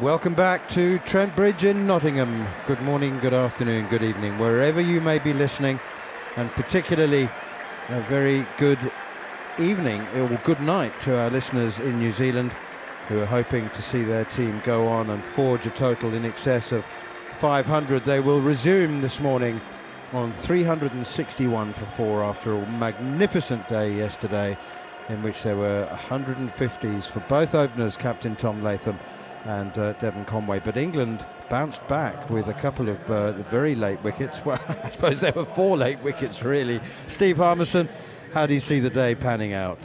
Welcome back to Trent Bridge in Nottingham. Good morning, good afternoon, good evening, wherever you may be listening, and particularly a very good evening or good night to our listeners in New Zealand who are hoping to see their team go on and forge a total in excess of 500. They will resume this morning on 361 for 4 after a magnificent day yesterday in which there were 150s for both openers, Captain Tom Latham and Devon Conway. But England bounced back with a couple of very late wickets. Well, I suppose there were 4 late wickets really. Steve Harmison, how do you see the day panning out?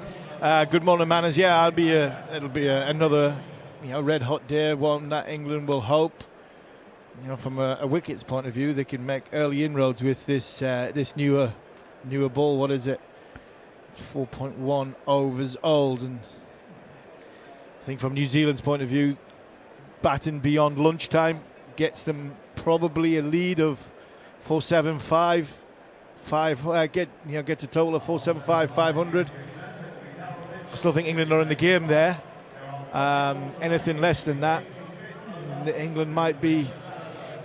Good morning, Manners. Yeah, it'll be another red hot day, one that England will hope. From a wickets point of view, they can make early inroads with this newer ball. What is it? It's 4.1 overs old, and I think from New Zealand's point of view, batting beyond lunchtime gets them probably a lead of 475. Gets a total of 475, 500. I still think England are in the game there. Anything less than that, England might be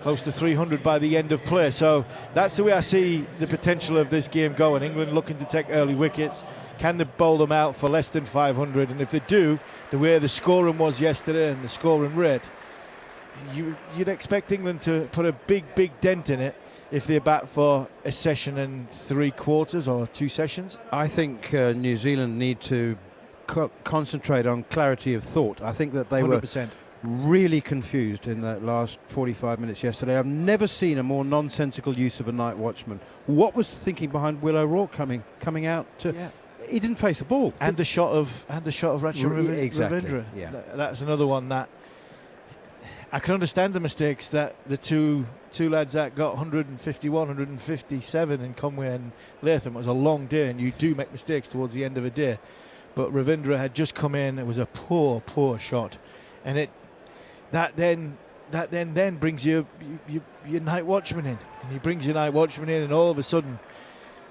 close to 300 by the end of play. So that's the way I see the potential of this game going. England looking to take early wickets. Can they bowl them out for less than 500? And if they do, the way the scoring was yesterday and the scoring rate, you'd expect England to put a big dent in it if they bat for a session and 3/4 or 2 sessions. I think New Zealand need to concentrate on clarity of thought. I think that they 100%. were really confused in that last 45 minutes yesterday. I've never seen a more nonsensical use of a night watchman. What was the thinking behind Will O'Rourke coming out to? Yeah. He didn't face the ball. And the shot of Rachel exactly. Ravindra. Yeah. That's another one that I can understand the mistakes that the two lads that got 151, 157 in Conway and Latham. It was a long day, and you do make mistakes towards the end of a day. But Ravindra had just come in. It was a poor shot, and that then brings your night watchman in, and he brings your night watchman in, and all of a sudden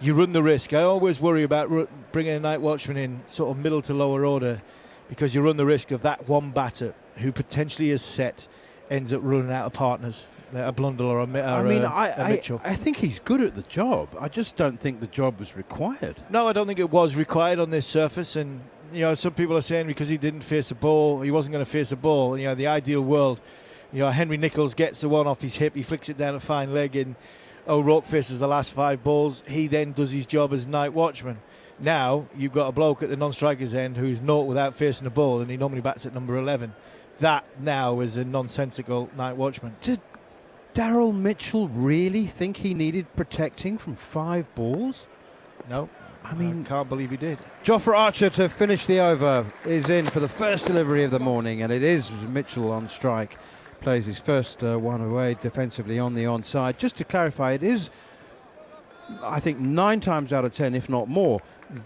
you run the risk. I always worry about bringing a night watchman in sort of middle to lower order, because you run the risk of that one batter who potentially is set ends up running out of partners, a Blundell or a Mitchell. I think he's good at the job. I just don't think the job was required. No, I don't think it was required on this surface. And some people are saying because he didn't face a ball, he wasn't going to face a ball. The ideal world, Henry Nicholls gets the one off his hip, he flicks it down a fine leg, and O'Rourke faces the last 5 balls. He then does his job as night watchman. Now you've got a bloke at the non-striker's end who's naught without facing the ball, and he normally bats at number 11. That now is a nonsensical night watchman. Did Daryl Mitchell really think he needed protecting from 5 balls? No. I can't believe he did. Jofra Archer to finish the over is in for the first delivery of the morning, and it is Mitchell on strike. Plays his first one away defensively on the onside. Just to clarify, it is, I think, 9 times out of 10, if not more,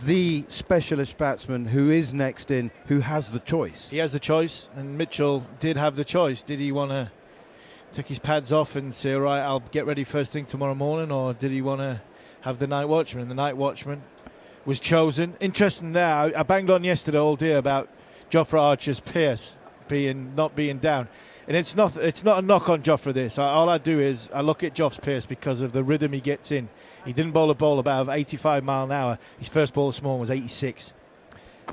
the specialist batsman who is next in, who has the choice. He has the choice, and Mitchell did have the choice. Did he want to take his pads off and say, all right, I'll get ready first thing tomorrow morning, or did he want to have the night watchman? And the night watchman was chosen. Interesting now, I banged on yesterday all day about Jofra Archer's pace not being down. And it's not a knock on Jofra this. All I do is I look at Joff's pace because of the rhythm he gets in. He didn't bowl a ball about 85 mile an hour. His first ball this morning was 86.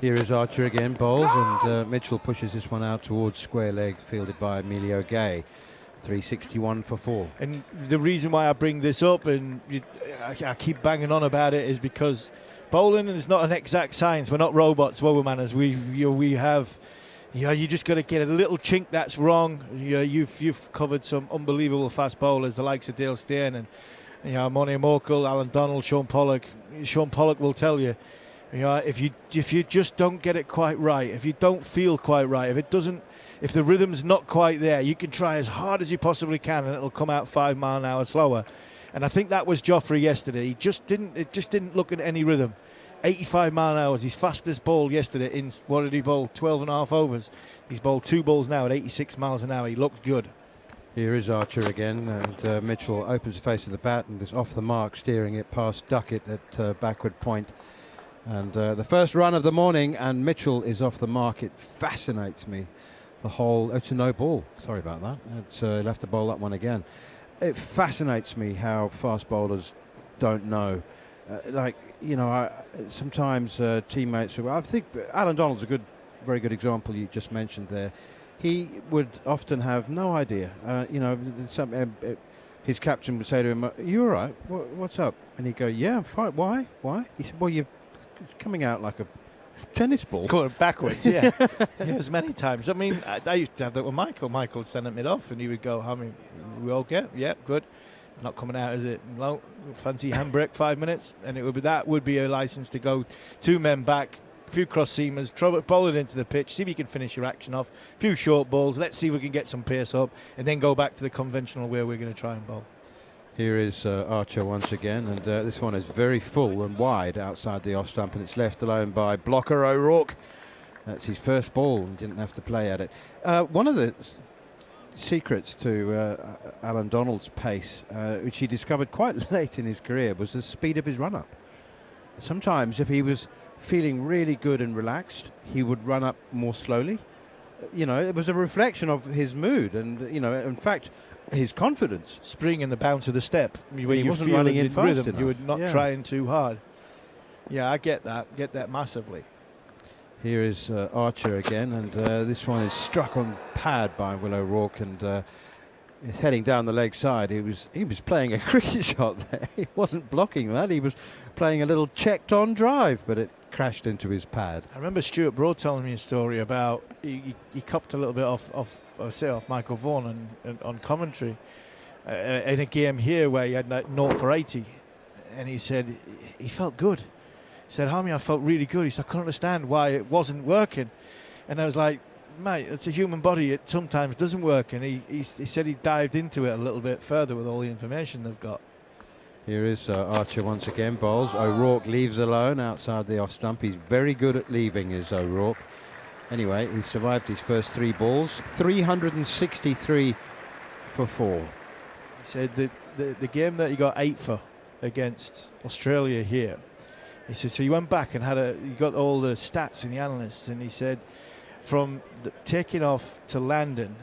Here is Archer again, bowls, and Mitchell pushes this one out towards square leg, fielded by Emilio Gay. 361 for 4. And the reason why I bring this up, and I keep banging on about it, is because bowling is not an exact science. We're not robots, Manners. We have... you just got to get a little chink that's wrong. You've covered some unbelievable fast bowlers, the likes of Dale Steyn and Moni Morkel, Alan Donald, Sean Pollock. Sean Pollock will tell you, if you just don't get it quite right, if you don't feel quite right, if the rhythm's not quite there, you can try as hard as you possibly can, and it'll come out 5 mile an hour slower. And I think that was Jofra yesterday. It just didn't look at any rhythm. 85 mile an hour, his fastest ball yesterday in, what did he bowl, 12 and a half overs. He's bowled 2 balls now at 86 miles an hour. He looked good. Here is Archer again, and Mitchell opens the face of the bat and is off the mark, steering it past Duckett at backward point. And the first run of the morning, and Mitchell is off the mark. It fascinates me the hole. It's a no ball. Sorry about that. It's left to bowl that one again. It fascinates me how fast bowlers don't know. Like, you know, sometimes teammates. I think Alan Donald's a very good example you just mentioned there. He would often have no idea. You know, his captain would say to him, "Are you all right? What's up?" And he'd go, "Yeah, I'm fine. Why? Why?" He said, "Well, you're coming out like a tennis ball." Going backwards, yeah. Yes, many times. I mean, I used to have that with Michael. Michael would stand at mid-off and he would go, "How many? We okay? Yeah, good. Not coming out, is it? No, fancy handbrake, 5 minutes." And that would be a license to go 2 men back, a few cross seamers, bowl it into the pitch, see if you can finish your action off, a few short balls, let's see if we can get some pace up, and then go back to the conventional way we're going to try and bowl. Here is Archer once again, and this one is very full and wide outside the off stump, and it's left alone by blocker O'Rourke. That's his first ball, and didn't have to play at it. One of the secrets to Alan Donald's pace, which he discovered quite late in his career, was the speed of his run-up. Sometimes if he was feeling really good and relaxed, he would run up more slowly. You know, it was a reflection of his mood and, you know, in fact, his confidence. Spring and the bounce of the step. When he wasn't running in fast rhythm, enough. you were not trying too hard. Yeah, I get that massively. Here is Archer again, and this one is struck on pad by Will O'Rourke, and he's heading down the leg side. He was playing a cricket shot there. He wasn't blocking that. He was playing a little checked on drive, but it crashed into his pad. I remember Stuart Broad telling me a story about he copped a little bit off Michael Vaughan on commentary in a game here where he had 0 for 80, and he said he felt good. He said, "Harmy, I felt really good." He said, "I couldn't understand why it wasn't working," and I was like, "Mate, it's a human body. It sometimes doesn't work." And he said he dived into it a little bit further with all the information they've got. Here is Archer once again, bowls. O'Rourke leaves alone outside the off stump. He's very good at leaving, is O'Rourke. Anyway, he survived his first 3 balls. 363 for 4. He said that the game that he got 8 for against Australia here, he said, so he went back and he got all the stats in the analysts, and he said from taking off to landing,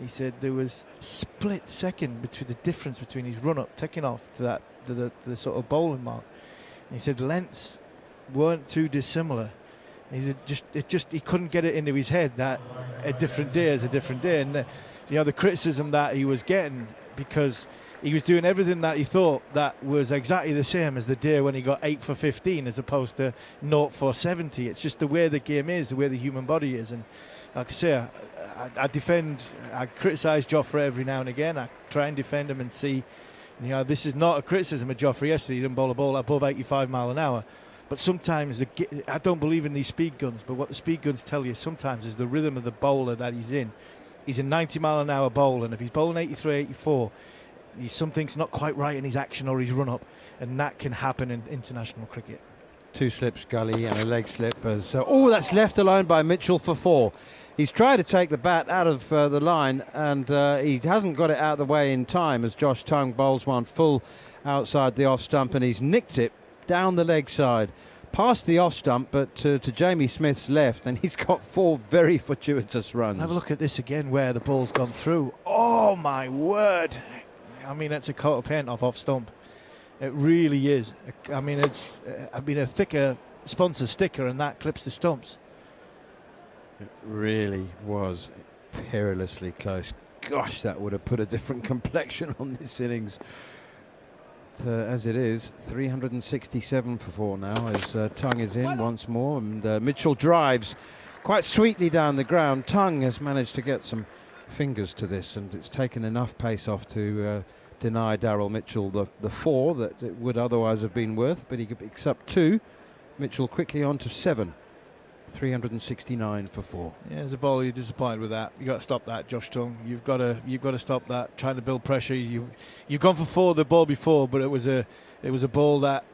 he said there was a split second between the difference between his run-up, taking off to the sort of bowling mark. And he said lengths weren't too dissimilar. He said he couldn't get it into his head that a different day is a different day, and the criticism that he was getting because he was doing everything that he thought that was exactly the same as the day when he got 8 for 15 as opposed to 0 for 70. It's just the way the game is, the way the human body is. And like I say, I criticise Joffrey every now and again. I try and defend him and see, this is not a criticism of Joffrey. Yesterday he didn't bowl a ball above 85 mile an hour. But sometimes, I don't believe in these speed guns, but what the speed guns tell you sometimes is the rhythm of the bowler that he's in. He's a 90 mile an hour bowler, and if he's bowling 83, 84, something's not quite right in his action or his run-up, and that can happen in international cricket. 2 slips gully and a leg slip. That's left alone by Mitchell for 4. He's tried to take the bat out of the line, and he hasn't got it out of the way in time as Josh Tongue bowls one full outside the off stump, and he's nicked it down the leg side, past the off stump, but to Jamie Smith's left, and he's got 4 very fortuitous runs. Have a look at this again where the ball's gone through. Oh my word! I mean, that's a coat of paint off stump. It really is. I mean, it's a thicker sponsor sticker, and that clips the stumps. It really was perilously close. Gosh, that would have put a different complexion on this innings. As it is, 367 for 4 now as Tongue is in once more, and Mitchell drives quite sweetly down the ground. Tongue has managed to get some fingers to this, and it's taken enough pace off to deny Daryl Mitchell the 4 that it would otherwise have been worth, but he picks up 2. Mitchell quickly on to 7. 369 for 4. Yeah, as a bowler, you're disappointed with that. You've got to stop that, Josh Tongue. You've got to stop that. Trying to build pressure. You've gone for 4 the ball before, but it was a ball that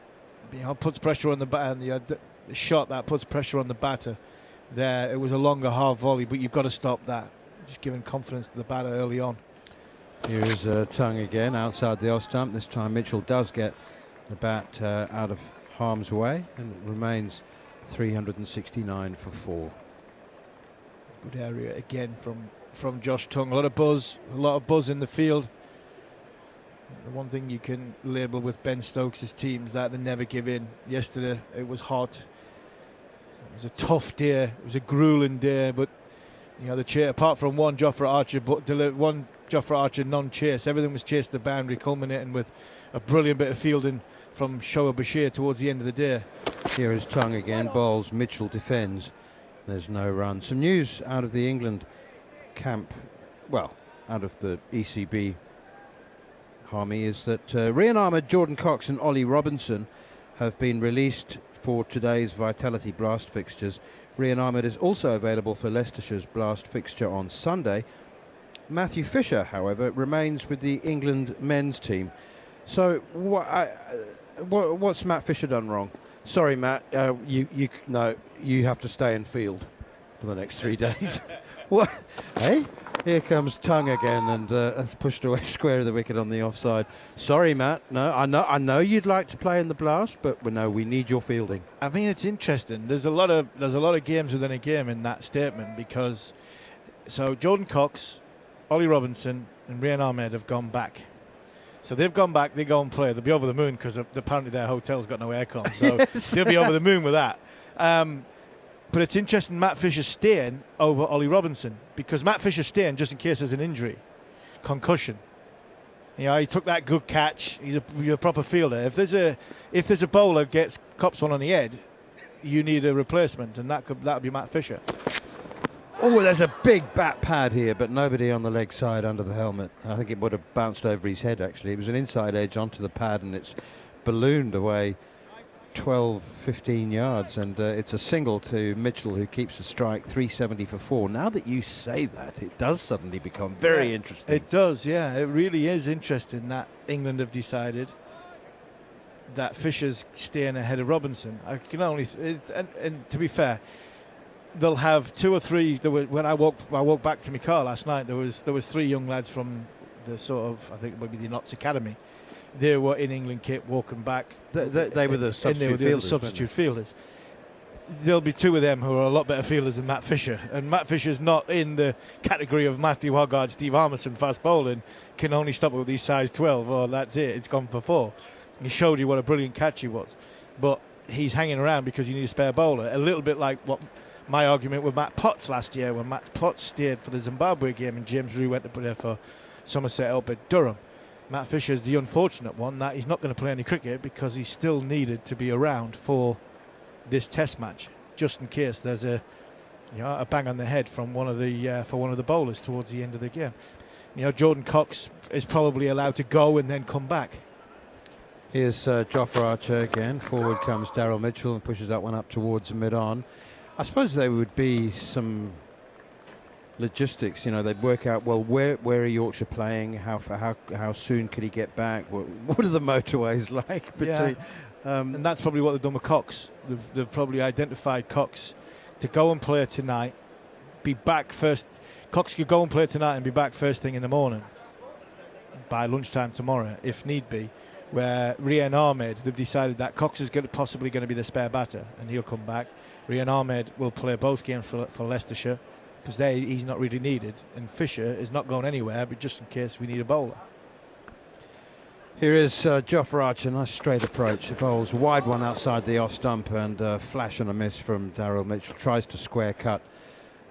puts pressure on the bat, and the shot that puts pressure on the batter. There, it was a longer half volley, but you've got to stop that. Just giving confidence to the batter early on. Here is Tongue again outside the off stump. This time Mitchell does get the bat out of harm's way, and it remains 369 for 4. Good area again from Josh Tongue. A lot of buzz in the field. The one thing you can label with Ben Stokes' team is that they never give in. Yesterday it was hot. It was a tough day. It was a grueling day, but apart from one Jofra Archer non-chase, everything was chased to the boundary, culminating with a brilliant bit of fielding from Shoaib Bashir towards the end of the day. Here is Tongue again, bowls, Mitchell defends. There's no run. Some news out of the England camp, well, out of the ECB, Harmy, is that Rian Ahmed, Jordan Cox and Ollie Robinson have been released for today's Vitality Blast fixtures. Rian Ahmed is also available for Leicestershire's Blast fixture on Sunday. Matthew Fisher, however, remains with the England men's team. So what's Matt Fisher done wrong? Sorry, Matt, you have to stay in field for the next 3 days. What? Hey, here comes Tongue again, and that's pushed away square of the wicket on the offside. Sorry, Matt. No, I know you'd like to play in the Blast, but we need your fielding. I mean, it's interesting. There's a lot of games within a game in that statement, because Jordan Cox, Ollie Robinson, and Rian Ahmed have gone back. So they've gone back, they go and play. They'll be over the moon because apparently their hotel's got no aircon. So yes. They'll be over the moon with that. But it's interesting Matt Fisher's staying over Ollie Robinson, because Matt Fisher's staying just in case there's an injury, concussion. He took that good catch. He's a proper fielder. If there's a bowler cops one on the head, you need a replacement, and that would be Matt Fisher. Oh, there's a big bat pad here, but nobody on the leg side under the helmet. I think it would have bounced over his head, actually. It was an inside edge onto the pad, and it's ballooned away 12, 15 yards, and it's a single to Mitchell, who keeps the strike, 370 for 4. Now that you say that, it does suddenly become very interesting. It does, yeah. It really is interesting that England have decided that Fisher's staying ahead of Robinson. I can only, and to be fair, they'll have 2 or 3. When I walked back to my car last night, there was 3 young lads from the sort of, I think it might be the Notts Academy. They were in England kit walking back. They were the substitute fielders. There'll be 2 of them who are a lot better fielders than Matt Fisher. And Matt Fisher's not in the category of Matthew Hoggard, Steve Harmison, fast bowling, can only stop it with these size 12. Oh, that's it. It's gone for 4. He showed you what a brilliant catch he was. But he's hanging around because you need a spare bowler. A little bit like what my argument with Matt Potts last year, when Matt Potts stayed for the Zimbabwe game and James Rew went to play for Somerset up at Durham. Matt Fisher's the unfortunate one that he's not going to play any cricket because he's still needed to be around for this Test match, just in case there's a bang on the head from one of the bowlers towards the end of the game. Jordan Cox is probably allowed to go and then come back. Here's Jofra Archer again. Forward comes Daryl Mitchell and pushes that one up towards mid-on. I suppose there would be some logistics, they'd work out, well, where are Yorkshire playing, how soon could he get back, what are the motorways like between, and that's probably what they've done with Cox. They've probably identified Cox to go and play tonight, be back first. Cox could go and play tonight and be back first thing in the morning by lunchtime tomorrow if need be, where Rian Ahmed, they've decided that Cox is possibly going to be the spare batter and he'll come back. Rian Ahmed will play both games for Leicestershire, because he's not really needed, and Fisher is not going anywhere, but just in case we need a bowler. Here is Jofra Archer, nice straight approach. The bowls wide one outside the off stump, and flash and a miss from Daryl Mitchell. Tries to square cut,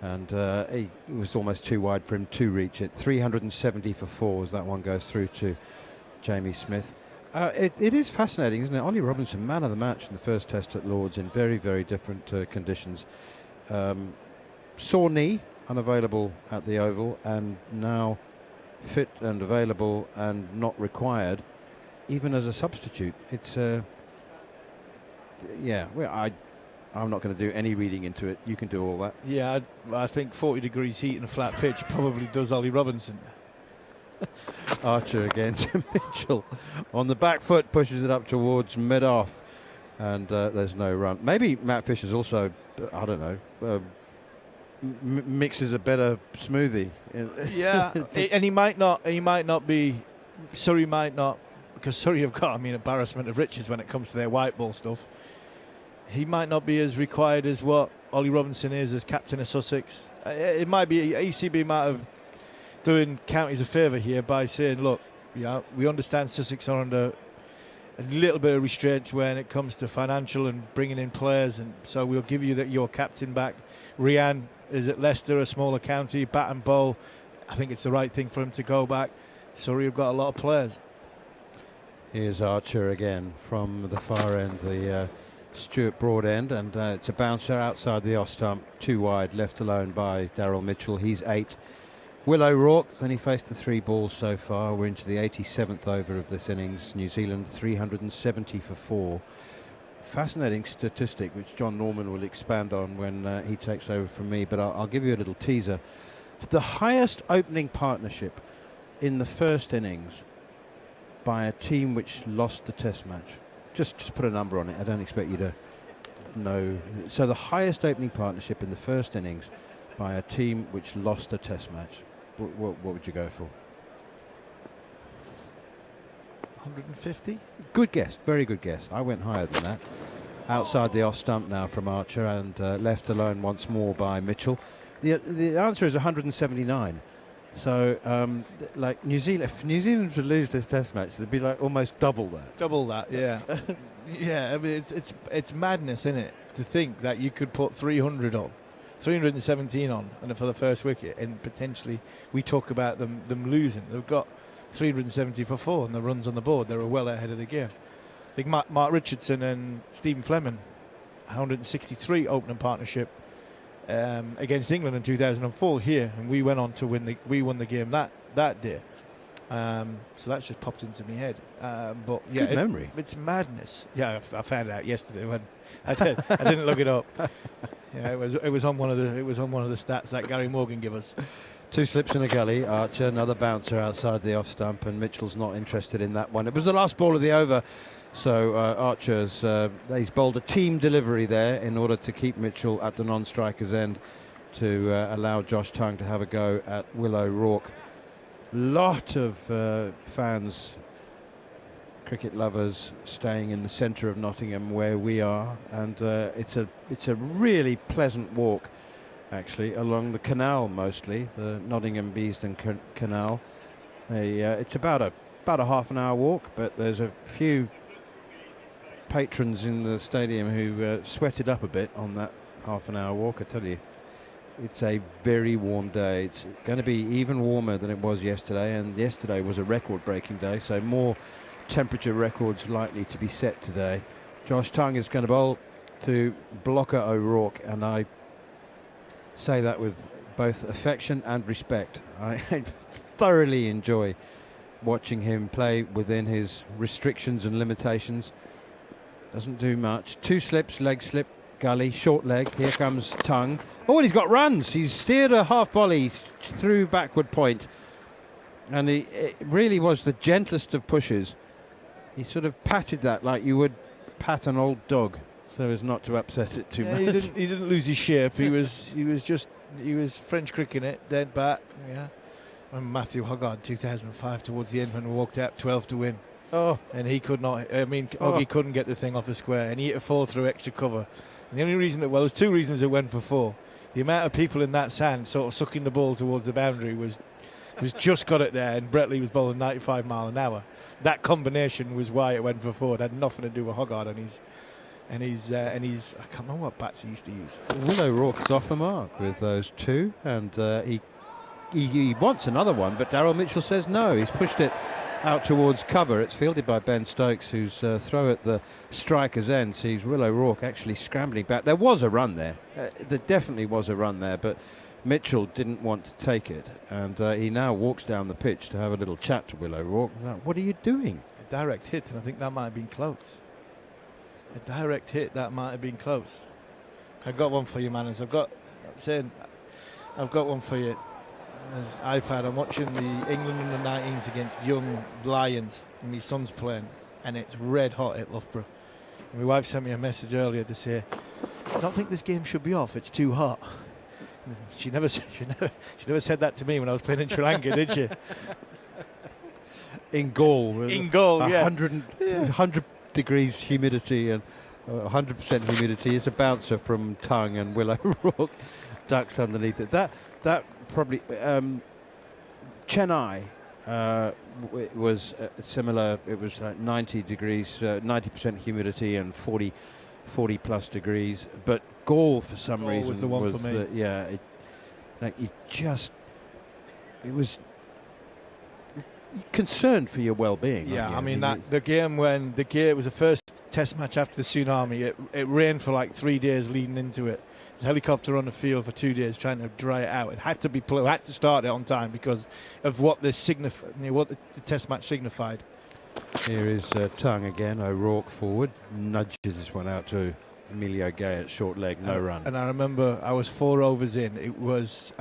and he was almost too wide for him to reach it. 370 for 4 as that one goes through to Jamie Smith. It is fascinating, isn't it? Ollie Robinson, man of the match in the first Test at Lords in very, very different conditions. Sore knee, unavailable at the Oval, and now fit and available and not required even as a substitute. It's I'm not going to do any reading into it. You can do all that. Yeah, I think 40 degrees heat and a flat pitch probably does Ollie Robinson. Archer again to Mitchell on the back foot, pushes it up towards mid-off, and there's no run. Maybe Matt Fisher's also, I don't know, mixes a better smoothie. Yeah, and he might not be. Surrey might not, because Surrey have got, embarrassment of riches when it comes to their white ball stuff. He might not be as required as what Ollie Robinson is as captain of Sussex. It might be ECB might have doing counties a favour here by saying, look, we understand Sussex are under a little bit of restraint when it comes to financial and bringing in players, and so we'll give you your captain back. Rian is at Leicester, a smaller county, bat and bowl. I think it's the right thing for him to go back. Surrey have got a lot of players. Here's Archer again from the far end, the Stuart Broad end, and it's a bouncer outside the off stump, too wide, left alone by Daryl Mitchell. He's 8. Will O'Rourke's only faced the 3 balls so far. We're into the 87th over of this innings. New Zealand 370 for 4. Fascinating statistic which Jon Norman will expand on when he takes over from me, but I'll give you a little teaser. The highest opening partnership in the first innings by a team which lost the test match. Just put a number on it. I don't expect you to know. So the highest opening partnership in the first innings by a team which lost a test match. What would you go for? 150? Good guess, very good guess. I went higher than that. Outside the off stump now from Archer, and left alone once more by Mitchell. The answer is 179. So, like New Zealand, if New Zealand would lose this test match, it'd be like almost double that. Double that, yeah. Yeah, I mean, it's madness, isn't it? To think that you could put 300 on. 317 on and for the first wicket, and potentially we talk about them losing. They've got 370 for 4 and the runs on the board. They were well ahead of the game. I think Mark Richardson and Stephen Fleming, 163 opening partnership against England in 2004 here, and we went on to won the game that day. So that's just popped into my head. But yeah, good memory. It's madness. Yeah, I found it out yesterday when I didn't look it up. Yeah, it was on one of the stats that Gary Morgan gave us. 2 slips in a gully. Archer, another bouncer outside the off stump, and Mitchell's not interested in that one. It was the last ball of the over, so Archer's he's bowled a team delivery there in order to keep Mitchell at the non-striker's end to allow Josh Tongue to have a go at Will O'Rourke. Lot of fans, cricket lovers, staying in the centre of Nottingham where we are, and it's a really pleasant walk, actually, along the canal, mostly the Nottingham Beeston Canal. It's about a half an hour walk, but there's a few patrons in the stadium who sweated up a bit on that half an hour walk. I tell you, it's a very warm day. It's going to be even warmer than it was yesterday, and yesterday was a record-breaking day, so more temperature records likely to be set today. Josh Tongue is going to bowl to blocker O'Rourke, and I say that with both affection and respect. I thoroughly enjoy watching him play within his restrictions and limitations. Doesn't do much. 2 slips, leg slip, gully, short leg. Here comes Tongue. Oh, and he's got runs. He's steered a half volley through backward point, and it really was the gentlest of pushes. He sort of patted that like you would pat an old dog, so as not to upset it too much. He didn't lose his shape. He was French cricketing it, dead bat. Yeah. And Matthew Hoggard 2005 towards the end when we walked out 12 to win. Oh, and he could not. I mean, Hoggy couldn't get the thing off the square, and he hit a 4 through extra cover. And the only reason there's 2 reasons it went for 4. The amount of people in that sand sort of sucking the ball towards the boundary was just got it there, and Bretley was bowling 95 mile an hour. That combination was why it went for 4. It had nothing to do with Hoggard and he's I can't remember what bats he used to use. Will O'Rourke is off the mark with those 2, and he wants another one, but Daryl Mitchell says no. He's pushed it out towards cover. It's fielded by Ben Stokes, who's throw at the striker's end. Sees Will O'Rourke actually scrambling back. There was a run there. There definitely was a run there, but Mitchell didn't want to take it, and he now walks down the pitch to have a little chat to Will O'Rourke. What are you doing? A direct hit, and I think that might have been close. A direct hit, that might have been close. I've got one for you, Manners. I've got one for you. As iPad, I'm watching the England under-19s against young Lions, and my son's playing, and it's red hot at Loughborough. And my wife sent me a message earlier to say, I don't think this game should be off, it's too hot. She never said that to me when I was playing in Sri Lanka, did she? In Gaul. In Gaul, yeah. 100 degrees humidity and 100% humidity. It's a bouncer from Tongue, and Willow Rourke ducks underneath it. That probably Chennai was similar. It was like 90 degrees, 90% humidity, and 40 plus degrees. But Gaul, for some reason, was the one for me. It was concerned for your well-being. Yeah, I mean the game it was the first test match after the tsunami. It rained for like 3 days leading into it. There's a helicopter on the field for 2 days trying to dry it out. It had to be had to start it on time because of what the test match signified. Here is Tongue again. O'Rourke forward, nudges this one out to Emilio Gay at short leg, no run. And I remember I was 4 overs in. It was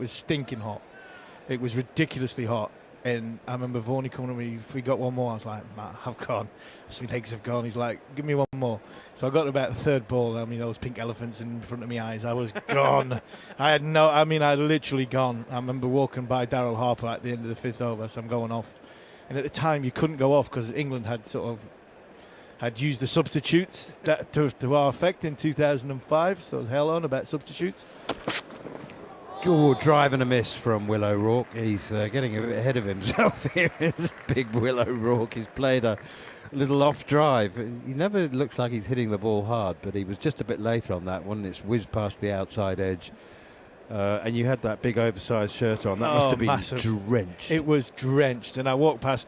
stinking hot. It was ridiculously hot. And I remember Vaughan coming to me, if we got one more, I was like, Matt, I've gone. My legs have gone. He's like, give me one more. So I got to about the third ball. I mean, those pink elephants in front of my eyes. I was gone. I literally gone. I remember walking by Daryl Harper at the end of the 5th over, so I'm going off. And at the time, you couldn't go off because England had used the substitutes to our effect in 2005. So hell on about substitutes. Oh, drive and a miss from Willow Rourke. He's getting a bit ahead of himself here. Big Willow Rourke. He's played a little off drive. He never looks like he's hitting the ball hard, but he was just a bit late on that one. It's whizzed past the outside edge. And you had that big oversized shirt on. That must have been massive. Drenched. It was drenched. And I walked past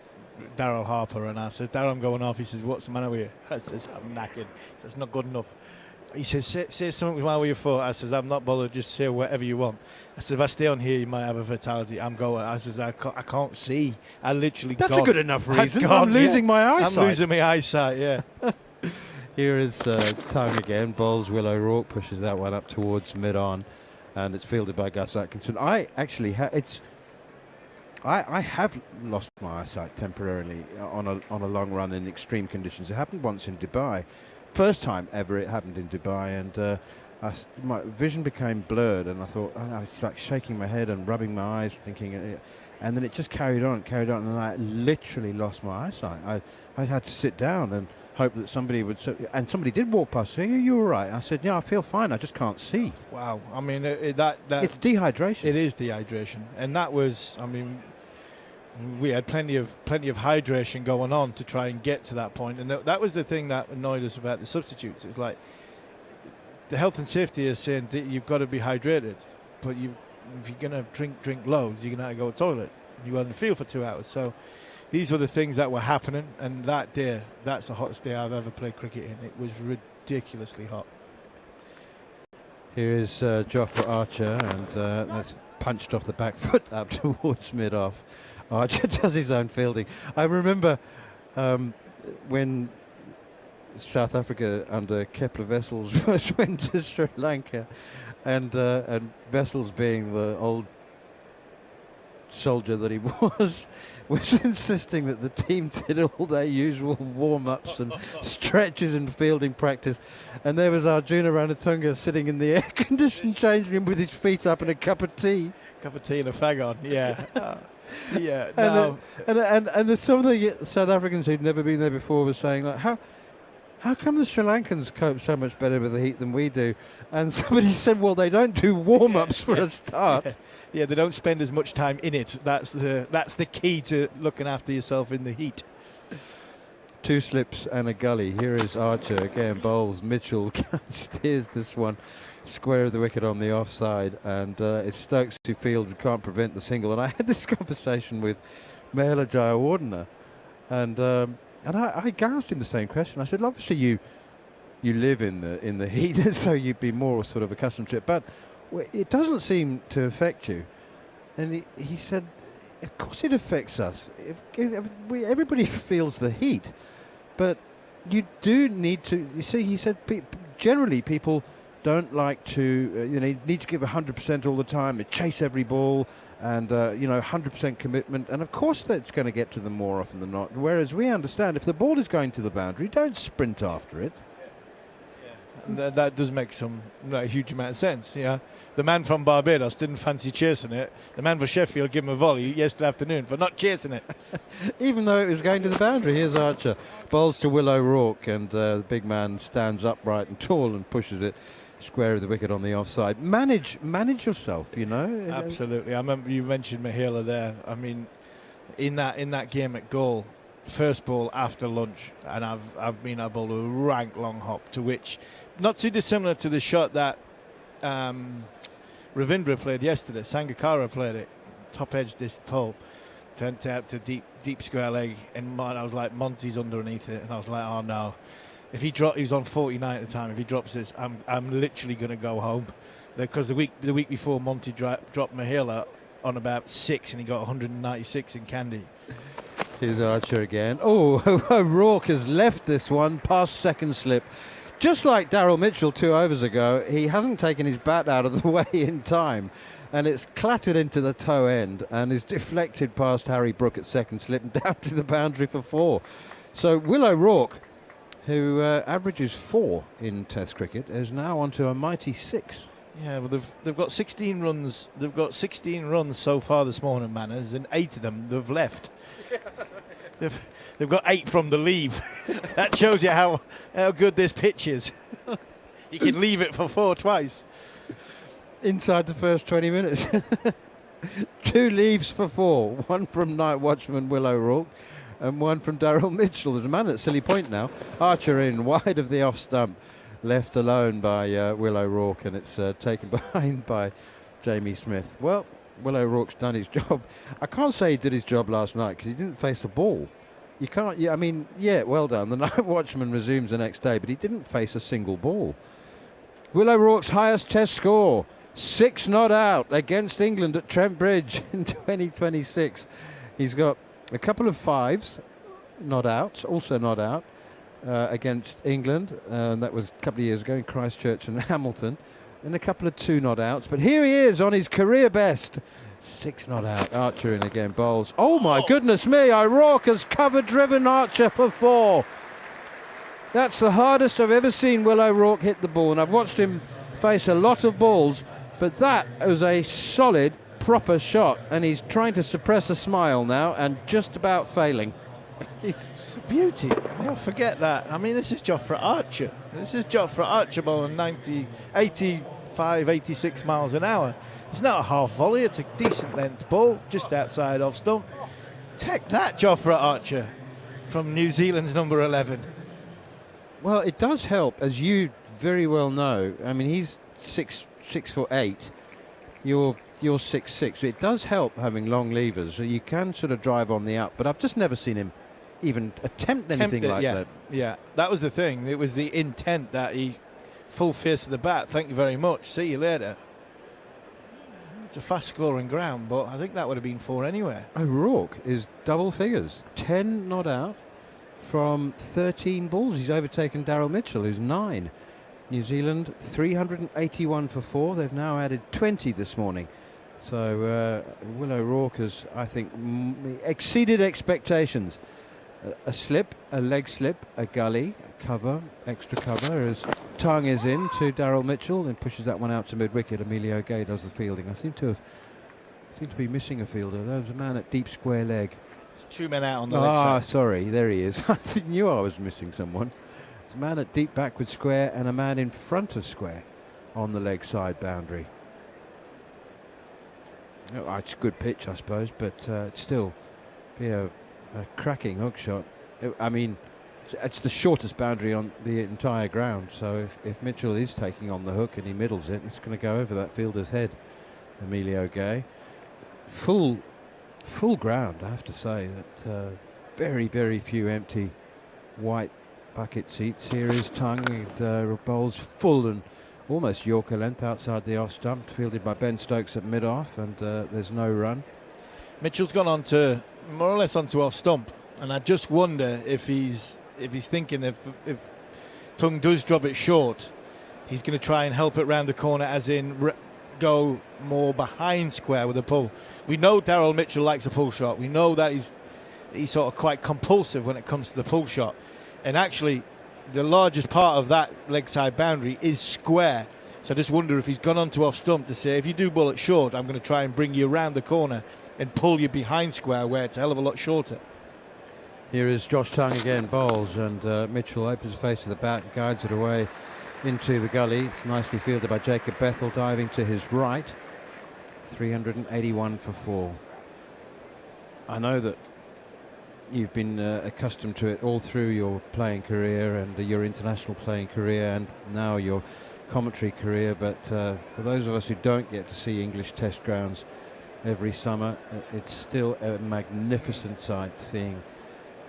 Daryl Harper and I said, Daryl, I'm going off. He says, what's the matter with you? I says, I'm knackered. He says, not good enough. He says, say something while we're for. I says, I'm not bothered, just say whatever you want. I said, if I stay on here, you might have a fatality. I'm going. I says, I can't see. I literally That's gone. a good enough reason. I'm losing my eyesight. I'm losing my eyesight, yeah. Here is Tongue again. Bowls Willow Rourke, pushes that one up towards mid-on, and it's fielded by Gus Atkinson. I actually I have lost my eyesight temporarily on a long run in extreme conditions. It happened once in Dubai. First time ever it happened in Dubai, and my vision became blurred, and I thought, I was like shaking my head and rubbing my eyes, thinking, and then it just carried on, and I literally lost my eyesight. I had to sit down and hope that somebody would, and somebody did walk past. Say, "Are you all right?" I said, "Yeah, I feel fine. I just can't see." Wow. I mean, it's dehydration. It is dehydration, and that was, I mean, we had plenty of hydration going on to try and get to that point, and that was the thing that annoyed us about the substitutes. It's like the health and safety is saying that you've got to be hydrated, but if you're going to drink loads, you're going to have to go to the toilet. You were on the field for 2 hours. So these were the things that were happening, and that day, that's the hottest day I've ever played cricket in. It was ridiculously hot. Here is Jofra Archer, and that's punched off the back foot up towards mid-off. Archer does his own fielding. I remember when South Africa under Kepler Wessels first went to Sri Lanka, and Wessels, being the old soldier that he was insisting that the team did all their usual warm-ups and stretches and fielding practice, and there was Arjuna Ranatunga sitting in the air-conditioned changing room with his feet up and a cup of tea and a fag on. Yeah. Yeah. And some of the South Africans who'd never been there before were saying, like, how come the Sri Lankans cope so much better with the heat than we do? And somebody said, well, they don't do warm-ups for a start. Yeah, they don't spend as much time in it. That's the key to looking after yourself in the heat. 2 slips and a gully. Here is Archer again, bowls. Mitchell steers this one square of the wicket on the offside, and it's Stokes who fields, can't prevent the single. And I had this conversation with Mahela Jayawardena, and I asked him the same question. I said, obviously you live in the heat, so you'd be more sort of accustomed to it, but it doesn't seem to affect you. And he said, of course it affects us. Everybody feels the heat, but you do need to. You see, he said, generally people don't like to, you need to give 100% all the time, chase every ball, and 100% commitment. And of course that's going to get to them more often than not. Whereas we understand, if the ball is going to the boundary, don't sprint after it. that does make not a huge amount of sense. Yeah, the man from Barbados didn't fancy chasing it. The man from Sheffield gave him a volley yesterday afternoon for not chasing it. Even though it was going to the boundary. Here's Archer, bowls to Will O'Rourke, and the big man stands upright and tall and pushes it square of the wicket on the offside. Manage yourself, you know. Absolutely. I remember you mentioned Mahela there. I mean, in that game at goal, first ball after lunch, and I bowled a rank long hop, to which, not too dissimilar to the shot that Ravindra played yesterday. Sangakkara played it, top edge this pole, turned out to deep square leg, and I was like, Monty's underneath it, and I was like, oh no. If he was on 49 at the time. If he drops this, I'm literally going to go home, because the week before Monty dropped Mahela on about 6, and he got 196 in Kandy. Here's Archer again. Oh, O'Rourke has left this one past second slip. Just like Daryl Mitchell 2 overs ago, he hasn't taken his bat out of the way in time, and it's clattered into the toe end and is deflected past Harry Brook at second slip and down to the boundary for 4. So Will O'Rourke, who averages 4 in Test cricket, is now onto a mighty 6. Yeah, well, they've got 16 runs. They've got 16 runs so far this morning, Manners, and 8 of them they've left. They've got 8 from the leave. That shows you how good this pitch is. You can leave it for 4 twice. Inside the first 20 minutes. 2 leaves for 4. 1 from night watchman Will O'Rourke and 1 from Daryl Mitchell. There's a man at Silly Point now. Archer in, wide of the off stump. Left alone by Will O'Rourke, and it's taken behind by Jamie Smith. Well, Will O'Rourke's done his job. I can't say he did his job last night because he didn't face a ball. You can't, I mean, yeah, well done. The night watchman resumes the next day, but he didn't face a single ball. Will O'Rourke's highest Test score, 6 not out against England at Trent Bridge in 2026. He's got a couple of 5s not out, also not out. Against England, and that was a couple of years ago in Christchurch and Hamilton, and a couple of 2 not outs. But here he is on his career best, 6 not out. Archer in again, bowls. Oh my goodness me! O'Rourke has cover-driven Archer for 4. That's the hardest I've ever seen Will O'Rourke hit the ball, and I've watched him face a lot of balls, but that was a solid, proper shot, and he's trying to suppress a smile now and just about failing. It's a beauty. Don't forget that. I mean, this is Jofra Archer. This is Jofra Archer bowling 85, 86 miles an hour. It's not a half volley. It's a decent length ball just outside off stump. Take that, Jofra Archer, from New Zealand's number 11. Well, it does help, as you very well know. I mean, he's 6'8". You're 6'6". It does help having long levers. So you can sort of drive on the up, but I've just never seen him even attempt anything like that. Yeah, that was the thing. It was the intent that he full face of the bat. Thank you very much. See you later. It's a fast scoring ground, but I think that would have been 4 anyway. O'Rourke is double figures, 10 not out from 13 balls. He's overtaken Daryl Mitchell, who's 9. New Zealand 381 for 4. They've now added 20 this morning. So Will O'Rourke has, I think, exceeded expectations. A slip, a leg slip, a gully, a cover, extra cover. His tongue is in to Daryl Mitchell and pushes that one out to mid-wicket. Emilio Gay does the fielding. I seem to be missing a fielder. There was a man at deep square leg. There's 2 men out on the leg side. Ah, sorry, there he is. I knew I was missing someone. There's a man at deep backward square and a man in front of square on the leg side boundary. Oh, it's a good pitch, I suppose, but it's still be a cracking hook shot. I mean, it's the shortest boundary on the entire ground, so if Mitchell is taking on the hook and he middles it, it's going to go over that fielder's head. Emilio Gay. Full ground, I have to say. That very, very few empty white bucket seats. Here is Tongue, and bowls full and almost Yorker length outside the off stump, fielded by Ben Stokes at mid-off, and there's no run. Mitchell's gone on to more or less onto off stump, and I just wonder if he's thinking if Tongue does drop it short, he's going to try and help it round the corner, as in go more behind square with a pull. We know Daryl Mitchell likes a pull shot. We know that he's sort of quite compulsive when it comes to the pull shot, and actually the largest part of that leg side boundary is square. So I just wonder if he's gone on to off stump to say, if you do bowl it short, I'm going to try and bring you around the corner and pull you behind square where it's a hell of a lot shorter. Here is Josh Tongue again, bowls, and Mitchell opens the face of the bat, guides it away into the gully. It's nicely fielded by Jacob Bethel, diving to his right. 381 for 4. I know that you've been accustomed to it all through your playing career and your international playing career and now your commentary career, but for those of us who don't get to see English Test grounds every summer, it's still a magnificent sight seeing.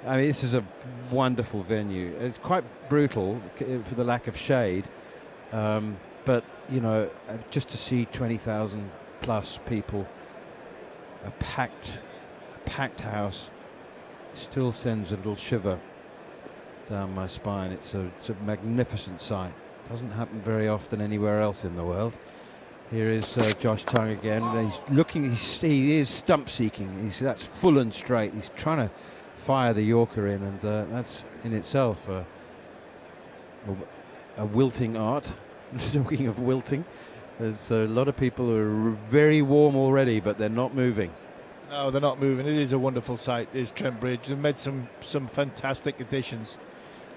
I mean, this is a wonderful venue. It's quite brutal for the lack of shade, but you know, just to see 20,000 plus people, a packed house, still sends a little shiver down my spine. It's a magnificent sight. Doesn't happen very often anywhere else in the world. Here is Josh Tongue again. He's looking. He is stump seeking. That's full and straight. He's trying to fire the Yorker in, and that's in itself a wilting art. Talking of wilting, there's a lot of people who are very warm already, but they're not moving. No, they're not moving. It is a wonderful sight, is Trent Bridge. They've made some fantastic additions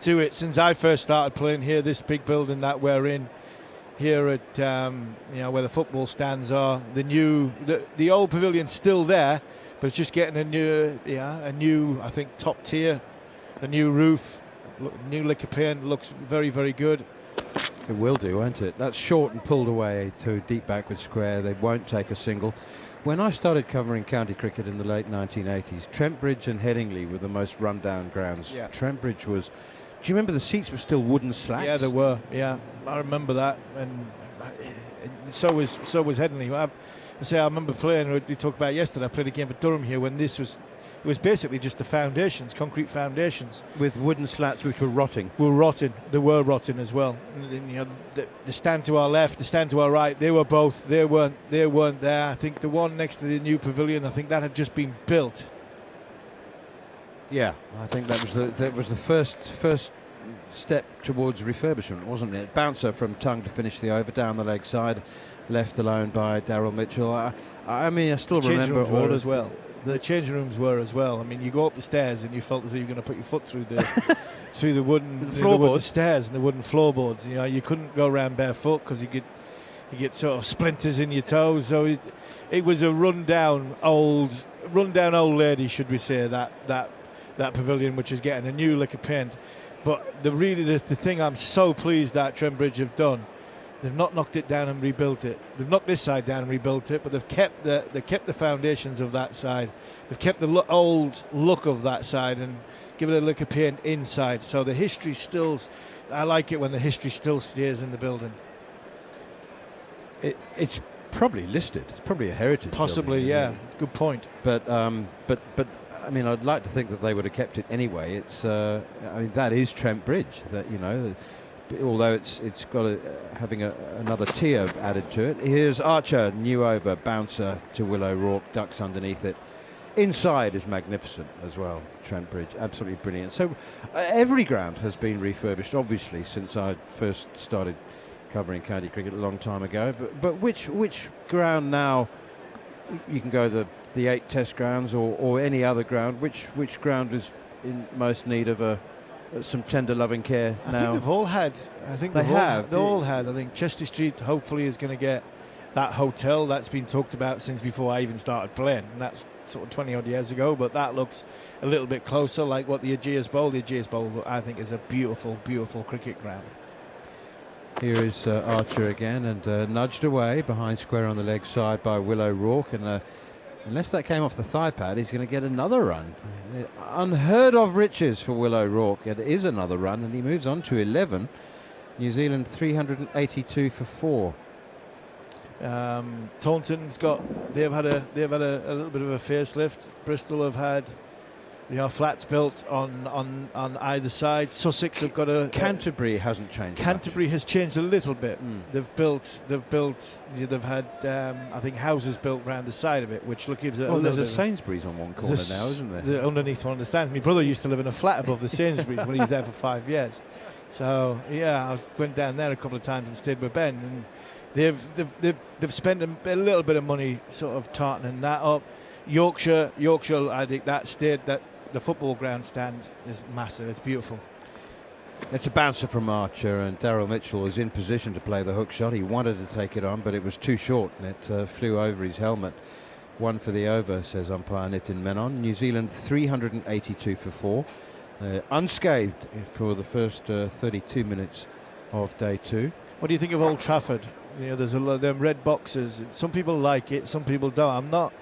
to it since I first started playing here. This big building that we're in here at you know, where the football stands are, the old pavilion's still there, but it's just getting a new I think top tier, a new roof, new liquor paint. Looks very, very good. It will do, won't it? That's short and pulled away to a deep backward square. They won't take a single. When I started covering county cricket in the late 1980s, Trent Bridge and Headingley were the most run-down grounds. Yeah. Trent Bridge was. Do you remember the seats were still wooden slats? Yeah, they were. Yeah, I remember that, and so was Headingley. I remember playing. We talked about yesterday. I played a game for Durham here when it was basically just the foundations, concrete foundations, with wooden slats which were rotting. They were rotting as well. And, you know, the stand to our left, the stand to our right, they were both. They weren't there. I think the one next to the new pavilion, I think that had just been built. Yeah, I think that was the first step towards refurbishment, wasn't it? Bouncer from Tongue to finish the over down the leg side, left alone by Daryl Mitchell. I mean, I still remember all as well. The changing rooms were as well. I mean, you go up the stairs and you felt as though you were going to put your foot through the wooden stairs and the wooden floorboards. You know, you couldn't go around barefoot because you get sort of splinters in your toes. So it was a rundown old lady, should we say, that pavilion, which is getting a new lick of paint. But the thing I'm so pleased that Trent Bridge have done, they've not knocked it down and rebuilt it. They've knocked this side down and rebuilt it, but they've kept the foundations of that side. They've kept the old look of that side and given it a lick of paint inside. So the history still, I like it when the history still stays in the building. It's probably listed. It's probably a heritage. Possibly, building, yeah. Good point. But I mean, I'd like to think that they would have kept it anyway. It's, I mean, that is Trent Bridge. That, you know, although it's got having another tier added to it. Here's Archer, new over, bouncer to Willow Rourke, ducks underneath it. Inside is magnificent as well. Trent Bridge, absolutely brilliant. So every ground has been refurbished, obviously, since I first started covering county cricket a long time ago. But which ground now? You can go the 8 test grounds or any other ground. Which ground is in most need of some tender loving care now? I think they've all had. I think they have. They all had. I think Chester Street hopefully is going to get that hotel that's been talked about since before I even started playing, and that's sort of 20 odd years ago. But that looks a little bit closer, like what the Ageas Bowl. The Ageas Bowl, I think, is a beautiful, beautiful cricket ground. Here is Archer again, and nudged away behind square on the leg side by Willow Rourke, and unless that came off the thigh pad, he's going to get another run. Unheard of riches for Willow Rourke. It is another run, and he moves on to 11. New Zealand 382 for 4. Taunton's they've had a little bit of a facelift. Bristol have had, you know, flats built on either side. Sussex have got Canterbury hasn't changed. Canterbury much. has changed a little bit. They've had I think houses built around the side of it, which gives it a little there's bit. a Sainsbury's on one corner now, isn't there? Underneath one of the stands. My brother used to live in a flat above the Sainsbury's when he was there for 5 years. So yeah, I went down there a couple of times and stayed with Ben, and they've spent a little bit of money sort of tartaning that up. Yorkshire, I think that the football ground stand is massive. It's beautiful. It's a bouncer from Archer, and Daryl Mitchell was in position to play the hook shot. He wanted to take it on, but it was too short, and it flew over his helmet. One for the over, says umpire Nitin Menon. New Zealand 382 for 4. Unscathed for the first 32 minutes of day 2. What do you think of Old Trafford? You know, there's a lot of them red boxes. Some people like it, some people don't. I'm not.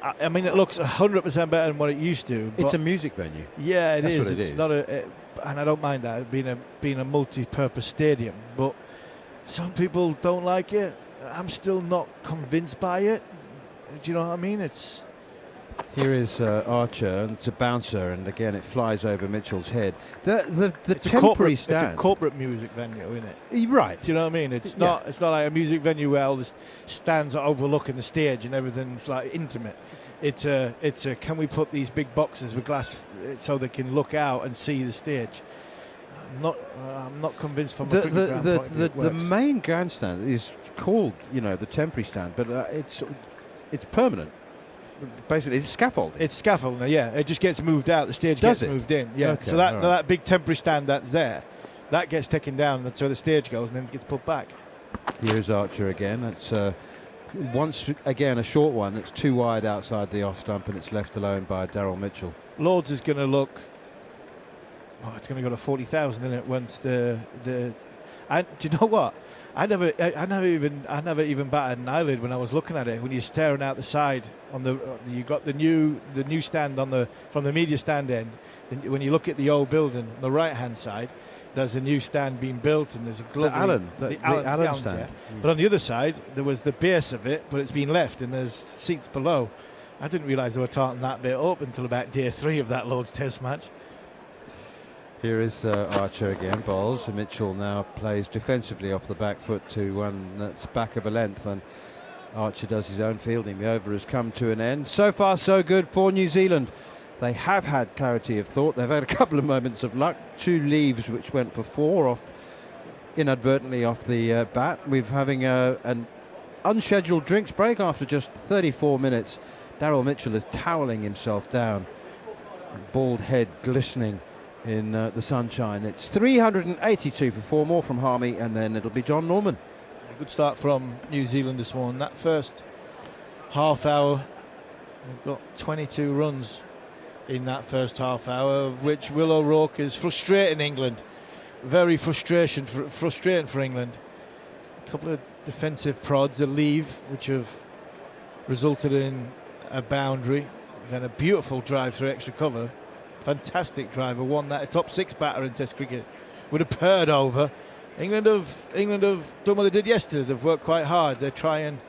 I mean, it looks 100% better than what it used to. It's a music venue. Yeah, That's is. what it It's is. not and I don't mind that being a multi-purpose stadium. But some people don't like it. I'm still not convinced by it. Do you know what I mean? Here is Archer, and it's a bouncer, and again it flies over Mitchell's head. The temporary stand. It's a corporate music venue, isn't it? Right. Do you know what I mean? It's not like a music venue where all the stands are overlooking the stage and everything's like intimate. It's a can we put these big boxes with glass so they can look out and see the stage? I'm not convinced from a cricket ground point of view it the works. main grandstand is called, the temporary stand, but it's permanent. Basically, it's scaffold. It's scaffold now, yeah. It just gets moved out. The stage gets moved in, yeah. Okay, so that right. that big temporary stand that's there, that gets taken down. That's where the stage goes, and then it gets put back. Here's Archer again. It's once again a short one. It's too wide outside the off stump, and it's left alone by Daryl Mitchell. Lords is going to look. Oh, it's going to go to 40,000 in it once the. And do you know what? I never even batted an eyelid when I was looking at it. When you're staring out the side you got the new stand from the media stand end. When you look at the old building on the right hand side, there's a new stand being built, and there's a The Allen Allen stand. there. But on the other side, there was the base of it, but it's been left, and there's seats below. I didn't realise they were tarting that bit up until about day 3 of that Lord's Test match. Here is Archer again, bowls. Mitchell now plays defensively off the back foot to one that's back of a length, and Archer does his own fielding. The over has come to an end. So far so good for New Zealand. They have had clarity of thought. They've had a couple of moments of luck. 2 leaves which went for 4 off inadvertently off the bat. We're having an unscheduled drinks break after just 34 minutes. Daryl Mitchell is toweling himself down, bald head glistening in the sunshine. It's 382 for 4 more from Harmy, and then it'll be Jon Norman. A good start from New Zealand this morning. That first half hour, we've got 22 runs in that first half hour, of which Will O'Rourke is frustrating England. Very frustrating for England. A couple of defensive prods, a leave, which have resulted in a boundary, then a beautiful drive through extra cover. Fantastic driver, one that a top 6 batter in Test cricket would have purred over. England have done what they did yesterday. They've worked quite hard. They're trying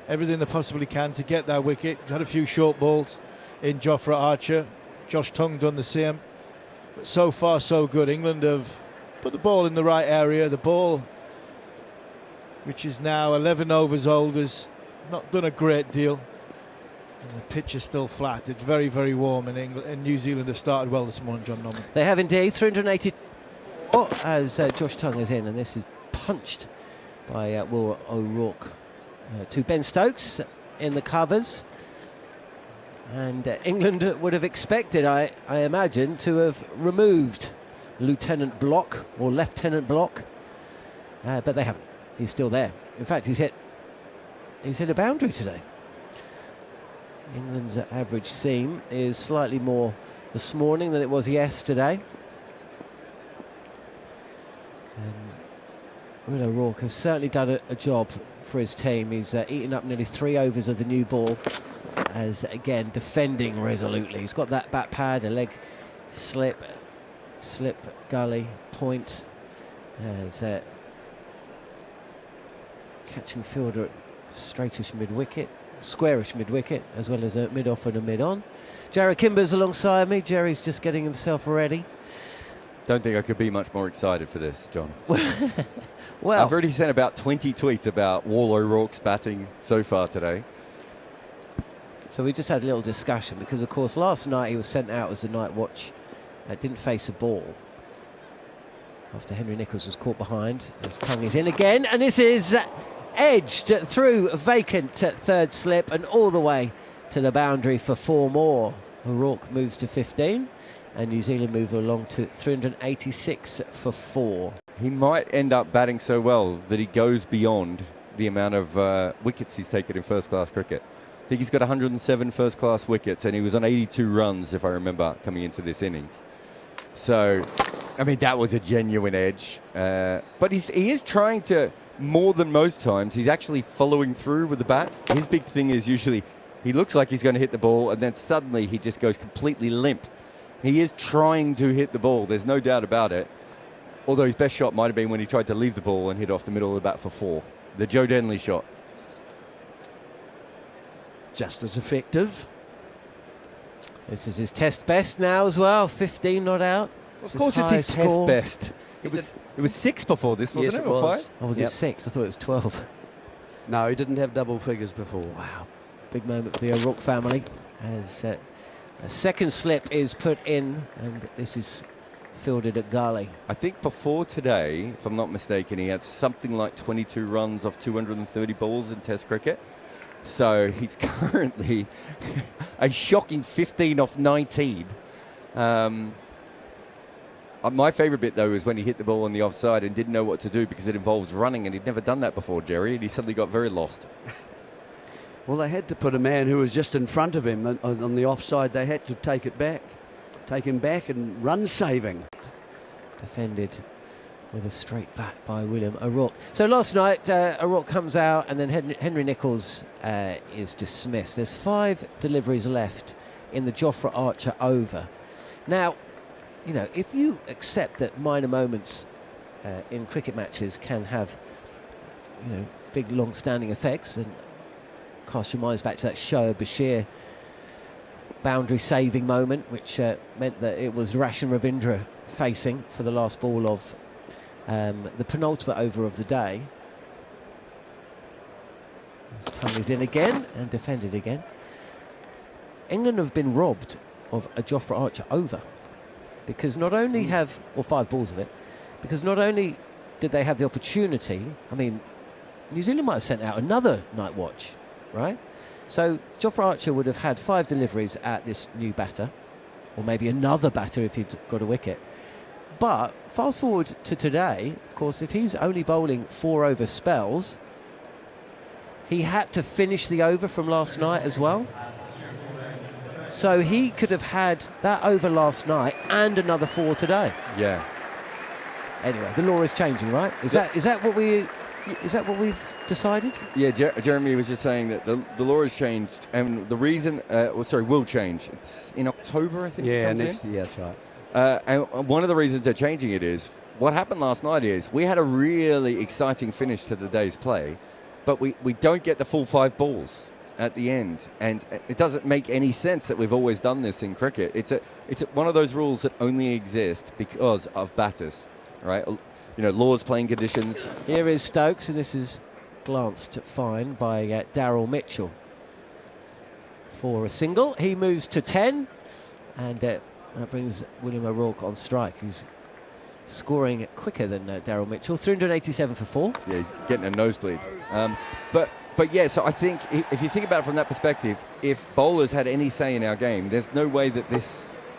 everything they possibly can to get that wicket. Had a few short balls in Jofra Archer. Josh Tongue done the same. But so far so good. England have put the ball in the right area. The ball, which is now 11 overs old, has not done a great deal. And the pitch is still flat. It's very, very warm, and New Zealand have started well this morning, Jon Norman. They have indeed. 380 as Josh Tongue is in, and this is punched by Will O'Rourke to Ben Stokes in the covers. And England would have expected, I imagine, to have removed Lieutenant Block or Lieutenant Block, but they haven't. He's still there. In fact, he's hit a boundary today. England's average seam is slightly more this morning than it was yesterday. Will O'Rourke has certainly done a job for his team. He's eaten up nearly 3 overs of the new ball, as again defending resolutely. He's got that bat pad, a leg slip, gully, point, as catching fielder at straightish mid-wicket, squarish mid-wicket, as well as a mid-off and a mid-on. Jarrod Kimber's alongside me. Jerry's just getting himself ready. Don't think I could be much more excited for this, John. Well, I've already sent about 20 tweets about Will O'Rourke's batting so far today. so we just had a little discussion because, of course, last night he was sent out as the night watch. Didn't face a ball. after Henry Nicholls was caught behind. His tongue is in again, and this is edged through a vacant third slip and all the way to the boundary for 4 more. O'Rourke moves to 15, and New Zealand move along to 386 for 4. He might end up batting so well that he goes beyond the amount of wickets he's taken in first-class cricket. I think he's got 107 first-class wickets, and he was on 82 runs, if I remember, coming into this innings. So, I mean, that was a genuine edge. But he is trying to, more than most times, he's actually following through with the bat. His big thing is usually he looks like he's going to hit the ball, and then suddenly he just goes completely limp. He is trying to hit the ball, there's no doubt about it. Although his best shot might have been when he tried to leave the ball and hit off the middle of the bat for 4. The Joe Denley shot. Just as effective. This is his test best now as well, 15 not out. Of course it's his test best. It was 6 before this, wasn't Yes, it? it Or was. 5? Or was it 6? I thought it was 12. No, he didn't have double figures before. Wow, big moment for the O'Rourke family as a second slip is put in, and this is fielded at Gali. I think before today, if I'm not mistaken, he had something like 22 runs off 230 balls in Test cricket. So he's currently a shocking 15 off 19. My favourite bit, though, is when he hit the ball on the offside and didn't know what to do because it involves running, and he'd never done that before, Jerry, and he suddenly got very lost. Well, they had to put a man who was just in front of him on the offside. They had to take him back and run saving. Defended with a straight bat by William O'Rourke. So last night, O'Rourke comes out, and then Henry Nicholls is dismissed. There's 5 deliveries left in the Jofra Archer over. Now, you know, if you accept that minor moments in cricket matches can have, you know, big long-standing effects, and cast your minds back to that Shoaib Bashir boundary saving moment, which meant that it was Rashan Ravindra facing for the last ball of the penultimate over of the day. His tongue is in again and defended again. England have been robbed of a Jofra Archer over, because not only have, or 5 balls of it, because not only did they have the opportunity, I mean, New Zealand might have sent out another night watch, right? So Jofra Archer would have had 5 deliveries at this new batter, or maybe another batter if he'd got a wicket. But fast forward to today, of course, if he's only bowling 4 over spells, he had to finish the over from last night as well. So he could have had that over last night and another 4 today. Yeah. Anyway, the law is changing, right? Is that what we've decided? Yeah, Jeremy was just saying that the law has changed, and the reason, will change. It's in October, I think. Yeah, it comes next in. year, that's right. And one of the reasons they're changing it is what happened last night is we had a really exciting finish to the day's play, but we don't get the full 5 balls at the end, and it doesn't make any sense that we've always done this in cricket. It's one of those rules that only exist because of batters, right? You know, laws, playing conditions. Here is Stokes, and this is glanced fine by Daryl Mitchell for a single. He moves to 10, and that brings William O'Rourke on strike, who's scoring quicker than Daryl Mitchell. 387 for 4. Yeah, he's getting a nosebleed. But yeah, so I think if you think about it from that perspective, if bowlers had any say in our game, there's no way that this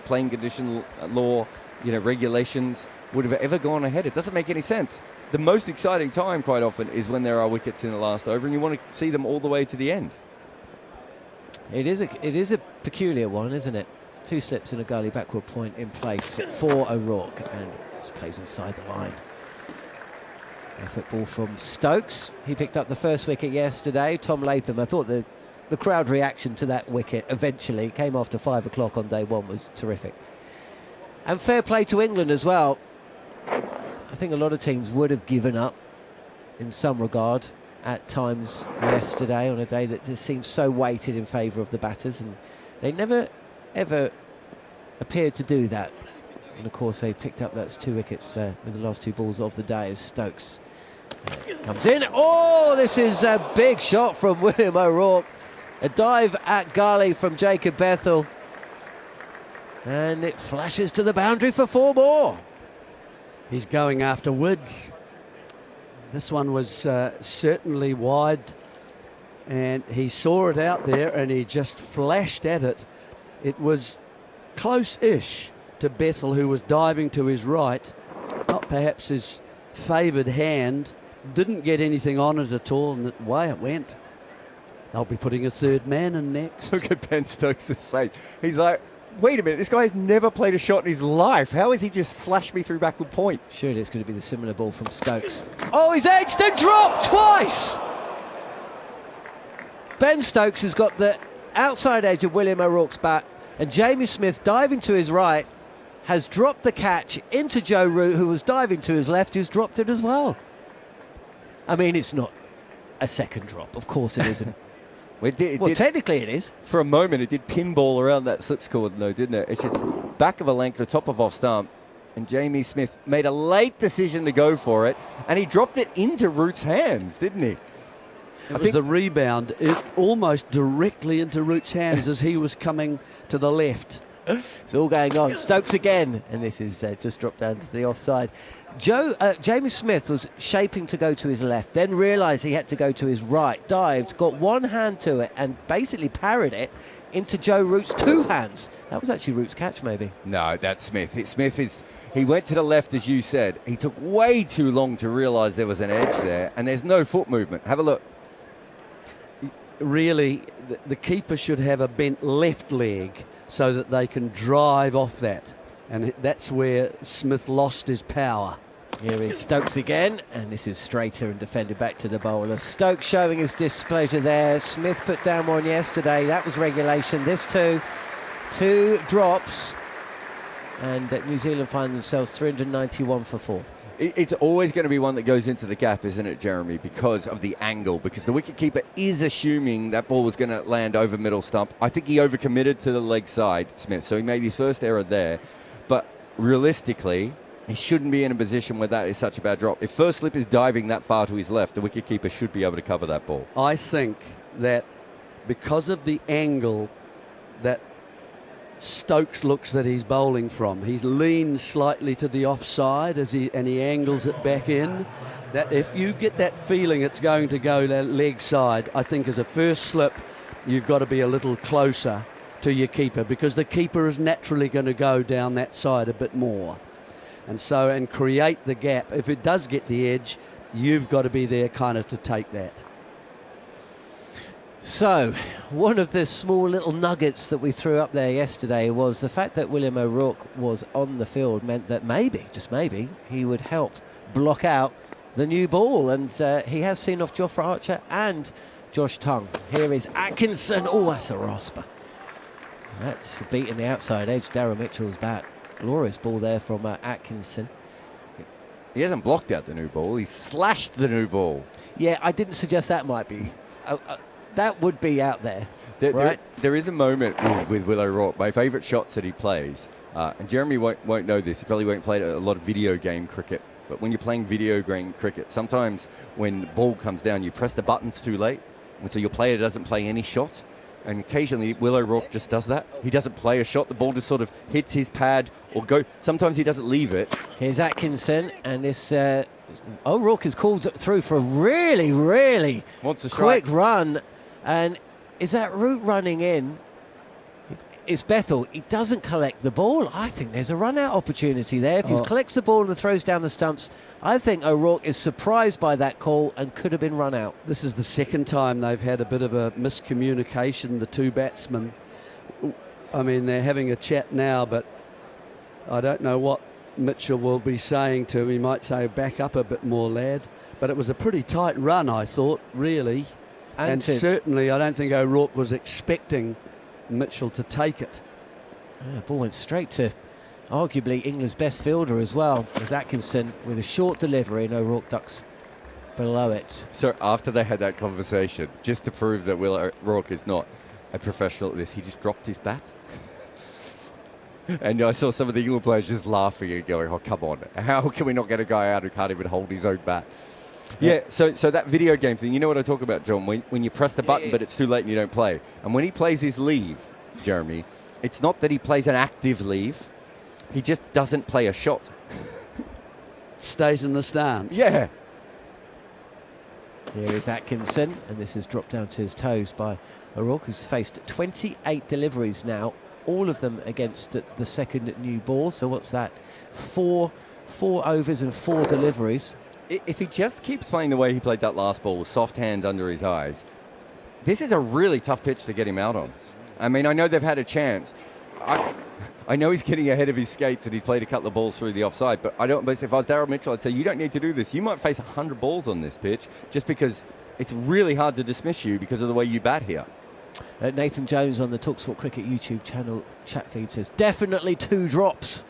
playing condition law, you know, regulations would have ever gone ahead. It doesn't make any sense. The most exciting time quite often is when there are wickets in the last over, and you want to see them all the way to the end. It is a peculiar one, isn't it? 2 slips and a gully backward point in place for O'Rourke, and just plays inside the line. A football from Stokes. He picked up the first wicket yesterday. Tom Latham, I thought the crowd reaction to that wicket eventually came after 5 o'clock on day 1 was terrific. And fair play to England as well. I think a lot of teams would have given up in some regard at times yesterday on a day that just seems so weighted in favour of the batters, and they never ever appeared to do that. And of course they picked up those 2 wickets with the last 2 balls of the day as Stokes comes in. Oh, this is a big shot from William O'Rourke. A dive at Gali from Jacob Bethel, and it flashes to the boundary for 4 more. He's going after Woods. This one was certainly wide, and he saw it out there and he just flashed at it. It was close-ish to Bethel, who was diving to his right, not perhaps his favoured hand, didn't get anything on it at all, and away it went. They'll be putting a third man in next. Look at Ben Stokes' face. He's like, wait a minute, this guy has never played a shot in his life. How has he just slashed me through backward point? Surely it's going to be the similar ball from Stokes. Oh, he's edged and dropped twice! Ben Stokes has got the outside edge of William O'Rourke's bat, and Jamie Smith, diving to his right, has dropped the catch into Joe Root, who was diving to his left, who's dropped it as well. I mean, it's not a second drop. Of course it isn't. Well, technically it is. For a moment, it did pinball around that slip score, though, didn't it? It's just back of a length, the top of off stump, and Jamie Smith made a late decision to go for it, and he dropped it into Root's hands, didn't he? It was the rebound, almost directly into Root's hands as he was coming to the left. It's all going on. Stokes again, and this is just dropped down to the offside. Jamie Smith was shaping to go to his left, then realised he had to go to his right, dived, got one hand to it, and basically parried it into Joe Root's two hands. That was actually Root's catch, maybe. No, that's Smith. He went to the left, as you said. He took way too long to realise there was an edge there, and there's no foot movement. Have a look. Really, the keeper should have a bent left leg so that they can drive off that. And that's where Smith lost his power. Here is Stokes again, and this is straighter and defended back to the bowler. Stokes showing his displeasure there. Smith put down one yesterday. That was regulation. This two drops. And New Zealand find themselves 391 for 4. It's always going to be one that goes into the gap, isn't it, Jeremy, because of the angle, because the wicketkeeper is assuming that ball was going to land over middle stump. I think he overcommitted to the leg side, Smith, so he made his first error there. But realistically, he shouldn't be in a position where that is such a bad drop. If first slip is diving that far to his left, the wicketkeeper should be able to cover that ball. I think that because of the angle that Stokes looks that he's bowling from, he leans slightly to the offside and he angles it back in. That if you get that feeling it's going to go that leg side, I think as a first slip you've got to be a little closer to your keeper, because the keeper is naturally going to go down that side a bit more, and create the gap. If it does get the edge, you've got to be there kind of to take that. So, one of the small little nuggets that we threw up there yesterday was the fact that William O'Rourke was on the field meant that maybe, just maybe, he would help block out the new ball. And he has seen off Jofra Archer and Josh Tongue. Here is Atkinson. Oh, that's a rasper. That's beating the outside edge, Darryl Mitchell's bat. Glorious ball there from Atkinson. He hasn't blocked out the new ball, he's slashed the new ball. Yeah, I didn't suggest that might be. That would be out there, right? There is a moment with Will O'Rourke, my favourite shots that he plays, and Jeremy won't know this, he probably won't play a lot of video game cricket, but when you're playing video game cricket, sometimes when the ball comes down, you press the buttons too late, and so your player doesn't play any shot, and occasionally Will O'Rourke just does that. He doesn't play a shot, the ball just sort of hits his pad or sometimes he doesn't leave it. Here's Atkinson, and this O'Rourke is called through for a really, really quick run. And is that Root running in? It's Bethel. He doesn't collect the ball. I think there's a run-out opportunity there. If he collects the ball and throws down the stumps, I think O'Rourke is surprised by that call and could have been run out. This is the second time they've had a bit of a miscommunication, the two batsmen. I mean, they're having a chat now, but I don't know what Mitchell will be saying to him. He might say, back up a bit more, lad. But it was a pretty tight run, I thought, really. And certainly I don't think O'Rourke was expecting Mitchell to take it. Ball went straight to arguably England's best fielder as well, as Atkinson with a short delivery, and O'Rourke ducks below it. So after they had that conversation, just to prove that Will O'Rourke is not a professional at this, he just dropped his bat. And I saw some of the England players just laughing and going, oh, come on, how can we not get a guy out who can't even hold his own bat? Yeah, so that video game thing, you know what I talk about, John, when you press the button but it's too late and you don't play. And when he plays his leave, Jeremy, it's not that he plays an active leave, he just doesn't play a shot. stays in the stance. Yeah. Here is Atkinson, and this is dropped down to his toes by O'Rourke, who's faced 28 deliveries now, all of them against the second new ball. So what's that? Four overs and 4 deliveries. If he just keeps playing the way he played that last ball, with soft hands under his eyes, this is a really tough pitch to get him out on. I mean, I know they've had a chance. I know he's getting ahead of his skates and he's played a couple of balls through the offside, but if I was Daryl Mitchell, I'd say you don't need to do this. You might face 100 balls on this pitch just because it's really hard to dismiss you because of the way you bat here. Nathan Jones on the talkSPORT Cricket YouTube channel chat feed says, definitely 2 drops.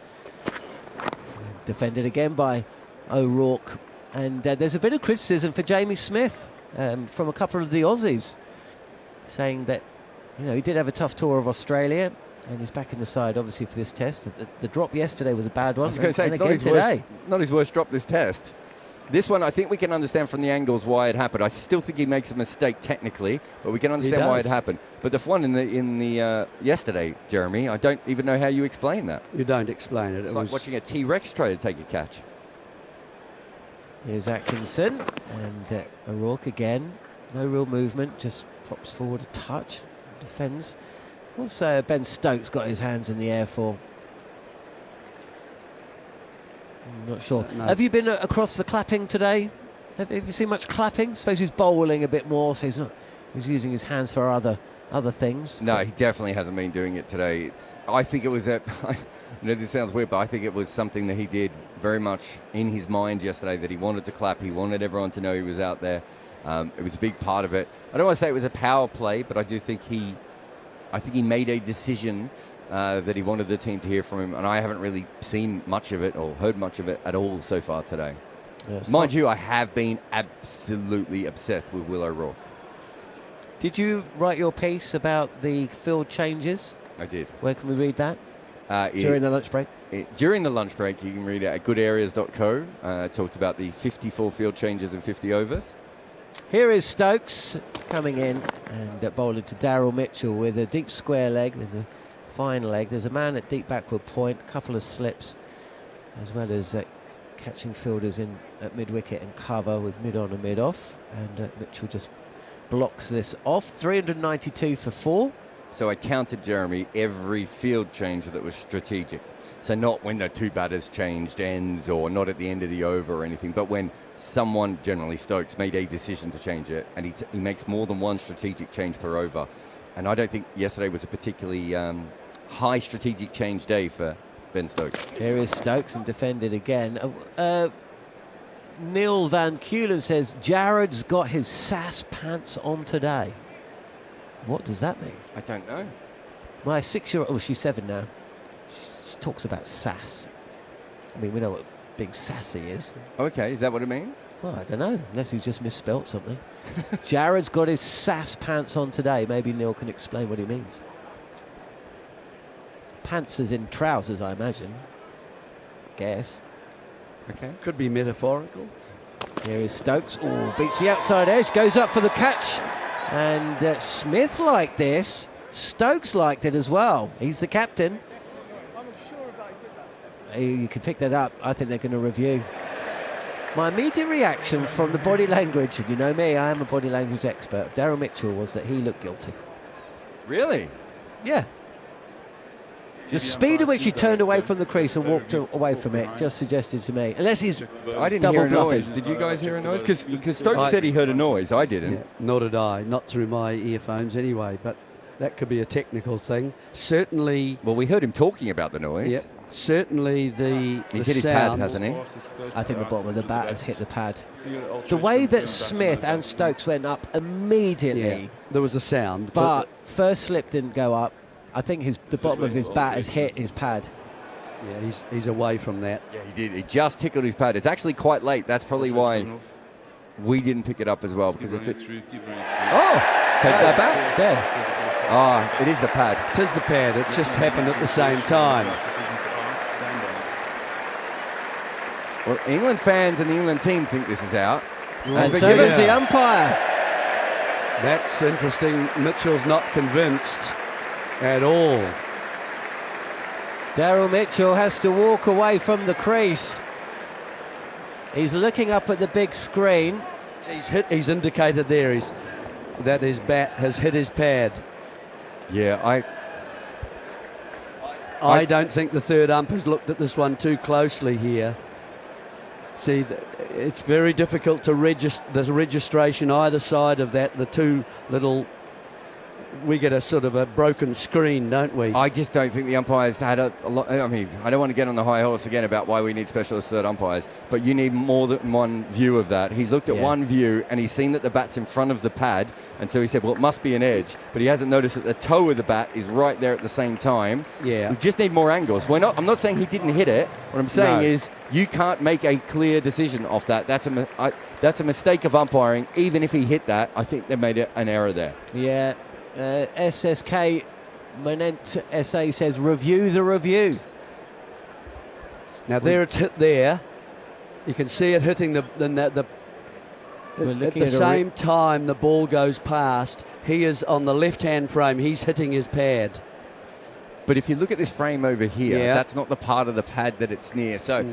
Defended again by O'Rourke. And there's a bit of criticism for Jamie Smith from a couple of the Aussies, saying that, you know, he did have a tough tour of Australia and he's back in the side obviously for this test. The drop yesterday was a bad one. I was going to say, and it's again not his worst drop this test. This one, I think we can understand from the angles why it happened. I still think he makes a mistake technically, but we can understand why it happened. But the one in the yesterday, Jeremy, I don't even know how you explain that. You don't explain it. It's like watching a T-Rex try to take a catch. Here's Atkinson, and O'Rourke again. No real movement, just pops forward a touch, defends. What's Ben Stokes got his hands in the air for? I'm not sure. No. Have you been across the clapping today? Have you seen much clapping? Suppose he's bowling a bit more, so he's using his hands for other things. No, he definitely hasn't been doing it today. I think it was I know this sounds weird, but I think it was something that he did very much in his mind yesterday, that he wanted to clap. He wanted everyone to know he was out there. It was a big part of it. I don't want to say it was a power play, but I do think he made a decision that he wanted the team to hear from him, and I haven't really seen much of it or heard much of it at all so far today. Yes, mind you, I have been absolutely obsessed with Will O'Rourke. Did you write your piece about the field changes? I did. Where can we read that? During the lunch break? During the lunch break, you can read it at goodareas.co. Talked about the 54 field changes and 50 overs. Here is Stokes coming in and bowling to Daryl Mitchell with a deep square leg. There's a fine leg. There's a man at deep backward point, a couple of slips, as well as catching fielders in at mid-wicket and cover with mid-on and mid-off. And Mitchell just blocks this off. 392 for 4. So I counted, Jeremy, every field change that was strategic. So not when the 2 batters changed ends or not at the end of the over or anything, but when someone, generally Stokes, made a decision to change it, and he makes more than one strategic change per over. And I don't think yesterday was a particularly high strategic change day for Ben Stokes. Here is Stokes and defended again. Neil Van Keulen says, Jarrod's got his sass pants on today. What does that mean? I don't know. My 6-year-old, oh, she's 7 now. She talks about sass. I mean, we know what being sassy is. Okay, is that what it means? Well, I don't know, unless he's just misspelt something. Jarrod's got his sass pants on today. Maybe Neil can explain what he means. Pants as in trousers, I imagine. Guess. Okay. Could be metaphorical. Here is Stokes. Oh, beats the outside edge, goes up for the catch. And Smith liked this. Stokes liked it as well. He's the captain. You can pick that up. I think they're going to review. My immediate reaction from the body language, and you know me, I am a body language expert, Daryl Mitchell, was that he looked guilty. Really? Yeah. The speed at which he turned away from the crease and walked away from it just suggested to me, unless he's I didn't hear a noise. Did you guys hear a noise? Because Stokes said he heard a noise. I didn't. Yeah, nor did I. Not through my earphones anyway, but that could be a technical thing. Certainly. Well, we heard him talking about the noise. Yeah. Certainly He's hit his pad, hasn't he? I think the bottom of the bat has hit the pad. The way that Smith and Stokes went up immediately. Yeah, there was a sound. But first slip didn't go up. I think the bottom of his bat has hit his pad. Yeah, he's away from that. Yeah, he did. He just tickled his pad. It's actually quite late. That's probably why we didn't pick it up as well. Because it's take that back. There. Ah, it is the pad. It is the pad. It just happened at the same time. Well, England fans and the England team think this is out. And so does the umpire. That's interesting. Mitchell's not convinced at all. Daryl Mitchell has to walk away from the crease. He's looking up at the big screen. He's indicated there that his bat has hit his pad. Yeah, I don't think the third ump has looked at this one too closely here. See, it's very difficult to register. There's a registration either side of that. The two little, we get a sort of a broken screen, don't we? I just don't think the umpires had a lot. I mean, I don't want to get on the high horse again about why we need specialist third umpires, but you need more than one view of that. He's looked at one view and he's seen that the bat's in front of the pad, and so he said, well, it must be an edge, but he hasn't noticed that the toe of the bat is right there at the same time. Yeah. We just need more angles. I'm not saying he didn't hit it. What I'm saying is you can't make a clear decision off that. That's a mistake of umpiring. Even if he hit that, I think they made an error there. Yeah. SSK Manent SA says review the review. Now there it's hit there. You can see it hitting at the same time the ball goes past. He is on the left-hand frame. He's hitting his pad. But if you look at this frame over here, that's not the part of the pad that it's near. So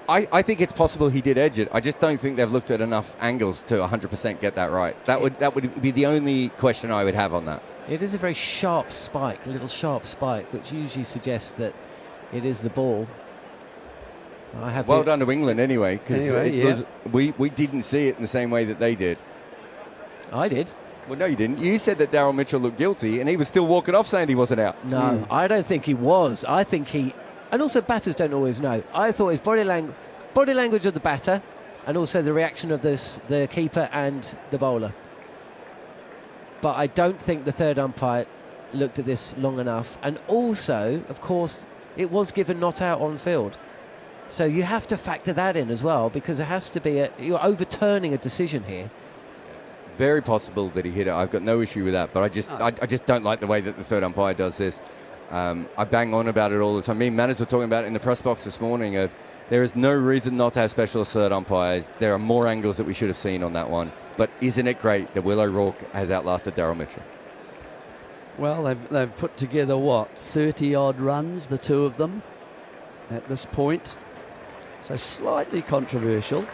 I think it's possible he did edge it. I just don't think they've looked at enough angles to 100% get that right. That would be the only question I would have on that. It is a very sharp spike, a little sharp spike, which usually suggests that it is the ball. Well done to England anyway, because we didn't see it in the same way that they did. I did. Well, no, you didn't. You said that Daryl Mitchell looked guilty, and he was still walking off saying he wasn't out. No, I don't think he was. I think and also batters don't always know. I thought his body language of the batter, and also the reaction of the keeper and the bowler. But I don't think the third umpire looked at this long enough. And also, of course, it was given not out on field. So you have to factor that in as well, because it has to be you're overturning a decision here. Very possible that he hit it. I've got no issue with that, but I just don't like the way that the third umpire does this. I bang on about it all the time. Me and Manners were talking about it in the press box this morning. There is no reason not to have specialist third umpires. There are more angles that we should have seen on that one. But isn't it great that Will O'Rourke has outlasted Daryl Mitchell? Well, they've put together, 30-odd runs, the two of them, at this point. So slightly controversial.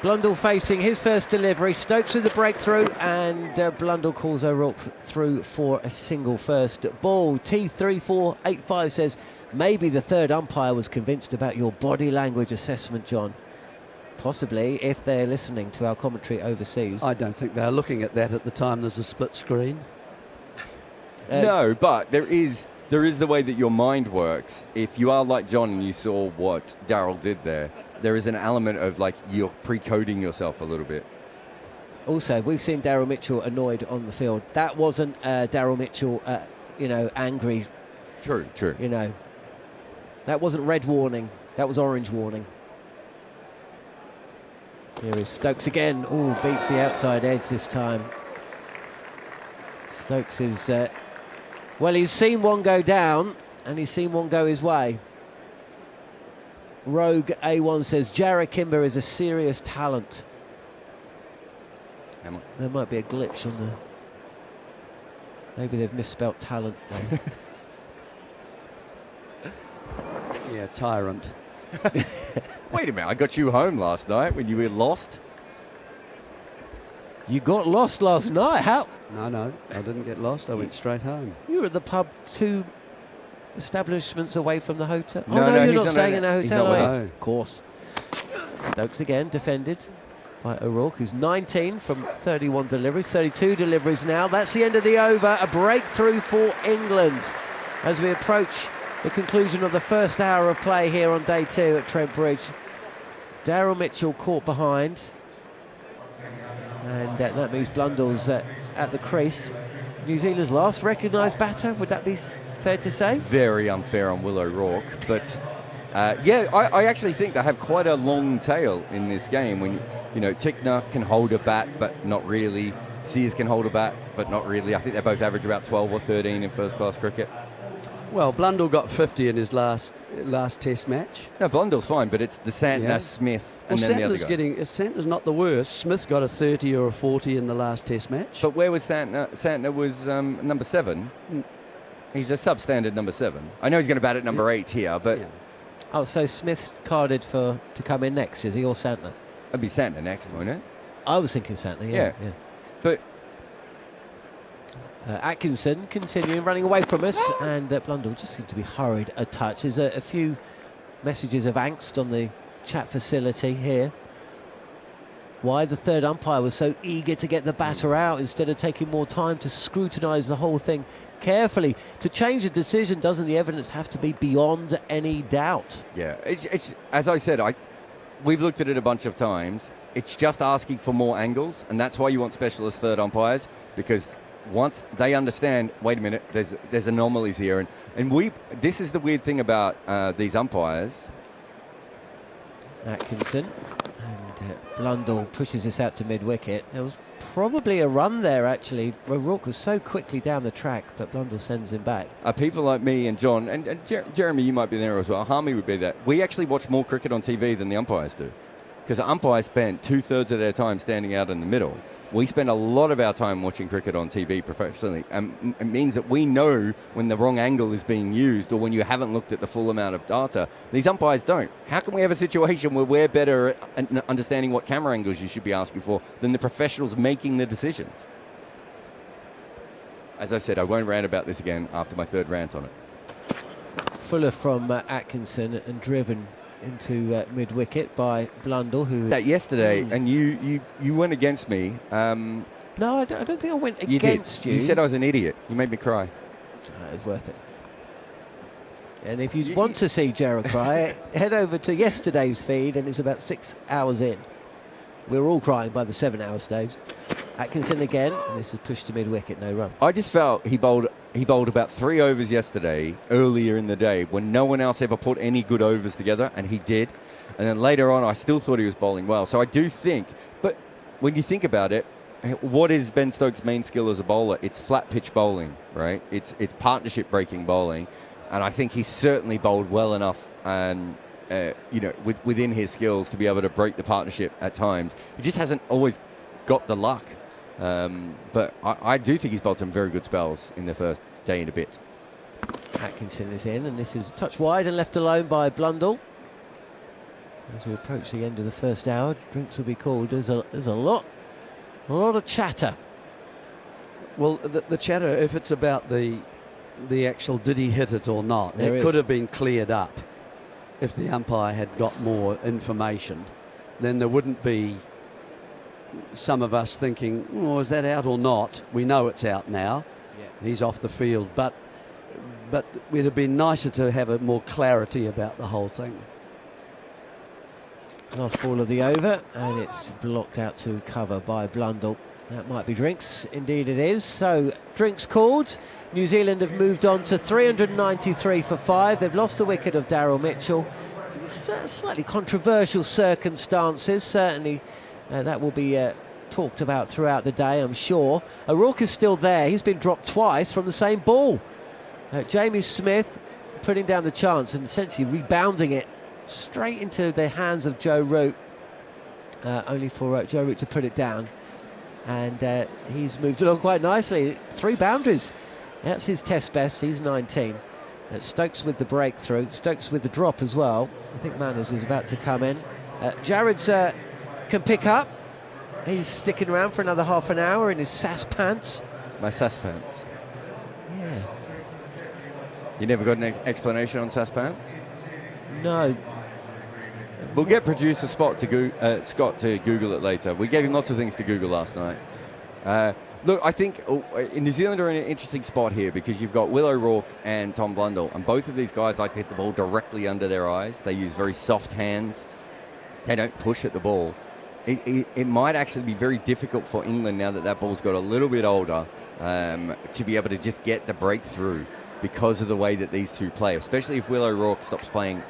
Blundell facing his first delivery. Stokes with the breakthrough, and Blundell calls O'Rourke through for a single first ball. T3485 says, maybe the third umpire was convinced about your body language assessment, John. Possibly, if they're listening to our commentary overseas. I don't think they're looking at that at the time there's a split screen. No, but there is the way that your mind works. If you are like John and you saw what Daryl did there is an element of you're pre-coding yourself a little bit. Also, we've seen Daryl Mitchell annoyed on the field. That wasn't Daryl Mitchell, angry. True. That wasn't red warning. That was orange warning. Here is Stokes again. Oh, beats the outside edge this time. Stokes is... he's seen one go down, and he's seen one go his way. Rogue A1 says, Jarrod Kimber is a serious talent. There might be a glitch on the... Maybe they've misspelt talent there. Yeah, tyrant. Wait a minute, I got you home last night when you were lost. You got lost last night? How? No, I didn't get lost. I went straight home. You were at the pub 2 establishments away from the hotel. No, you're not staying in a hotel, are you? No. Of course. Stokes again, defended by O'Rourke, who's 19 from 31 deliveries, 32 deliveries now. That's the end of the over. A breakthrough for England as we approach the conclusion of the first hour of play here on day 2 at Trent Bridge. Daryl Mitchell caught behind, and that means Blundell's at the crease. New Zealand's last recognised batter, would that be fair to say? Very unfair on Will O'Rourke, but I actually think they have quite a long tail in this game. When Tickner can hold a bat, but not really. Sears can hold a bat, but not really. I think they both average about 12 or 13 in first-class cricket. Well, Blundell got 50 in his last Test match. No, Blundell's fine, but it's the Santner, Smith, and then the other guy. Santner's not the worst. Smith got a 30 or a 40 in the last Test match. But where was Santner? Santner was number 7. He's a substandard number 7. I know he's going to bat at number 8 here, but... Yeah. Oh, so Smith's carded to come in next, is he, or Santner? That'd be Santner next, wouldn't it? I was thinking Santner, yeah. But Atkinson continuing running away from us, and Blundell just seemed to be hurried a touch. There's a few messages of angst on the chat facility here. Why the third umpire was so eager to get the batter out instead of taking more time to scrutinise the whole thing carefully. To change a decision, doesn't the evidence have to be beyond any doubt? Yeah, it's as I said, we've looked at it a bunch of times. It's just asking for more angles, and that's why you want specialist third umpires, because once they understand, wait a minute, there's anomalies here, and this is the weird thing about these umpires. Atkinson, and Blundell pushes this out to mid-wicket. There was probably a run there, actually. O'Rourke was so quickly down the track, but Blundell sends him back. People like me and John, and Jeremy, you might be there as well, Harmy would be there. We actually watch more cricket on TV than the umpires do, because the umpires spend 2/3 of their time standing out in the middle. We spend a lot of our time watching cricket on TV professionally, and it means that we know when the wrong angle is being used or when you haven't looked at the full amount of data. These umpires don't. How can we have a situation where we're better at understanding what camera angles you should be asking for than the professionals making the decisions? As I said, I won't rant about this again after my third rant on it. Fuller from Atkinson and driven into mid-wicket by Blundell, who... That yesterday, and you went against me. No, I don't think I went against you. You said I was an idiot. You made me cry. It was worth it. And if you want to see Jarrod cry, head over to yesterday's feed, and it's about 6 hours in. We were all crying by the 7-hour stage. Atkinson again, and this is pushed to mid-wicket, no run. I just felt he bowled about 3 overs yesterday, earlier in the day, when no one else ever put any good overs together, and he did. And then later on, I still thought he was bowling well. So I do think, but when you think about it, what is Ben Stokes' main skill as a bowler? It's flat pitch bowling, right? It's partnership breaking bowling, and I think he's certainly bowled well enough, within his skills to be able to break the partnership at times. He just hasn't always got the luck. But I do think he's bowled some very good spells in the first day and a bit. Atkinson is in, and this is a touch wide and left alone by Blundell. As we approach the end of the first hour, drinks will be called. There's a lot of chatter. Well, the chatter, if it's about the actual did he hit it or not, There it is. could have been cleared up if the umpire had got more information. Then there wouldn't be some of us thinking, oh, is that out or not? We know it's out now. Yeah. He's off the field, but it would have been nicer to have more clarity about the whole thing. Last ball of the over, and it's blocked out to cover by Blundell. That might be drinks. Indeed it is. So drinks called. New Zealand have moved on to 393 for 5. They've lost the wicket of Daryl Mitchell. It's slightly controversial circumstances. Certainly that will be talked about throughout the day, I'm sure. O'Rourke is still there. He's been dropped twice from the same ball. Jamie Smith putting down the chance and essentially rebounding it straight into the hands of Joe Root, only for Joe Root to put it down. And he's moved along quite nicely. 3 boundaries. That's his test best. He's 19. Stokes with the breakthrough. Stokes with the drop as well. I think Manners is about to come in. Jarrod's can pick up. He's sticking around for another half an hour in his SAS pants. My SAS pants. Yeah. You never got an explanation on SAS pants? No. We'll get producer Scott to Google it later. We gave him lots of things to Google last night. Look, I think in New Zealand are in an interesting spot here because you've got Will O'Rourke and Tom Blundell, and both of these guys like to hit the ball directly under their eyes. They use very soft hands. They don't push at the ball. It might actually be very difficult for England now that ball's got a little bit older to be able to just get the breakthrough because of the way that these two play, especially if Will O'Rourke stops playing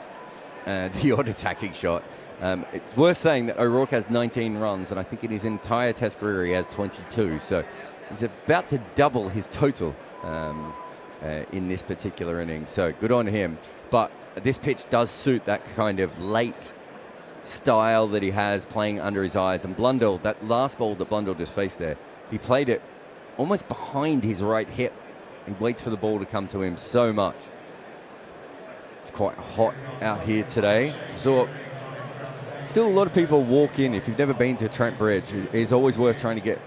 the odd attacking shot. It's worth saying that O'Rourke has 19 runs, and I think in his entire Test career he has 22. So he's about to double his total in this particular inning. So good on him. But this pitch does suit that kind of late style that he has, playing under his eyes. And Blundell, that last ball that Blundell just faced there, he played it almost behind his right hip. He waits for the ball to come to him so much. It's quite hot out here today. So still a lot of people walk in. If you've never been to Trent Bridge, it's always worth trying to get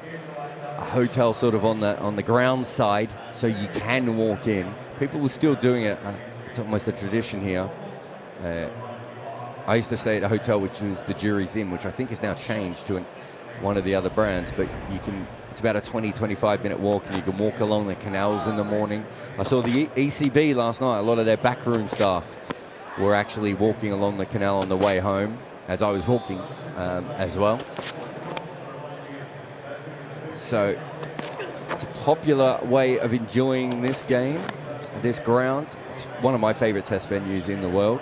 a hotel sort of on the ground side so you can walk in. People are still doing it. It's almost a tradition here. I used to stay at a hotel which was the Jury's Inn, which I think is now changed to one of the other brands, but it's about a 20-25 minute walk, and you can walk along the canals in the morning. I saw the ECB last night. A lot of their backroom staff were actually walking along the canal on the way home as I was walking as well. So it's a popular way of enjoying this game, this ground. It's one of my favorite test venues in the world.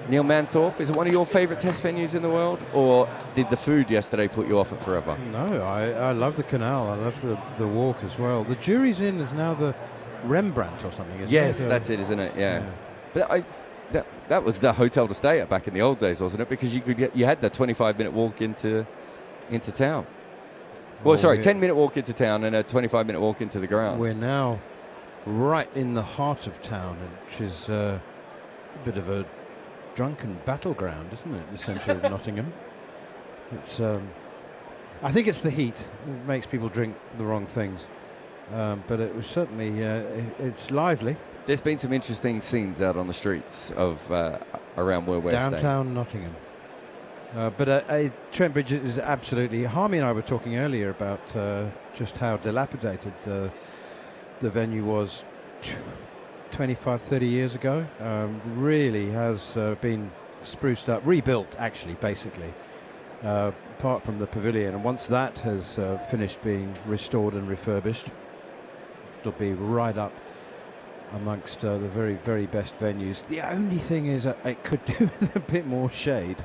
Neil Manthorp, is it one of your favorite test venues in the world, or did the food yesterday put you off it forever? No, I love the canal. I love the walk as well. The Jury's Inn is now the Rembrandt or something, isn't it? Yes, that's it, isn't it? Yeah. But that was the hotel to stay at back in the old days, wasn't it? Because you had the 25-minute walk into town. Well, sorry, 10-minute walk into town and a 25-minute walk into the ground. We're now right in the heart of town, which is a bit of a drunken battleground, isn't it? The centre of Nottingham. It's I think it's the heat. It makes people drink the wrong things, but it was certainly it's lively. There's been some interesting scenes out on the streets of around where we're downtown Nottingham. But Trent Bridge is absolutely. Harmy and I were talking earlier about just how dilapidated the venue was 25, 30 years ago. Really has been spruced up, rebuilt actually, basically, apart from the pavilion. And once that has finished being restored and refurbished, it'll be right up amongst the very, very best venues. The only thing is it could do with a bit more shade.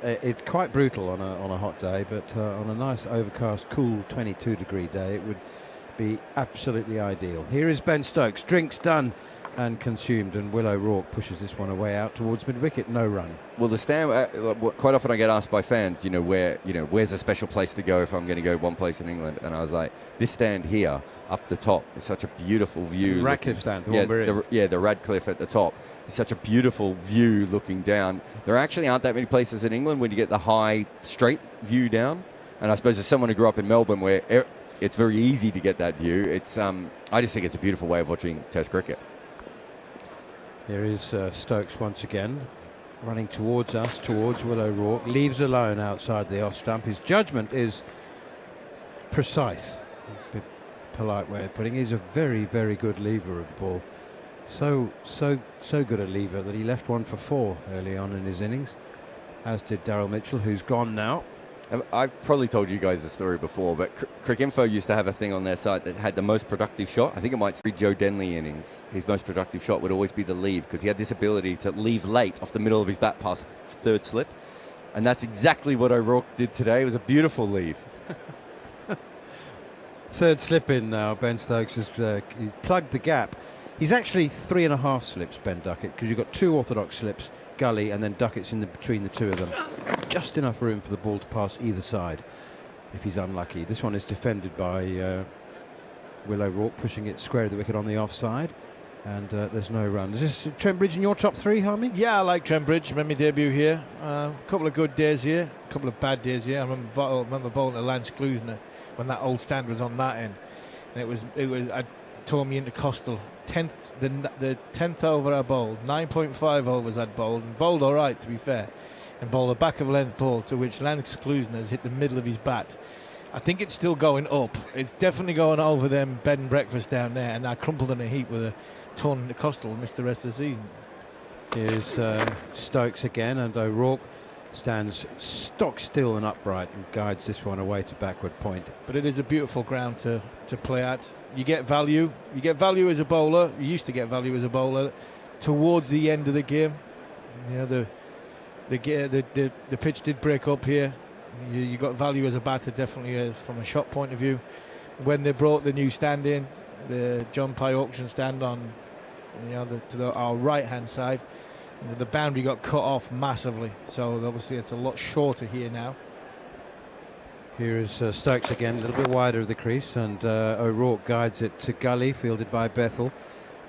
It's quite brutal on a hot day, but on a nice overcast, cool 22-degree day, it would be absolutely ideal. Here is Ben Stokes, drinks done and consumed, and Will O'Rourke pushes this one away out towards mid-wicket, no run. Well, the stand, quite often I get asked by fans, where's a special place to go if I'm going to go one place in England, and I was like, this stand here up the top is such a beautiful view. The Radcliffe stand, the one we're in. The Radcliffe at the top. It's such a beautiful view looking down. There actually aren't that many places in England when you get the high, straight view down, and I suppose as someone who grew up in Melbourne where it's very easy to get that view, it's I just think it's a beautiful way of watching Test cricket. Here is Stokes once again, running towards us, towards Will O'Rourke, leaves alone outside the off stump. His judgment is precise, a bit polite way of putting it. He's a very, very good lever of the ball. So good a lever that he left one for 4 early on in his innings, as did Daryl Mitchell, who's gone now. I've probably told you guys the story before, but Cricinfo used to have a thing on their site that had the most productive shot. I think it might be Joe Denley innings. His most productive shot would always be the leave, because he had this ability to leave late off the middle of his bat past third slip. And that's exactly what O'Rourke did today. It was a beautiful leave. Third slip in now. Ben Stokes has he plugged the gap. He's actually 3.5 slips, Ben Duckett, because you've got 2 orthodox slips, gully, and then Duckett's in between the 2 of them. Just enough room for the ball to pass either side if he's unlucky. This one is defended by Will O'Rourke, pushing it square of the wicket on the offside, and there's no run. Is this Trent Bridge in your top 3, Harmy? Yeah, I like Trent Bridge. I remember my debut here. A couple of good days here, a couple of bad days here. I remember bowling to Lance Klusener when that old stand was on that end, and it was I tore me into Coastal. The 10th over I bowled, 9.5 overs I'd bowled, and bowled all right, to be fair, and bowled a back of length ball to which Lance Klusener has hit the middle of his bat. I think it's still going up. It's definitely going over them bed and breakfast down there, and I crumpled in a heap with a torn intercostal and missed the rest of the season. Here's Stokes again, and O'Rourke stands stock still and upright and guides this one away to backward point. But it is a beautiful ground to play at. You get value. You get value as a bowler. You used to get value as a bowler towards the end of the game. You know, the pitch did break up here. You got value as a batter, definitely from a shot point of view. When they brought the new stand in, the John Pye auction stand on, our right hand side, the boundary got cut off massively. So obviously it's a lot shorter here now. Here is Stokes again, a little bit wider of the crease, and O'Rourke guides it to gully, fielded by Bethel.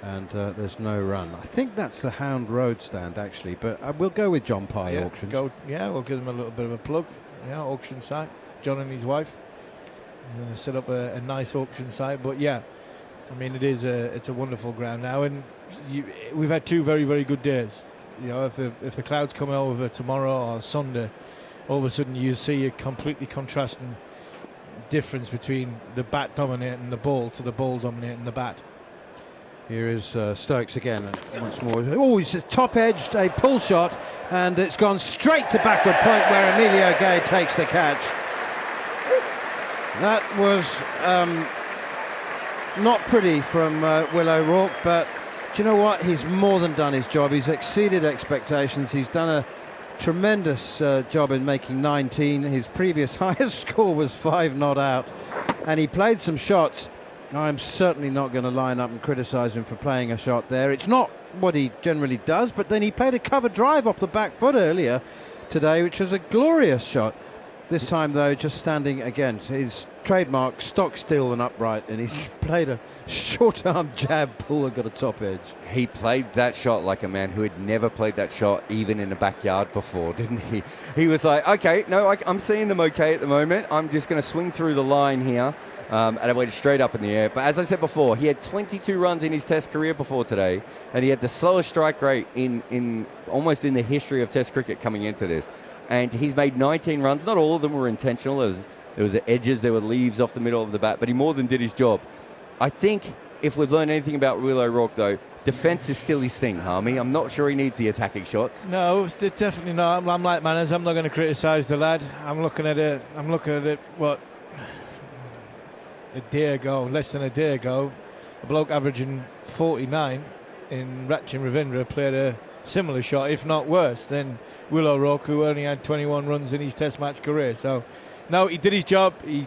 and there's no run. I think that's the Hound Road stand actually, but we'll go with John Pye Auctions. We'll give them a little bit of a plug. Yeah, auction site. John and his wife set up a nice auction site. But yeah, I mean it's a wonderful ground now, and we've had 2 very, very good days. You know, if the clouds come over tomorrow or Sunday, all of a sudden you see a completely contrasting difference between the bat dominating the ball to the ball dominating the bat. Here is Stokes again, once more. Oh, it's a top-edged, a pull shot, and it's gone straight to backward point where Emilio Gay takes the catch. That was not pretty from Will O'Rourke, but do you know what? He's more than done his job. He's exceeded expectations. He's done a tremendous job in making 19. His previous highest score was 5 not out, and he played some shots. I'm certainly not going to line up and criticise him for playing a shot there. It's not what he generally does, but then he played a cover drive off the back foot earlier today, which was a glorious shot. This time, though, just standing again. His trademark, stock still and upright, and he's played a short-arm jab pull and got a top edge. He played that shot like a man who had never played that shot even in the backyard before, didn't he? He was like, okay, no, I'm seeing them okay at the moment. I'm just going to swing through the line here. And it went straight up in the air. But as I said before, he had 22 runs in his Test career before today, and he had the slowest strike rate in almost in the history of Test cricket coming into this. And he's made 19 runs. Not all of them were intentional. There was the edges, there were leaves off the middle of the bat, but he more than did his job. I think if we've learned anything about Will O'Rourke, though, defence is still his thing, Harmy. I'm not sure he needs the attacking shots. No, it's definitely not. I'm like Manners. I'm not going to criticise the lad. I'm looking at it. What? A day ago, less than a day ago, a bloke averaging 49 in Ratchin Ravindra played a similar shot, if not worse, than Will O'Rourke, who only had 21 runs in his Test match career. So, no, he did his job. He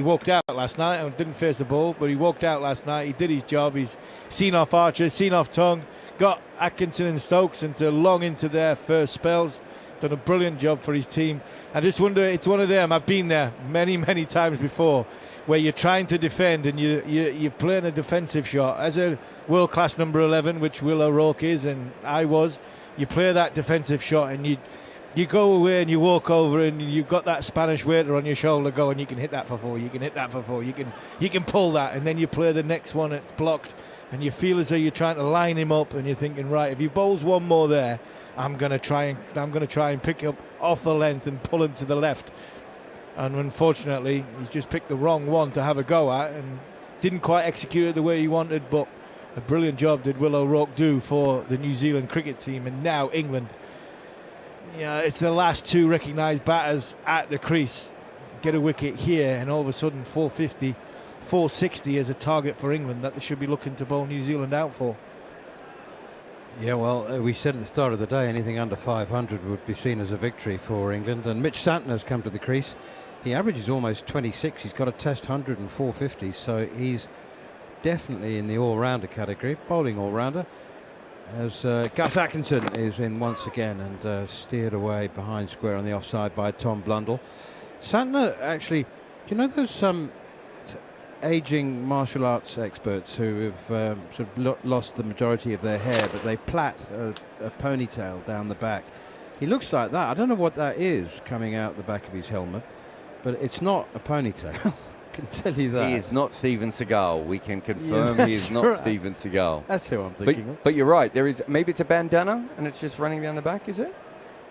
walked out last night and didn't face the ball, but he walked out last night. He did his job. He's seen off Archer, seen off Tongue, got Atkinson and Stokes into their first spells. Done a brilliant job for his team. I just wonder, it's one of them, I've been there many, many times before, where you're trying to defend and you're playing a defensive shot. As a world-class number 11, which Will O'Rourke is, and I was, you play that defensive shot and you go away and you walk over and you've got that Spanish waiter on your shoulder going, you can hit that for 4, you can hit that for 4, you can pull that, and then you play the next one, it's blocked, and you feel as though you're trying to line him up, and you're thinking, right, if he bowls one more there, I'm going to try and pick up off the length and pull him to the left. And unfortunately, he's just picked the wrong one to have a go at and didn't quite execute it the way he wanted, but a brilliant job did Will O'Rourke do for the New Zealand cricket team. And now England, it's the last 2 recognised batters at the crease. Get a wicket here and all of a sudden 450, 460 is a target for England that they should be looking to bowl New Zealand out for. Yeah, well, we said at the start of the day anything under 500 would be seen as a victory for England, and Mitch Santner's come to the crease. He averages almost 26. He's got a Test 100 and 450, so he's definitely in the all-rounder category, bowling all-rounder, as Gus Atkinson is in once again and steered away behind square on the offside by Tom Blundell. Santner, actually, do you know there's some aging martial arts experts who have sort of lost the majority of their hair, but they plait a ponytail down the back. He looks like that. I don't know what that is coming out the back of his helmet, but it's not a ponytail. I can tell you that. He is not Steven Seagal. We can confirm he is not right. Steven Seagal. That's who I'm thinking of. But you're right. Maybe it's a bandana and it's just running down the back, is it?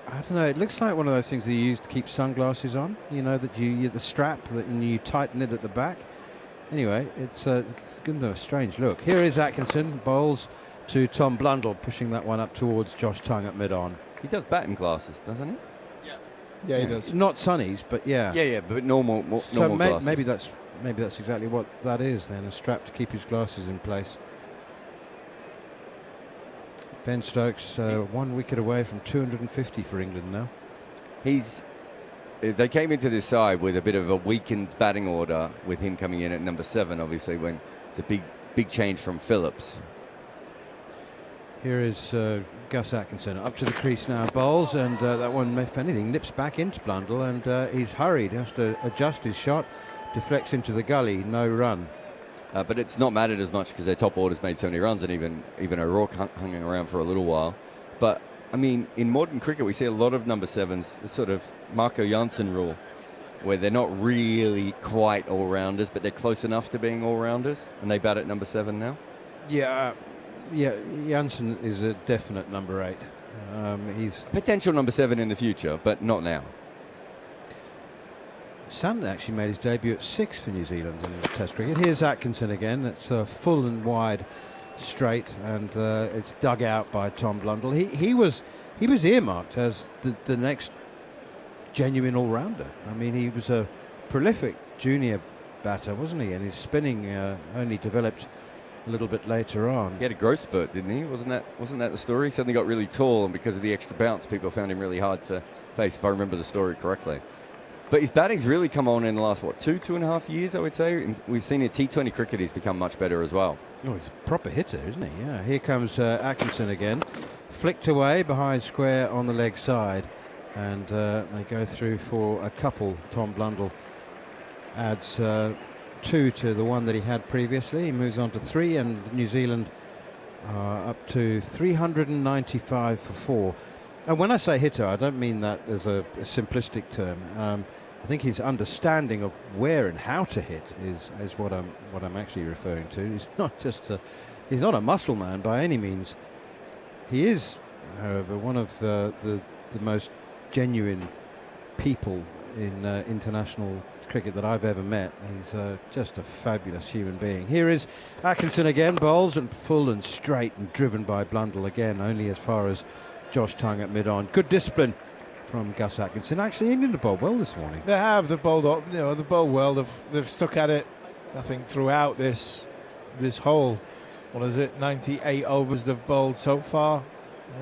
I don't know. It looks like one of those things that you use to keep sunglasses on. You know, that you the strap that and you tighten it at the back. Anyway, it's going to have a strange look. Here is Atkinson, bowls to Tom Blundell, pushing that one up towards Josh Tongue at mid-on. He does batting glasses, doesn't he? Yeah, he does. Not sunnies, but yeah. Yeah, but normal So glasses. maybe that's exactly what that is then, a strap to keep his glasses in place. Ben Stokes, 1 wicket away from 250 for England now. They came into this side with a bit of a weakened batting order, with him coming in at number 7, obviously, when it's a big change from Phillips. Here is Gus Atkinson up to the crease now, bowls, and that one, if anything, nips back into Blundell, and he's hurried, has to adjust his shot, deflects into the gully, no run. But it's not mattered as much because their top order's made so many runs, and even O'Rourke hung around for a little while. But I mean, in modern cricket, we see a lot of number 7s, the sort of Marco Janssen rule, where they're not really quite all-rounders, but they're close enough to being all-rounders, and they bat at number 7 now. Yeah, Janssen is a definite number 8. He's potential number 7 in the future, but not now. Santner actually made his debut at 6 for New Zealand in Test cricket. Here's Atkinson again. It's full and wide straight, and it's dug out by Tom Blundell. He was earmarked as the next genuine all-rounder. I mean, he was a prolific junior batter, wasn't he? And his spinning only developed a little bit later on. He had a growth spurt, didn't he? Wasn't that the story? He suddenly got really tall, and because of the extra bounce, people found him really hard to face, if I remember the story correctly. But his batting's really come on in the last, 2.5 years, I would say. And we've seen in T20 cricket, he's become much better as well. Oh, he's a proper hitter, isn't he? Yeah, here comes Atkinson again. Flicked away behind square on the leg side. And they go through for a couple. Tom Blundell adds 2 to the one that he had previously. He moves on to 3, and New Zealand up to 395 for 4. And when I say hitter, I don't mean that as a simplistic term. I think his understanding of where and how to hit is what I'm actually referring to. He's not just he's not a muscle man by any means. He is, however, one of the most genuine people in international cricket that I've ever met. He's just a fabulous human being. Here is Atkinson again, bowls and full and straight and driven by Blundell again, only as far as Josh Tongue at mid-on. Good discipline from Gus Atkinson. Actually, England have bowled well this morning. They have. They've bowled up. They've bowled well. They've stuck at it. I think throughout this whole, 98 overs they've bowled so far.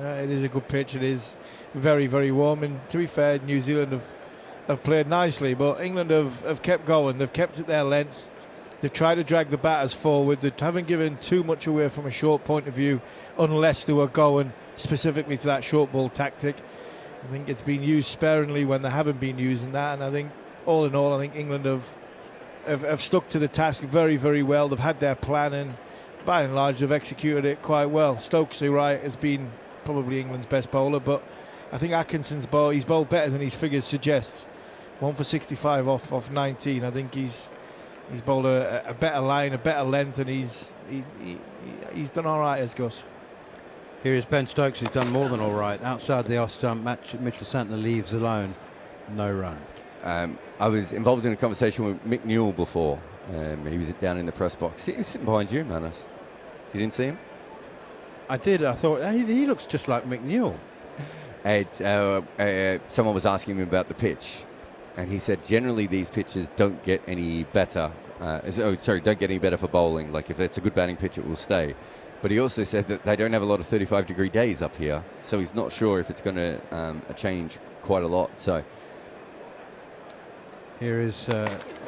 It is a good pitch. It is very, very warm. And to be fair, New Zealand have played nicely, but England have kept going. They've kept it their lengths. They've tried to drag the batters forward. They haven't given too much away from a short point of view, unless they were going specifically to that short ball tactic. I think it's been used sparingly when they haven't been using that, and I think all in all, I think England have stuck to the task very, very well. They've had their plan, and by and large they've executed it quite well. Stokes, you're right, has been probably England's best bowler, but I think Atkinson's he's bowled better than his figures suggest. 1 for 65 off 19. I think he's bowled a better line, a better length, and he's done all right as Gus. Here is Ben Stokes, who's done more than all right. Outside the off stump, Mitchell Santner leaves alone. No run. I was involved in a conversation with Mick Newell before. He was down in the press box. He was sitting behind you, Manus. You didn't see him? I did. I thought, he looks just like Mick Newell. Someone was asking him about the pitch, and he said generally these pitches don't get any better. Don't get any better for bowling. Like if it's a good batting pitch, it will stay. But he also said that they don't have a lot of 35-degree days up here, so he's not sure if it's going to change quite a lot. So here is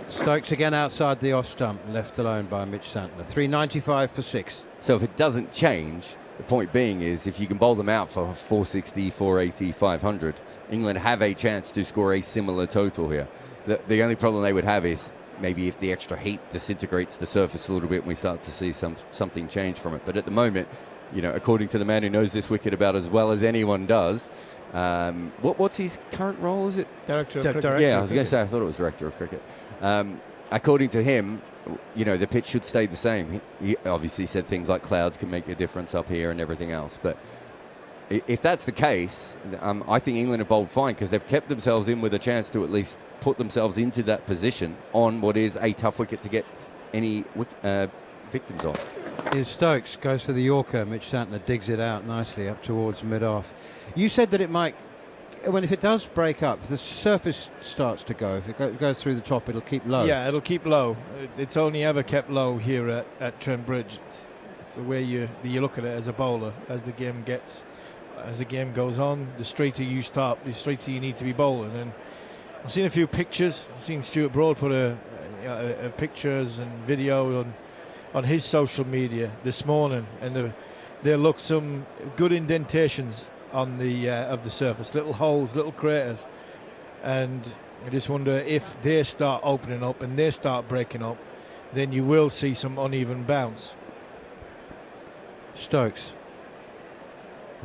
Stokes again outside the off stump, left alone by Mitch Santner. 395 for 6. So if it doesn't change, the point being is if you can bowl them out for 460, 480, 500, England have a chance to score a similar total here. The only problem they would have is maybe if the extra heat disintegrates the surface a little bit and we start to see something change from it. But at the moment, according to the man who knows this wicket about as well as anyone does, what's his current role? Is it Director of Cricket? Yeah, I was going to say, I thought it was Director of Cricket. According to him, the pitch should stay the same. He obviously said things like clouds can make a difference up here and everything else. But if that's the case, I think England have bowled fine because they've kept themselves in with a chance to at least put themselves into that position on what is a tough wicket to get any victims on. Here's Stokes, goes for the Yorker. Mitch Santner digs it out nicely up towards mid-off. You said that it might, if it does break up, if the surface starts to go, if it goes through the top, it'll keep low. Yeah, it'll keep low. It's only ever kept low here at Trent Bridge. It's the way you look at it as a bowler. As the game goes on, the straighter you start, the straighter you need to be bowling. And I've seen a few pictures. I've seen Stuart Broad put a pictures and video on his social media this morning, and there look some good indentations on the of the surface, little holes, little craters, and I just wonder if they start opening up and they start breaking up, then you will see some uneven bounce. Stokes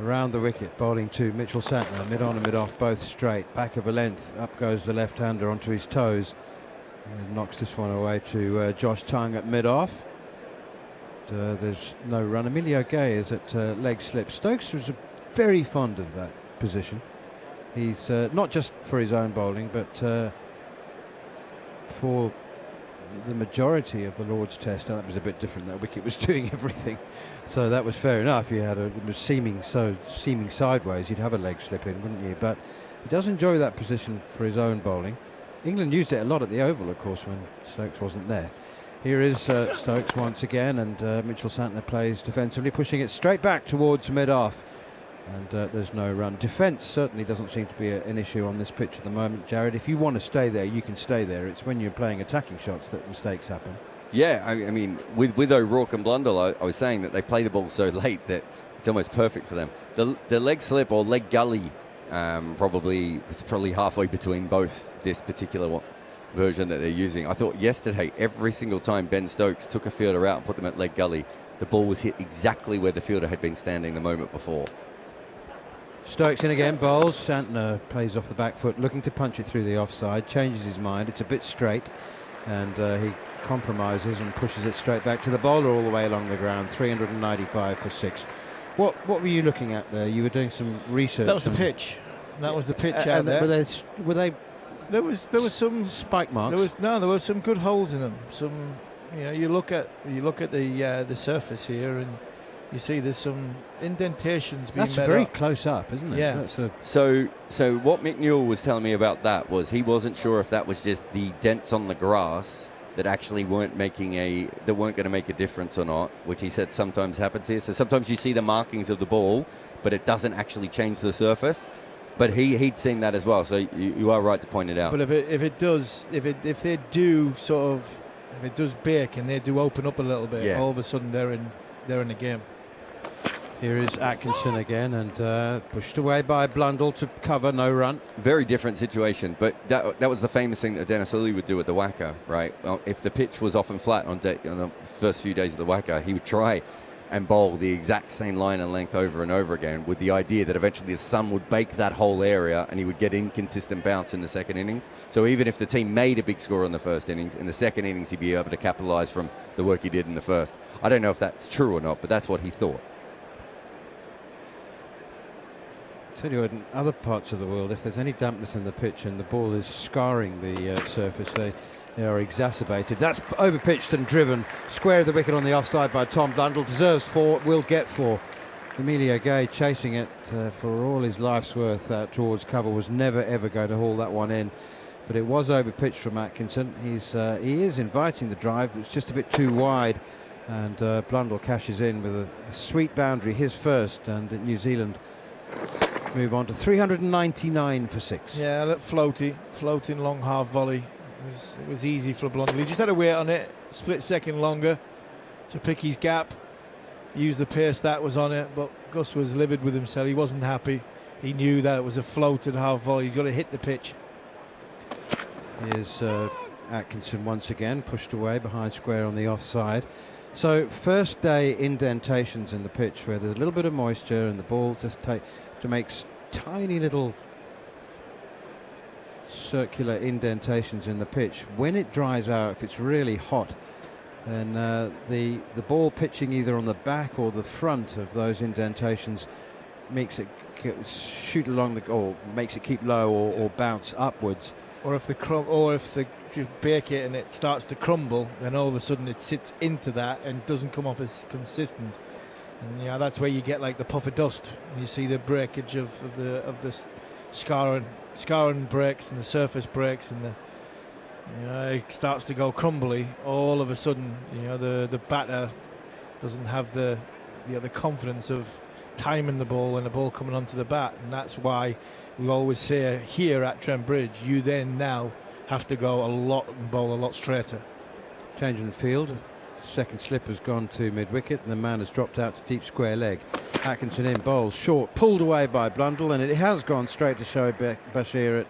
around the wicket, bowling to Mitchell Santner, mid on and mid off, both straight, back of a length, up goes the left-hander onto his toes, and knocks this one away to Josh Tongue at mid off. There's no run. Emilio Gay is at leg slip. Stokes was very fond of that position. He's not just for his own bowling, but for the majority of the Lord's Test. Now, that was a bit different. That wicket was doing everything, so that was fair enough. You had it was seeming sideways. You'd have a leg slip in, wouldn't you? But he does enjoy that position for his own bowling. England used it a lot at the Oval, of course, when Stokes wasn't there. Here is Stokes once again, and Mitchell Santner plays defensively, pushing it straight back towards mid-off. And there's no run. Defence certainly doesn't seem to be an issue on this pitch at the moment, Jarrod. If you want to stay there, you can stay there. It's when you're playing attacking shots that mistakes happen. Yeah, I mean, with O'Rourke and Blundell, I was saying that they play the ball so late that it's almost perfect for them. The leg slip or leg gully it's probably halfway between both this particular version that they're using. I thought yesterday, every single time Ben Stokes took a fielder out and put them at leg gully, the ball was hit exactly where the fielder had been standing the moment before. Stokes in again, bowls. Santner plays off the back foot, looking to punch it through the offside, changes his mind. It's a bit straight, and he compromises and pushes it straight back to the bowler all the way along the ground. 395 for 6. What were you looking at there? You were doing some research. That was the pitch. That was the pitch out there. Were they? There was some spike marks. There were some good holes in them. Some, you look at the surface here, and you see there's some indentations being made. That's very close up, isn't it? Yeah. So what Mick Newell was telling me about that was he wasn't sure if that was just the dents on the grass that actually weren't going to make a difference or not, which he said sometimes happens here. So sometimes you see the markings of the ball, but it doesn't actually change the surface. But he'd seen that as well, so you are right to point it out. But if it does bake and they do open up a little bit, yeah, all of a sudden they're in the game. Here is Atkinson again, and pushed away by Blundell to cover, no run. Very different situation, but that was the famous thing that Dennis Lillee would do at the Wacker, right? If the pitch was often flat on the first few days of the Wacker, he would try and bowl the exact same line and length over and over again, with the idea that eventually the sun would bake that whole area and he would get inconsistent bounce in the second innings. So even if the team made a big score in the first innings, in the second innings he'd be able to capitalise from the work he did in the first. I don't know if that's true or not, but that's what he thought. I tell you what, in other parts of the world, if there's any dampness in the pitch and the ball is scarring the surface, they are exacerbated. That's overpitched and driven square of the wicket on the offside by Tom Blundell. Deserves 4, will get 4. Emilio Gay chasing it for all his life's worth out towards cover, was never ever going to haul that one in, but it was overpitched from Atkinson. He is inviting the drive, but it's just a bit too wide, and Blundell cashes in with a sweet boundary, his first, and New Zealand move on to 399 for 6. Yeah, look, floating long half volley. It was easy for Blundell. He just had to wait on it, split second longer to pick his gap, use the pace that was on it, but Gus was livid with himself. He wasn't happy. He knew that it was a floated half volley. He's got to hit the pitch. Here's Atkinson once again, pushed away behind square on the offside. So first day indentations in the pitch where there's a little bit of moisture and the ball just makes tiny little circular indentations in the pitch. When it dries out, if it's really hot, then the ball pitching either on the back or the front of those indentations makes it shoot along or makes it keep low or bounce upwards. Or if you bake it and it starts to crumble, then all of a sudden it sits into that and doesn't come off as consistent. And that's where you get like the puff of dust. You see the breakage of the scarring breaks and the surface breaks, and it starts to go crumbly. All of a sudden, the batter doesn't have the confidence of timing the ball and the ball coming onto the bat, and that's why we always say here at Trent Bridge, you then now have to go a lot and bowl a lot straighter. Change in the field. Second slip has gone to mid-wicket, and the man has dropped out to deep square leg. Atkinson in, bowls short, pulled away by Blundell, and it has gone straight to Shoaib Bashir at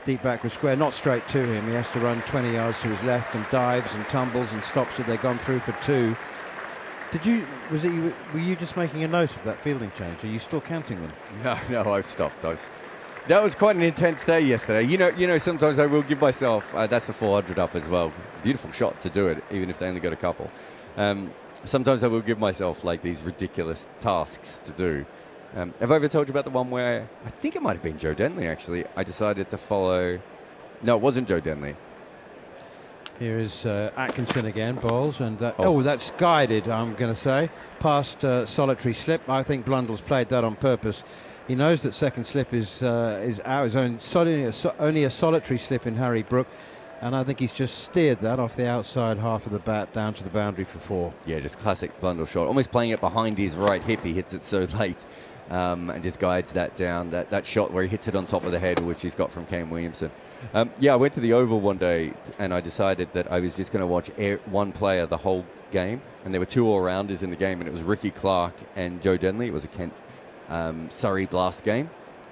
deep backward square, not straight to him. He has to run 20 yards to his left and dives and tumbles and stops it. They've gone through for 2. Were you just making a note of that fielding change? Are you still counting them? No, I've stopped. That was quite an intense day yesterday. You know, sometimes I will give myself, that's the 400 up as well. Beautiful shot to do it, even if they only got a couple. Sometimes I will give myself like these ridiculous tasks to do. Have I ever told you about the one where, I think it might have been Joe Denley actually, I decided to follow, no, it wasn't Joe Denley. Here is Atkinson again, bowls, and Oh. that's guided, I'm going to say, past solitary slip. I think Blundell's played that on purpose. He knows that second slip is out, his own only a solitary slip in Harry Brook, and I think he's just steered that off the outside half of the bat down to the boundary for 4. Yeah, just classic Blundell shot, almost playing it behind his right hip. He hits it so late and just guides that down. That shot where he hits it on top of the head, which he's got from Kane Williamson. Yeah, I went to the Oval one day and I decided that I was just going to watch one player the whole game, and there were 2 all-rounders in the game, and it was Ricky Clark and Joe Denley. It was a Kent Surrey Blast game,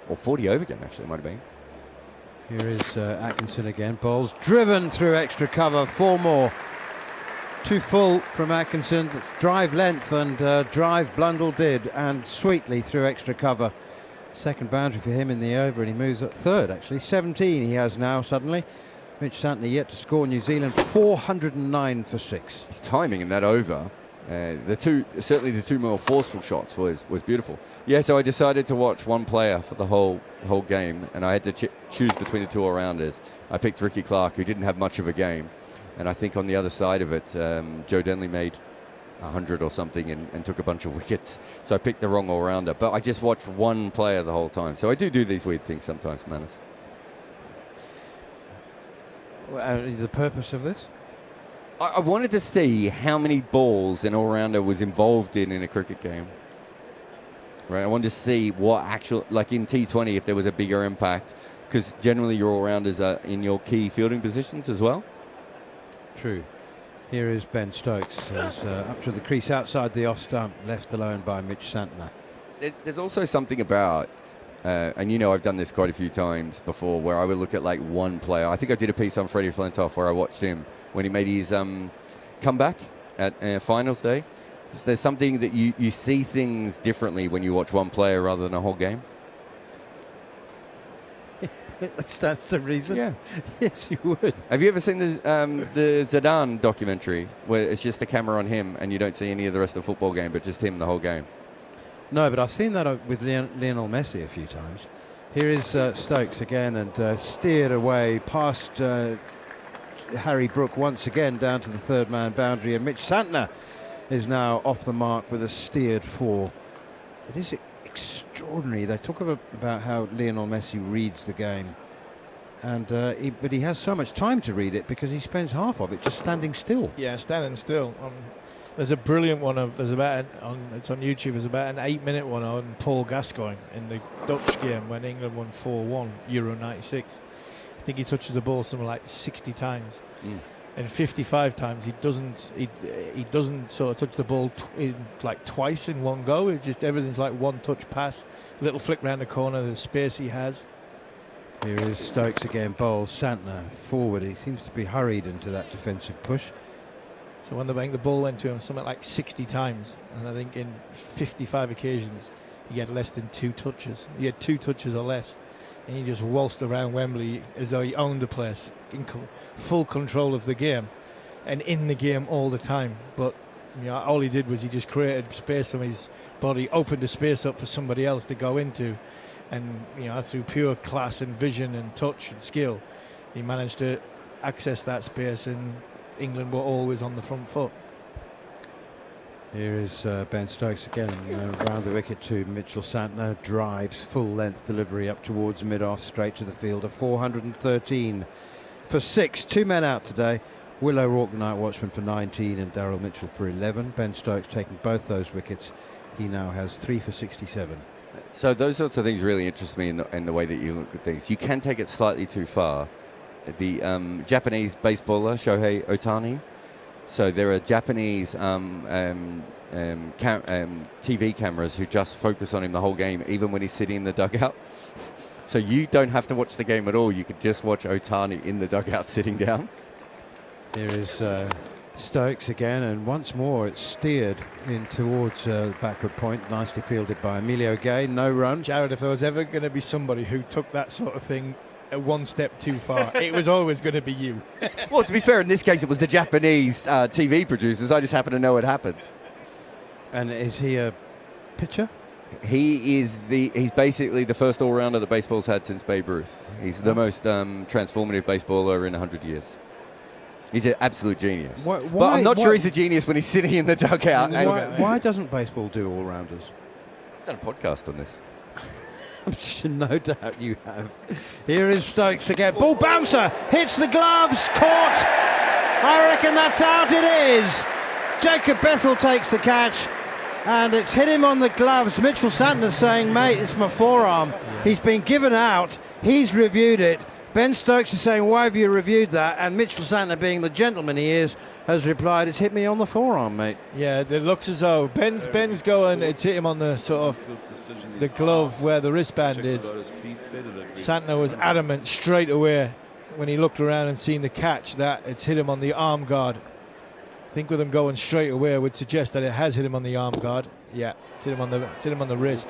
or 40 over game actually, it might have been. Here is Atkinson again, bowls, driven through extra cover, 4 more. 2 full from Atkinson, drive length, and drive Blundell did, and sweetly through extra cover. Second boundary for him in the over, and he moves up third actually. 17 he has now suddenly. Mitch Santner yet to score. New Zealand 409 for 6. His timing in that over, certainly the 2 more forceful shots was beautiful. Yeah, so I decided to watch one player for the whole game, and I had to choose between the 2 all-rounders. I picked Ricky Clark, who didn't have much of a game, and I think on the other side of it, Joe Denley made 100 or something and took a bunch of wickets, so I picked the wrong all-rounder. But I just watched one player the whole time, so I do these weird things sometimes, Manus. The purpose of this? I wanted to see how many balls an all-rounder was involved in a cricket game. Right, I wanted to see what actual, like in T20, if there was a bigger impact, because generally your all-rounders are in your key fielding positions as well. True. Here is Ben Stokes, up to the crease outside the off stump, left alone by Mitch Santner. There's also something about, and you know I've done this quite a few times before, where I would look at like one player. I think I did a piece on Freddie Flintoff where I watched him when he made his comeback at finals day. There's something that you see things differently when you watch one player rather than a whole game. That stands to reason. Yeah. Yes, you would. Have you ever seen the Zidane documentary where it's just the camera on him and you don't see any of the rest of the football game, but just him the whole game? No, but I've seen that with Lionel Messi a few times. Here is Stokes again, and steered away past Harry Brook once again down to the third man boundary, and Mitch Santner is now off the mark with a steered 4. It is extraordinary. They talk about how Lionel Messi reads the game, and but he has so much time to read it because he spends half of it just standing still. Yeah, standing still. There's a brilliant one it's on YouTube. There's about an 8-minute one on Paul Gascoigne in the Dutch game when England won 4-1 Euro '96. I think he touches the ball something like 60 times. And 55 times he doesn't sort of touch the ball like twice in one go. It just everything's like one touch pass, little flick round the corner, the space he has. Here is Stokes again, bowls Santner forward. He seems to be hurried into that defensive push. So when the ball went to him something like 60 times, and I think in 55 occasions he had less than 2 touches. He had 2 touches or less, and he just waltzed around Wembley as though he owned the place, in full control of the game, and in the game all the time. But you know, all he did was he just created space on his body, opened the space up for somebody else to go into, and you know, through pure class and vision and touch and skill, he managed to access that space, and England were always on the front foot. Here is Ben Stokes again, round the wicket to Mitchell Santner, drives full length delivery up towards mid-off, straight to the fielder. 413 for 6. 2 men out today. Will O'Rourke, the night watchman, for 19, and Daryl Mitchell for 11. Ben Stokes taking both those wickets. He now has 3 for 67. So those sorts of things really interest me in the way that you look at things. You can take it slightly too far. The Japanese baseballer Shohei Ohtani. So there are Japanese TV cameras who just focus on him the whole game, even when he's sitting in the dugout. So you don't have to watch the game at all. You could just watch Otani in the dugout sitting down. There is Stokes again, and once more it's steered in towards the backward point. Nicely fielded by Emilio Gay. No run. Jarrod, if there was ever going to be somebody who took that sort of thing one step too far, it was always going to be you. Well, to be fair, in this case, it was the Japanese TV producers. I just happen to know it happens. And is he a pitcher? He's basically the first all-rounder that baseball's had since Babe Ruth. He's the most transformative baseballer in 100 years. He's an absolute genius. But I'm not sure he's a genius when he's sitting in the dugout. Why doesn't baseball do all-rounders? I've done a podcast on this. No doubt you have. Here is Stokes again. Ball bouncer hits the gloves. Caught. I reckon that's out. It is. Jacob Bethel takes the catch, and it's hit him on the gloves. Mitchell Santner's saying, mate, it's my forearm. Yeah. He's been given out. He's reviewed it. Ben Stokes is saying, why have you reviewed that? And Mitchell Santner, being the gentleman he is, has replied, it's hit me on the forearm, mate. Yeah, it looks as though Ben's going, it's hit him on the sort of the glove where the wristband is. Santner was adamant straight away when he looked around and seen the catch that it's hit him on the arm guard. I think with him going straight away would suggest that it has hit him on the arm guard. Yeah, it's hit him on the wrist.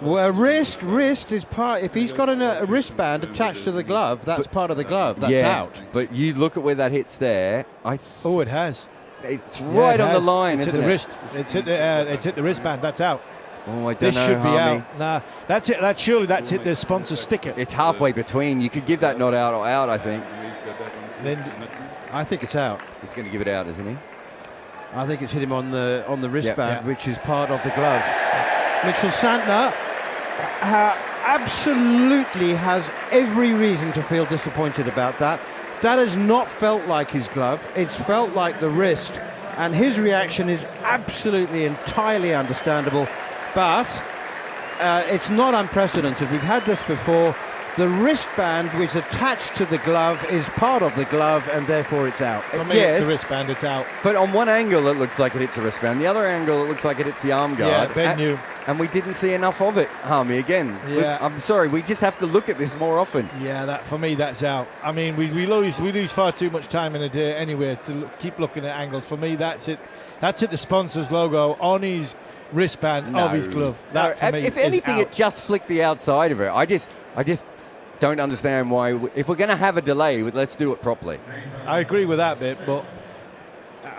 Well, a wrist is part. If he's got a wristband attached to the glove, that's part of the glove. That's out. But you look at where that hits there. It has. It's right on the line, isn't it? Wrist. It's hit the wristband. That's out. Oh, I don't this know. This should be out. Nah, that's it. Surely that's hit the sponsor sticker. It's halfway between. You could give that not out or out, I think. Then I think it's out. He's going to give it out, isn't he? I think it's hit him on the wristband, which is part of the glove. Mitchell Santner absolutely has every reason to feel disappointed about that. That has not felt like his glove. It's felt like the wrist, and his reaction is absolutely entirely understandable. But it's not unprecedented. We've had this before. The wristband which is attached to the glove is part of the glove, and therefore it's out. For me, it's the wristband, it's out. But on one angle, it looks like it hits the wristband. The other angle, it looks like it hits the arm guard. Yeah, Ben knew. And we didn't see enough of it, Harmy, again. Yeah. I'm sorry, we just have to look at this more often. Yeah, for me, that's out. I mean, we lose far too much time in a day anyway to keep looking at angles. For me, that's it. That's it, the sponsor's logo on his wristband of his glove. That, for me, if anything, is it just flicked the outside of it. I just don't understand why. If we're going to have a delay, let's do it properly. I agree with that bit, but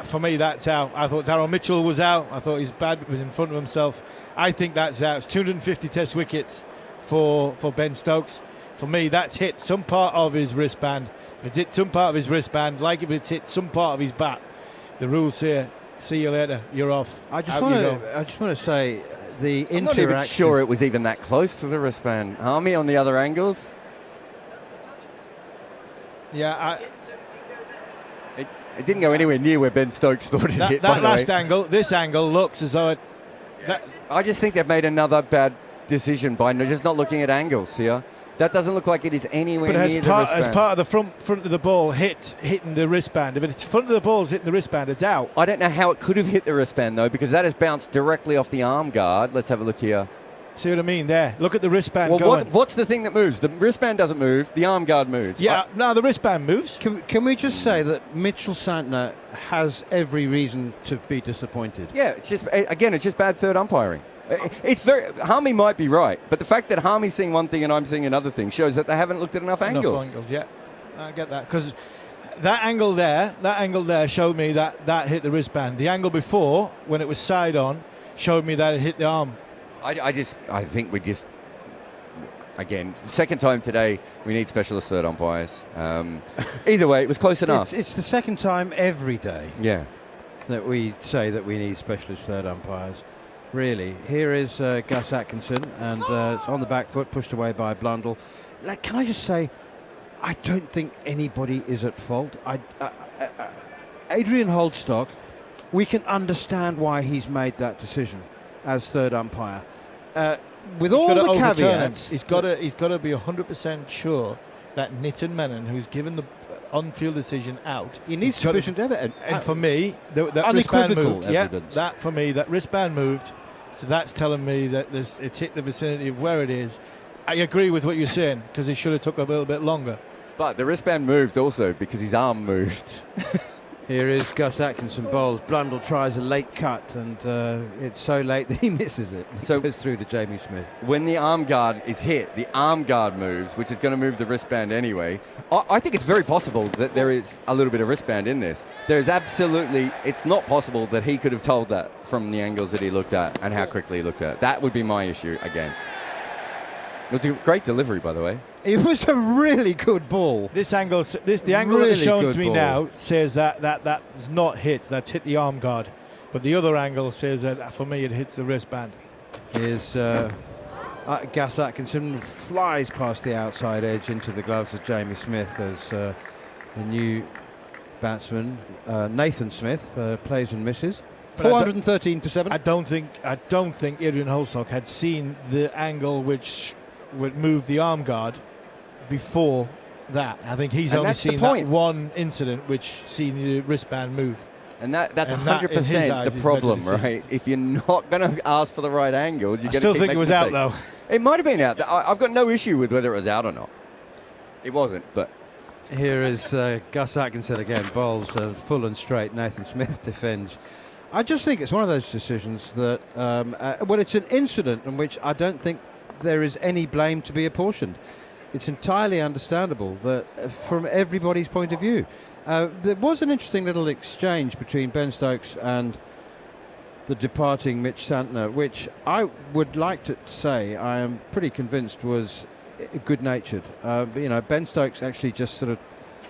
for me, that's out. I thought Darryl Mitchell was out. I thought his bat was in front of himself. I think that's out. It's 250 test wickets for Ben Stokes. For me, that's hit some part of his wristband. If it's hit some part of his wristband, like if it's hit some part of his bat, the rules say, see you later, you're off. I just want to say the interaction. I'm not even sure it was even that close to the wristband. Harmy on the other angles. Yeah, it didn't go anywhere near where Ben Stokes thought it hit. That last angle, this angle looks as though it. I just think they've made another bad decision by just not looking at angles here. That doesn't look like it is anywhere near the wristband. As part of the front of the ball hitting the wristband. If it's front of the ball is hitting the wristband, it's out. I don't know how it could have hit the wristband though, because that has bounced directly off the arm guard. Let's have a look here. See what I mean there? Look at the wristband going. What's the thing that moves? The wristband doesn't move. The arm guard moves. Yeah, no, the wristband moves. Can we just say that Mitchell Santner has every reason to be disappointed? Yeah, it's just bad third umpiring. It's Harmy might be right, but the fact that Harmy's seeing one thing and I'm seeing another thing shows that they haven't looked at enough angles. Yeah, I get that, because that angle there showed me that hit the wristband. The angle before, when it was side on, showed me that it hit the arm. I think we just, again, second time today, we need specialist third umpires. Either way, it was close enough. It's the second time every day. Yeah. That we say that we need specialist third umpires. Really. Here is Gus Atkinson, and it's on the back foot, pushed away by Blundell. Can I just say, I don't think anybody is at fault. Adrian Holdstock, we can understand why he's made that decision as third umpire. With all the caveats, he's got to be 100% sure that Nitin Menon, who's given the on-field decision out, he needs sufficient evidence. And for me, that wristband moved. Evidence. Yeah, that wristband moved. So that's telling me that it's hit the vicinity of where it is. I agree with what you're saying, because he should have took a little bit longer. But the wristband moved also because his arm moved. Here is Gus Atkinson bowls. Blundell tries a late cut, and it's so late that he misses it. So- It goes through to Jamie Smith. When the arm guard is hit, the arm guard moves, which is going to move the wristband anyway. I think it's very possible that there is a little bit of wristband in this. There's absolutely, it's not possible that he could have told that from the angles that he looked at and how quickly he looked at it. That would be my issue again. It was a great delivery, by the way. It was a really good ball. The angle Really that's shown good to me ball. now says that's not hit. That's hit the arm guard. But the other angle says that for me it hits the wristband. Here's Gus Atkinson flies past the outside edge into the gloves of Jamie Smith as the new batsman Nathan Smith plays and misses. But I 413 for 7. I don't think Adrian Holstock had seen the angle which would move the arm guard before that. I think he's And only that's the seen that point. one incident which seen the wristband move. And that's And that, in his 100% eyes, the is problem, better decision. right? If you're not going to ask for the right angles, you're I going to still keep think it making was out mistakes. though. It might have been out. I've got no issue with whether it was out or not. It wasn't, but Here is Gus Atkinson again, bowls full and straight. Nathan Smith defends. I just think it's one of those decisions that, well, it's an incident in which I don't think there is any blame to be apportioned. It's entirely understandable that from everybody's point of view. There was an interesting little exchange between Ben Stokes and the departing Mitch Santner, which I would like to say I am pretty convinced was good-natured. Ben Stokes actually just sort of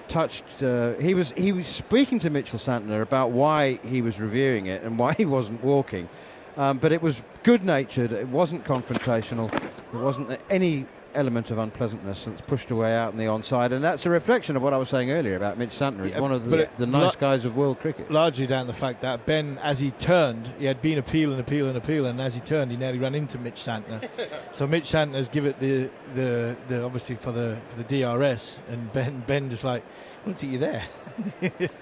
touched. He was speaking to Mitchell Santner about why he was reviewing it and why he wasn't walking, but it was good-natured. It wasn't confrontational. There wasn't any element of unpleasantness, and it's pushed away out in the onside, and that's a reflection of what I was saying earlier about Mitch Santner. He's one of the nice guys of world cricket. Largely down to the fact that Ben, as he turned, he had been appealing, and as he turned, he nearly ran into Mitch Santner. So Mitch Santner's give it the obviously for the DRS, and Ben just like, I don't see you there.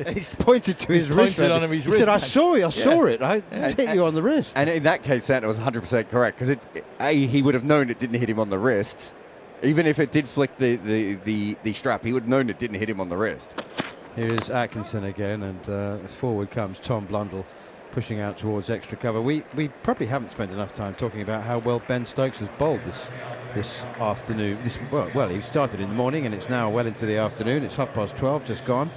He's pointed to his He's wrist. pointed on him, his He said, "I wristband." saw you. I saw it. I hit you on the wrist." and in that case, Santner was 100% correct because he would have known it didn't hit him on the wrist, even if it did flick the strap. He would have known it didn't hit him on the wrist. Here is Atkinson again, and as forward comes Tom Blundell, pushing out towards extra cover. We probably haven't spent enough time talking about how well Ben Stokes has bowled this afternoon. Well, he started in the morning, and it's now well into the afternoon. It's 12:30, just gone,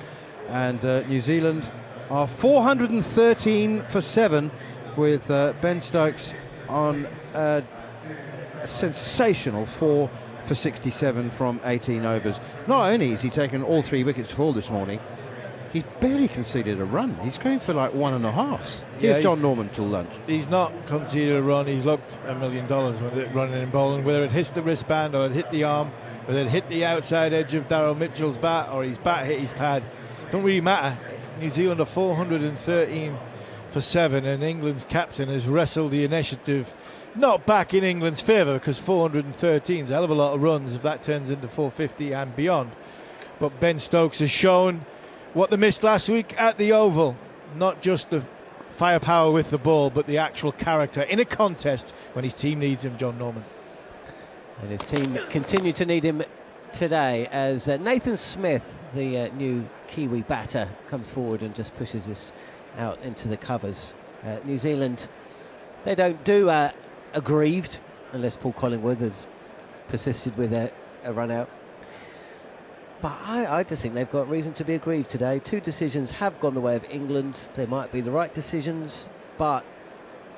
and New Zealand are 413 for 7, with Ben Stokes on a sensational 4 for 67 from 18 overs. Not only has he taken all 3 wickets to fall this morning, he's barely conceded a run. He's going for like 1.5. Here's Jon Norman till lunch. He's not conceded a run. He's looked $1 million with it running and bowling, whether it hits the wristband or it hit the arm, whether it hit the outside edge of Daryl Mitchell's bat or his bat hit his pad. It don't really matter. New Zealand are 413 for 7, and England's captain has wrestled the initiative not back in England's favour, because 413 is a hell of a lot of runs if that turns into 450 and beyond. But Ben Stokes has shown what they missed last week at the Oval, not just the firepower with the ball, but the actual character in a contest when his team needs him, Jon Norman. And his team continue to need him today as Nathan Smith, the new Kiwi batter, comes forward and just pushes this out into the covers. New Zealand, they don't do aggrieved, unless Paul Collingwood has persisted with a run out. But I just think they've got reason to be aggrieved today. 2 decisions have gone the way of England. They might be the right decisions, but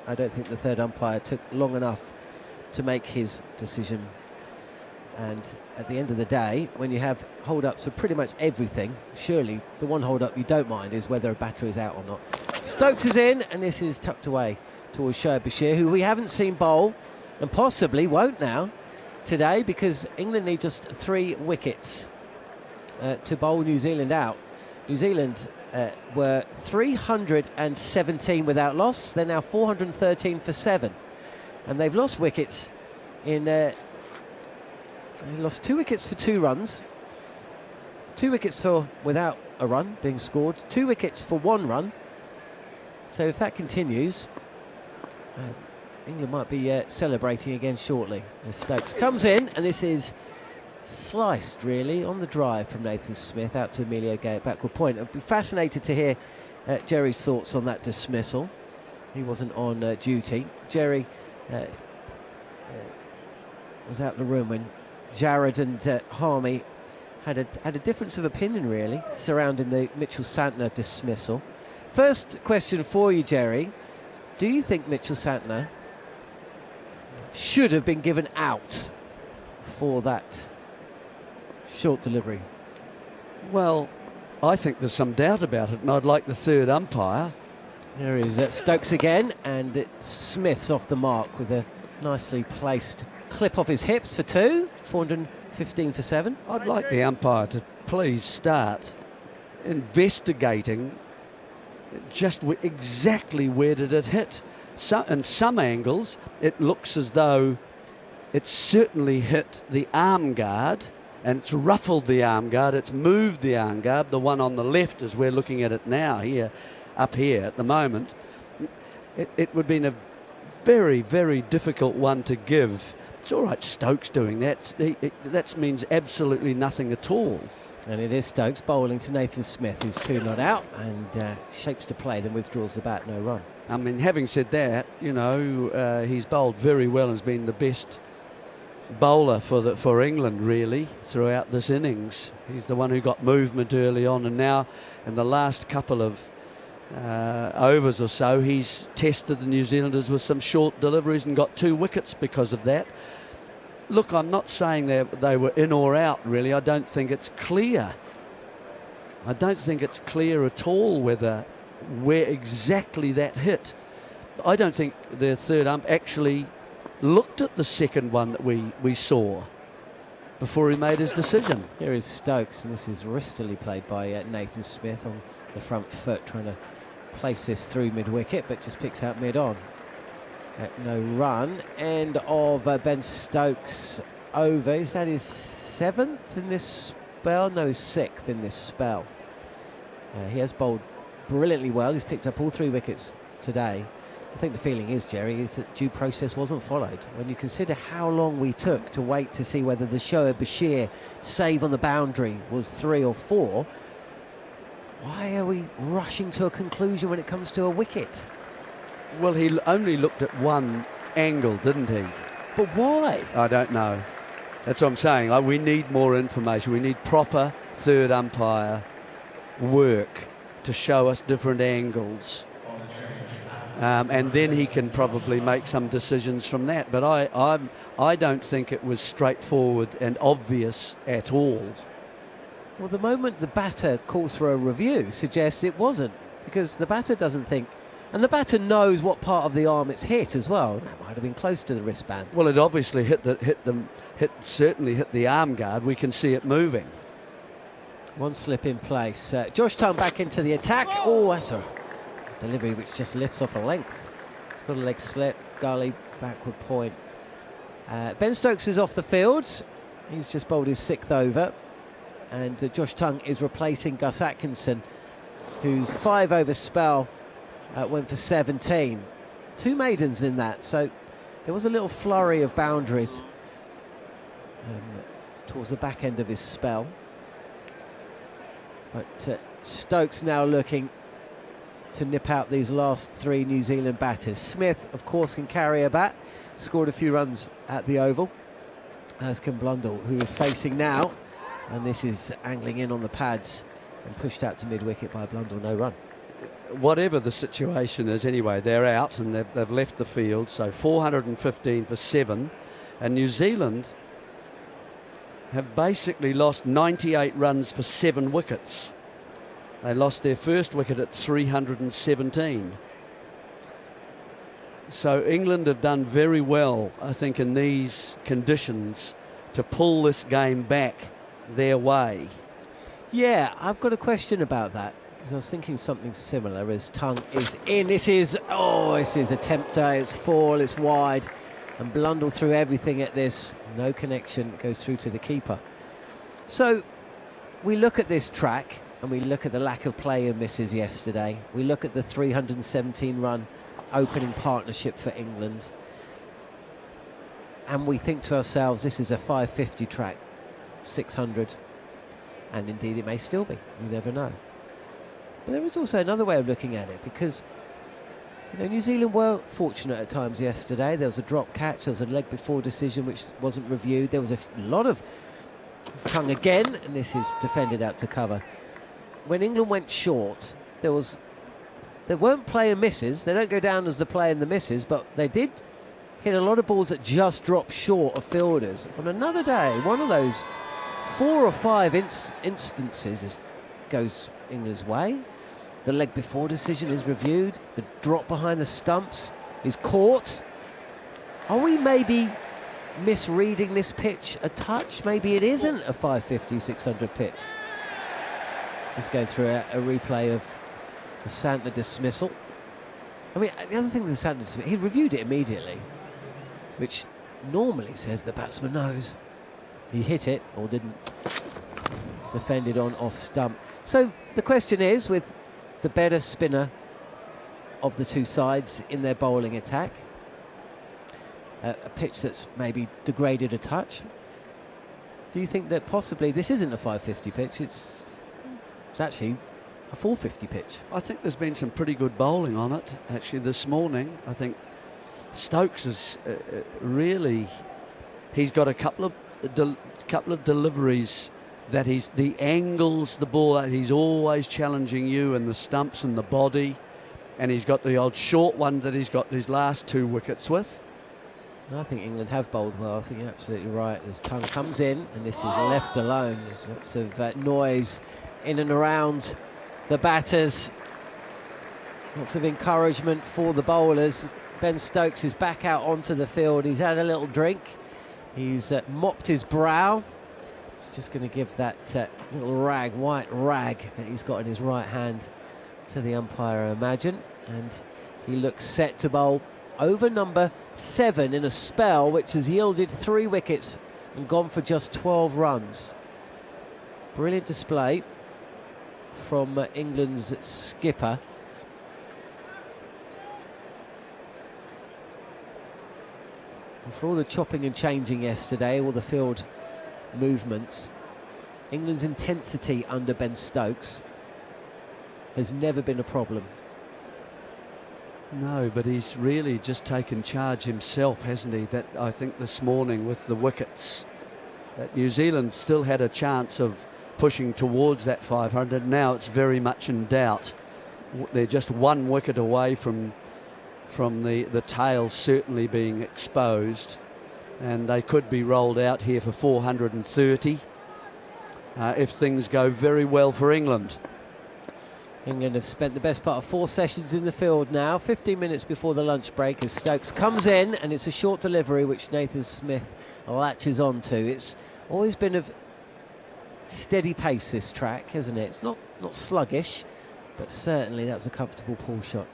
I don't think the third umpire took long enough to make his decision. And at the end of the day, when you have hold-ups of pretty much everything, surely the one hold-up you don't mind is whether a batter is out or not. Stokes is in, and this is tucked away towards Shoaib Bashir, who we haven't seen bowl, and possibly won't now today, because England need just 3 wickets to bowl New Zealand out. New Zealand were 317 without loss. They're now 413 for 7, and they've lost wickets in. They lost 2 wickets for 2 runs, 2 wickets for without a run being scored, 2 wickets for 1 run. So if that continues, England might be celebrating again shortly as Stokes comes in, and this is sliced really on the drive from Nathan Smith out to Emilio Gay at backward point. I'd be fascinated to hear Jerry's thoughts on that dismissal. He wasn't on duty. Jerry was out the room when Jarrod and Harmy had a difference of opinion really surrounding the Mitchell Santner dismissal. First question for you, Jerry. Do you think Mitchell Santner should have been given out for that short delivery? Well, I think there's some doubt about it, and I'd like the third umpire. There is Stokes again, and Smith's off the mark with a nicely placed clip off his hips for 2, 415 for 7. I'd like the umpire to please start investigating just exactly where did it hit. In some angles, it looks as though it's certainly hit the arm guard, and it's ruffled the arm guard, it's moved the arm guard. The one on the left, as we're looking at it now here, up here at the moment, it would have been a very, very difficult one to give. It's all right, Stokes doing that. That means absolutely nothing at all. And it is Stokes bowling to Nathan Smith, who's 2 not out, and shapes to play, then withdraws the bat, no run. I mean, having said that, you know, he's bowled very well and has been the best bowler for England really throughout this innings. He's the one who got movement early on, and now in the last couple of overs or so, he's tested the New Zealanders with some short deliveries and got 2 wickets because of that. Look, I'm not saying they were in or out really. I don't think it's clear. I don't think it's clear at all where exactly that hit. I don't think the third ump actually looked at the second one that we saw before he made his decision. Here is Stokes, and this is wristily played by Nathan Smith on the front foot, trying to place this through mid-wicket, but just picks out mid-on. No run. End of Ben Stokes' over. Is that his 7th in this spell? No, his 6th in this spell. He has bowled brilliantly well. He's picked up all 3 wickets today. I think the feeling is, Jerry, is that due process wasn't followed. When you consider how long we took to wait to see whether the Shoaib Bashir save on the boundary was 3 or 4, why are we rushing to a conclusion when it comes to a wicket? Well, he only looked at one angle, didn't he? But why? I don't know. That's what I'm saying. We need more information. We need proper third umpire work to show us different angles. And then he can probably make some decisions from that. But I don't think it was straightforward and obvious at all. Well, the moment the batter calls for a review suggests it wasn't, because the batter doesn't think, and the batter knows what part of the arm it's hit as well. That might have been close to the wristband. Well, it obviously certainly hit the arm guard. We can see it moving. One slip in place. Josh Tongue back into the attack. Oh, that's a delivery which just lifts off a length. It's got a leg slip, gully, backward point. Ben Stokes is off the field. He's just bowled his 6th over. And Josh Tongue is replacing Gus Atkinson, whose 5-over spell went for 17. 2 maidens in that, so there was a little flurry of boundaries towards the back end of his spell. But Stokes now looking to nip out these last 3 New Zealand batters. Smith, of course, can carry a bat, scored a few runs at the Oval, as can Blundell, who is facing now, and this is angling in on the pads and pushed out to mid-wicket by Blundell, no run. Whatever the situation is, anyway, they're out and they've left the field, so 415 for 7, and New Zealand have basically lost 98 runs for 7 wickets. They lost their first wicket at 317. So England have done very well, I think, in these conditions to pull this game back their way. Yeah, I've got a question about that, because I was thinking something similar as Tongue is in. This is a tempter, it's 4, it's wide, and Blundell threw everything at this. No connection, goes through to the keeper. So we look at this track and we look at the lack of play and misses yesterday. We look at the 317 run opening partnership for England. and we think to ourselves, this is a 550 track, 600, and indeed it may still be, you never know. But there is also another way of looking at it, because New Zealand were fortunate at times yesterday. There was a drop catch, there was a leg before decision which wasn't reviewed, there was a lot of tongue again, and this is defended out to cover. When England went short, there weren't play and misses. They don't go down as the play and the misses, but they did hit a lot of balls that just dropped short of fielders. On another day, one of those 4 or 5 instances goes England's way. The leg before decision is reviewed. The drop behind the stumps is caught. Are we maybe misreading this pitch a touch? Maybe it isn't a 550, 600 pitch. Just going through a replay of the Santner dismissal. I mean, the other thing with the Santner dismissal, he reviewed it immediately, which normally says the batsman knows. He hit it, or didn't. Defended on off stump. So the question is, with the better spinner of the two sides in their bowling attack, a pitch that's maybe degraded a touch, do you think that possibly this isn't a 550 pitch, it's actually a 450 pitch? I think there's been some pretty good bowling on it actually this morning. I think Stokes is really, he's got a couple of deliveries that the angles, the ball, that he's always challenging you, and the stumps and the body, and he's got the odd short one that he's got his last 2 wickets with. I think England have bowled well. I think you're absolutely right. This tongue comes in, and this is left alone. There's lots of noise in and around the batters. Lots of encouragement for the bowlers. Ben Stokes is back out onto the field. He's had a little drink. He's mopped his brow. He's just going to give that little rag, white rag that he's got in his right hand to the umpire, I imagine. And he looks set to bowl over number 7 in a spell which has yielded 3 wickets and gone for just 12 runs. Brilliant display from England's skipper. And for all the chopping and changing yesterday, all the field movements, England's intensity under Ben Stokes has never been a problem. No, but he's really just taken charge himself, hasn't he? That I think this morning with the wickets, that New Zealand still had a chance of pushing towards that 500. Now it's very much in doubt. They're just 1 wicket away from the tail certainly being exposed, and they could be rolled out here for 430 if things go very well for England. England have spent the best part of 4 sessions in the field now, 15 minutes before the lunch break, as Stokes comes in, and it's a short delivery which Nathan Smith latches onto. It's always been of steady pace, this track, hasn't it? It's not sluggish, but certainly that's a comfortable pull shot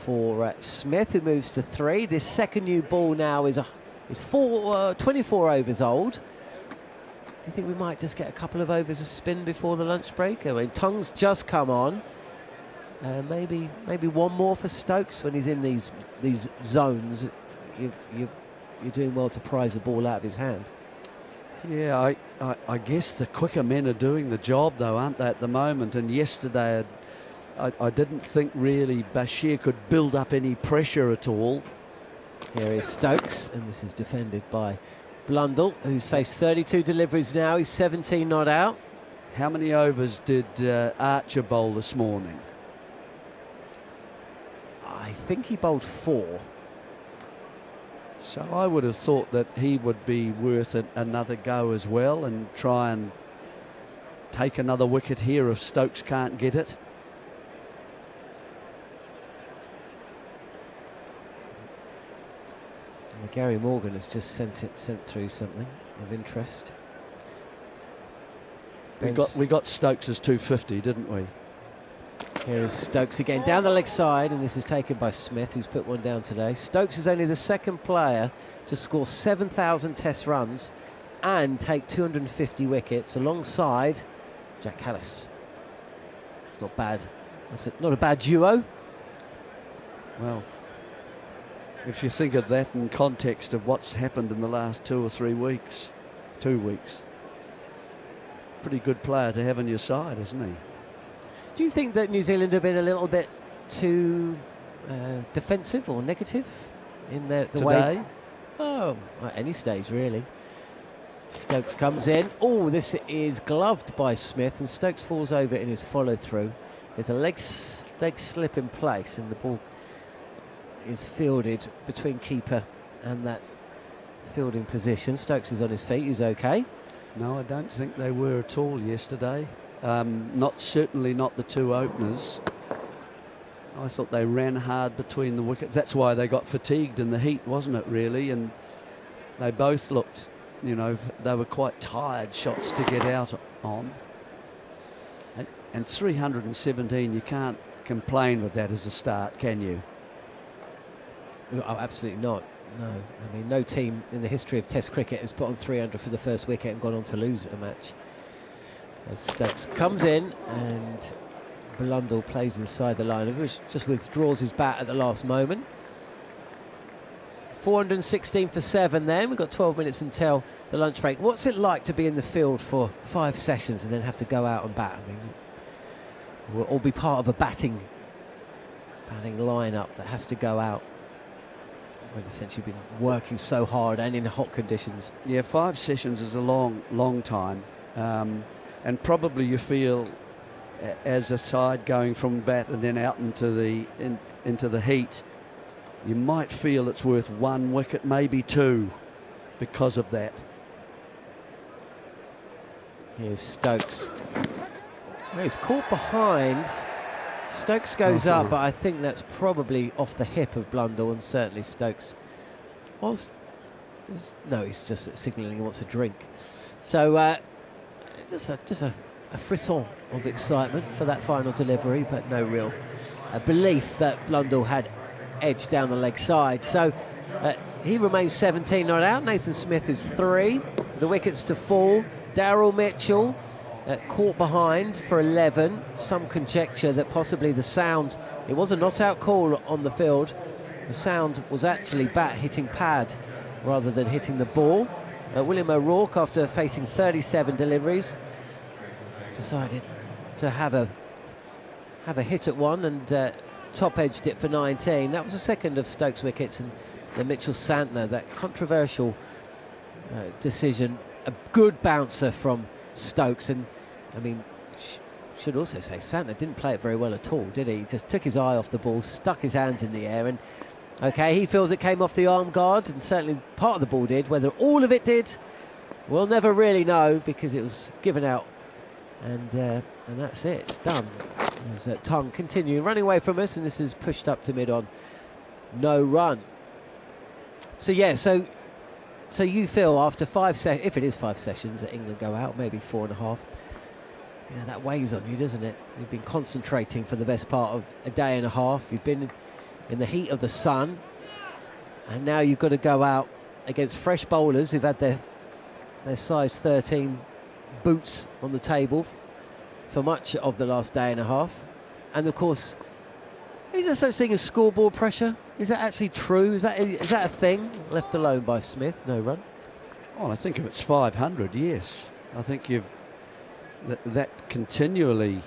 for Smith, who moves to 3. This second new ball now is 24 overs old. Do you think we might just get a couple of overs of spin before the lunch break? I mean, tongue's just come on. Maybe 1 more for Stokes when he's in these zones. You're doing well to prize the ball out of his hand. Yeah, I guess the quicker men are doing the job, though, aren't they, at the moment? And yesterday, I didn't think really Bashir could build up any pressure at all. Here is Stokes, and this is defended by Blundell, who's faced 32 deliveries now. He's 17 not out. How many overs did Archer bowl this morning? I think he bowled 4. So I would have thought that he would be worth another go as well, and try and take another wicket here if Stokes can't get it. Gary Morgan has just sent through something of interest. We got Stokes as 250, didn't we? Here is Stokes again down the leg side, and this is taken by Smith, who's put one down today. Stokes is only the 2nd player to score 7,000 test runs and take 250 wickets alongside Jack Callis. It's not bad. That's not a bad duo. Well, if you think of that in context of what's happened in the last 2 or 3 weeks, 2 weeks. Pretty good player to have on your side, isn't he? Do you think that New Zealand have been a little bit too defensive or negative in the way? Today? Oh, at any stage really. Stokes comes in. Oh, this is gloved by Smith, and Stokes falls over in his follow-through. There's a leg slip in place, and the ball is fielded between keeper and that fielding position. Stokes is on his feet. He's okay. No, I don't think they were at all yesterday. Certainly not the 2 openers. I thought they ran hard between the wickets. That's why they got fatigued in the heat, wasn't it, really? And they both looked, you know, they were quite tired shots to get out on. And 317, you can't complain with that as a start, can you? Oh, absolutely not. No, I mean, no team in the history of Test cricket has put on 300 for the first wicket and gone on to lose a match. As Stokes comes in, and Blundell plays inside the line, which just withdraws his bat at the last moment. 416 for 7 then. We've got 12 minutes until the lunch break. What's it like to be in the field for 5 sessions and then have to go out and bat? I mean, we'll all be part of a batting lineup that has to go out. We've essentially been working so hard and in hot conditions. Yeah, 5 sessions is a long time. And probably you feel, as a side going from bat and then out into the heat, you might feel it's worth 1 wicket, maybe 2, because of that. Here's Stokes. Well, he's caught behind. Stokes goes up, but I think that's probably off the hip of Blundell, and certainly Stokes was. No, he's just signalling he wants a drink. So just a frisson of excitement for that final delivery, but no real belief that Blundell had edge down the leg side. So he remains 17 not out. Nathan Smith is 3. The wickets to fall. Daryl Mitchell caught behind for 11. Some conjecture that possibly the sound, it was a not-out call on the field. The sound was actually bat hitting pad rather than hitting the ball. William O'Rourke, after facing 37 deliveries, decided to have a hit at one and top-edged it for 19. That was the second of Stokes' wickets, and then Mitchell-Santner, that controversial decision. A good bouncer from Stokes, and I mean, should also say Santner didn't play it very well at all, did he? He just took his eye off the ball, stuck his hands in the air, and okay, he feels it came off the arm guard, and certainly part of the ball did. Whether all of it did, we'll never really know, because it was given out, and that's it. It's done. There's Tongue continuing running away from us, and this is pushed up to mid-on. No run. So yeah, so you feel after 5 sessions, if it is 5 sessions, that England go out, maybe 4.5. You know, that weighs on you, doesn't it? You've been concentrating for the best part of a day and a half. You've been in the heat of the sun, and now you've got to go out against fresh bowlers who've had their size 13 boots on the table for much of the last day and a half. And of course, is there such thing as scoreboard pressure? Is that actually true? Is that a thing? Left alone by Smith, no run. Well, I think if it's 500, yes. I think that continually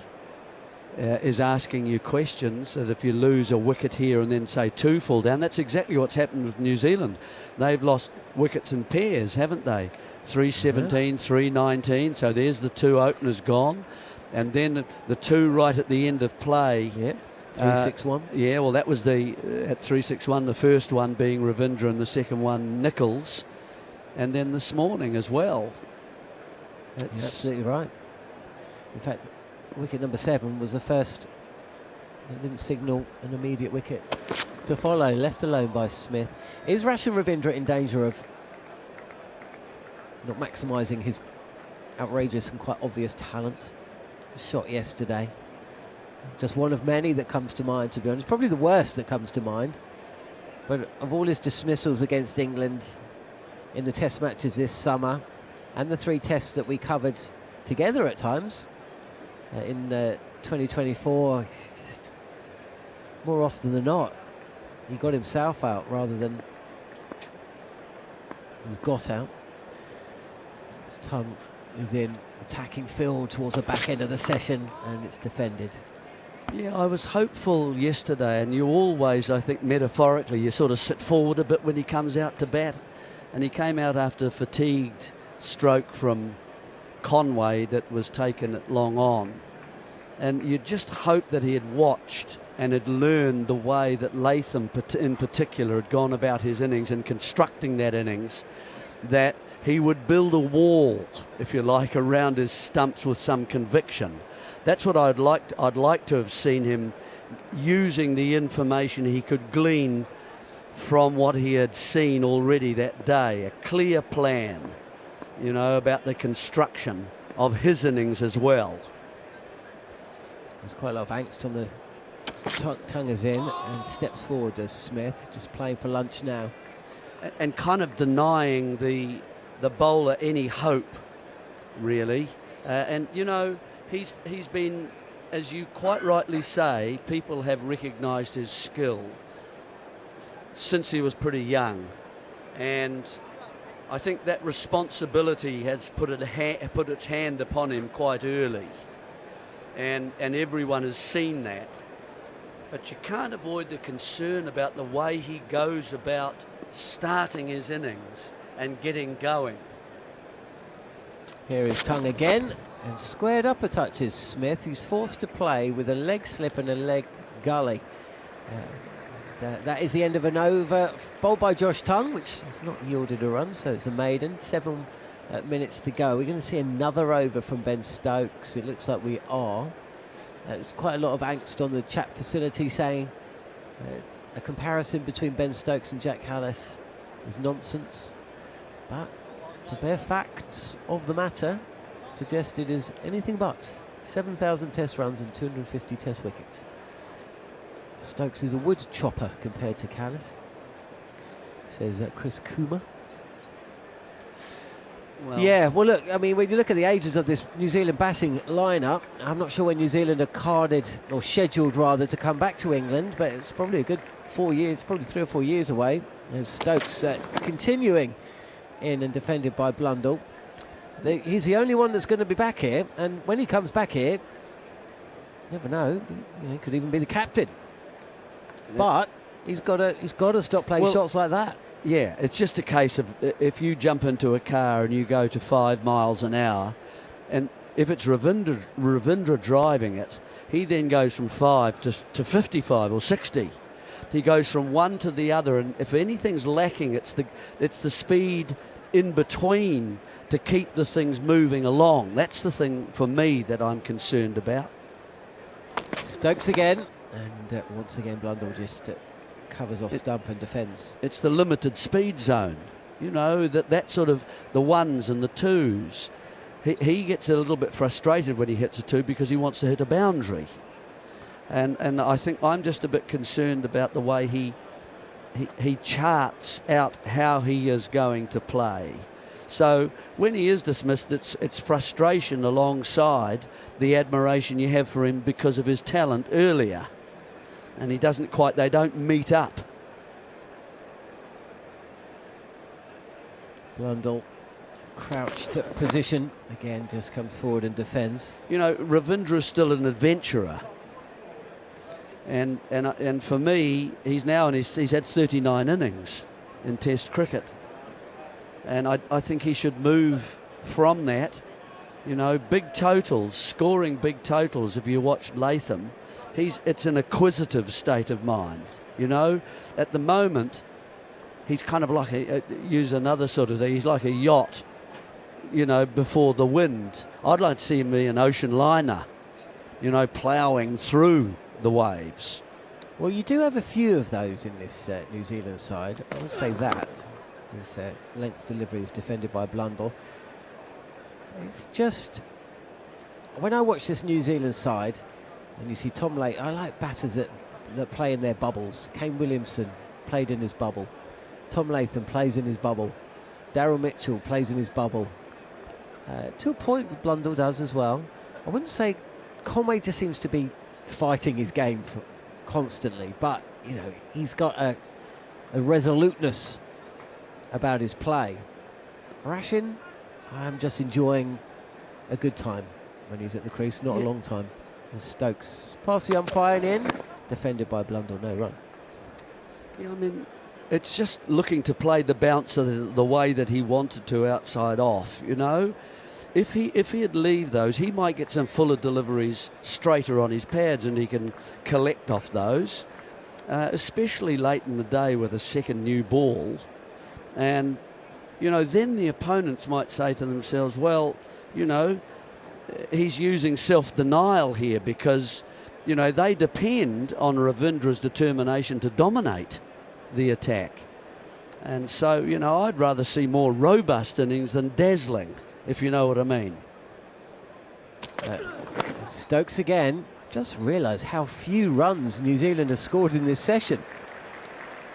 is asking you questions, that if you lose a wicket here and then say 2 fall down, that's exactly what's happened with New Zealand. They've lost wickets in pairs, haven't they? 317, 319, so there's the 2 openers gone, and then the 2 right at the end of play. Yeah, 361. Yeah, well, that was at 361, the first one being Ravindra and the second one Nichols, and then this morning as well. You're absolutely right. In fact, wicket number 7 was the first that didn't signal an immediate wicket to follow, left alone by Smith. Is Rashan Ravindra in danger of not maximising his outrageous and quite obvious talent? A shot yesterday, just one of many that comes to mind, to be honest. Probably the worst that comes to mind. But of all his dismissals against England in the test matches this summer, and the 3 tests that we covered together at times in 2024, just more often than not, he got himself out rather than he was got out. His tongue is in attacking field towards the back end of the session, and it's defended. Yeah, I was hopeful yesterday, and you always, I think, metaphorically, you sort of sit forward a bit when he comes out to bat. And he came out after a fatigued stroke from Conway that was taken at long on. And you just hope that he had watched and had learned the way that Latham in particular had gone about his innings and constructing that innings, that he would build a wall, if you like, around his stumps with some conviction. That's what I'd like to have seen him using the information he could glean from what he had seen already that day, a clear plan, you know, about the construction of his innings as well. There's quite a lot of angst on the tongue is in, and steps forward as Smith, just playing for lunch now. And kind of denying the bowler any hope, really. And, you know, he's been, as you quite rightly say, people have recognised his skill since he was pretty young. And I think that responsibility has put its hand upon him quite early. And everyone has seen that. But you can't avoid the concern about the way he goes about starting his innings and getting going. Here is Tongue again, and squared up a touch is Smith. He's forced to play with a leg slip and a leg gully. That is the end of an over bowled by Josh Tongue, which has not yielded a run, so it's a maiden. 7 minutes to go. We're going to see another over from Ben Stokes. It looks like we are. There's quite a lot of angst on the chat facility saying a comparison between Ben Stokes and Jack Hallis is nonsense. But the bare facts of the matter suggest it is anything but. 7,000 test runs and 250 test wickets. Stokes is a wood chopper compared to Callis, says Chris Coomer. Well, yeah, well look, I mean, when you look at the ages of this New Zealand batting lineup, I'm not sure when New Zealand are carded, or scheduled rather, to come back to England, but it's probably a good 4 years, probably 3 or 4 years away. There's Stokes continuing in and defended by Blundell. He's the only one that's going to be back here, and when he comes back here, you never know, you know, he could even be the captain. Yeah. But he's got to stop playing shots like that. Yeah, it's just a case of if you jump into a car and you go to 5 miles an hour, and if it's Ravindra driving it, he then goes from 5 to 55 or 60. He goes from one to the other, and if anything's lacking, it's the speed in between to keep the things moving along. That's the thing for me that I'm concerned about. Stokes again, and once again Blundell just covers off stump and defends. It's the limited speed zone, you know, that sort of the ones and the twos. He gets a little bit frustrated when he hits a 2 because he wants to hit a boundary. And I think I'm just a bit concerned about the way he charts out how he is going to play. So when he is dismissed, it's frustration alongside the admiration you have for him because of his talent earlier. And they don't meet up. Blundell, crouched position, again just comes forward and defends. You know, Ravindra is still an adventurer. And for me, he's had 39 innings in Test cricket. And I think he should move from that. You know, big totals, scoring big totals. If you watch Latham, it's an acquisitive state of mind. You know, at the moment, he's kind of like use another sort of thing. He's like a yacht, you know, before the wind. I'd like to see him be an ocean liner, you know, ploughing through the waves. Well, you do have a few of those in this New Zealand side. I would say that his length delivery is defended by Blundell. It's just, when I watch this New Zealand side, and you see Tom Latham, I like batters that play in their bubbles. Kane Williamson played in his bubble. Tom Latham plays in his bubble. Daryl Mitchell plays in his bubble. To a point, Blundell does as well. I wouldn't say Conway just seems to be fighting his game constantly, but he's got a resoluteness about his play. Rashin, I'm just enjoying a good time when he's at the crease, not a long time. And Stokes past the umpire and in, defended by Blundell, no run. Yeah, I mean, it's just looking to play the bouncer the way that he wanted to outside off, If he'd leave those, he might get some fuller deliveries straighter on his pads and he can collect off those, especially late in the day with a second new ball. And, then the opponents might say to themselves, well, he's using self-denial here because, they depend on Ravindra's determination to dominate the attack. And so, I'd rather see more robust innings than dazzling, if you know what I mean. Stokes again. Just realised how few runs New Zealand have scored in this session.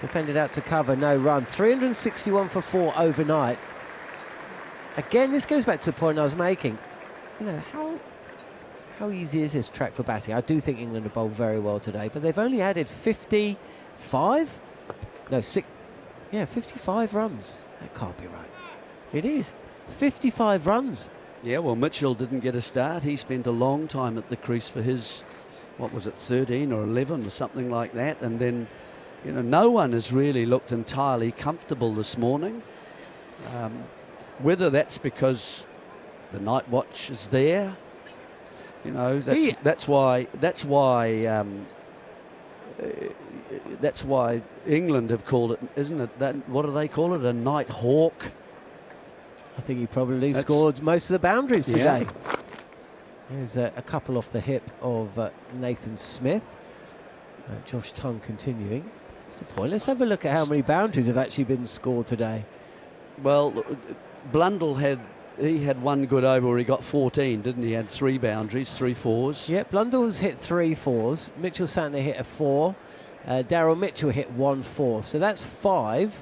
Defended out to cover, no run. 361 for 4 overnight. Again, this goes back to the point I was making. How easy is this track for batting? I do think England have bowled very well today, but they've only added 55? No, 55 runs. That can't be right. It is. 55 runs. Yeah, well, Mitchell didn't get a start. He spent a long time at the crease for his, 13 or 11 or something like that. And then, no one has really looked entirely comfortable this morning. Whether that's because the night watch is there, that's why England have called it, isn't it? What do they call it? A night hawk. I think he probably scored most of the boundaries today. There's a couple off the hip of Nathan Smith. Josh Tongue continuing. That's the point. Let's have a look at how many boundaries have actually been scored today. Well, Blundell had one good over where he got 14, didn't he? He had 3 boundaries, 3 fours. Yeah, Blundell's hit 3 fours. Mitchell Santner hit a 4. Daryl Mitchell hit 1 4. So that's 5.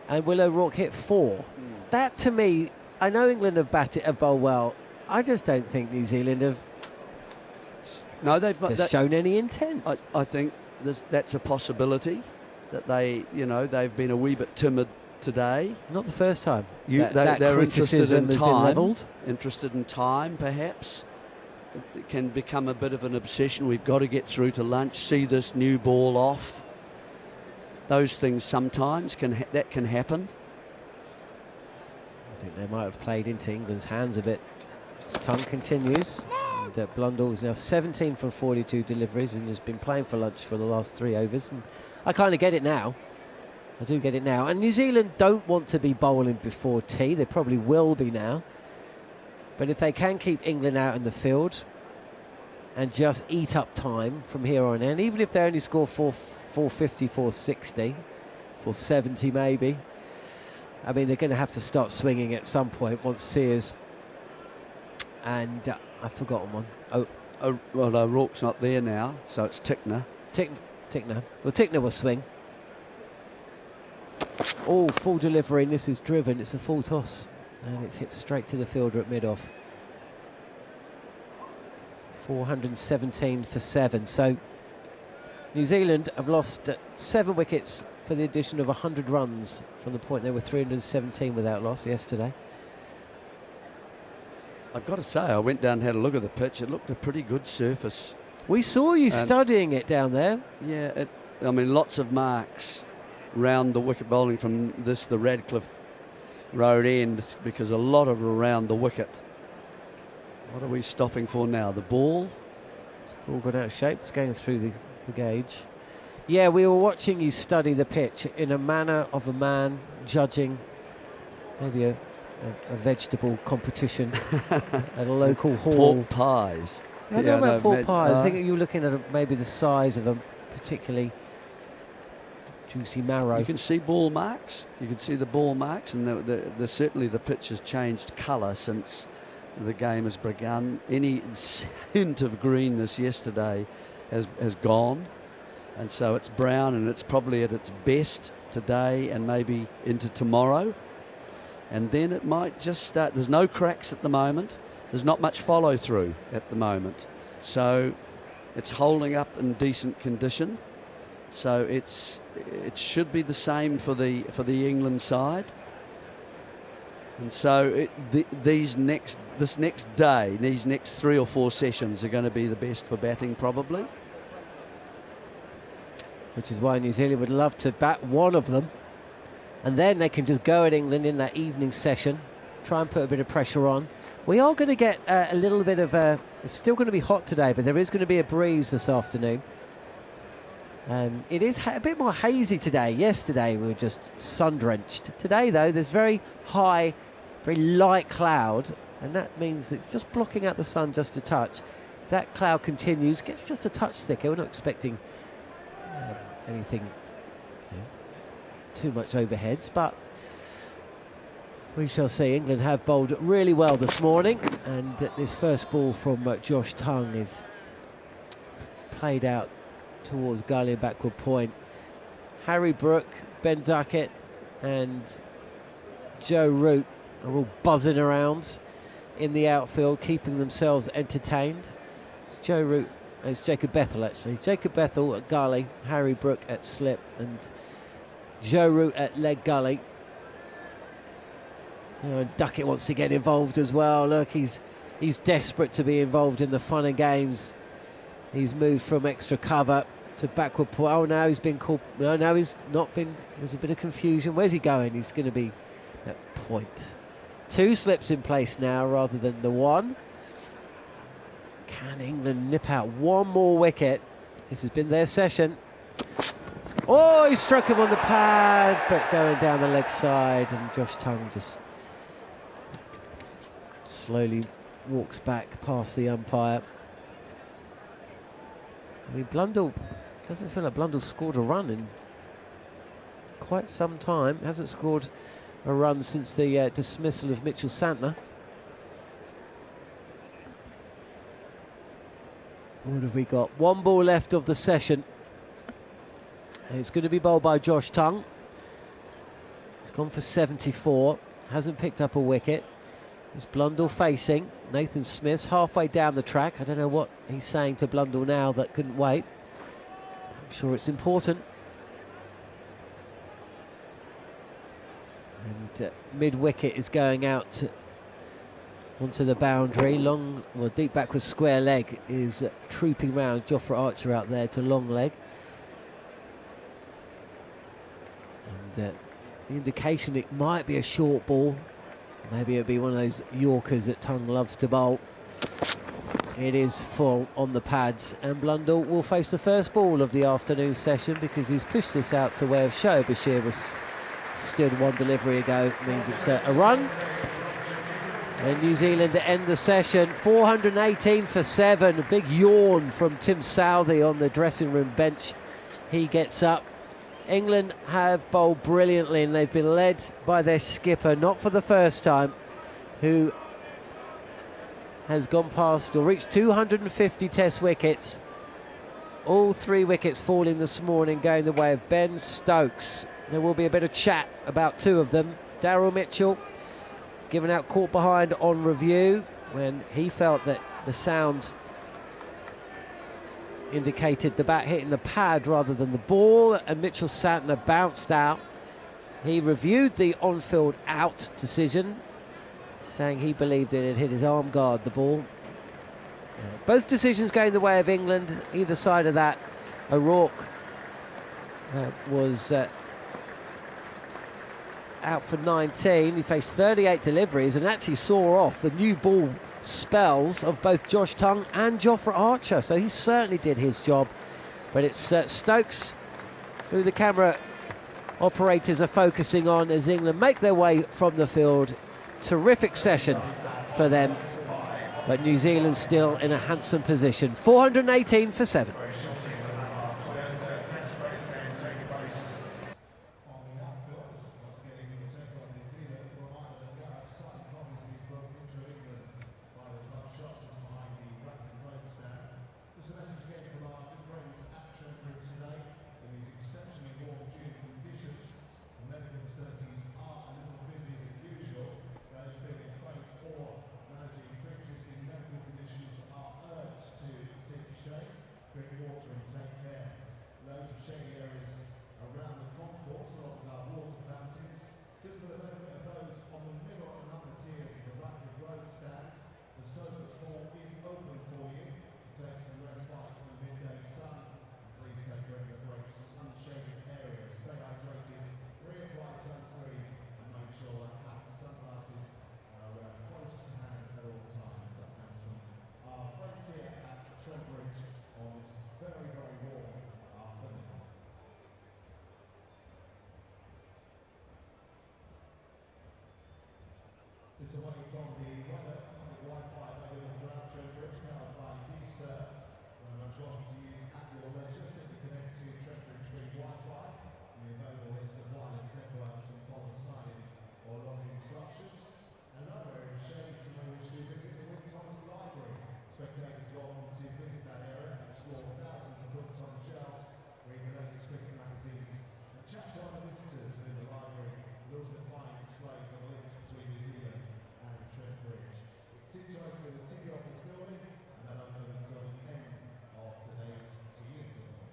And Will O'Rourke hit 4. That, to me, I know England have bowled well. I just don't think New Zealand have shown any intent. I think that's a possibility that they've been a wee bit timid today. Not the first time. They're interested in time. Interested in time, perhaps. It can become a bit of an obsession. We've got to get through to lunch, see this new ball off. Those things sometimes can happen. I think they might have played into England's hands a bit. Tongue continues. And Blundell is now 17 from 42 deliveries and has been playing for lunch for the last 3 overs. And I kind of get it now. I do get it now. And New Zealand don't want to be bowling before tea. They probably will be now. But if they can keep England out in the field and just eat up time from here on in, even if they only score 450, 460, 470 maybe, I mean, they're going to have to start swinging at some point once Sears and I've forgotten one. Well, O'Rourke's not there now, so it's Tickner. Tickner. Well, Tickner will swing. Oh, full delivery, and this is driven. It's a full toss, and it's hit straight to the fielder at mid-off. 417 for 7. So New Zealand have lost 7 wickets for the addition of 100 runs from the point they were 317 without loss yesterday. I've got to say, I went down and had a look at the pitch. It looked a pretty good surface. We saw you studying it down there. Yeah, I mean, lots of marks round the wicket bowling from the Radcliffe Road end, because a lot of around the wicket. What are we stopping for now? The ball? It's all got out of shape. It's going through the gauge. Yeah, we were watching you study the pitch in a manner of a man judging maybe a vegetable competition at a local hall. Pork pies. I don't know about pork pies. I think you were looking at maybe the size of a particularly juicy marrow. You can see ball marks. You can see the ball marks, and certainly the pitch has changed colour since the game has begun. Any hint of greenness yesterday has gone, and so it's brown, and it's probably at its best today and maybe into tomorrow. And then it might just start. There's no cracks at the moment. There's not much follow through at the moment. So It's holding up in decent condition, so it should be the same for the England side. And so this next day, these next 3 or 4 sessions are going to be the best for batting probably. Which is why New Zealand would love to bat one of them, and then they can just go at England in that evening session, try and put a bit of pressure on. We are going to get a little bit of it's still going to be hot today, but there is going to be a breeze this afternoon. It is a bit more hazy today. Yesterday we were just sun-drenched. Today, though, there's very high, very light cloud, and that means that it's just blocking out the sun just a touch. If that cloud continues, gets just a touch thicker. We're not expecting anything too much overheads, but we shall see. England have bowled really well this morning, and this first ball from Josh Tongue is played out towards gully and backward point. Harry Brook, Ben Duckett and Joe Root are all buzzing around in the outfield, keeping themselves entertained. It's Joe Root, it's Jacob Bethel actually. Jacob Bethel at gully, Harry Brook at slip, and Joe Root at leg gully. Duckett wants to get involved as well. Look, he's desperate to be involved in the fun and games. He's moved from extra cover to backward point. Oh, now he's been called. No, he's not been. There's a bit of confusion. Where's he going? He's going to be at point. 2 slips in place now rather than the 1. Can England nip out one more wicket? This has been their session. Oh, he struck him on the pad, but going down the leg side, and Josh Tongue just slowly walks back past the umpire. I mean, Blundell, doesn't feel like Blundell's scored a run in quite some time. Hasn't scored a run since the dismissal of Mitchell Santner. What have we got? 1 ball left of the session. It's going to be bowled by Josh Tongue. He's gone for 74. Hasn't picked up a wicket. It's Blundell facing. Nathan Smith's halfway down the track. I don't know what he's saying to Blundell now that couldn't wait. I'm sure it's important. And mid-wicket is going out onto the boundary. Long, well, deep backwards square leg is trooping round. Jofra Archer out there to long leg. And the indication it might be a short ball. Maybe it'll be one of those Yorkers that Tongue loves to bowl. It is full on the pads, and Blundell will face the first ball of the afternoon session because he's pushed this out to where Shoaib Bashir was stood 1 delivery ago. It means it's a run. And New Zealand to end the session, 418 for 7. A big yawn from Tim Southey on the dressing room bench. He gets up. England have bowled brilliantly, and they've been led by their skipper, not for the first time, who has gone past or reached 250 test wickets. All 3 wickets falling this morning going the way of Ben Stokes. There will be a bit of chat about 2 of them. Daryl Mitchell given out caught behind on review when he felt that the sound indicated the bat hitting the pad rather than the ball, and Mitchell Santner bounced out. He reviewed the on-field out decision, saying he believed it had hit his arm guard, the ball. Both decisions going the way of England. Either side of that, O'Rourke was out for 19. He faced 38 deliveries and actually saw off the new ball spells of both Josh Tongue and Jofra Archer, so he certainly did his job. But it's Stokes who the camera operators are focusing on as England make their way from the field. Terrific session for them, but New Zealand still in a handsome position. 418 for 7. This away from the weather, Wi-Fi available throughout Trent Bridge, powered by D-Surf. I'm welcome to use at your leisure. Simply connect to Trent Bridge free Wi-Fi. The available is the wireless networks and follow sign or login instructions. Another area shade you may wish to visit the Wynne Thomas Library. Spectators welcome to visit that area and explore thousands of books on the shelves, read the latest cricket magazines, and chat to other visitors in the library. You'll also find displays of links between New Zealand and Trent Bridge. It's situated in the ticket office building, and that opens on the end of today's tea interval.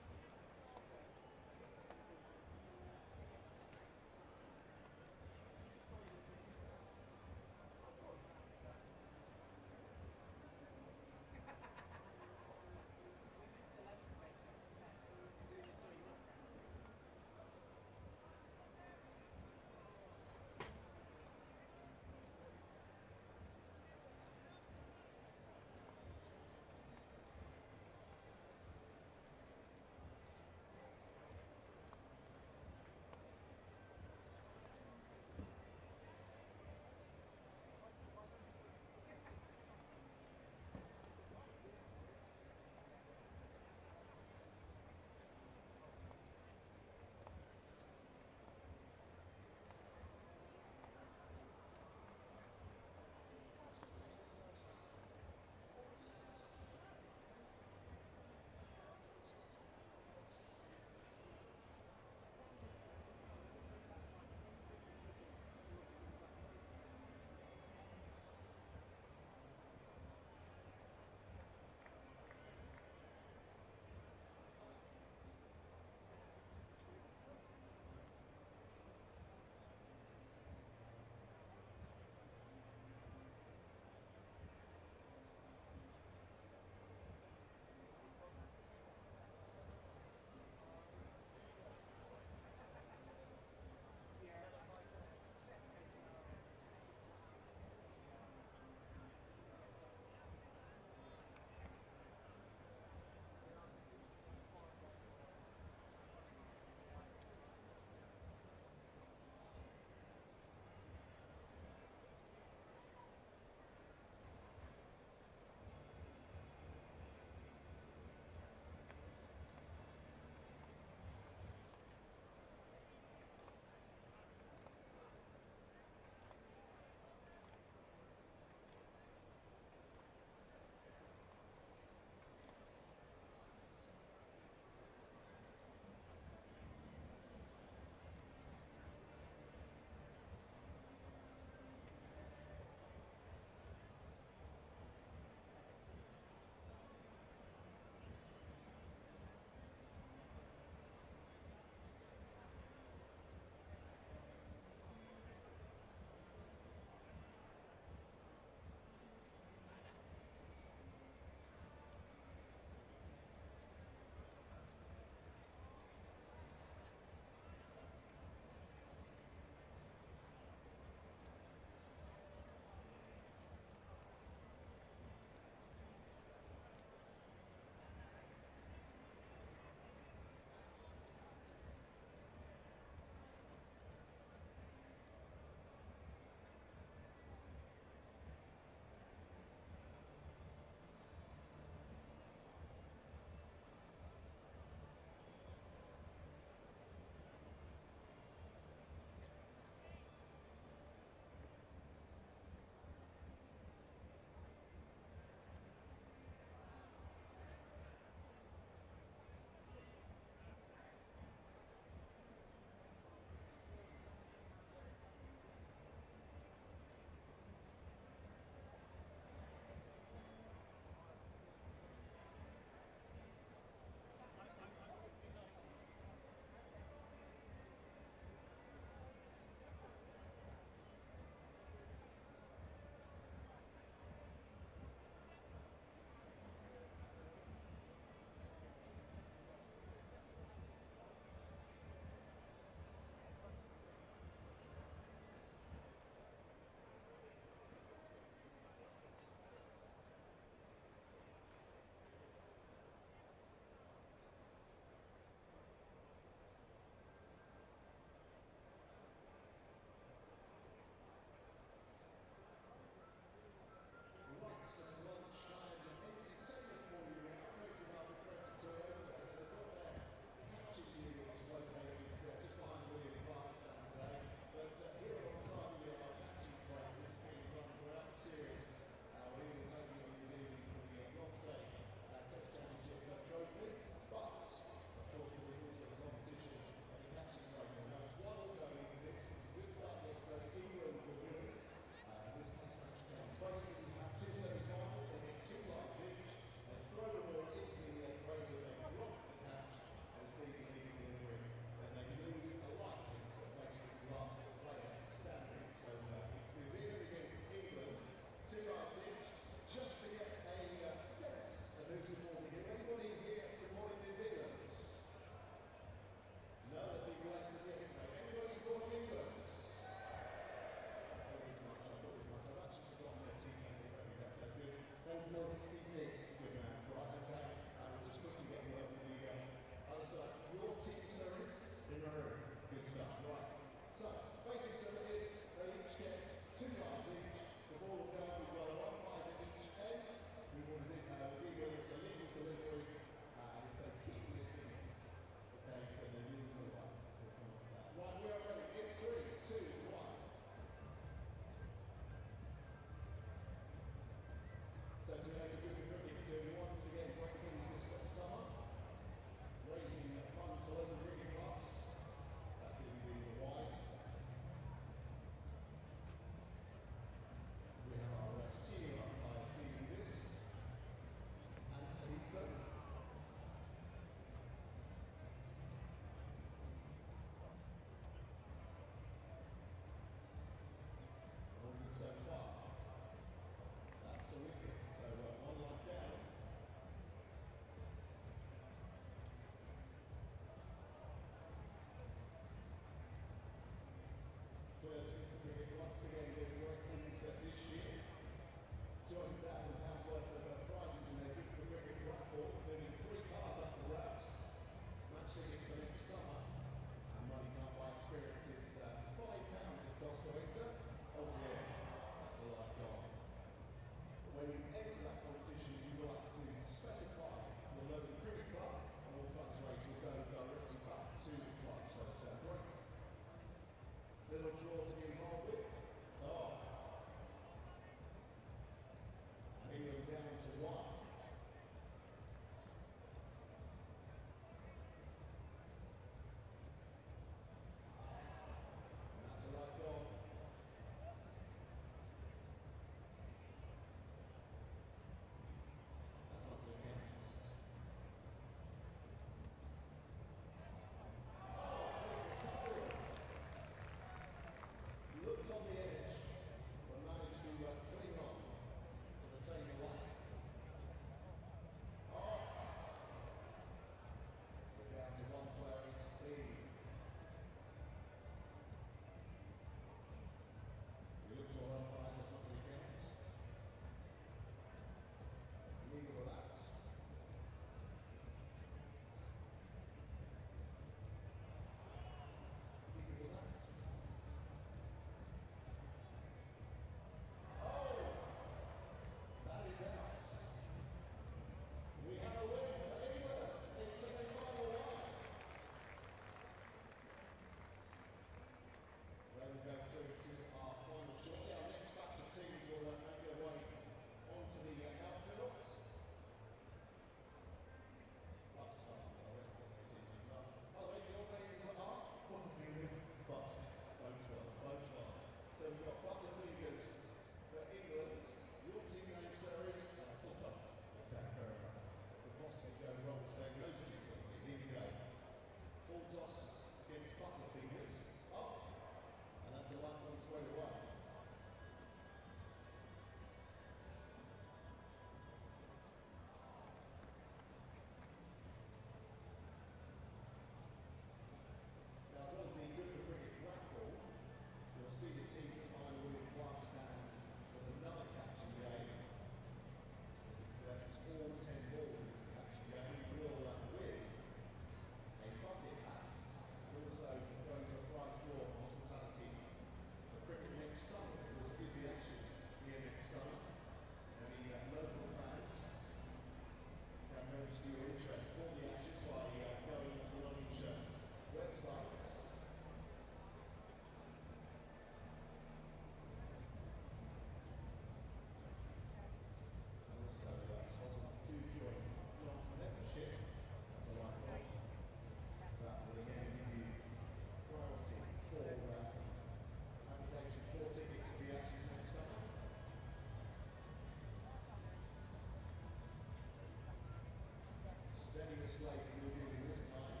display from New Zealand this time.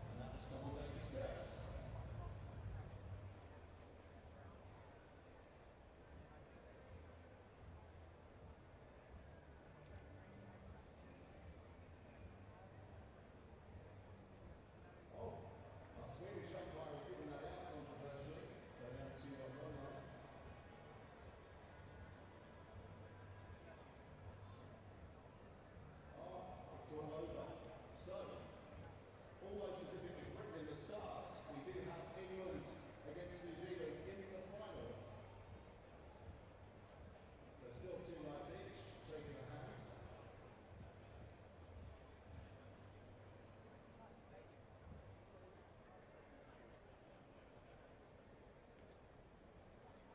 And that was commentator Stokes. A Swedish umpire has given that out controversially, so now to run off. It's all over. So, almost as if it was written in the stars, we do have England against New Zealand in the final. So still 2 lives each, shaking their hands.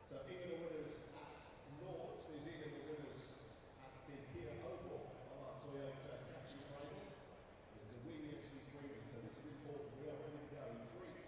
So England are winners at North, New Zealand are winners at the Kia Oval of our Toyota Catching Cradle. It was a previously 3 so this is important. We are ready to go in 3,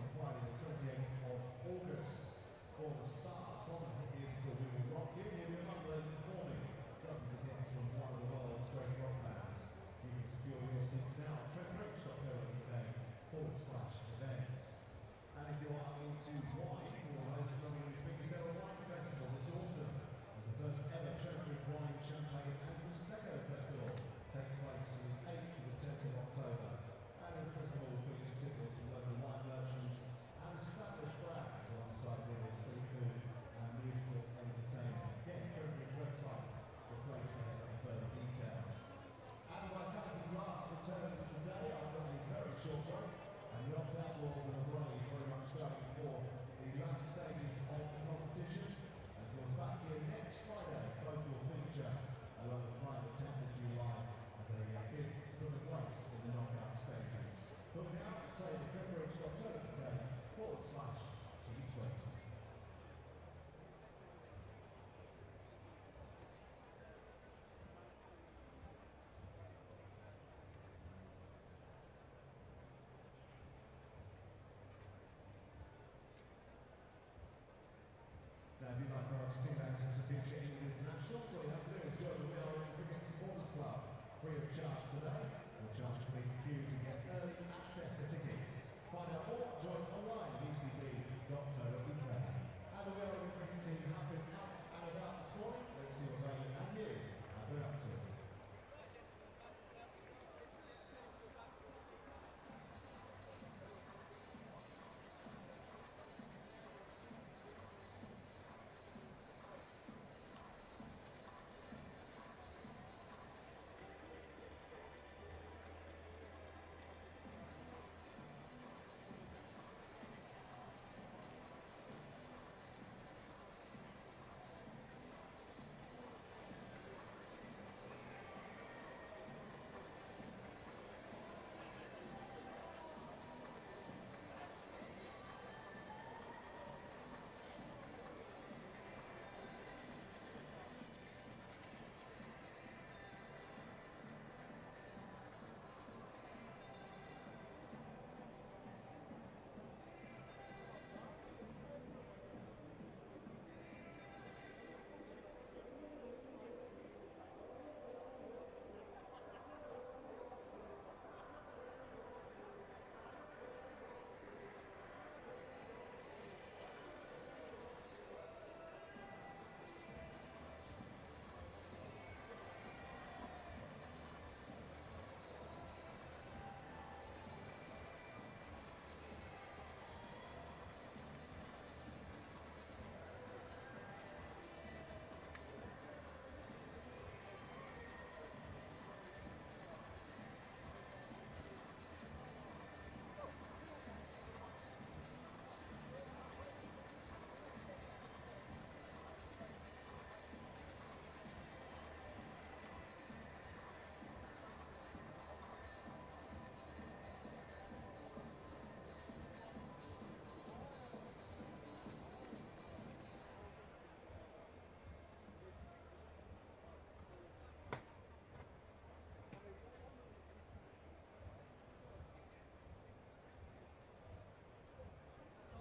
on Friday the 28th of August for the stars from the hit musical We Will Rock You. Here we are, those performing dozens of hits from one of the world's great rock bands. You can secure your seats now at trentbridge.co.uk/events. And if you are into wine, we'll host London's biggest ever wine festival this autumn. As the first ever Trent Bridge Wine, Champagne and Prosecco Festival takes place from the 8th to the 10th of October. And the festival will feature tickets from local wine merchants and established brands alongside various free food and musical entertainment. Again, Trent Bridge website for place ahead for further details. And Vitality Glass returns today after a very short break. And the Ops Outlaws and the Brummies very much going for the latter stages of the competition. And of course, back here next Friday, both will feature along the Friday the 10th of July as they bid to put a place in the knockout stages. But now, say the trentbridge.co.uk/T20. Now, if you'd like more teenagers to feature England internationals, all you have to do is join the We Are In Cricket Supporters Club, free of charge today. No charge to be confused and get early access to tickets. Find out more, join online, ucd.co.uk. And the We Are In Cricket team have been out and about this morning. Let's see what they and you have been up to.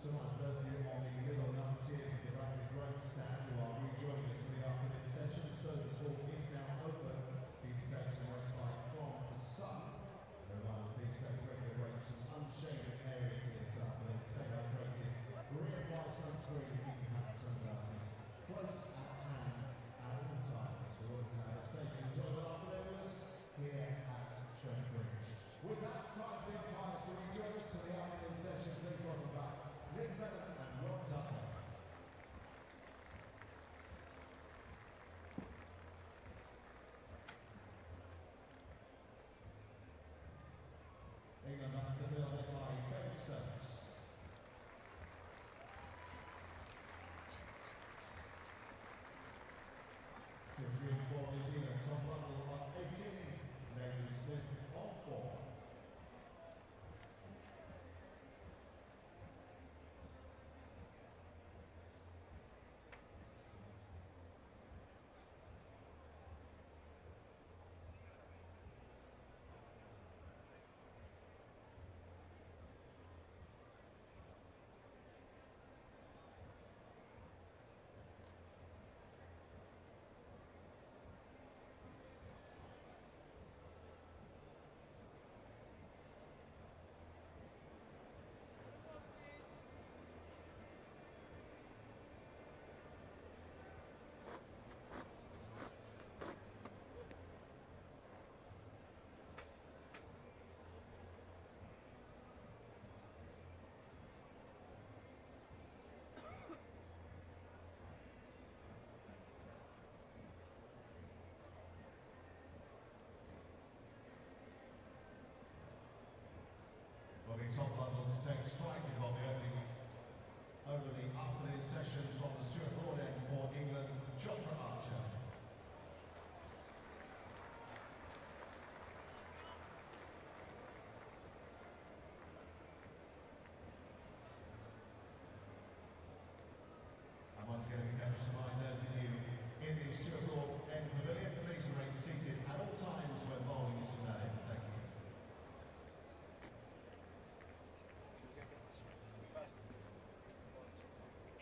So on those of you on the middle number tiers of the Rapid Road stand who are rejoining us for the afternoon session, service hall is now open. You can take some respite from the sun. Reminder, please stay regular breaks from unshaded areas this afternoon. Stay hydrated. Reapply sunscreen if you can have sunglasses close at hand at all times. We're all going to have a safe and enjoyable afternoon with us here at Trent Bridge. With that, time to the umpires to rejoin us for the afternoon session. Please welcome back Nick Bennett and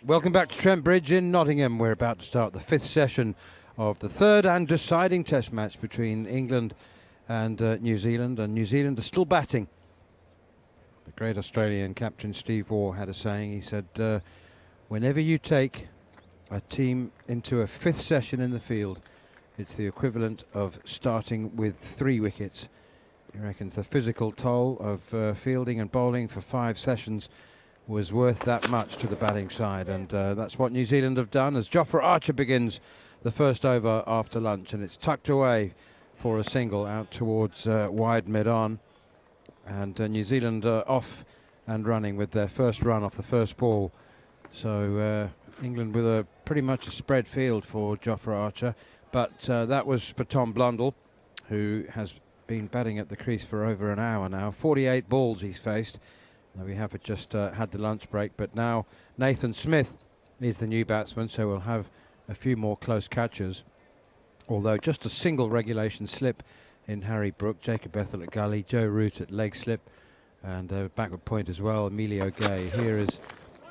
Welcome back to Trent Bridge in Nottingham. We're about to start the 5th session of the 3rd and deciding test match between England and New Zealand. And New Zealand are still batting. The great Australian captain Steve Waugh had a saying. He said, whenever you take a team into a 5th session in the field, it's the equivalent of starting with 3 wickets. He reckons the physical toll of fielding and bowling for 5 sessions was worth that much to the batting side, and that's what New Zealand have done as Jofra Archer begins the first over after lunch, and it's tucked away for a single out towards wide mid-on, and New Zealand off and running with their first run off the first ball. So England with a pretty much a spread field for Jofra Archer, but that was for Tom Blundell, who has been batting at the crease for over an hour now. 48 balls he's faced. Now we have just had the lunch break, but now Nathan Smith is the new batsman, so we'll have a few more close catches. Although just a single regulation slip in Harry Brook, Jacob Ethel at gully, Joe Root at leg slip, and backward point as well, Emilio Gay. Here is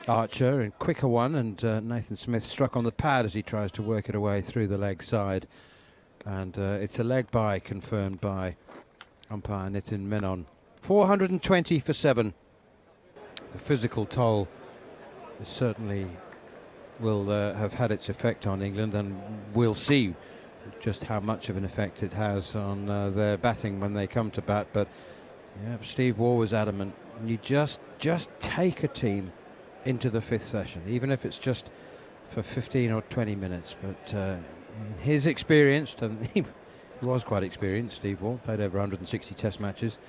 Archer, and quicker one, and Nathan Smith struck on the pad as he tries to work it away through the leg side. And it's a leg bye confirmed by umpire Nitin Menon. 420 for 7. The physical toll certainly will have had its effect on England, and we'll see just how much of an effect it has on their batting when they come to bat. But yeah, Steve Waugh was adamant. You just take a team into the 5th session, even if it's just for 15 or 20 minutes. But in his experience, and he was quite experienced, Steve Waugh, played over 160 test matches.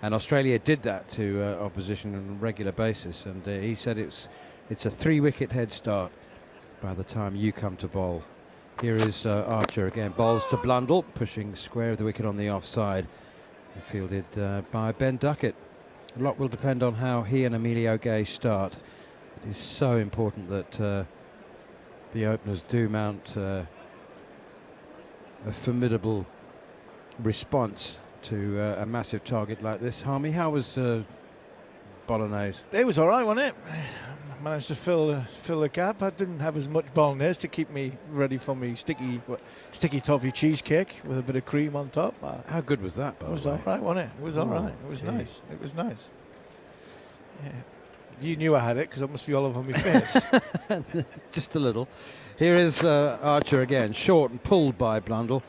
And Australia did that to opposition on a regular basis, and he said it's a 3-wicket head start by the time you come to bowl. Here is Archer again, bowls to Blundell, pushing square of the wicket on the offside, fielded by Ben Duckett. A lot will depend on how he and Emilio Gay start. It is so important that the openers do mount a formidable response to a massive target like this. Harmy, how was Bolognese? It was all right, wasn't it? Managed to fill the gap. I didn't have as much Bolognese to keep me ready for me sticky toffee cheesecake with a bit of cream on top. How good was that, by the way? It was all right, wasn't it? It was all right. It was nice. It was nice. Yeah. You knew I had it because it must be all over my face. Just a little. Here is Archer again, short and pulled by Blundell.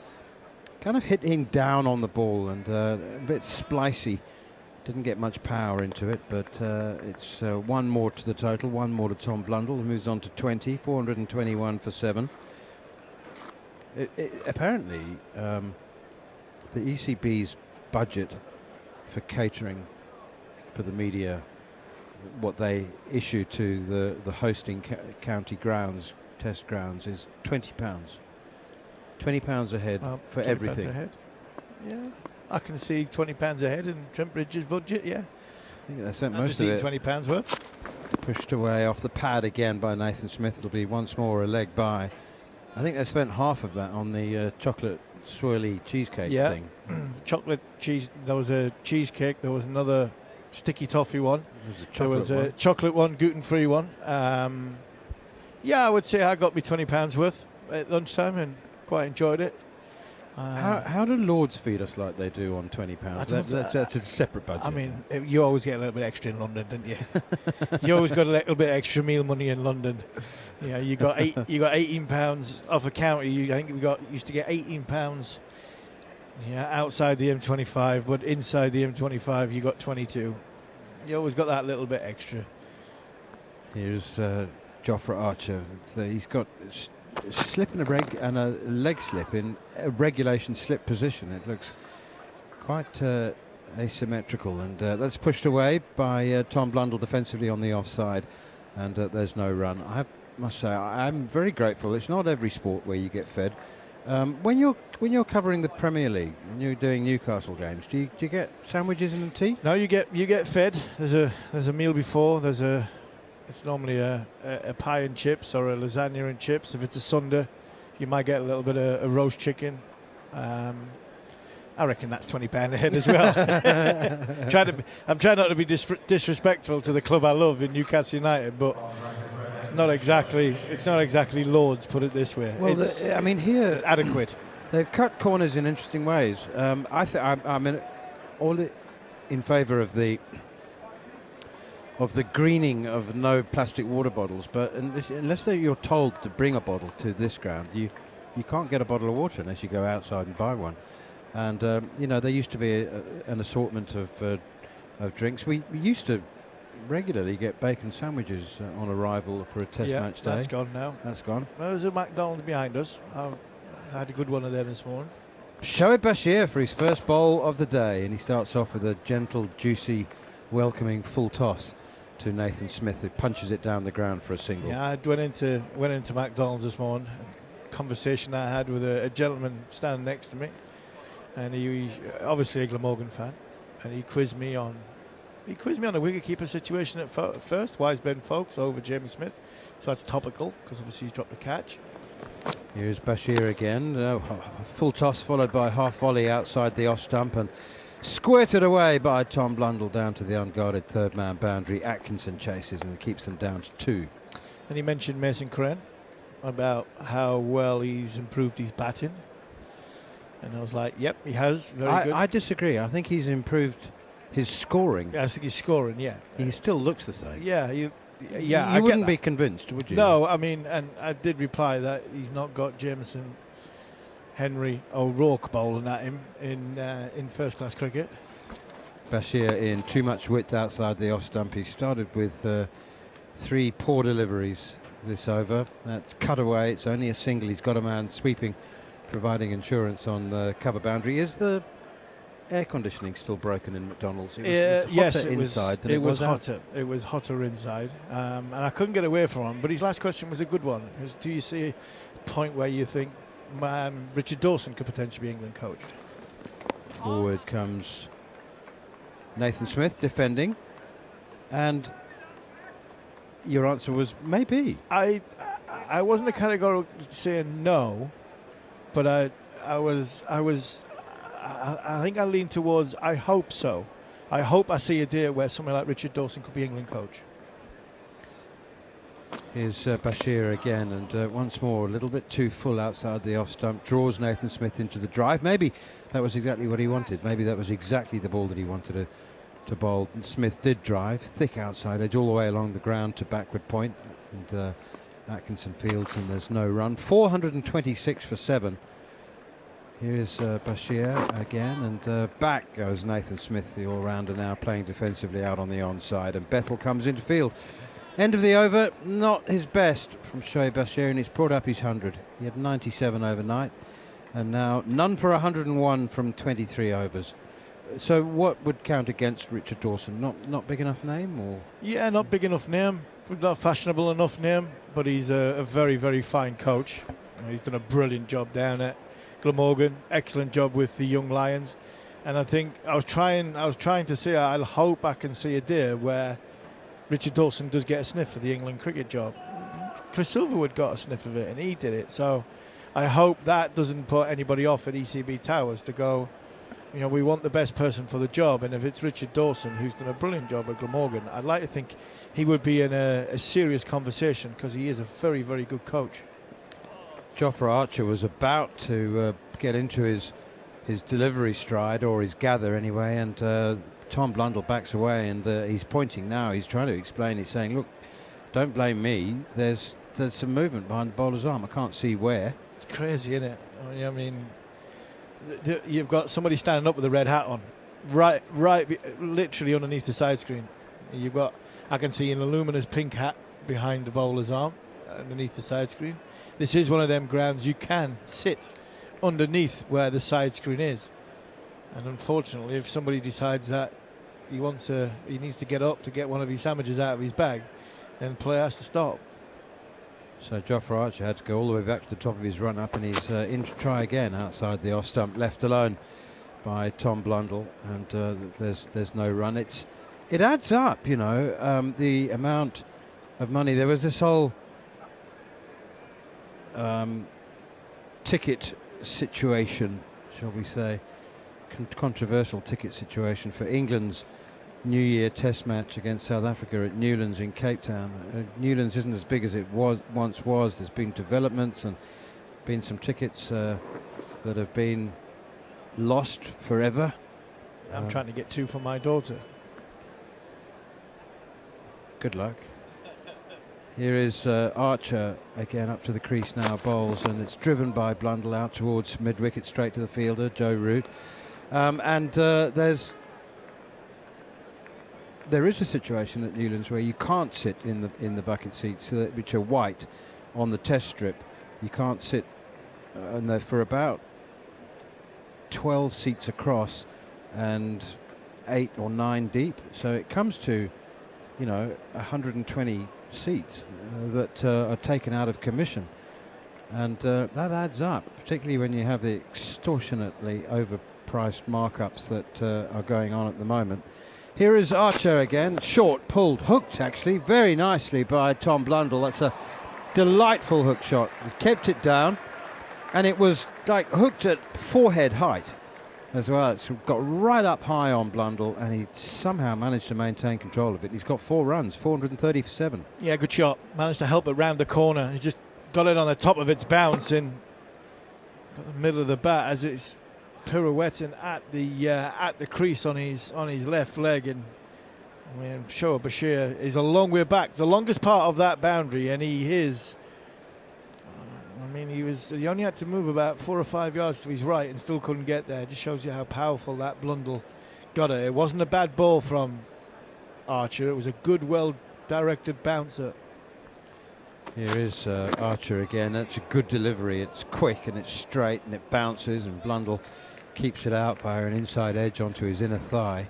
Kind of hit him down on the ball and a bit splicey. Didn't get much power into it, but it's 1 more to the total, 1 more to Tom Blundell, who moves on to 20, 421 for 7. Apparently, the ECB's budget for catering for the media, what they issue to the hosting county grounds, test grounds, is £20. £20 a head for everything. Ahead. Yeah, I can see £20 ahead in Trent Bridge's budget. Yeah, I think they spent most of it. £20 worth. Pushed away off the pad again by Nathan Smith. It'll be once more a leg bye. I think they spent half of that on the chocolate swirly cheesecake thing. Chocolate cheese. There was a cheesecake. There was another sticky toffee one. There was a chocolate one, gluten-free one. Yeah, I would say I got me £20 worth at lunchtime and quite enjoyed it. How do Lords feed us like they do on £20? That's a separate budget. I mean, you always get a little bit extra in London, don't you? You always got a little bit extra meal money in London. Yeah, you got £18 off a county. I think we used to get £18. Yeah, outside the M25, but inside the M25 you got 22. You always got that little bit extra. Here's Jofra Archer. He's got a slip and a leg slip in a regulation slip position. It looks quite asymmetrical, and that's pushed away by Tom Blundell defensively on the offside, and there's no run. I must say I'm very grateful. It's not every sport where you get fed. When you're covering the Premier League, when you're doing Newcastle games, do you get sandwiches and tea? No, you get fed. There's a meal before. It's normally a pie and chips or a lasagna and chips. If it's a Sunday, you might get a little bit of a roast chicken. I reckon that's £20 a head as well. I'm trying not to be disrespectful to the club I love in Newcastle United, but It's not exactly Lords, put it this way. Well, I mean, here it's adequate. they've cut corners in interesting ways. I'm all in favour of the greening of no plastic water bottles, but unless you're told to bring a bottle to this ground, you can't get a bottle of water unless you go outside and buy one. And there used to be an assortment of drinks. We used to regularly get bacon sandwiches on arrival for a test match day. That's gone now. That's gone. Well, there's a McDonald's behind us. I had a good one of them this morning. Shoaib Bashir for his first bowl of the day, and he starts off with a gentle, juicy, welcoming full toss to Nathan Smith, who punches it down the ground for a single. Yeah, I went into McDonald's this morning. A conversation I had with a gentleman standing next to me, and he obviously a Glamorgan fan, and he quizzed me on the wicketkeeper situation at first. Why is Ben Foakes over Jamie Smith? So that's topical because obviously he dropped a catch. Here's Bashir again, full toss followed by half volley outside the off stump and squirted away by Tom Blundell down to the unguarded third man boundary. Atkinson chases and keeps them down to 2. And he mentioned Mason Crane about how well he's improved his batting, and I was like, yep, he has. Very good. I disagree. I think he's improved his scoring. Yeah, I think he's scoring, yeah. He still looks the same. Yeah, You I wouldn't be convinced, would you? No, I mean, and I did reply that he's not got Jameson, Henry, O'Rourke bowling at him in first class cricket. Bashir in too much width outside the off stump. He started with 3 poor deliveries this over. That's cut away. It's only a single. He's got a man sweeping, providing insurance on the cover boundary. Is the air conditioning still broken in McDonald's? Yes, it was inside than it was hotter. It was hotter inside, and I couldn't get away from him. But his last question was a good one. It was, do you see a point where you think Richard Dawson could potentially be England coach? Forward comes Nathan Smith defending, and your answer was maybe. I wasn't a categorical saying no, but I think I lean towards I hope so. I hope I see a day where someone like Richard Dawson could be England coach. Here's Bashir again, and once more a little bit too full outside the off stump, draws Nathan Smith into the drive. Maybe that was exactly what he wanted. Maybe that was exactly the ball that he wanted to bowl. And Smith did drive, thick outside edge all the way along the ground to backward point, and Atkinson fields, and there's no run. 426 for 7. Here's Bashir again, and back goes Nathan Smith, the all-rounder, now playing defensively out on the onside, and Bethel comes into field. End of the over, not his best from Shoaib Bashir, and it's brought up his 100. He had 97 overnight, and now none for 101 from 23 overs. So what would count against Richard Dawson? Not big enough name, or? Yeah, not big enough name, not fashionable enough name, but he's a very, very fine coach. He's done a brilliant job down at Glamorgan, excellent job with the young Lions, and I think I was trying to say I hope I can see a day where Richard Dawson does get a sniff of the England cricket job. Chris Silverwood got a sniff of it and he did it, so I hope that doesn't put anybody off at ECB Towers to go, we want the best person for the job, and if it's Richard Dawson, who's done a brilliant job at Glamorgan, I'd like to think he would be in a serious conversation, because he is a very, very good coach. Jofra Archer was about to get into his delivery stride, or his gather anyway, and Tom Blundell backs away, and he's pointing now. He's trying to explain. He's saying, look, don't blame me. There's some movement behind the bowler's arm. I can't see where. It's crazy, isn't it? I mean, you've got somebody standing up with a red hat on, right, literally underneath the side screen. I can see an luminous pink hat behind the bowler's arm, underneath the side screen. This is one of them grounds you can sit underneath where the side screen is. And unfortunately, if somebody decides that he needs to get up to get one of his sandwiches out of his bag, then play has to stop. So Jofra Archer had to go all the way back to the top of his run up, and he's in to try again outside the off stump, left alone by Tom Blundell, and there's no run. It adds up, the amount of money. There was this whole ticket situation, shall we say, controversial ticket situation for England's New Year Test match against South Africa at Newlands in Cape Town. Newlands isn't as big as it once was. There's been developments and been some tickets that have been lost forever. I'm trying to get 2 for my daughter. Good luck. Here is Archer again up to the crease now, bowls, and it's driven by Blundell out towards mid-wicket straight to the fielder, Joe Root. There is a situation at Newlands where you can't sit in the bucket seats, which are white, on the test strip. You can't sit, and they're for about 12 seats across and 8 or 9 deep. So it comes to, 120 seats that are taken out of commission, and that adds up, particularly when you have the extortionately overpriced markups that are going on at the moment. Here is Archer again, short, pulled, hooked actually, very nicely by Tom Blundell. That's a delightful hook shot. He kept it down, and it was like hooked at forehead height as well. It's got right up high on Blundell, and he somehow managed to maintain control of it. He's got 4 runs, 430 for 7. Yeah, good shot. Managed to help it round the corner. He just got it on the top of its bounce and got the middle of the bat as it's pirouetting at the crease on his left leg, and Shoaib Bashir is a long way back, the longest part of that boundary, and he only had to move about 4 or 5 yards to his right and still couldn't get there. It just shows you how powerful that Blundell got it. It wasn't a bad ball from Archer. It was a good, well-directed bouncer. Here is Archer again. That's a good delivery. It's quick and it's straight and it bounces, and Blundell keeps it out by an inside edge onto his inner thigh.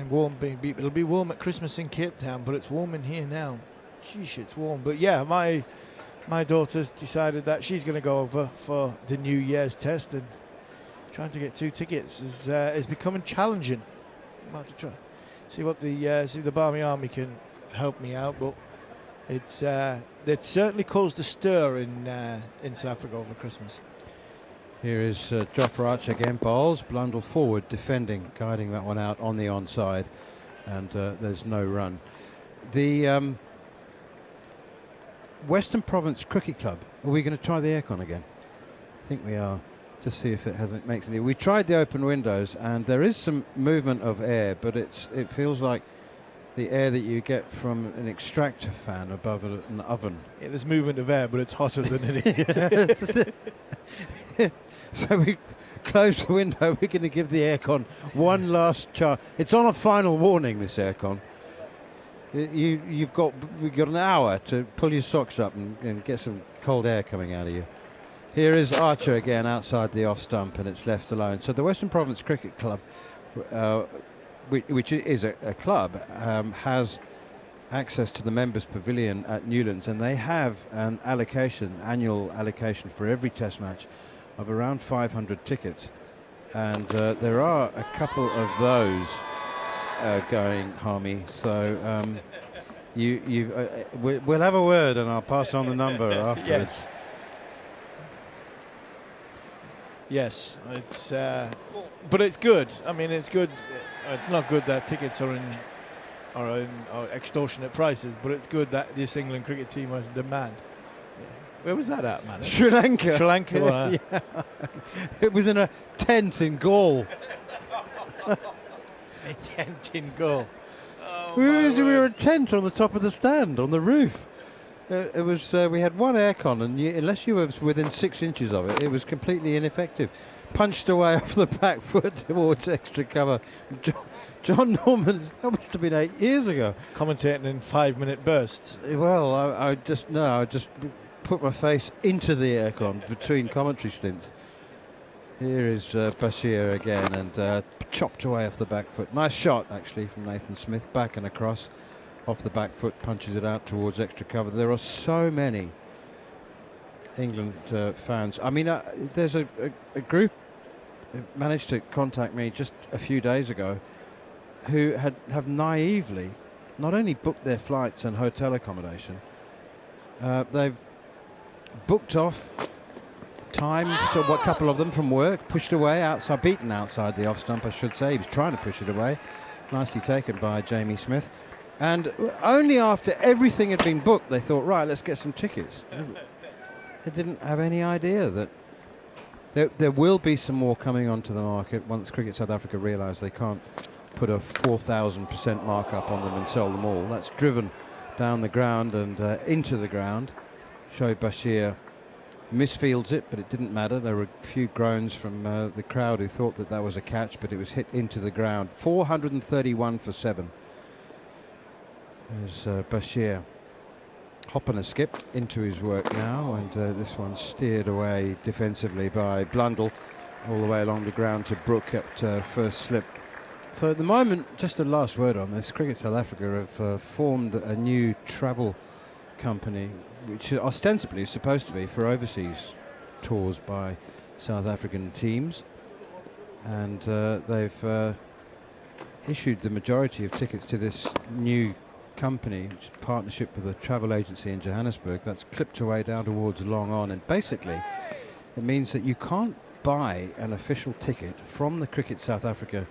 Warm being beat. It'll be warm at Christmas in Cape Town, but it's warm in here now. Sheesh, it's warm. But yeah, my daughter's decided that she's going to go over for the New Year's test, and trying to get 2 tickets is becoming challenging. I'm about to try see the Barmy Army can help me out, but it certainly caused a stir in South Africa over Christmas. Here is Jofra Archer again, bowls. Blundell forward, defending, guiding that one out on the onside, and there's no run. The Western Province Cricket Club, are we going to try the aircon again? I think we are, to see if it makes any. We tried the open windows, and there is some movement of air, but it feels like the air that you get from an extractor fan above an oven. Yeah, there's movement of air, but it's hotter than it is. So we close the window. We're going to give the aircon one last chance. It's on a final warning, this aircon. We've got an hour to pull your socks up and get some cold air coming out of you. Here is Archer again outside the off stump, and it's left alone. So the Western Province Cricket Club, which is a club, has access to the members' pavilion at Newlands, and they have an annual allocation for every test match of around 500 tickets, and there are a couple of those going, Harmy. So we'll have a word, and I'll pass on the number afterwards. Yes, it's but it's good. I mean, it's good. It's not good that tickets are in extortionate prices, but it's good that this England cricket team has demand. Yeah. Where was that at, man? Sri Lanka. Sri Lanka. Yeah. It was in a tent in Gaul. A tent in Gaul. Oh, we were a tent on the top of the stand on the roof. It was. We had one aircon, and unless you were within 6 inches of it, it was completely ineffective. Punched away off the back foot towards extra cover. Jon Norman, that must have been 8 years ago. Commentating in 5-minute bursts. Well, I just put my face into the aircon between commentary stints. Here is Bashir again, and chopped away off the back foot. Nice shot actually from Nathan Smith, back and across. Off the back foot, punches it out towards extra cover. There are so many England fans. I mean, there's a group who managed to contact me just a few days ago who have naively not only booked their flights and hotel accommodation, they've booked off time, so what couple of them from work, pushed away outside, beaten outside the off stump, I should say. He was trying to push it away. Nicely taken by Jamie Smith. And only after everything had been booked, they thought, right, let's get some tickets. They didn't have any idea that there will be some more coming onto the market once Cricket South Africa realise they can't put a 4,000% markup on them and sell them all. That's driven down the ground and into the ground. Shoaib Bashir misfields it, but it didn't matter. There were a few groans from the crowd who thought that was a catch, but it was hit into the ground. 431 for 7. There's Bashir hopping a skip into his work now, and this one steered away defensively by Blundell all the way along the ground to Brook at first slip. So at the moment, just a last word on this, Cricket South Africa have formed a new travel company, which ostensibly is supposed to be for overseas tours by South African teams, and they've issued the majority of tickets to this new company, which is a partnership with a travel agency in Johannesburg. That's clipped away down towards Long On, and basically it means that you can't buy an official ticket from the Cricket South Africa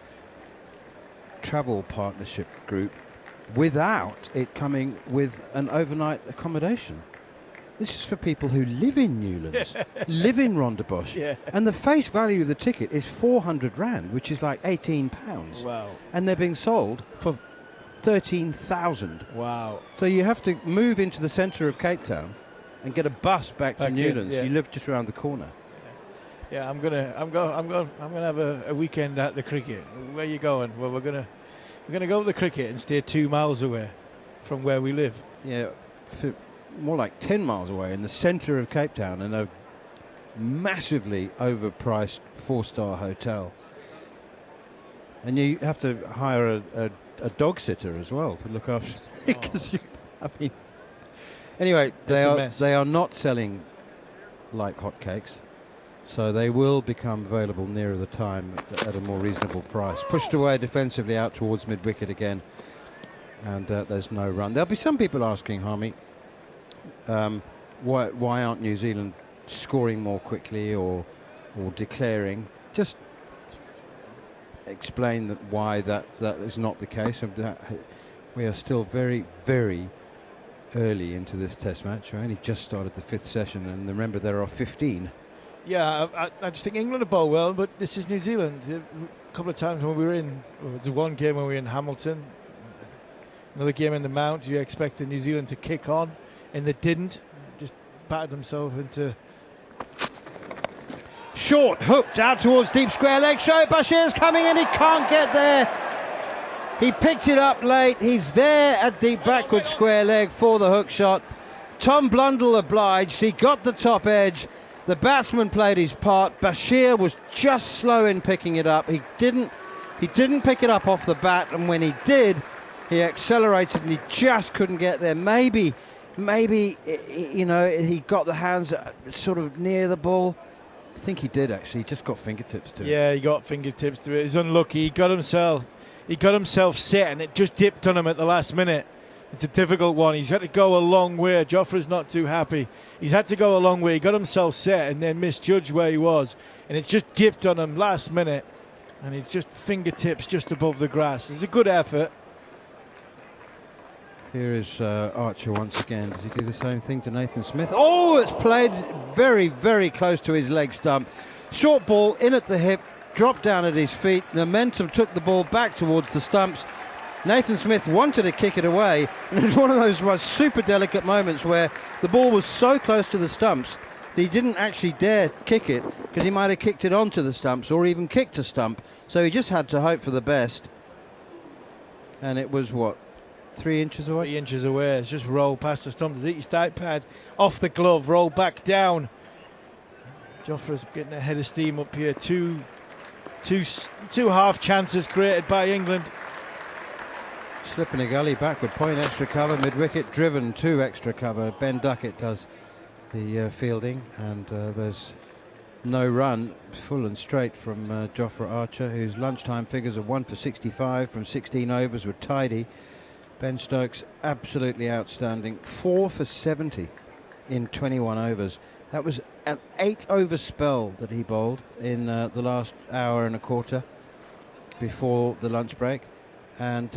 travel partnership group without it coming with an overnight accommodation. This is for people who live in Newlands, live in Rondebosch, and the face value of the ticket is 400 Rand, which is like £18. Wow. And they're being sold for 13,000. Wow. So you have to move into the centre of Cape Town and get a bus back to Newlands. You live just around the corner. Yeah, I'm gonna have a weekend at the cricket. Where are you going? Well, we're gonna go to the cricket and stay 2 miles away from where we live. Yeah, more like 10 miles away in the centre of Cape Town in a massively overpriced 4-star hotel. And you have to hire a dog sitter as well to look after because anyway, they are not selling like hotcakes. So they will become available nearer the time at a more reasonable price. Pushed away defensively out towards mid-wicket again, and there's no run. There'll be some people asking, Harmy, why aren't New Zealand scoring more quickly or declaring? Just explain why that is not the case. We are still very, very early into this Test match. We only just started the 5th session, and remember there are 15. Yeah, I just think England are bowled well, but this is New Zealand. A couple of times when we were the one game when we were in Hamilton, another game in the Mount, you expected New Zealand to kick on, and they didn't. Just battered themselves into... Short, hooked out towards deep square leg. Shoaib Bashir's coming in, he can't get there. He picked it up late, he's there at deep backward square leg for the hook shot. Tom Blundell obliged, he got the top edge. The batsman played his part. Bashir was just slow in picking it up. He didn't pick it up off the bat, and when he did, he accelerated and he just couldn't get there. Maybe he got the hands sort of near the ball. I think he did actually. He just got fingertips to it. Yeah, he got fingertips to it. He's unlucky. He got himself set, and it just dipped on him at the last minute. It's a difficult one. He's had to go a long way. Jofra's not too happy. He's had to go a long way. He got himself set and then misjudged where he was. And it just dipped on him last minute. And it's just fingertips just above the grass. It's a good effort. Here is Archer once again. Does he do the same thing to Nathan Smith? Oh, it's played very, very close to his leg stump. Short ball in at the hip, dropped down at his feet. Momentum took the ball back towards the stumps. Nathan Smith wanted to kick it away, and it was one of those super delicate moments where the ball was so close to the stumps that he didn't actually dare kick it, because he might have kicked it onto the stumps or even kicked a stump. So he just had to hope for the best. And it was, what, 3 inches away? 3 inches away. It's just rolled past the stump. His dart pad off the glove, rolled back down. Jofra's getting a head of steam up here. Two half chances created by England. Slip in a gully, backward point, extra cover, mid-wicket, driven to extra cover. Ben Duckett does the fielding, and there's no run, full and straight from Jofra Archer, whose lunchtime figures are 1 for 65 from 16 overs were tidy. Ben Stokes, absolutely outstanding, 4 for 70 in 21 overs. That was an 8-over spell that he bowled in the last hour and a quarter before the lunch break, and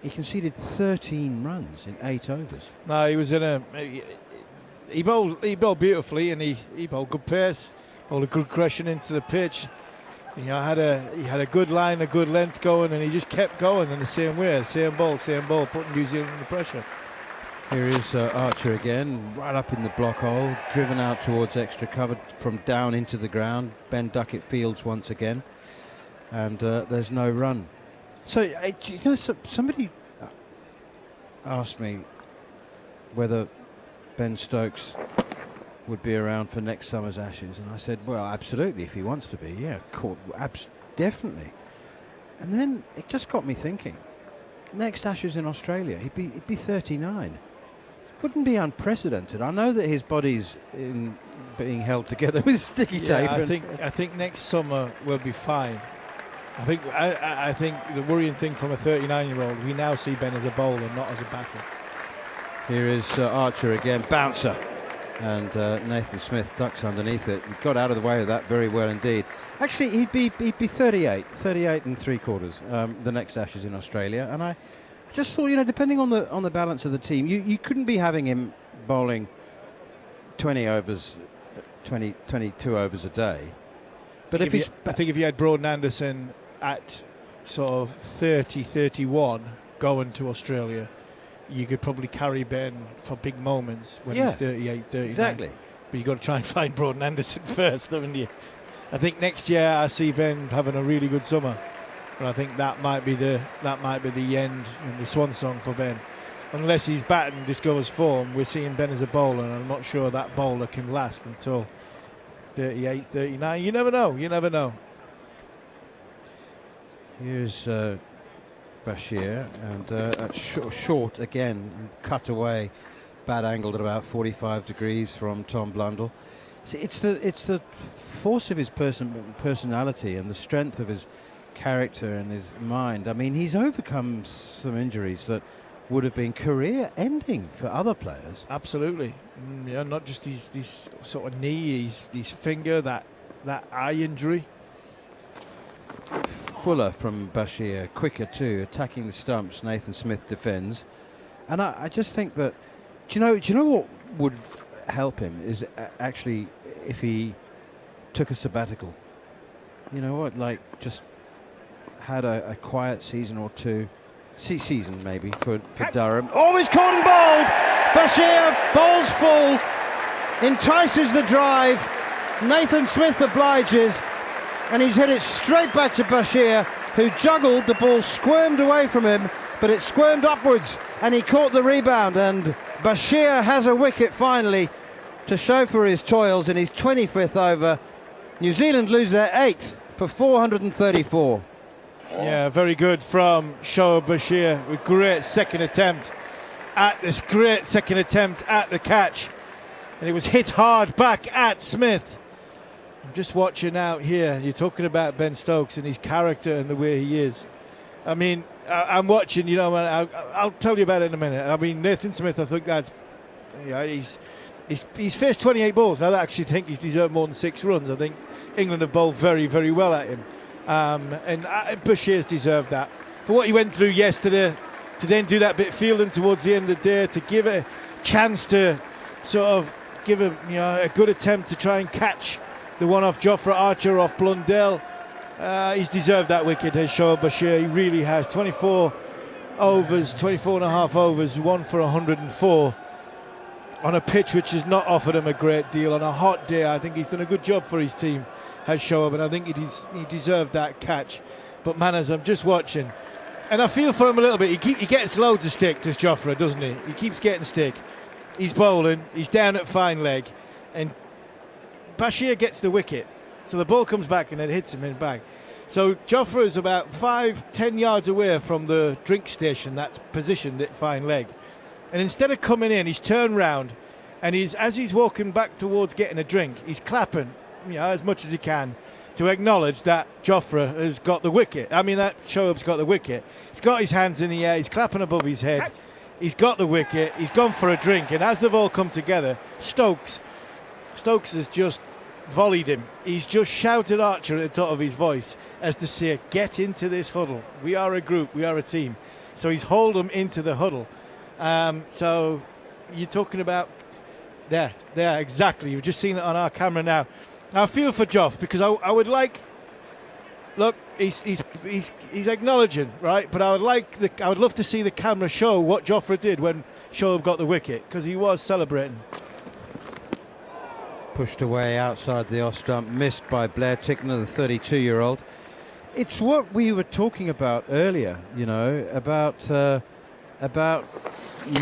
he conceded 13 runs in 8 overs. No, he was in a. He bowled beautifully, and he bowled good pace, bowled a good aggression into the pitch. You know, he had a good line, a good length going, and he just kept going in the same way, same ball, putting New Zealand under pressure. Here is Archer again, right up in the block hole, driven out towards extra cover from down into the ground. Ben Duckett fields once again, and there's no run. So, you know, somebody asked me whether Ben Stokes would be around for next summer's Ashes, and I said, well, absolutely, if he wants to be, yeah, definitely. And then it just got me thinking, next Ashes in Australia, he'd be 39. Wouldn't be unprecedented. I know that his body's being held together with sticky tape. I think next summer will be fine. I think the worrying thing from a 39-year-old, we now see Ben as a bowler, not as a batter. Here is Archer again, bouncer, and Nathan Smith ducks underneath it. He got out of the way of that very well indeed. Actually, he'd be 38 and 3/4 the next Ashes in Australia, and I just thought, you know, depending on the balance of the team, you couldn't be having him bowling 22 overs a day. But I think if you had Broad Anderson at sort of 30-31 going to Australia, you could probably carry Ben for big moments when he's 38-39. Exactly. But you've got to try and find Broad Anderson first, haven't you? I think next year I see Ben having a really good summer, and I think that might be the end and the swan song for Ben. Unless he's batting discovers form, we're seeing Ben as a bowler, and I'm not sure that bowler can last until 38, 39. You never know. Here's Bashir, and short again, cut away, bad angled at about 45 degrees from Tom Blundell. See, it's the force of his personality and the strength of his character and his mind. I mean, he's overcome some injuries that would have been career-ending for other players. Absolutely. Yeah, not just his sort of knee, his finger, that eye injury. Fuller from Bashir, quicker too, attacking the stumps. Nathan Smith defends, and I just think that, do you know what would help him is actually if he took a sabbatical. You know what, like just had a quiet season or two. Season maybe for Durham. Oh, he's caught and bowled! Bashir bowls full, entices the drive. Nathan Smith obliges, and he's hit it straight back to Bashir, who juggled. The ball squirmed away from him, but it squirmed upwards, and he caught the rebound, and Bashir has a wicket finally to show for his toils in his 25th over. New Zealand lose their 8th for 434. Yeah, very good from Shoaib Bashir with great second attempt at the catch, and it was hit hard back at Smith. I'm just watching out here. You're talking about Ben Stokes and his character and the way he is. I mean, I'm watching. You know, I'll tell you about it in a minute. I mean, Nathan Smith. I think that's, yeah, he's faced 28 balls. Now, I actually think he's deserved more than 6 runs. I think England have bowled very, very well at him. And Bashir's deserved that for what he went through yesterday, to then do that bit fielding towards the end of the day, to give it a chance to sort of give him, you know, a good attempt to try and catch the one off Jofra Archer off Blundell. He's deserved that wicket, has Shoaib Bashir. He really has. 24 and a half overs, 1 for 104 on a pitch which has not offered him a great deal. On a hot day, I think he's done a good job for his team, has Shoaib, and I think he deserved that catch. But man, as I'm just watching, and I feel for him a little bit. He gets loads of stick, does Jofra, doesn't he? He keeps getting stick. He's bowling, he's down at fine leg, and Bashir gets the wicket. So the ball comes back and it hits him in the back. So Jofra is about 5-10 yards away from the drink station that's positioned at fine leg. And instead of coming in, he's turned round, and as he's walking back towards getting a drink, he's clapping, you know, as much as he can to acknowledge that Jofra has got the wicket. I mean, that Shoaib's got the wicket. He's got his hands in the air, he's clapping above his head. He's got the wicket. He's gone for a drink, and as they've all come together, Stokes has just volleyed him. He's just shouted Archer at the top of his voice as to say, "Get into this huddle. We are a group. We are a team." So he's hauled them into the huddle. So you're talking about there, exactly. You've just seen it on our camera now. I feel for Joff because I would like. Look, he's acknowledging, right? But I would love to see the camera show what Jofra did when Shoaib got the wicket, because he was celebrating. Pushed away outside the off stump, missed by Blair Tickner, the 32-year-old. It's what we were talking about earlier, you know, about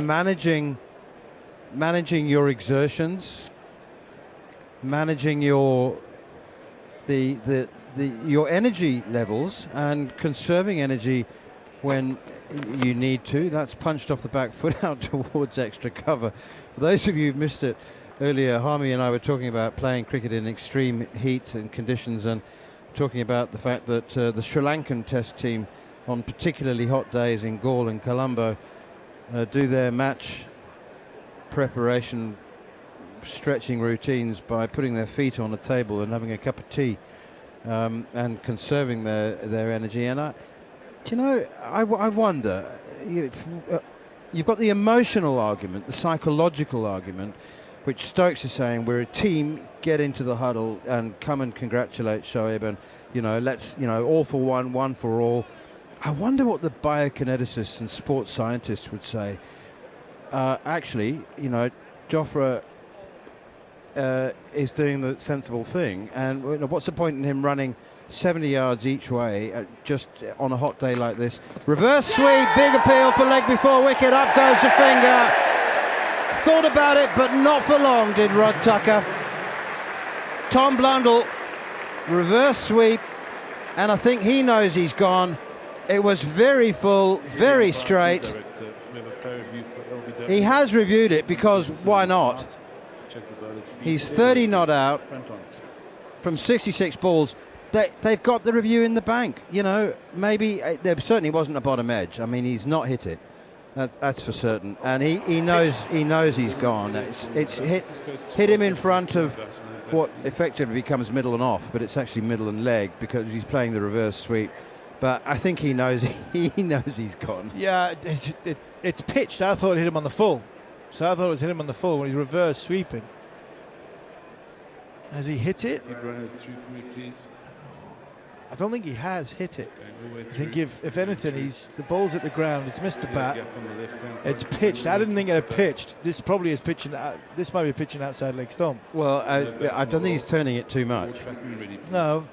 managing your exertions, managing your your energy levels, and conserving energy when you need to. That's punched off the back foot out towards extra cover. For those of you who missed it earlier, Harmy and I were talking about playing cricket in extreme heat and conditions, and talking about the fact that the Sri Lankan test team on particularly hot days in Galle and Colombo do their match preparation stretching routines by putting their feet on a table and having a cup of tea, and conserving their energy. And I wonder, you've got the emotional argument, the psychological argument, which Stokes is saying, we're a team, get into the huddle and come and congratulate Shoaib, and let's all for one for all. I wonder what the biokineticists and sports scientists would say. Actually, Jofra is doing the sensible thing, and what's the point in him running 70 yards each way just on a hot day like this? Reverse sweep, big appeal for leg before wicket, up goes the finger. Thought about it, but not for long, did Rod Tucker. Tom Blundell, reverse sweep, and I think he knows he's gone. It was very full, very straight. He has reviewed it, because why not? He's 30 not out from 66 balls. They've got the review in the bank. Maybe there certainly wasn't a bottom edge. I mean, he's not hit it. That's for certain, and he knows he's gone. It's hit him in front of what effectively becomes middle and off, but it's actually middle and leg because he's playing the reverse sweep. But I think he knows he's gone. Yeah, it's pitched. I thought it hit him on the full, so I thought it was hit him on the full when he's reverse sweeping. Has he hit it? I don't think he has hit it. I think if anything, the ball's at the ground. It's missed the bat. It's pitched. I didn't think it had pitched. This probably is pitching. This might be pitching outside leg stump. Well, I don't think he's turning it too much. No.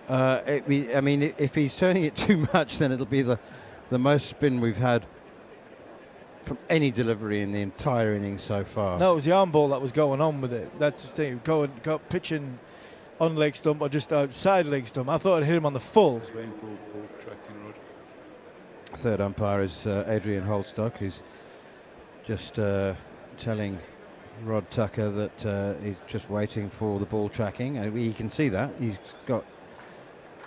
I mean, if he's turning it too much, then it'll be the most spin we've had from any delivery in the entire innings so far. No, it was the arm ball that was going on with it. That's the thing. Go pitching on leg stump or just outside leg stump. I thought it hit him on the full. Third umpire is Adrian Holstock, who's just telling Rod Tucker that he's just waiting for the ball tracking. He can see that. He's got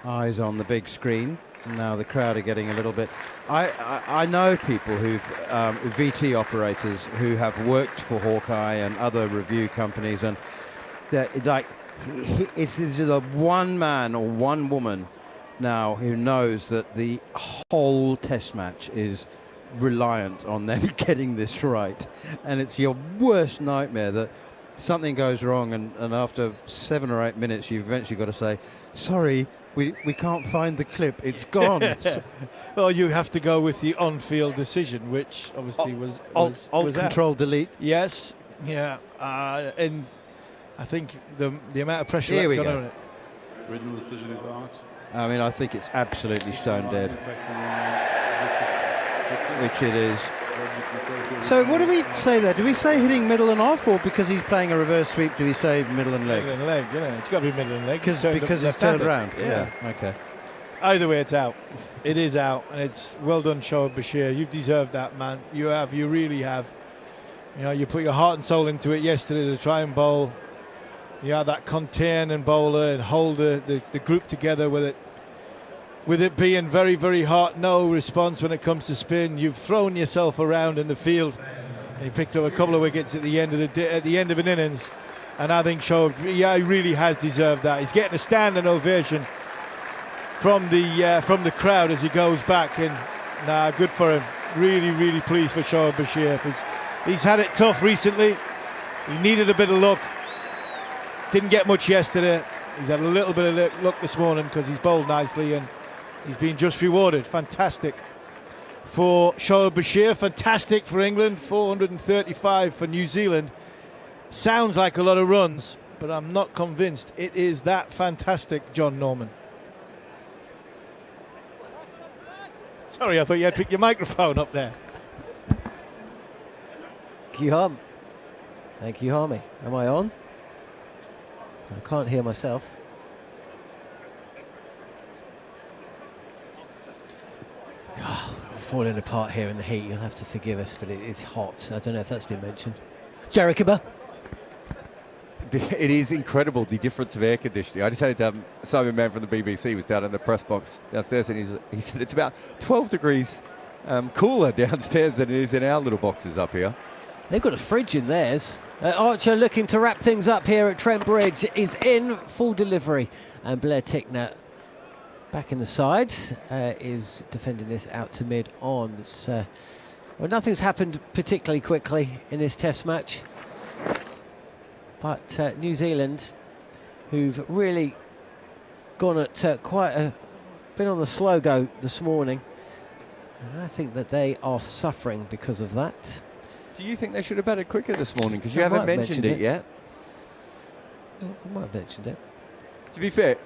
eyes on the big screen. Now the crowd are getting a little bit. I know people who've VT operators who have worked for Hawkeye and other review companies, and it's a one man or one woman now who knows that the whole test match is reliant on them getting this right, and it's your worst nightmare that something goes wrong, and after 7 or 8 minutes you've eventually got to say, sorry, we can't find the clip, it's gone. Well, you have to go with the on-field decision, which obviously was Control Delete. Yes, yeah, and I think the amount of pressure that's gone on it. Original decision is out. I mean, I think it's absolutely stone dead, which it is. So what do we say there? Do we say hitting middle and off, or because he's playing a reverse sweep, do we say middle and leg? Middle and leg, it's got to be middle and leg. Because it's turned around. Yeah, okay. Either way, it's out. It is out, and it's well done, Shoaib Bashir. You've deserved that, man. You really have. You put your heart and soul into it yesterday to try and bowl. You had that contain and bowler and hold the group together with it. with it being very, very hot, no response when it comes to spin. You've thrown yourself around in the field. He picked up a couple of wickets at the end of an innings, and I think he really has deserved that. He's getting a standing ovation from the crowd as he goes back, and good for him. Really, really pleased for Shoaib Bashir, because he's had it tough recently. He needed a bit of luck. Didn't get much yesterday. He's had a little bit of luck this morning because he's bowled nicely and he's been just rewarded. Fantastic for Shoaib Bashir, fantastic for England, 435 for New Zealand. Sounds like a lot of runs, but I'm not convinced it is that fantastic, Jon Norman. Sorry, I thought you had to pick your microphone up there. Thank you, Harm. Thank you, Harmy. Am I on? I can't hear myself. Oh, we're falling apart here in the heat. You'll have to forgive us, but it is hot. I don't know if that's been mentioned. Jarrod Kimber. It is incredible, the difference of air conditioning. I just had Simon Mann from the BBC was down in the press box downstairs, and he said it's about 12 degrees cooler downstairs than it is in our little boxes up here. They've got a fridge in theirs. Archer looking to wrap things up here at Trent Bridge is in full delivery, and Blair Tickner back in the side is defending this out to mid on. Well, nothing's happened particularly quickly in this test match, but New Zealand, who've really gone at been on the slow go this morning, and I think that they are suffering because of that. Do you think they should have batted quicker this morning? Because you haven't mentioned it yet. I might have mentioned it. To be fair,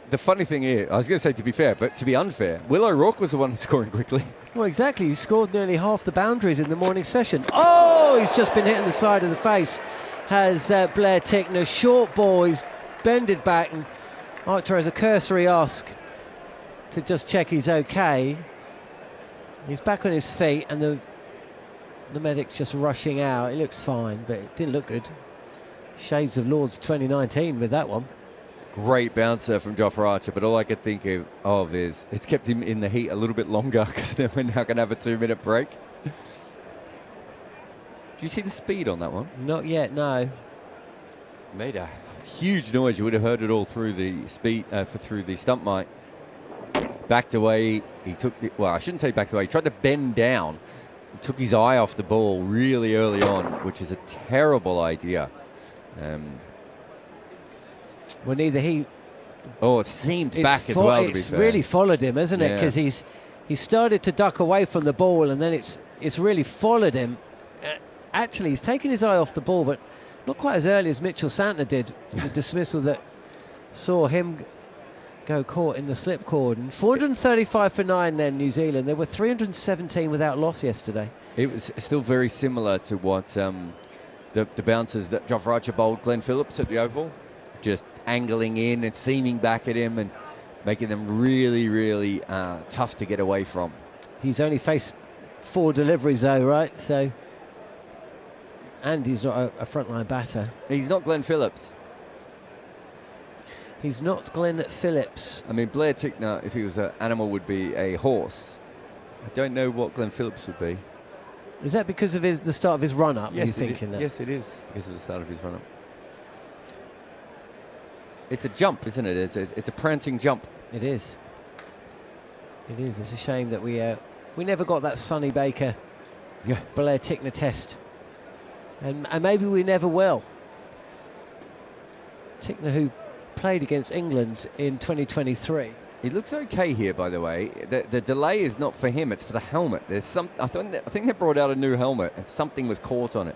the funny thing here, I was going to say to be fair, but to be unfair, Will O'Rourke was the one scoring quickly. Well, exactly. He scored nearly half the boundaries in the morning session. Oh, he's just been hitting the side of the face. Has Blair Tickner. Short ball, he's bended back, and Archer has a cursory ask to just check he's okay. He's back on his feet, and the medic's just rushing out. It looks fine, but it didn't look good. Shades of Lord's 2019 with that one. Great bouncer from Jofra Archer, but all I could think of is it's kept him in the heat a little bit longer, because then we're now going to have a 2-minute break. Do you see the speed on that one? Not yet, no. Made a huge noise. You would have heard it all through the through the stump mic. Backed away. He took well, I shouldn't say backed away. He tried to bend down. He took his eye off the ball really early on, which is a terrible idea. Well, neither he... Oh, it seemed back as well, to be fair. It's really followed him, hasn't it? Because he started to duck away from the ball, and then it's really followed him. Actually, he's taken his eye off the ball, but not quite as early as Mitchell Santner did. The dismissal that saw him go caught in the slip cordon. 435 for 9 then, New Zealand. There were 317 without loss yesterday. It was still very similar to what the bouncers that Jofra Archer bowled Glenn Phillips at the Oval. Just angling in and seaming back at him and making them really, really tough to get away from. He's only faced 4 deliveries though, right? So, and he's not a frontline batter. He's not Glenn Phillips. He's not Glenn Phillips. I mean, Blair Tickner, if he was an animal, would be a horse. I don't know what Glenn Phillips would be. Is that because of the start of his run-up? Yes, you thinking that? Yes, it is because of the start of his run-up. It's a jump, isn't it? It's a prancing jump. It is. It is. It's a shame that we never got that Sonny Baker, Blair Tickner test, and maybe we never will. Tickner, who played against England in 2023. He looks okay here, by the way. The delay is not for him; it's for the helmet. There's I think they brought out a new helmet, and something was caught on it.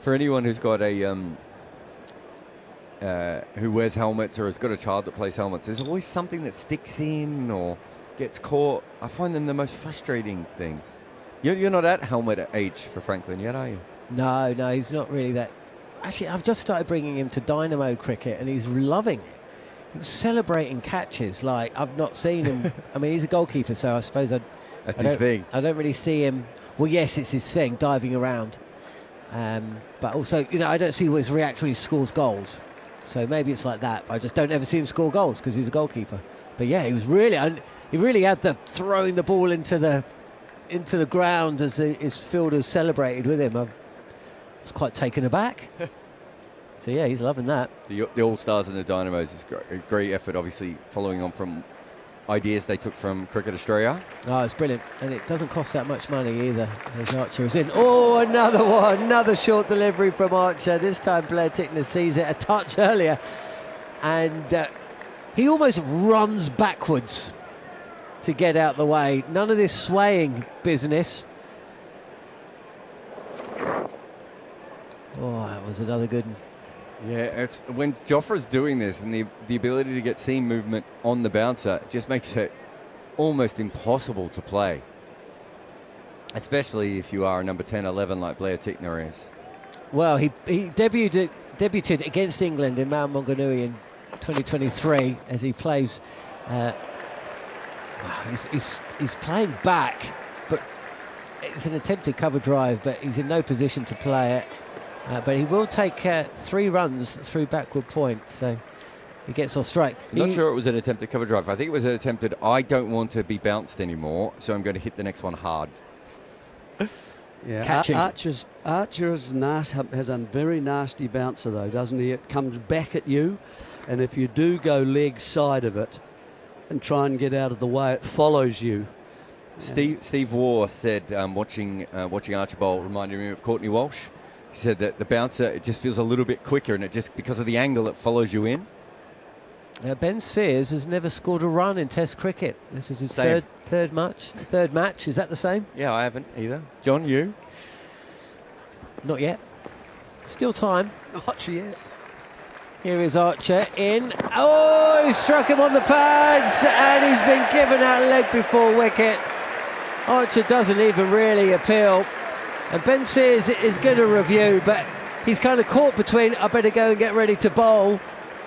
For anyone who's got a who wears helmets or has got a child that plays helmets, there's always something that sticks in or gets caught. I find them the most frustrating things. You're not at helmet age for Franklin yet, are you? No, he's not really that. Actually, I've just started bringing him to Dynamo cricket, and he's loving it. He was celebrating catches like I've not seen him. I mean, he's a goalkeeper, so I suppose that's his thing. I don't really see him. Well, yes, it's his thing, diving around. But also, I don't see his reaction when he scores goals. So maybe it's like that. I just don't ever see him score goals because he's a goalkeeper. But yeah, he really had the throwing the ball into the ground as his fielders celebrated with him. I was quite taken aback. So yeah, he's loving that. The All-Stars and the Dynamos is a great effort, obviously following on from ideas they took from Cricket Australia. Oh, it's brilliant, and it doesn't cost that much money either, as Archer is in. Oh, another one, another short delivery from Archer. This time Blair Tickner sees it a touch earlier, and he almost runs backwards to get out the way. None of this swaying business. Oh, that was another good one. Yeah, when Jofra's doing this and the ability to get seam movement on the bouncer, it just makes it almost impossible to play. Especially if you are a number 10, 11 like Blair Tickner is. Well, he debuted against England in Mount Maunganui in 2023 as he plays. He's playing back, but it's an attempted cover drive, but he's in no position to play it. But he will take 3 runs through backward point, so he gets off strike. I'm not sure it was an attempted cover drive. I think it was an attempted, I don't want to be bounced anymore, so I'm going to hit the next one hard. Yeah, Archer has a very nasty bouncer though, doesn't he? It comes back at you, and if you do go leg side of it and try and get out of the way, it follows you. Steve Waugh said, watching Archer bowl reminded me of Courtney Walsh. He said that the bouncer, it just feels a little bit quicker, and it just, because of the angle, it follows you in. Ben Sears has never scored a run in Test cricket. This is his third match. Is that the same? Yeah, I haven't either. John, you? Not yet. Still time. Not yet. Here is Archer in. Oh, he struck him on the pads, and he's been given that leg before wicket. Archer doesn't even really appeal. And Ben Sears is going to review, but he's kind of caught between, I better go and get ready to bowl,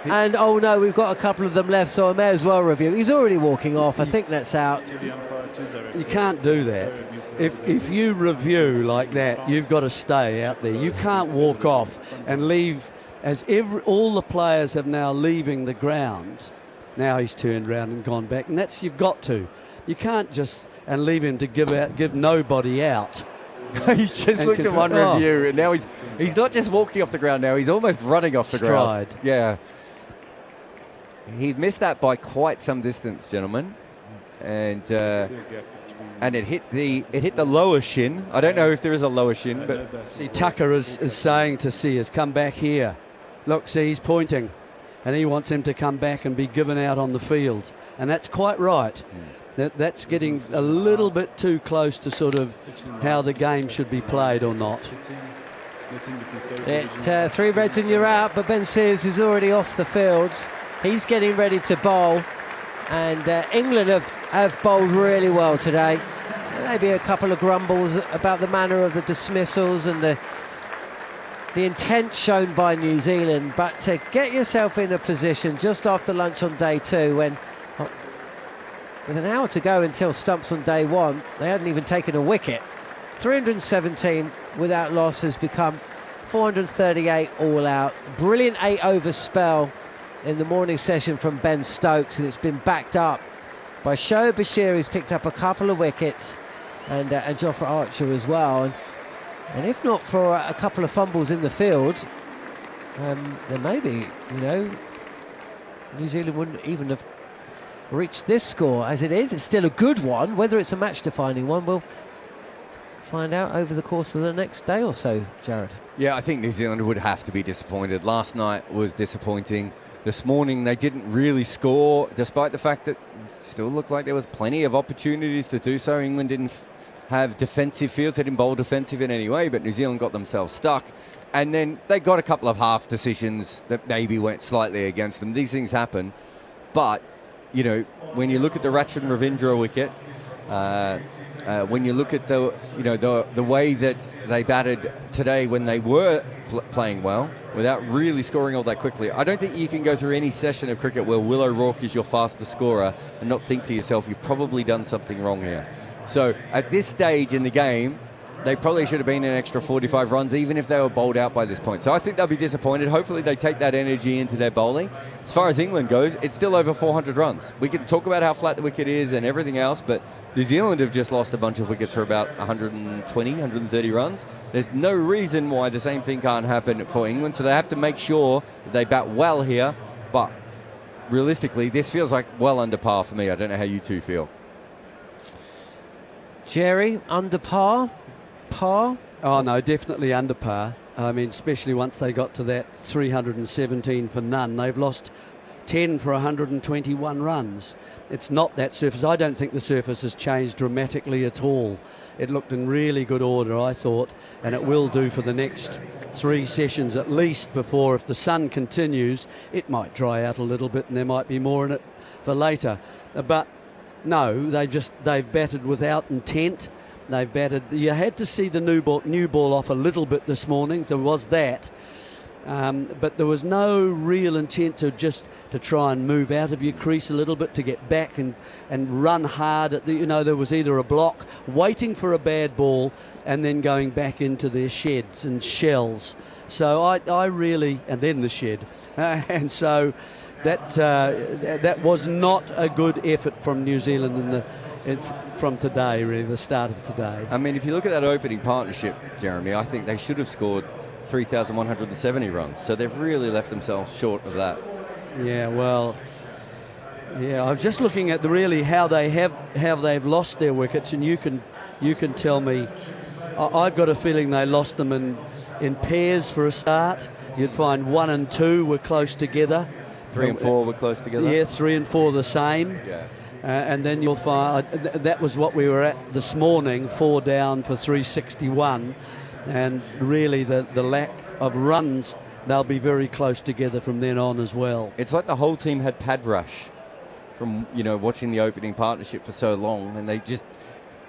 and oh no, we've got a couple of them left, so I may as well review. He's already walking off. I think that's out. You can't do that. If you review like that, you've got to stay out there. You can't walk off and leave, as all the players have now leaving the ground. Now he's turned around and gone back, and that's, you've got to. You can't just and leave him to give nobody out. He's just looked at one review, and now he's not just walking off the ground now, he's almost running off the ground. Yeah. He missed that by quite some distance, gentlemen. And it hit the lower shin. I don't know if there is a lower shin, but see, Tucker is saying to Sears, come back here. Look, see, he's pointing, and he wants him to come back and be given out on the field. And that's quite right. That's getting a little bit too close to sort of how the game should be played or not. 3 reds and you're out, but Ben Sears is already off the field. He's getting ready to bowl, and England have bowled really well today. Maybe a couple of grumbles about the manner of the dismissals and the intent shown by New Zealand, but to get yourself in a position just after lunch on day 2 when with an hour to go until Stumps on day 1, they hadn't even taken a wicket. 317 without loss has become 438 all out. Brilliant 8-over spell in the morning session from Ben Stokes, and it's been backed up by Shoaib Bashir, who's picked up a couple of wickets, and Jofra Archer as well. And if not for a couple of fumbles in the field, then maybe, New Zealand wouldn't even have reached this score. As it is, it's still a good one. Whether it's a match-defining one, we'll find out over the course of the next day or so, Jarrod. Yeah, I think New Zealand would have to be disappointed. Last night was disappointing. This morning they didn't really score, despite the fact that it still looked like there was plenty of opportunities to do so. England didn't have defensive fields, they didn't bowl defensive in any way, but New Zealand got themselves stuck. And then they got a couple of half decisions that maybe went slightly against them. These things happen, but when you look at the Rachin Ravindra wicket, when you look at the way that they batted today when they were playing well, without really scoring all that quickly, I don't think you can go through any session of cricket where Will O'Rourke is your fastest scorer and not think to yourself, you've probably done something wrong here. So at this stage in the game, they probably should have been an extra 45 runs, even if they were bowled out by this point. So I think they'll be disappointed. Hopefully they take that energy into their bowling. As far as England goes, it's still over 400 runs. We can talk about how flat the wicket is and everything else, but New Zealand have just lost a bunch of wickets for about 120, 130 runs. There's no reason why the same thing can't happen for England, so they have to make sure that they bat well here, but realistically, this feels like well under par for me. I don't know how you two feel. Jerry, under par? Par? Oh no, definitely under par. I mean, especially once they got to that 317 for none. They've lost 10 for 121 runs. It's not that surface. I don't think the surface has changed dramatically at all. It looked in really good order, I thought, and it will do for the next 3 sessions at least before, if the sun continues, it might dry out a little bit and there might be more in it for later. But no, they've batted without intent. They've batted. You had to see the new ball off a little bit this morning. There was that, but there was no real intent to try and move out of your crease a little bit, to get back and run hard at the. There was either a block, waiting for a bad ball, and then going back into their sheds and shells. So I really, and then the shed, and so. That was not a good effort from New Zealand from today, really, the start of today. I mean, if you look at that opening partnership, Jeremy, I think they should have scored 3,170 runs. So they've really left themselves short of that. Yeah, well, yeah, I was just looking at how they've lost their wickets, and you can tell me. I've got a feeling they lost them in pairs for a start. You'd find 1 and 2 were close together. 3 and 4 were close together. Yeah, 3 and 4 the same. Yeah. And then you'll find that was what we were at this morning, 4 down for 361. And really the lack of runs, they'll be very close together from then on as well. It's like the whole team had pad rush from, watching the opening partnership for so long, and they just,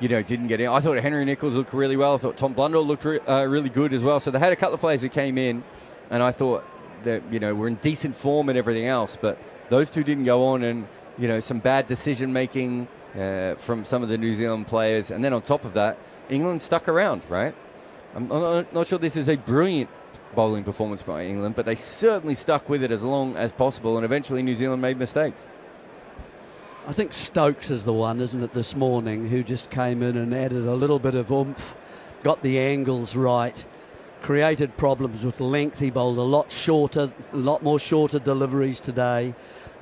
didn't get in. I thought Henry Nicholls looked really well. I thought Tom Blundell looked really good as well. So they had a couple of players who came in, and I thought that, we're in decent form and everything else, but those two didn't go on, and, some bad decision making from some of the New Zealand players. And then on top of that, England stuck around, right? I'm not sure this is a brilliant bowling performance by England, but they certainly stuck with it as long as possible, and eventually New Zealand made mistakes. I think Stokes is the one, isn't it, this morning, who just came in and added a little bit of oomph, got the angles right, created problems with length. He bowled a lot more shorter deliveries today,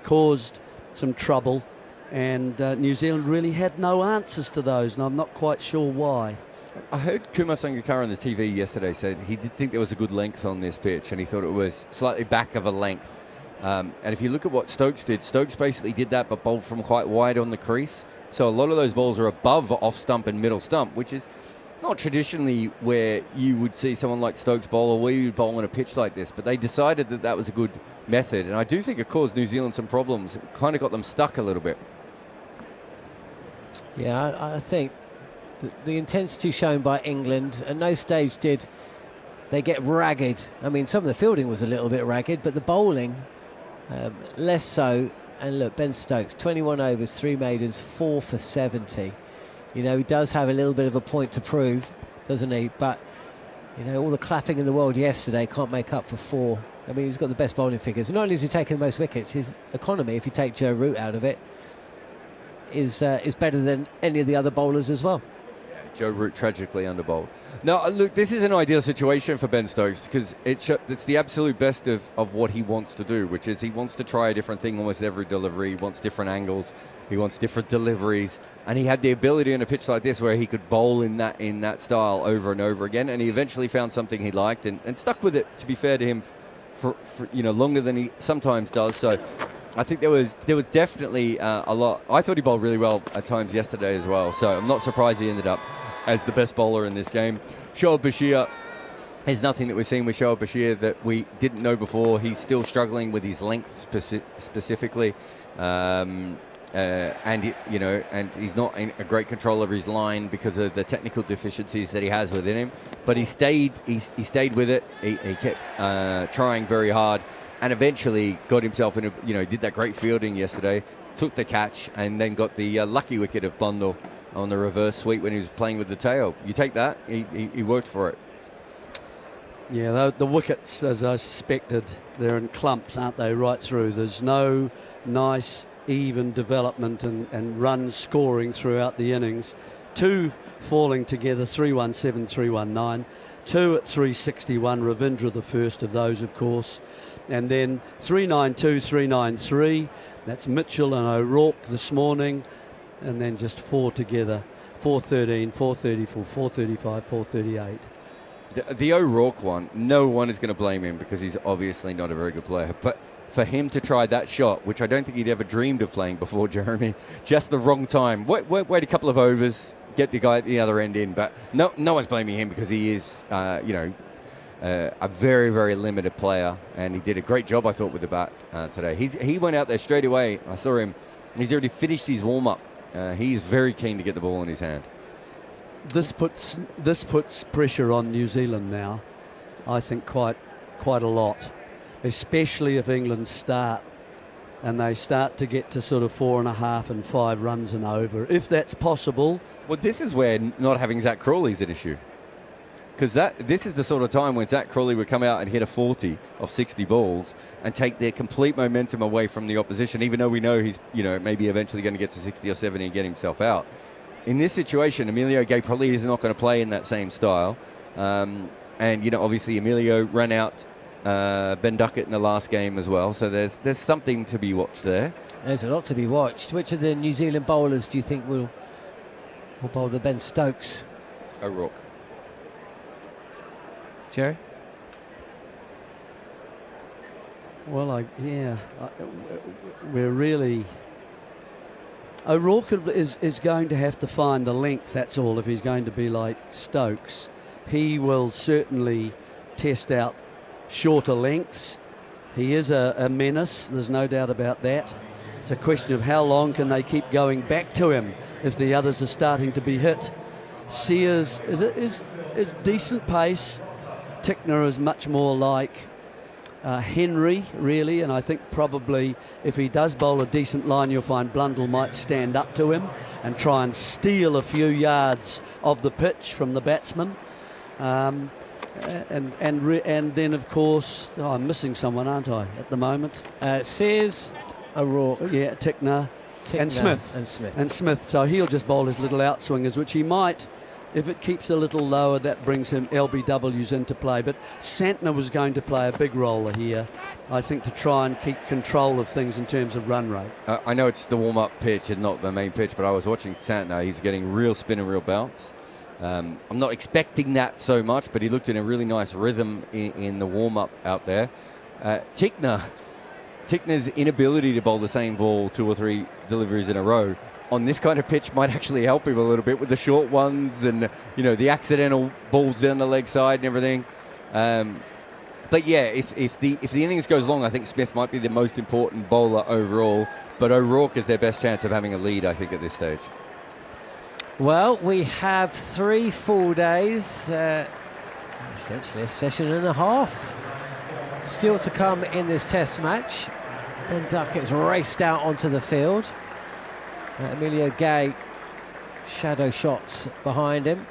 caused some trouble, and New Zealand really had no answers to those, and I'm not quite sure why. I heard Kumar Sangakkara on the TV yesterday said he did think there was a good length on this pitch, and he thought it was slightly back of a length. And if you look at what Stokes did, Stokes basically did that but bowled from quite wide on the crease. So a lot of those balls are above off stump and middle stump, which is not traditionally where you would see someone like Stokes bowl, or where you would bowl on a pitch like this. But they decided that was a good method, and I do think it caused New Zealand some problems. It kind of got them stuck a little bit. Yeah, I think the intensity shown by England at no stage did they get ragged. I mean, some of the fielding was a little bit ragged, but the bowling less so. And look, Ben Stokes, 21 overs, 3 maidens, 4 for 70. He does have a little bit of a point to prove, doesn't he? But all the clapping in the world yesterday can't make up for 4. I mean, he's got the best bowling figures. Not only is he taking the most wickets, his economy, if you take Joe Root out of it, is better than any of the other bowlers as well. Joe Root tragically underbowled. Now, look, this is an ideal situation for Ben Stokes, because it's the absolute best of what he wants to do, which is he wants to try a different thing almost every delivery. He wants different angles. He wants different deliveries. And he had the ability in a pitch like this where he could bowl in that style over and over again. And he eventually found something he liked and stuck with it, to be fair to him, for longer than he sometimes does. So I think there was definitely a lot. I thought he bowled really well at times yesterday as well. So I'm not surprised he ended up as the best bowler in this game. Shoaib Bashir, there's nothing that we're seeing with Shoaib Bashir that we didn't know before. He's still struggling with his length specifically, and he's not in a great control of his line because of the technical deficiencies that he has within him. But he stayed with it. He kept trying very hard, and eventually got himself in did that great fielding yesterday, took the catch, and then got the lucky wicket of Blundell on the reverse sweep when he was playing with the tail. You take that, he worked for it. Yeah, the wickets, as I suspected, they're in clumps, aren't they, right through. There's no nice, even development and run scoring throughout the innings. 2 falling together, 317, 319. 2 at 361, Ravindra the first of those, of course. And then 392, 393. That's Mitchell and O'Rourke this morning. And then just 4 together, 413, 434, 435, 438. The O'Rourke one, no one is going to blame him because he's obviously not a very good player. But for him to try that shot, which I don't think he'd ever dreamed of playing before, Jeremy, just the wrong time. Wait a couple of overs, get the guy at the other end in. But no one's blaming him because he is, a very, very limited player. And he did a great job, I thought, with the bat today. He went out there straight away. I saw him. He's already finished his warm-up. He's very keen to get the ball in his hand. This puts pressure on New Zealand now, I think quite a lot, especially if England start and they start to get to sort of 4.5 and 5 runs and over, if that's possible. Well, this is where not having Zach Crawley is an issue, because this is the sort of time when Zach Crawley would come out and hit a 40 of 60 balls and take their complete momentum away from the opposition, even though we know he's maybe eventually going to get to 60 or 70 and get himself out. In this situation, Emilio Gay probably is not going to play in that same style. And, obviously Emilio ran out Ben Duckett in the last game as well. So there's something to be watched there. There's a lot to be watched. Which of the New Zealand bowlers do you think will bowl the Ben Stokes? O'Rourke. Jerry? Well, we're really... O'Rourke is going to have to find the length, that's all, if he's going to be like Stokes. He will certainly test out shorter lengths. He is a menace, there's no doubt about that. It's a question of how long can they keep going back to him if the others are starting to be hit. Sears is decent pace. Tickner is much more like Henry, really, and I think probably if he does bowl a decent line, you'll find Blundell might stand up to him and try and steal a few yards of the pitch from the batsman. And then, of course, I'm missing someone, aren't I, at the moment? Sears, O'Rourke. Yeah, Tickner and Smith. And Smith. So he'll just bowl his little outswingers, which he might. If it keeps a little lower, that brings him LBWs into play. But Santner was going to play a big role here, I think, to try and keep control of things in terms of run rate. I know it's the warm-up pitch and not the main pitch, but I was watching Santner. He's getting real spin and real bounce. I'm not expecting that so much, but he looked in a really nice rhythm in the warm-up out there. Tickner's inability to bowl the same ball 2 or 3 deliveries in a row on this kind of pitch might actually help him a little bit with the short ones and the accidental balls down the leg side and everything. But yeah, if the innings goes long, I think Smith might be the most important bowler overall. But O'Rourke is their best chance of having a lead, I think, at this stage. Well, we have 3 full days, essentially a session and a half still to come in this Test match. Ben Duckett's raced out onto the field. Emilio Gay, shadow shots behind him,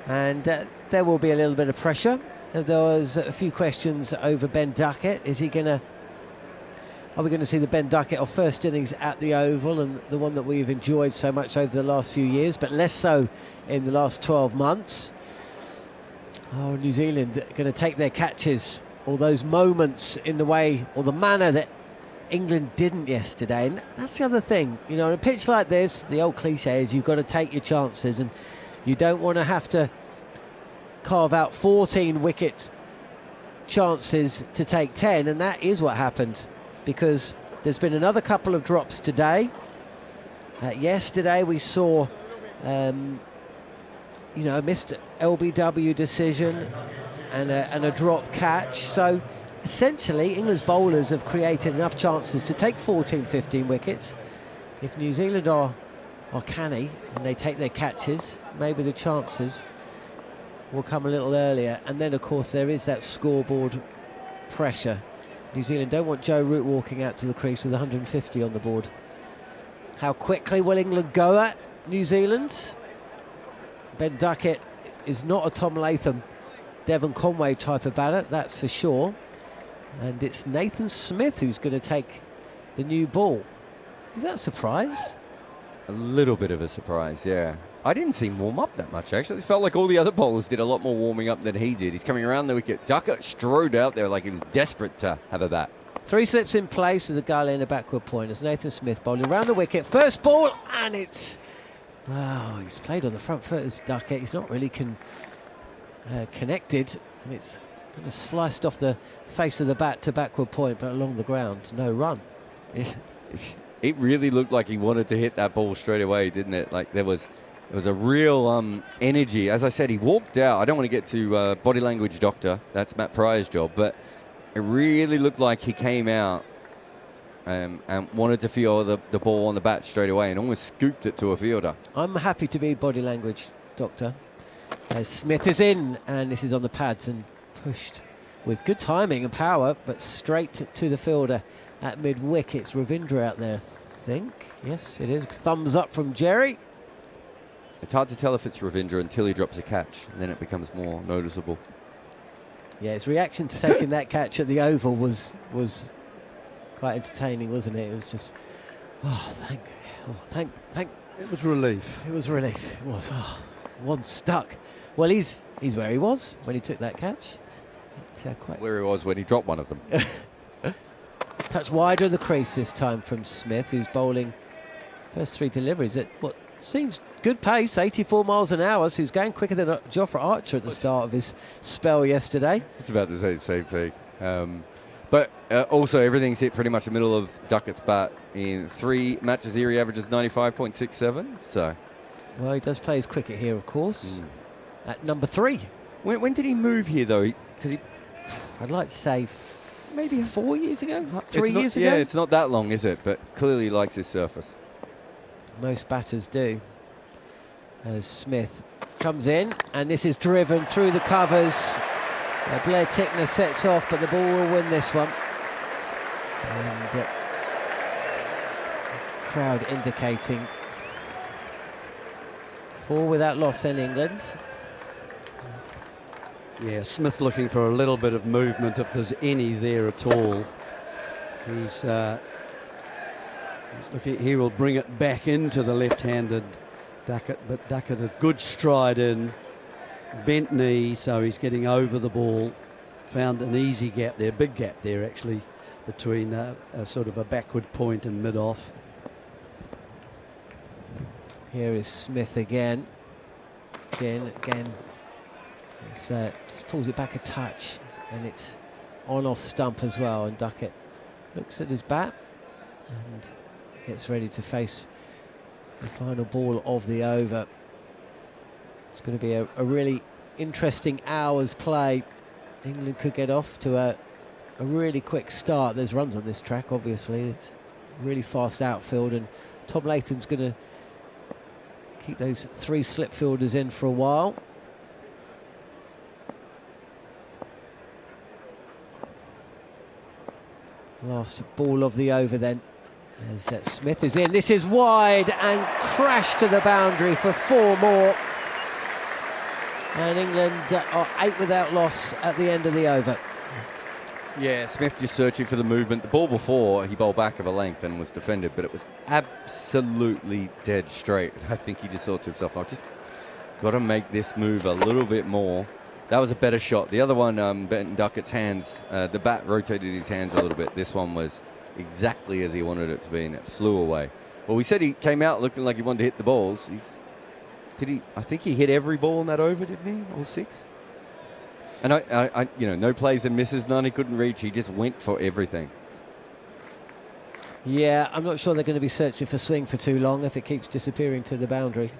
and there will be a little bit of pressure. There was a few questions over Ben Duckett. Are we going to see the Ben Duckett of first innings at the Oval, and the one that we've enjoyed so much over the last few years, but less so in the last 12 months? Oh, New Zealand going to take their catches, all those moments in the way or the manner that England didn't yesterday. And that's the other thing, on a pitch like this, the old cliche is you've got to take your chances, and you don't want to have to carve out 14 wicket chances to take 10, and that is what happened, because there's been another couple of drops today. Yesterday we saw a missed LBW decision and a drop catch. So essentially, England's bowlers have created enough chances to take 14, 15 wickets. If New Zealand are canny and they take their catches, maybe the chances will come a little earlier. And then, of course, there is that scoreboard pressure. New Zealand don't want Joe Root walking out to the crease with 150 on the board. How quickly will England go at New Zealand. Ben Duckett is not a Tom Latham, Devon Conway type of batter, that's for sure. And it's Nathan Smith who's going to take the new ball. Is that a surprise? A little bit of a surprise, yeah. I didn't see him warm up that much, actually. It felt like all the other bowlers did a lot more warming up than he did. He's coming around the wicket. Duckett strode out there like he was desperate to have a bat. 3 slips in place with a gully and a backward point as Nathan Smith bowling around the wicket. First ball, and it's... Wow, he's played on the front foot as Duckett. He's not really connected, and it's kind of sliced off the face of the bat to backward point, but along the ground, no run. It really looked like he wanted to hit that ball straight away, didn't it? Like there was a real energy. As I said, he walked out. I don't want to get to body language doctor. That's Matt Pryor's job, but it really looked like he came out and wanted to feel the ball on the bat straight away and almost scooped it to a fielder. I'm happy to be body language doctor. As Smith is in, and this is on the pads and pushed with good timing and power, but straight to the fielder at mid-wicket. It's Ravindra out there, I think. Yes, it is. Thumbs up from Jerry. It's hard to tell if it's Ravindra until he drops a catch, and then it becomes more noticeable. Yeah, his reaction to taking that catch at the Oval was quite entertaining, wasn't it? It was just, thank. It was relief. It was relief. It was. Oh, one stuck. Well, he's where he was when he took that catch. It's, quite Where he was when he dropped one of them. Touch wider of the crease this time from Smith, who's bowling first 3 deliveries at what seems good pace, 84 miles an hour, so he's going quicker than Jofra Archer at the start of his spell yesterday. It's about to say the same thing. But also everything's hit pretty much the middle of Duckett's bat. In 3 matches here, he averages 95.67. So, well, he does play his cricket here, of course, at number 3. When did he move here, though? I'd like to say maybe 4 years ago, 3 It's not- years ago. Yeah, it's not that long, is it? But clearly he likes his surface. Most batters do. As Smith comes in, and this is driven through the covers. Blair Tickner sets off, but the ball will win this one. And crowd indicating 4 without loss in England. Yeah, Smith looking for a little bit of movement if there's any there at all. He's looking, he will bring it back into the left-handed Duckett, but Duckett a good stride in, bent knee, so he's getting over the ball. Found an easy gap there, big gap there actually, between a sort of a backward point and mid-off. Here is Smith again. Again. Just pulls it back a touch, and it's on-off stump as well, and Duckett looks at his bat and gets ready to face the final ball of the over. It's going to be a really interesting hour's play. England could get off to a really quick start. There's runs on this track, obviously. It's a really fast outfield, and Tom Latham's going to keep those 3 slip fielders in for a while. Last ball of the over then, as Smith is in. This is wide and crashed to the boundary for 4 more. And England are 8 without loss at the end of the over. Yeah, Smith just searching for the movement. The ball before, he bowled back of a length and was defended, but it was absolutely dead straight. I think he just thought to himself, I've just got to make this move a little bit more. That was a better shot. The other one, Ben Duckett's hands, the bat rotated his hands a little bit. This one was exactly as he wanted it to be, and it flew away. Well, we said he came out looking like he wanted to hit the balls. I think he hit every ball in that over, didn't he? All 6? And I no plays and misses, none he couldn't reach. He just went for everything. Yeah, I'm not sure they're going to be searching for swing for too long if it keeps disappearing to the boundary.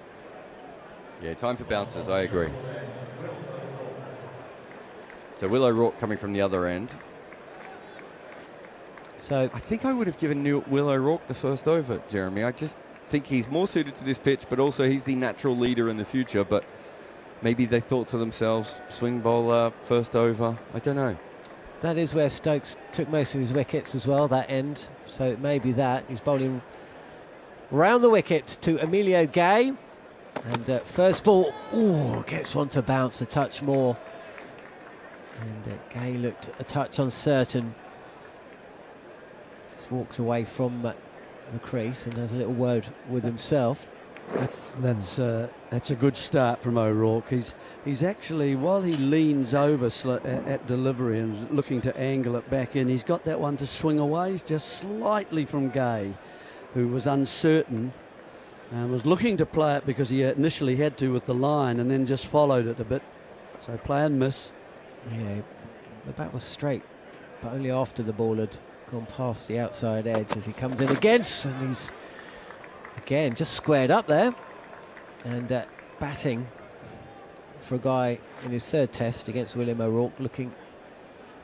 Yeah, time for bouncers, I agree. So Will O'Rourke coming from the other end. So I think I would have given Will O'Rourke the first over, Jeremy. I just think he's more suited to this pitch, but also he's the natural leader in the future. But maybe they thought to themselves, swing bowler, first over. I don't know. that is where Stokes took most of his wickets as well, that end. So it may be that. He's bowling round the wicket to Emilio Gay. And first ball, gets one to bounce a touch more. And Gay looked a touch uncertain. Just walks away from the crease and has a little word with himself. That's a good start from O'Rourke. He's actually, while he leans over at delivery and is looking to angle it back in, he's got that one to swing away just slightly from Gay, who was uncertain and was looking to play it because he initially had to with the line and then just followed it a bit. So play and miss. Yeah, the bat was straight, but only after the ball had gone past the outside edge as he comes in against, and he's again just squared up there. And batting for a guy in his third test against William O'Rourke, looking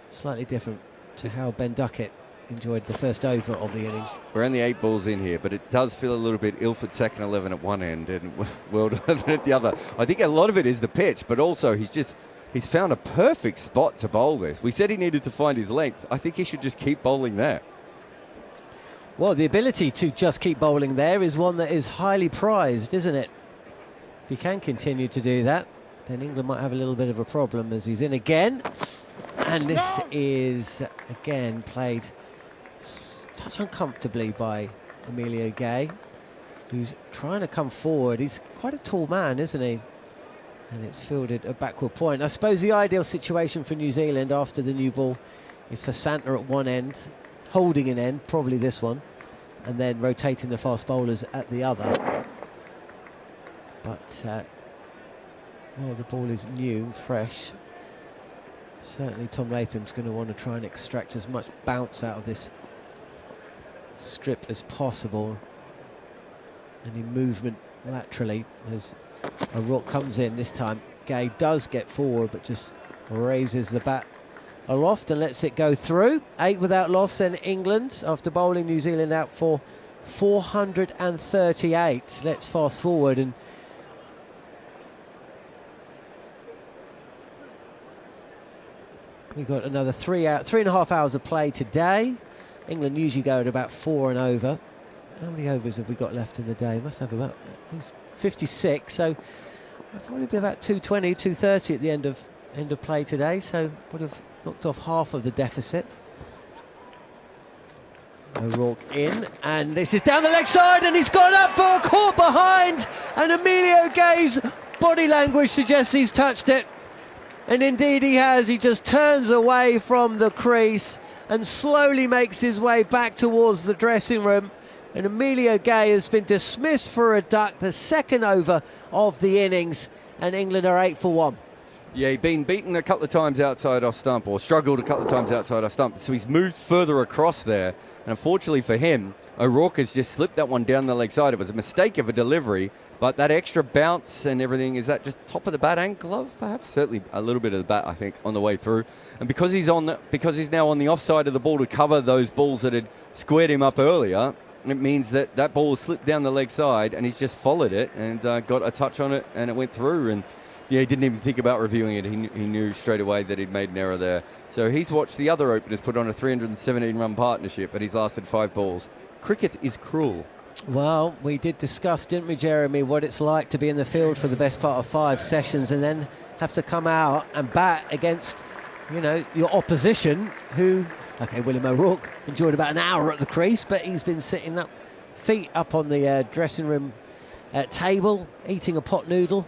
slightly different to how Ben Duckett enjoyed the first over of the innings. We're only 8 balls in here, but it does feel a little bit Ilford second 11 at one end and World 11 at the other. I think a lot of it is the pitch, but also he's found a perfect spot to bowl this. We said he needed to find his length. I think he should just keep bowling there. Well, the ability to just keep bowling there is one that is highly prized, isn't it? If he can continue to do that, then England might have a little bit of a problem as he's in again. And this is, again, played touch uncomfortably by Emilio Gay, who's trying to come forward. He's quite a tall man, isn't he? And it's fielded a backward point. I suppose the ideal situation for New Zealand after the new ball is for Santner at one end, holding an end, probably this one, and then rotating the fast bowlers at the other. But well, the ball is new and fresh. Certainly Tom Latham's going to want to try and extract as much bounce out of this strip as possible. Any movement laterally as O'Rourke comes in this time. Gay does get forward but just raises the bat aloft and lets it go through. 8 without loss then England after bowling New Zealand out for 438. Let's fast forward and we've got another 3.5 hours of play today. England usually go at about 4 and over. How many overs have we got left in the day? Must have about at least 56. So it'll probably be about 220, 230 at the end of play today. So would have knocked off half of the deficit. O'Rourke in, and this is down the leg side, and he's gone up for a caught behind. And Emilio Gay's body language suggests he's touched it. And indeed he has. He just turns away from the crease and slowly makes his way back towards the dressing room. And Emilio Gay has been dismissed for a duck, the second over of the innings, and England are 8 for 1. Yeah, he'd been beaten a couple of times outside off stump, or struggled a couple of times outside off stump, so he's moved further across there. And unfortunately for him, O'Rourke has just slipped that one down the leg side. It was a mistake of a delivery, but that extra bounce and everything, is that just top of the bat and glove, perhaps? Certainly a little bit of the bat, I think, on the way through. And because he's now on the offside of the ball to cover those balls that had squared him up earlier, it means that that ball slipped down the leg side and he's just followed it and got a touch on it and it went through. And yeah, he didn't even think about reviewing it. He knew straight away that he'd made an error there. So he's watched the other openers put on a 317-run partnership, but he's lasted 5 balls. Cricket is cruel. Well, we did discuss, didn't we, Jeremy, what it's like to be in the field for the best part of 5 sessions and then have to come out and bat against, you know, your opposition who... Okay, William O'Rourke enjoyed about an hour at the crease, but he's been sitting up, feet up on the dressing room table, eating a pot noodle,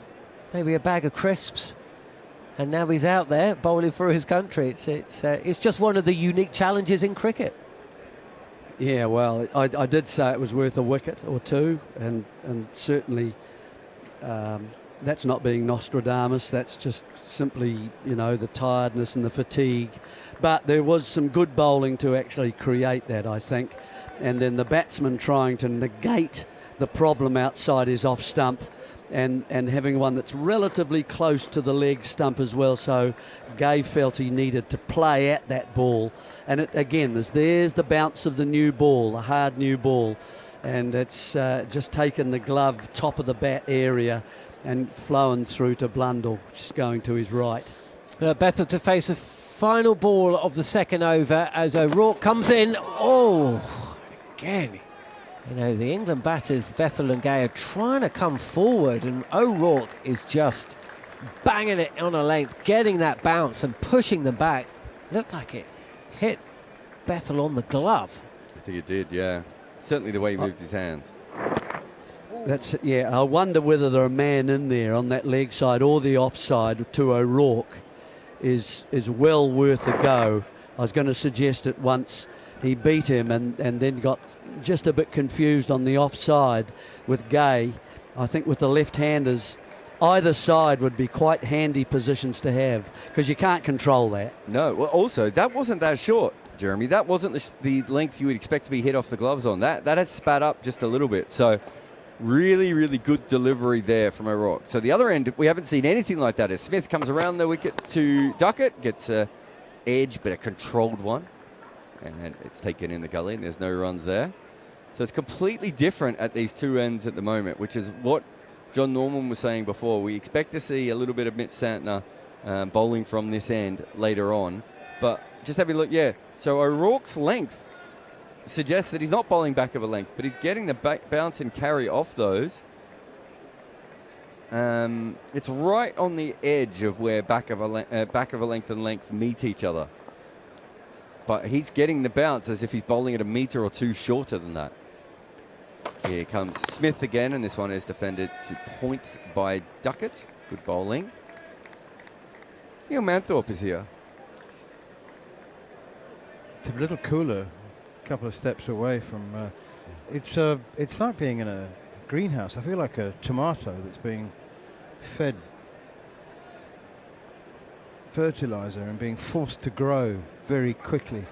maybe a bag of crisps, and now he's out there bowling for his country. It's just one of the unique challenges in cricket. Yeah, well, I did say it was worth a wicket or two, and certainly that's not being Nostradamus. That's just simply, you know, the tiredness and the fatigue. But there was some good bowling to actually create that, I think. And then the batsman trying to negate the problem outside his off stump and having one that's relatively close to the leg stump as well. So Gay felt he needed to play at that ball. And again, there's the bounce of the new ball, the hard new ball. And it's just taken the glove top of the bat area and flowing through to Blundell, just going to his right. Bethel to face a final ball of the second over as O'Rourke comes in. Oh, again, You know, the England batters, Bethel and Gay, are trying to come forward, and O'Rourke is just banging it on a length, getting that bounce and pushing them back. Looked like it hit Bethel on the glove. I think it did, yeah. Certainly the way he moved his hands. That's it, yeah. I wonder whether there are a man in there on that leg side or the offside to O'Rourke is well worth a go. I was going to suggest it once he beat him and then got just a bit confused on the offside with Gay. I think with the left-handers, either side would be quite handy positions to have because you can't control that. No, well, also, that wasn't that short, Jeremy. That wasn't the length you would expect to be hit off the gloves on. That has spat up just a little bit. So really, really good delivery there from O'Rourke. So the other end, we haven't seen anything like that as Smith comes around the wicket to Duckett, gets a edge, but a controlled one. And it's taken in the gully, and there's no runs there. So it's completely different at these two ends at the moment, which is what Jon Norman was saying before. We expect to see a little bit of Mitch Santner bowling from this end later on. But just having a look, yeah. So O'Rourke's length suggests that he's not bowling back of a length, but he's getting the bounce and carry off those. It's right on the edge of where back of a length and length meet each other. But he's getting the bounce as if he's bowling at a metre or two shorter than that. Here comes Smith again, and this one is defended to point by Duckett. Good bowling. Neil Manthorp is here. It's a little cooler, a couple of steps away from. It's like being in a greenhouse. I feel like a tomato that's being fed fertilizer and being forced to grow very quickly.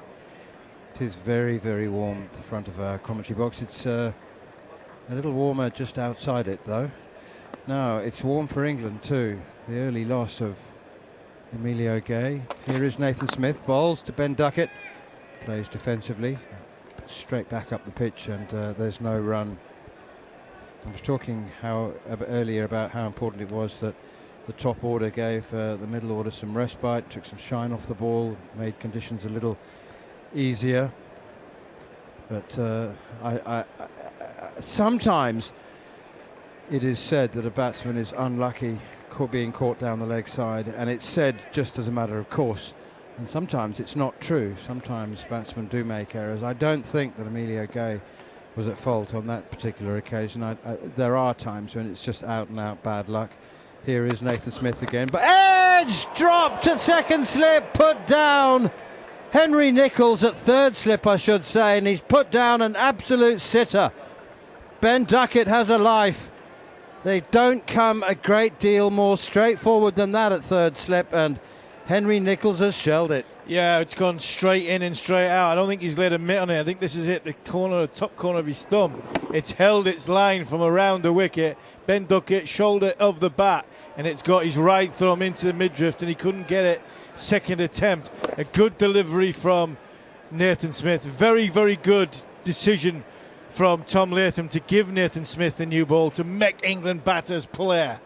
It is very, very warm at the front of our commentary box. It's a little warmer just outside it, though. Now it's warm for England too. The early loss of Emilio Gay. Here is Nathan Smith, bowls to Ben Duckett, plays defensively, straight back up the pitch, and there's no run. I was talking earlier about how important it was that the top order gave the middle order some respite, took some shine off the ball, made conditions a little easier. But sometimes it is said that a batsman is unlucky being caught down the leg side, and it's said just as a matter of course. And sometimes it's not true. Sometimes batsmen do make errors. I don't think that Emilio Gay was at fault on that particular occasion. There are times when it's just out and out bad luck. Here is Nathan Smith again, but edge dropped at second slip, put down. Henry Nicholls at third slip, I should say, and he's put down an absolute sitter. Ben Duckett has a life. They don't come a great deal more straightforward than that at third slip, and Henry Nicholls has shelled it. Yeah, it's gone straight in and straight out. I don't think he's laid a mitt on it. I think this is it, the top corner of his thumb. It's held its line from around the wicket. Ben Duckett, shoulder of the bat, and it's got his right thumb into the midriff, and he couldn't get it. Second attempt. A good delivery from Nathan Smith. Very, very good decision from Tom Latham to give Nathan Smith the new ball to make England batters play.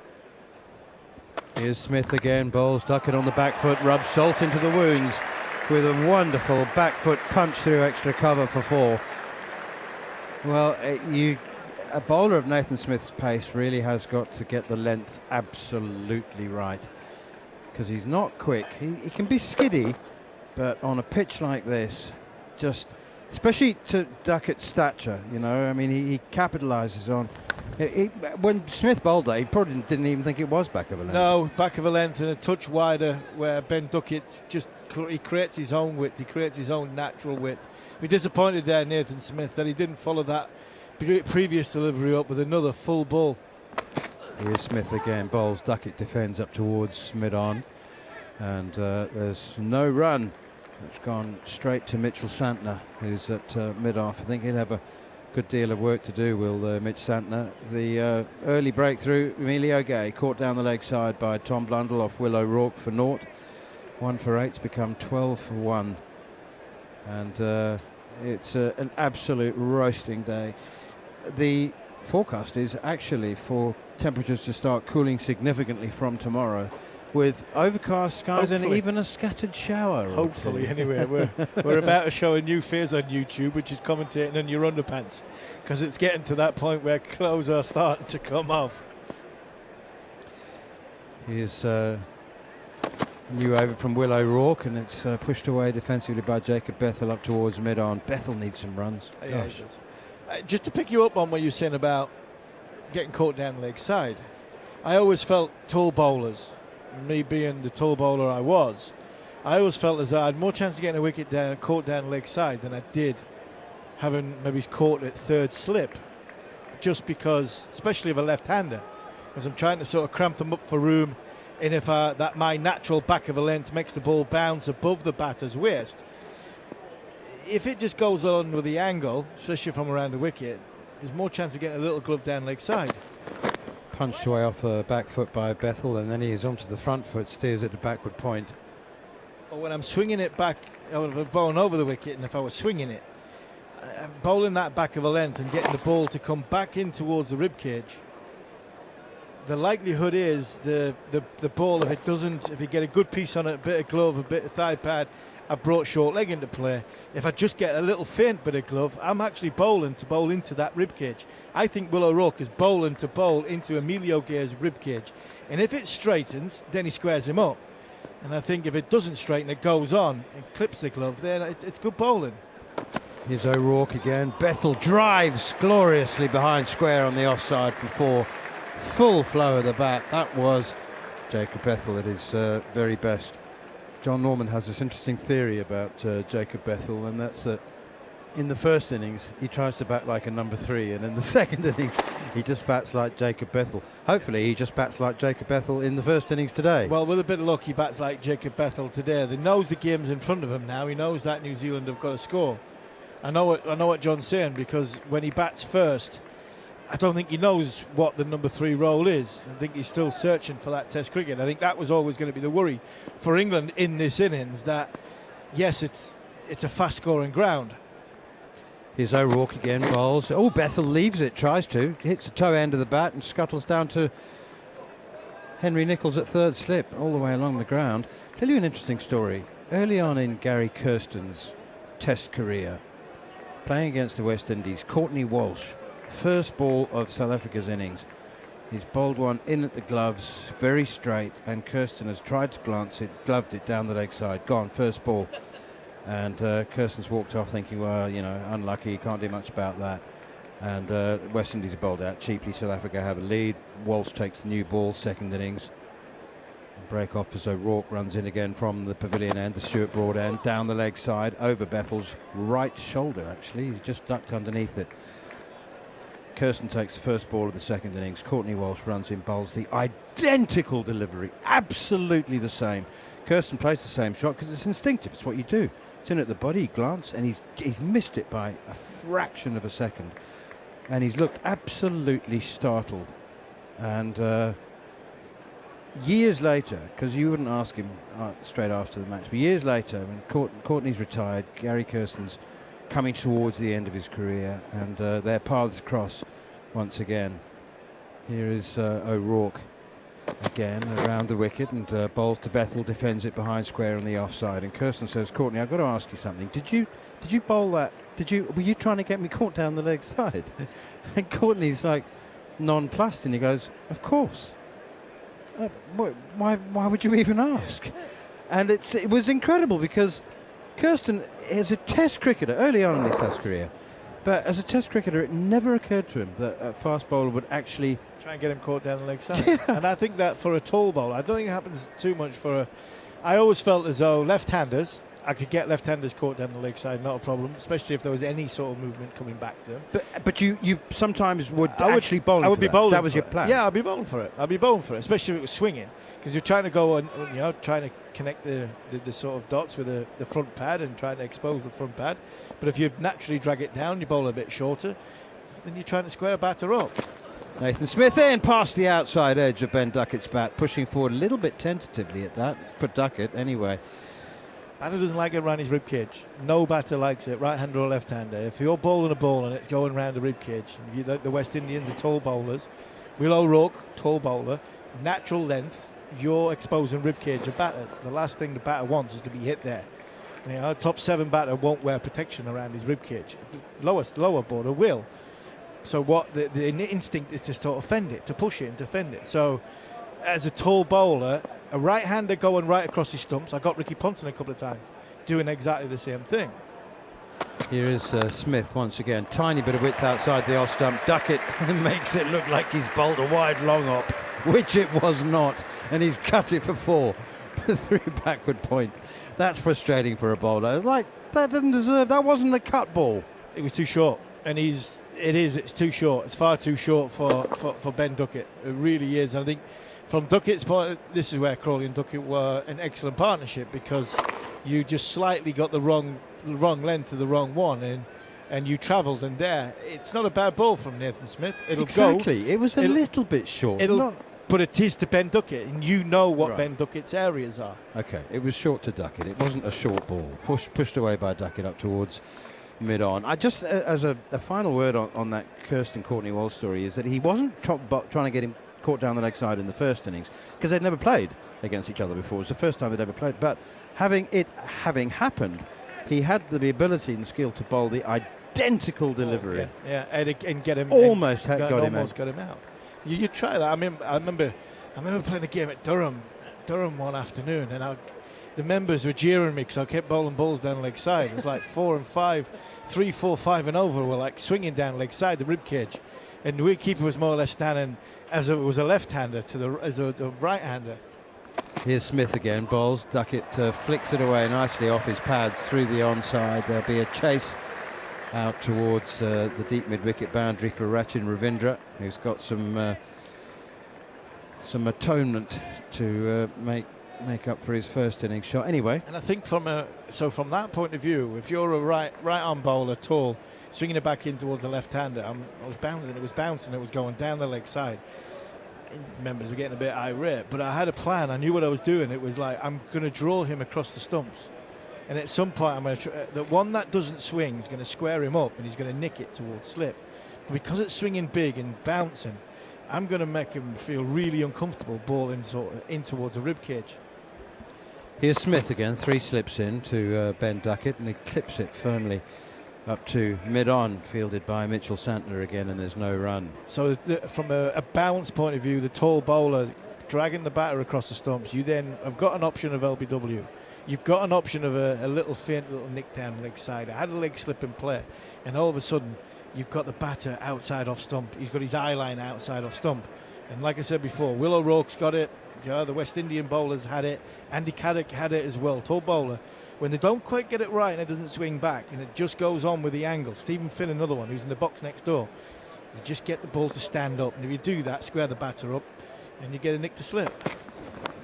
Here's Smith again, bowls Duckett on the back foot, rubs salt into the wounds with a wonderful back foot punch through extra cover for 4. Well, a bowler of Nathan Smith's pace really has got to get the length absolutely right, because he's not quick. He can be skiddy, but on a pitch like this, just especially to Duckett's stature, you know, I mean, he capitalises on. When Smith bowled that, he probably didn't even think it was back of a length. No, back of a length and a touch wider, where Ben Duckett he creates his own width, he creates his own natural width. We're disappointed there, Nathan Smith, that he didn't follow that previous delivery up with another full ball. Here's Smith again, bowls Duckett, defends up towards mid-on, and there's no run. It's gone straight to Mitchell Santner, who's at mid-off. I think he'll have a good deal of work to do, will Mitch Santner. The early breakthrough, Emilio Gay, caught down the leg side by Tom Blundell off Will O'Rourke for 0. 1 for 8's become 12 for 1. And it's an absolute roasting day. The forecast is actually for temperatures to start cooling significantly from tomorrow. with overcast skies and Hopefully. even a scattered shower. or Hopefully, two. anyway. We're about to show a new phase on YouTube, which is commentating on your underpants, because it's getting to that point where clothes are starting to come off. Here's new over from Will O'Rourke, and it's pushed away defensively by Jacob Bethel up towards mid-on. Bethel needs some runs. Yeah, Gosh. it does. Just to pick you up on what you're saying about getting caught down leg side, I always felt tall bowlers, me being the tall bowler I always felt as though I had more chance of getting a wicket down, caught down leg side than I did having maybe caught at third slip, just because, especially of a left-hander, because I'm trying to sort of cramp them up for room, and if that my natural back of a length makes the ball bounce above the batter's waist, if it just goes on with the angle, especially from around the wicket, there's more chance of getting a little glove down leg side. Punched away off the back foot by Bethel, and then he's onto the front foot, steers it to backward point. But when I'm swinging it back, I would have bowling over the wicket, and if I was swinging it, bowling that back of a length and getting the ball to come back in towards the rib cage, the likelihood is the ball, if you get a good piece on it, a bit of glove, a bit of thigh pad, I've brought short leg into play. If I just get a little faint bit of glove, I'm actually bowling to bowl into that rib cage. I think Will O'Rourke is bowling to bowl into Emilio Gear's rib cage, and if it straightens, then he squares him up. And I think if it doesn't straighten, it goes on and clips the glove, then it's good bowling. Here's O'Rourke again. Bethel drives gloriously behind square on the offside for 4. Full flow of the bat. That was Jacob Bethel at his very best. Jon Norman has this interesting theory about Jacob Bethel, and that's that in the first innings he tries to bat like a number 3, and in the second innings he just bats like Jacob Bethel. Hopefully he just bats like Jacob Bethel in the first innings today. Well, with a bit of luck, he bats like Jacob Bethel today. He knows the game's in front of him now. He knows that New Zealand have got to score. I know what John's saying, because when he bats first, I don't think he knows what the number 3 role is. I think he's still searching for that Test cricket. I think that was always going to be the worry for England in this innings, that yes, it's a fast scoring ground. Here's O'Rourke again, bowls. Oh, Bethel leaves it, tries to, hits the toe end of the bat and scuttles down to Henry Nicholls at third slip, all the way along the ground. Tell you an interesting story. Early on in Gary Kirsten's Test career, playing against the West Indies, Courtney Walsh, first ball of South Africa's innings. He's bowled one in at the gloves, very straight, and Kirsten has tried to glance it, gloved it down the leg side, gone, first ball. And Kirsten's walked off thinking, well, you know, unlucky, can't do much about that. And West Indies are bowled out cheaply, South Africa have a lead. Walsh takes the new ball, second innings. Break off as O'Rourke runs in again from the pavilion end, the Stuart Broad end, down the leg side, over Bethel's right shoulder actually, he's just ducked underneath it. Kirsten takes the first ball of the second innings. Courtney Walsh runs in, bowls the identical delivery, absolutely the same. Kirsten plays the same shot because it's instinctive, it's what you do. It's in at the body, he glanced, and he's missed it by a fraction of a second. And he's looked absolutely startled. And years later, because you wouldn't ask him straight after the match, but years later, when Courtney's retired, Gary Kirsten's coming towards the end of his career, and their paths cross once again. Here is O'Rourke again around the wicket, and bowls to Bethel, defends it behind square on the offside. And Kirsten says, "Courtney, I've got to ask you something. Did you bowl that? Were you trying to get me caught down the leg side?" And Courtney's like nonplussed, and he goes, "Of course. Why would you even ask?" And it was incredible, because Kirsten is a Test cricketer early on in his Test career, but as a Test cricketer it never occurred to him that a fast bowler would actually try and get him caught down the leg side. And I think that for a tall bowler, I don't think it happens too much I always felt as though left-handers, I could get left-handers caught down the leg side, not a problem, especially if there was any sort of movement coming back to them. But you sometimes would actually bowl. I would be bowling. That was your plan. Yeah, I'd be bowling for it. I'd be bowling for it, especially if it was swinging, because you're trying to go on, trying to connect the sort of dots with the front pad and trying to expose the front pad. But if you naturally drag it down, you bowl a bit shorter, then you're trying to square a batter up. Nathan Smith in past the outside edge of Ben Duckett's bat, pushing forward a little bit tentatively at that, for Duckett anyway. Batter doesn't like it around his rib cage. No batter likes it, right-hander or left-hander. If you're bowling a ball and it's going around the rib cage, the West Indians are tall bowlers. Will O'Rourke, tall bowler, natural length. you're exposing ribcage of batters. The last thing the batter wants is to be hit there. You know, top 7 batter won't wear protection around his ribcage. The lower border will. So what the instinct is to sort of fend it, to push it and defend it. So as a tall bowler, a right-hander going right across his stumps. I got Ricky Ponton a couple of times doing exactly the same thing. Here is Smith once again. Tiny bit of width outside the off stump. Duckett makes it look like he's bowled a wide long hop, which it was not. And he's cut it for 4. 3 backward point. That's frustrating for a bowler. Like, that didn't deserve, that wasn't a cut ball. It was too short. And it's too short. It's far too short for Ben Duckett. It really is. I think from Duckett's point, this is where Crawley and Duckett were an excellent partnership, because you just slightly got the wrong length to the wrong one, and you travelled, and there. It's not a bad ball from Nathan Smith. It'll exactly. go. It was a little bit short. But it is to Ben Duckett, and you know what Right. Ben Duckett's areas are. Okay, it was short to Duckett. It wasn't a short ball. Pushed away by Duckett up towards mid-on. I just, as a final word on that Kirsten Courtney-Wall story, is that he wasn't trying to get him caught down the leg side in the first innings, because they'd never played against each other before. It was the first time they'd ever played. But having happened, he had the ability and skill to bowl the identical delivery. Yeah, and get him. Almost got him out. You try that. I remember playing a game at Durham one afternoon, and the members were jeering me because I kept bowling balls down leg side. It was like 4 and 5, 3, 4, 5 and over were like swinging down leg side, the rib cage, and the wicketkeeper was more or less standing as if it was a left-hander as a right-hander. Here's Smith again, bowls. Duckett flicks it away nicely off his pads through the onside. There'll be a chase out towards the deep mid-wicket boundary for Rachin Ravindra, who's got some atonement to make up for his first innings shot. Anyway, and I think from that point of view, if you're a right-arm bowler, tall, swinging it back in towards the left-hander, it was bouncing, it was going down the leg side. Members were getting a bit irate, but I had a plan. I knew what I was doing. It was like, I'm going to draw him across the stumps, and at some point I'm going to the one that doesn't swing is going to square him up, and he's going to nick it towards slip. But because it's swinging big and bouncing, I'm going to make him feel really uncomfortable bowling in towards a rib cage. here's Smith again, 3 slips in to Ben Duckett, and he clips it firmly up to mid-on, fielded by Mitchell Santner again, and there's no run. So from a bounce point of view, the tall bowler dragging the batter across the stumps, you then have got an option of LBW. You've got an option of a little faint little nick down leg side. I had a leg slip in play, and all of a sudden you've got the batter outside off stump. He's got his eye line outside off stump, and like I said before, Will O'Rourke's got it. Yeah, the West Indian bowlers had it. Andy Caddick had it as well. Tall bowler. When they don't quite get it right and it doesn't swing back and it just goes on with the angle. Stephen Finn, another one who's in the box next door. You just get the ball to stand up, and if you do that, square the batter up, and you get a nick to slip.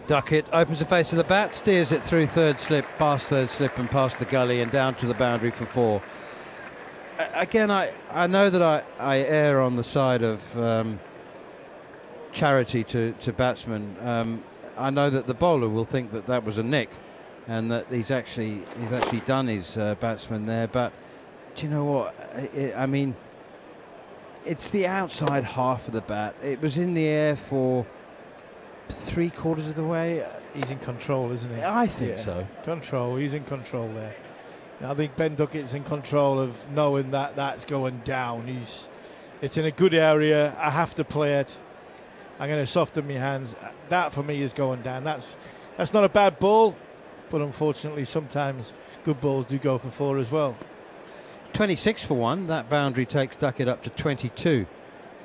Duckett opens the face of the bat, steers it through third slip, past third slip and past the gully and down to the boundary for 4. Again, I know that I err on the side of charity to batsmen. I know that the bowler will think that was a nick, and that he's actually done his batsman there. But do you know what? I mean, it's the outside half of the bat. It was in the air for 3/4 of the way. He's in control, isn't he? I think so. Control. He's in control there. I think Ben Duckett's in control of knowing that that's going down. It's in a good area. I have to play it. I'm going to soften my hands. That for me is going down. That's not a bad ball, but unfortunately sometimes good balls do go for 4 as well. 26 for 1. That boundary takes Duckett up to 22.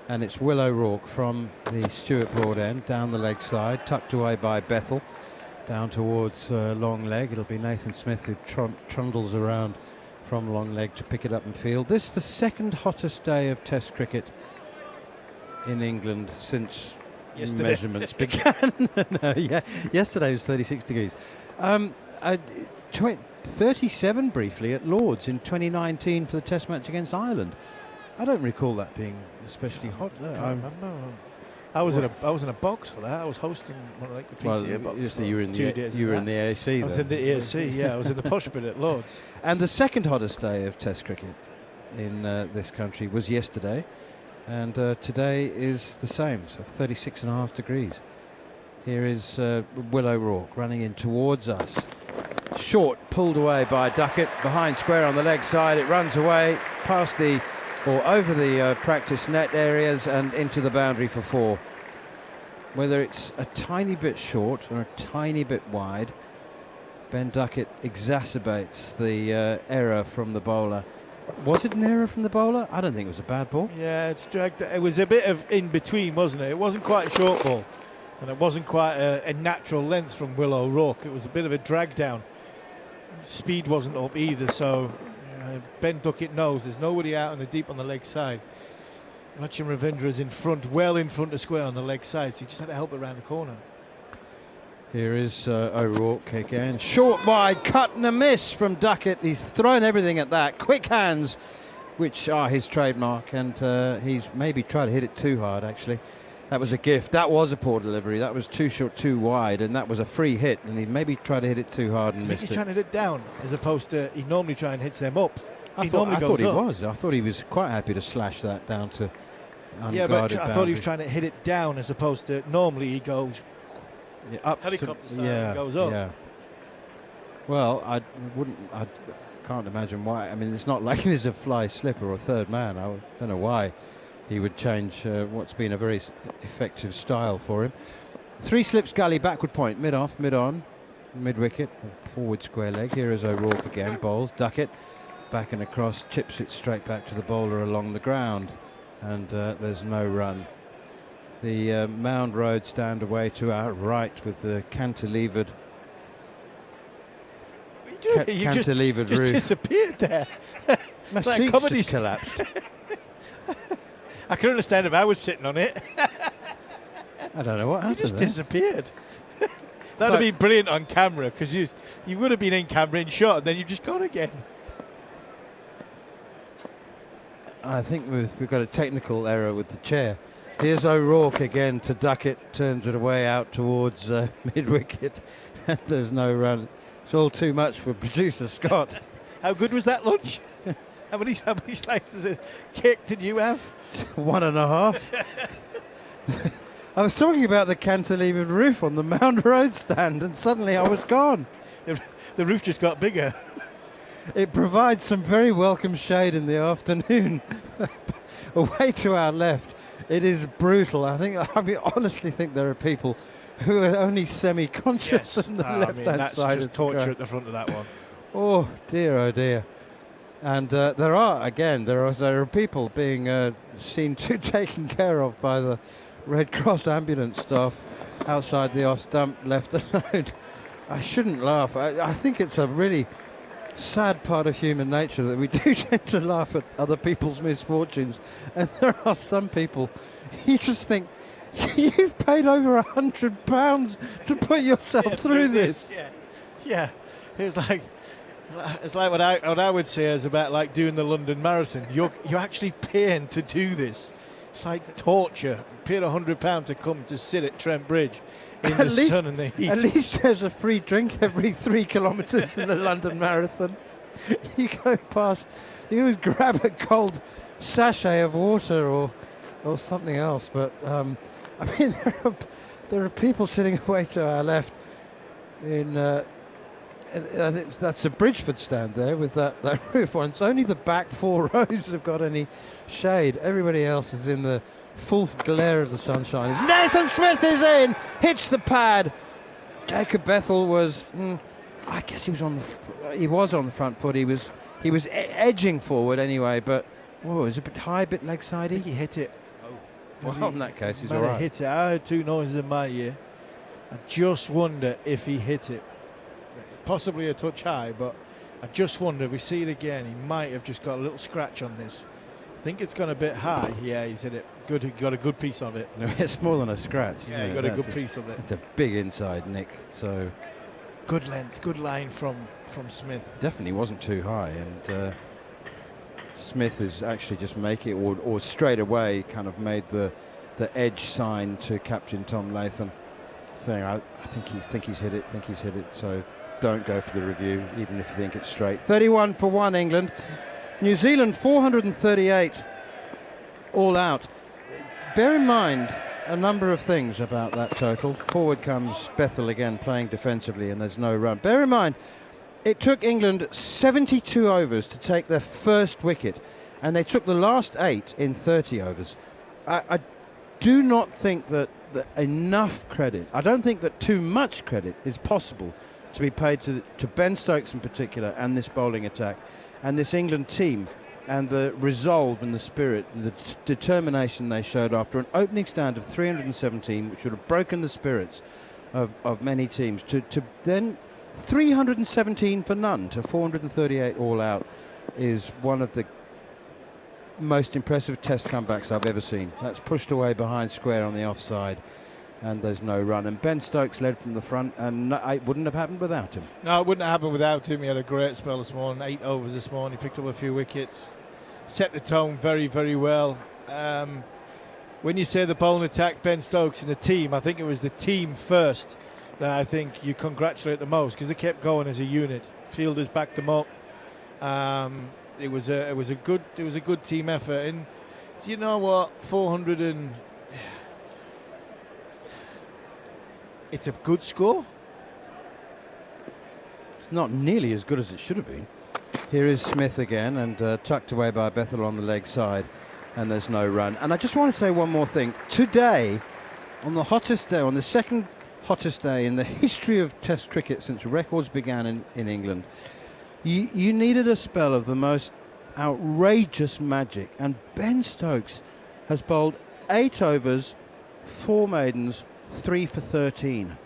And it's Will O'Rourke from the Stuart Broad end, down the leg side, tucked away by Bethel, down towards long leg. It'll be Nathan Smith who trundles around from long leg to pick it up and field. This is the second hottest day of Test cricket in England since Yesterday. Measurements began. Yesterday was 36 degrees. 37 briefly at Lord's in 2019 for the Test match against Ireland. I don't recall that being especially hot. Can't remember. I was in a box for that. I was hosting like the PCA box. You were in the AAC. I was in the AAC. Yeah, I was in the posh bit at Lord's. And the second hottest day of Test cricket in this country was yesterday, and today is the same, so 36.5 degrees. Here is Will O'Rourke running in towards us. Short, pulled away by Duckett, behind square on the leg side. It runs away past the, or over the practice net areas and into the boundary for 4. Whether it's a tiny bit short or a tiny bit wide, Ben Duckett exacerbates the error from the bowler. Was it an error from the bowler? I don't think it was a bad ball. Yeah, it's dragged. It was a bit of in between, wasn't it? It wasn't quite a short ball, and it wasn't quite a natural length from Will O'Rourke. It was a bit of a drag down. Speed wasn't up either, so Ben Duckett knows there's nobody out on the deep on the leg side. Rachin Ravindra's in front, well in front of square on the leg side, so he just had to help it around the corner. Here is O'Rourke again. Short, wide, cut and a miss from Duckett. He's thrown everything at that. Quick hands, which are his trademark, and he's maybe tried to hit it too hard, actually. That was a gift. That was a poor delivery. That was too short, too wide, and that was a free hit, and he maybe tried to hit it too hard and I think missed he's it. trying to hit it down, as opposed to he normally try and hits them up. I thought he was. I thought he was quite happy to slash that down to unguarded yeah, but I thought he boundary. was trying to hit it down, as opposed to normally he goes up helicopter style, yeah, and goes up. Yeah. Well, I can't imagine why. I mean, it's not like there's a fly slipper or third man. I don't know why he would change what's been a very effective style for him. 3 slips gully, backward point, mid-off, mid-on, mid-wicket, forward square leg. Here is O'Rourke again, bowls, Duckett, back and across, chips it straight back to the bowler along the ground, and there's no run. The Mound Road stand away to our right with the cantilevered You cantilevered just roof. disappeared there. My Like seat's comedy just collapsed. I can understand if I was sitting on it. I don't know what You happened just there. disappeared. That'd have been brilliant on camera, because you would have been in camera in shot, and then you've just gone again. I think we've got a technical error with the chair. Here's O'Rourke again to Duckett, turns it away out towards mid-wicket, and there's no run. It's all too much for producer Scott. How good was that lunch? How many slices of cake did you have? 1.5. I was talking about the cantilevered roof on the Mound Road stand, and suddenly I was gone. The roof just got bigger. It provides some very welcome shade in the afternoon. Away to our left, it is brutal. I honestly think there are people who are only semi-conscious on the left-hand side. That's just torture at the front of that one. Oh dear. And there are people being seen to taken care of by the Red Cross ambulance staff outside the off stump, left alone. I shouldn't laugh. I think it's a really sad part of human nature that we do tend to laugh at other people's misfortunes, and there are some people you just think, you've paid over £100 to put yourself through this. Yeah. It's like what I would say is about like doing the London Marathon. You're actually paying to do this. It's like torture. Paid £100 to come to sit at Trent Bridge in the sun and the heat. At least there's a free drink every 3 kilometres in the London Marathon. You go past, you would grab a cold sachet of water or something else. But I mean, there are people sitting away to our left in. I think that's a Bridgeford stand there with that roof on. It's only the back 4 rows have got any shade. Everybody else is in the full glare of the sunshine. As Nathan Smith is in, hits the pad. Jacob Bethel was, I guess he was on the front foot. He was edging forward anyway, but it was a bit high, a bit leg sidey. I think he hit it. Well, in that case, he's Might all have right. hit it. I heard 2 noises in my ear. I just wonder if he hit it. Possibly a touch high, but I just wonder if we see it again, he might have just got a little scratch on this. I think it's gone a bit high. Yeah, he's hit it. Good, he got a good piece of it. It's more than a scratch. Yeah, isn't he it? got a That's good piece of it. It's a big inside nick, so Good length, good line from Smith. definitely wasn't too high. And Smith is actually just making it, or straight away kind of made the edge sign to Captain Tom Latham, saying, I think he's hit it. So don't go for the review, even if you think it's straight. 31 for 1 England. New Zealand 438 all out. Bear in mind, a number of things about that total. Forward comes Bethel again playing defensively, and there's no run. Bear in mind, it took England 72 overs to take their first wicket, and they took the last 8 in 30 overs. I do not think that enough credit, I don't think that too much credit is possible to be paid to Ben Stokes in particular, and this bowling attack, and this England team, and the resolve and the spirit and the determination they showed after an opening stand of 317, which would have broken the spirits of many teams, to then 317 for none to 438 all out is one of the most impressive test comebacks I've ever seen. That's pushed away behind square on the offside, and there's no run. And Ben Stokes led from the front, and it wouldn't have happened without him. No, it wouldn't have happened without him. He had a great spell this morning, 8 overs this morning. He picked up a few wickets, set the tone very, very well. When you say the bowling attack, Ben Stokes and the team, I think it was the team first that I think you congratulate the most, because they kept going as a unit. Fielders backed them up. It was a good team effort. And you know what, 400 and it's a good score. It's not nearly as good as it should have been. Here is Smith again, and tucked away by Bethel on the leg side, and there's no run. And I just want to say one more thing. Today, on the hottest day, on the second hottest day in the history of Test cricket since records began in England, you needed a spell of the most outrageous magic, and Ben Stokes has bowled 8 overs, 4 maidens, 3 for 13.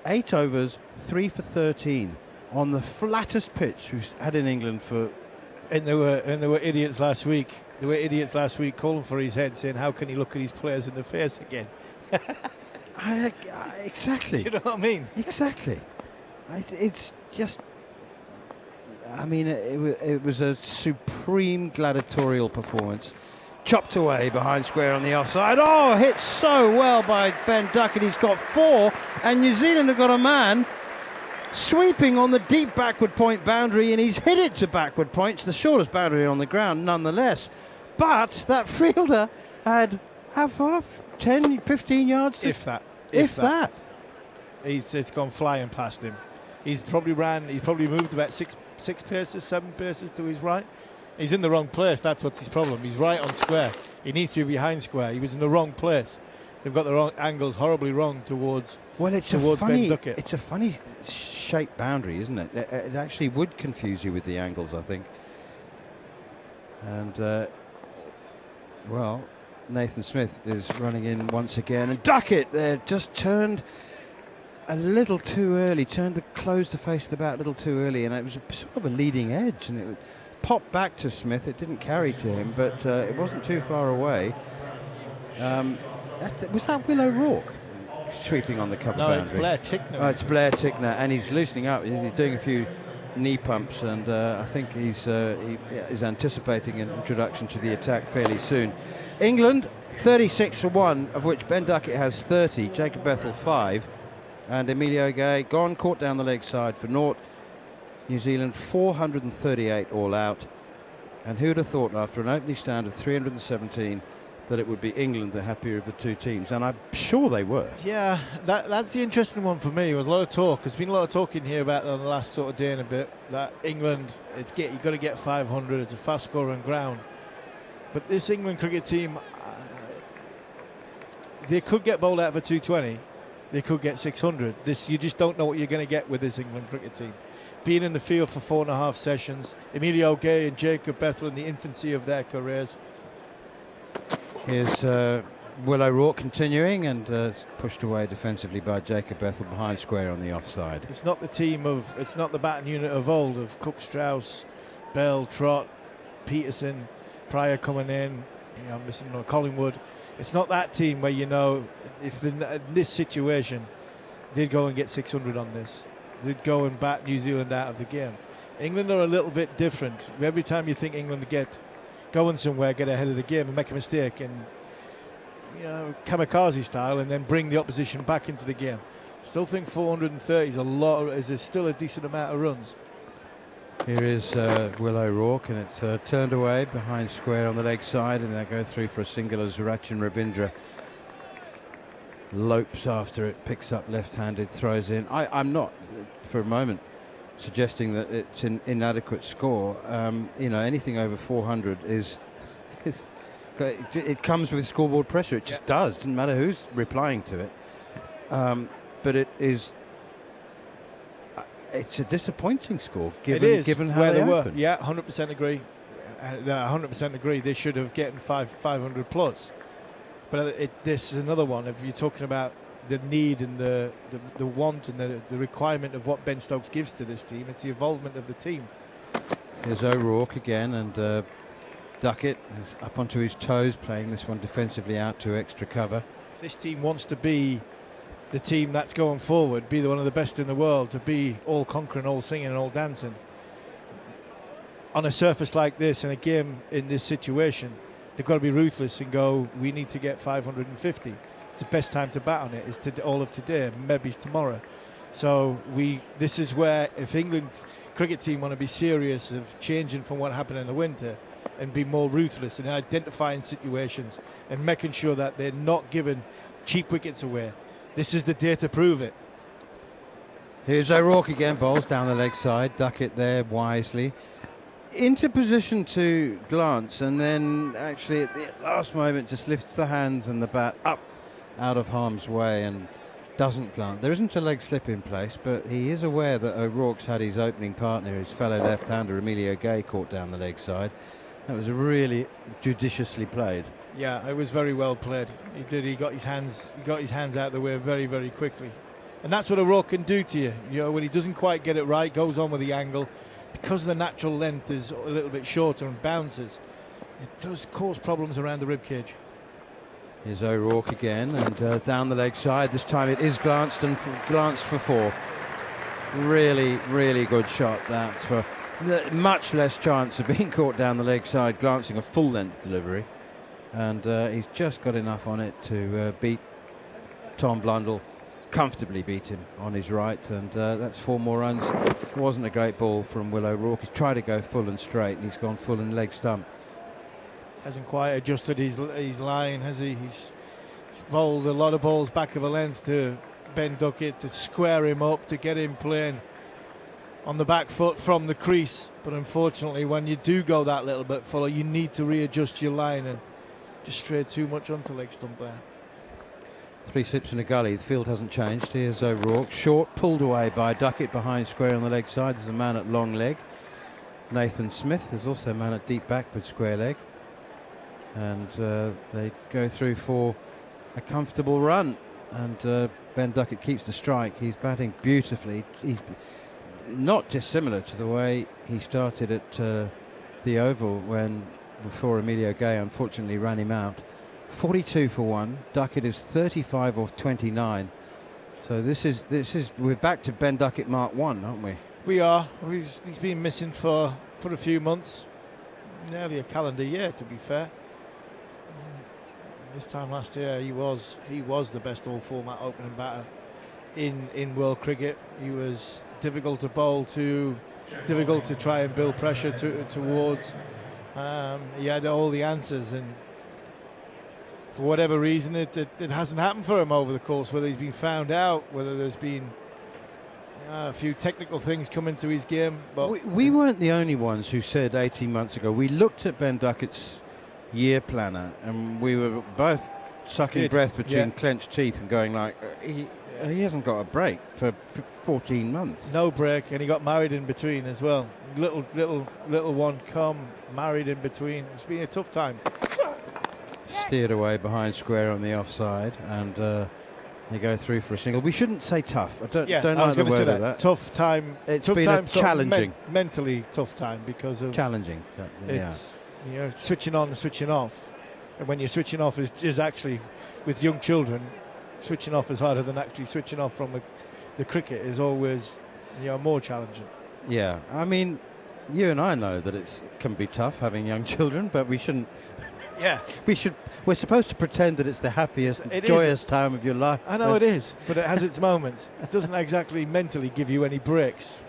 8 overs, 3 for 13 on the flattest pitch we've had in England for. And there were idiots last week. There were idiots last week calling for his head, saying, "How can he look at his players in the face again?" Exactly. You know what I mean? Exactly. It's just. I mean, it was a supreme gladiatorial performance. Chopped away behind square on the offside. Oh, hit so well by Ben Duckett. He's got 4, and New Zealand have got a man sweeping on the deep backward point boundary, and he's hit it to backward points, the shortest boundary on the ground nonetheless. But that fielder had how far? 10, 15 yards? If that. It's gone flying past him. He's probably moved about 6 paces, 7 paces to his right. He's in the wrong place. That's what's his problem. He's right on square. He needs to be behind square. He was in the wrong place. They've got the wrong angles, horribly wrong towards. Well, it's towards Ben Duckett. It's a funny shaped boundary, isn't it? It actually would confuse you with the angles, I think. And well, Nathan Smith is running in once again, and Duckett there just turned a little too early. Closed the face of the bat a little too early, and it was sort of a leading edge, and it popped back to Smith. It didn't carry to him, but it wasn't too far away. Was that Will O'Rourke sweeping on the cover boundary? No, it's Blair Tickner. Oh, it's Blair Tickner, and he's loosening up. He's doing a few knee pumps, and I think he is anticipating an introduction to the attack fairly soon. England 36 for 1, of which Ben Duckett has 30, Jacob Bethel 5, and Emilio Gay gone, caught down the leg side for naught. New Zealand 438 all out, and who'd have thought after an opening stand of 317 that it would be England the happier of the two teams, and I'm sure they were. Yeah, that's the interesting one for me. There was a lot of talk. There's been a lot of talk in here about on the last sort of day and a bit that England, you've got to get 500. It's a fast scoring ground, but this England cricket team, they could get bowled out for 220. They could get 600. You just don't know what you're going to get with this England cricket team. Being in the field for 4.5 sessions, Emilio Gay and Jacob Bethel in the infancy of their careers. Here's Will O'Rourke continuing, and pushed away defensively by Jacob Bethel behind square on the offside. It's not the batting unit of old of Cook, Strauss, Bell, Trott, Peterson, Pryor coming in, missing Collingwood. It's not that team where if in this situation they'd go and get 600 on this. They'd go and bat New Zealand out of the game. England are a little bit different. Every time you think England going somewhere, get ahead of the game and make a mistake, and kamikaze style, and then bring the opposition back into the game. Still think 430 is still a decent amount of runs. Here is Will O'Rourke, and it's turned away behind square on the leg side, and they'll go through for a single as Rachin Ravindra lopes after it, picks up left-handed, throws in. I'm not, for a moment, suggesting that it's an inadequate score. You know, anything over 400 is it comes with scoreboard pressure. It just does. Doesn't matter who's replying to it. But it is. It's a disappointing score, given how they were. opened. Yeah, 100% agree. 100% agree. They should have gotten 500 plus. But this is another one. If you're talking about the need and the want and the requirement of what Ben Stokes gives to this team, it's the involvement of the team. Here's O'Rourke again, and Duckett is up onto his toes, playing this one defensively out to extra cover. If this team wants to be the team that's going forward, be one of the best in the world, to be all conquering, all singing and all dancing, on a surface like this, in a game in this situation, they've got to be ruthless and go, we need to get 550. It's the best time to bat on it. It's all of today, maybe it's tomorrow. So this is where, if England cricket team want to be serious of changing from what happened in the winter and be more ruthless in identifying situations and making sure that they're not giving cheap wickets away, this is the day to prove it. Here's O'Rourke again, bowls down the leg side. Duckett there wisely into position to glance, and then actually at the last moment just lifts the hands and the bat up out of harm's way and doesn't glance. There isn't a leg slip in place, but he is aware that O'Rourke's had his opening partner, his fellow left-hander Emilio Gay, caught down the leg side. That was really judiciously played. Yeah, it was very well played. He did. He got his hands out of the way very, very quickly, and that's what O'Rourke can do to you. You know, when he doesn't quite get it right, goes on with the angle, because the natural length is a little bit shorter and bounces. It does cause problems around the ribcage. Here's O'Rourke again, and down the leg side. This time it is glanced and glanced for 4. Really, really good shot that, for much less chance of being caught down the leg side, glancing a full length delivery. And he's just got enough on it to beat Tom Blundell, comfortably beat him on his right, and that's 4 more runs. It wasn't a great ball from Will O'Rourke. He's tried to go full and straight, and he's gone full and leg stump. Hasn't quite adjusted his line, has he? He's bowled a lot of balls back of a length to Ben Duckett to square him up, to get him playing on the back foot from the crease. But unfortunately, when you do go that little bit fuller, you need to readjust your line, and just strayed too much onto leg stump there. 3 slips in a gully. The field hasn't changed. Here's O'Rourke, short, pulled away by Duckett behind square on the leg side. There's a man at long leg, Nathan Smith. There's also a man at deep backward square leg, and they go through for a comfortable run, and Ben Duckett keeps the strike. He's batting beautifully. He's not dissimilar to the way he started at the Oval before Emilio Gay unfortunately ran him out. 42 for 1. Duckett is 35 off 29. So this is we're back to Ben Duckett Mark 1, aren't we? We are. He's been missing for a few months, nearly a calendar year, to be fair. This time last year he was the best all format opening batter in world cricket. He was difficult to bowl to, difficult to try and build pressure towards. He had all the answers, and for whatever reason it hasn't happened for him over the course, whether he's been found out, whether there's been a few technical things come into his game. But we weren't the only ones who said 18 months ago, we looked at Ben Duckett's year planner and we were both sucking breath between clenched teeth and going like, he hasn't got a break for 14 months. No break, and he got married in between as well. Little one married in between. It's been a tough time. Steered away behind square on the offside, and they go through for a single. We shouldn't say tough. I don't like the word of that. Tough time. It's tough been time, a challenging, mentally tough time because of challenging. It's switching on and switching off, and when you're switching off is actually with young children, switching off is harder than actually switching off from the cricket is always more challenging. Yeah, I mean, you and I know that it can be tough having young children, but we shouldn't. Yeah, we're supposed to pretend that it's the happiest, joyous time of your life. I know it is, but it has its moments. It doesn't exactly mentally give you any breaks.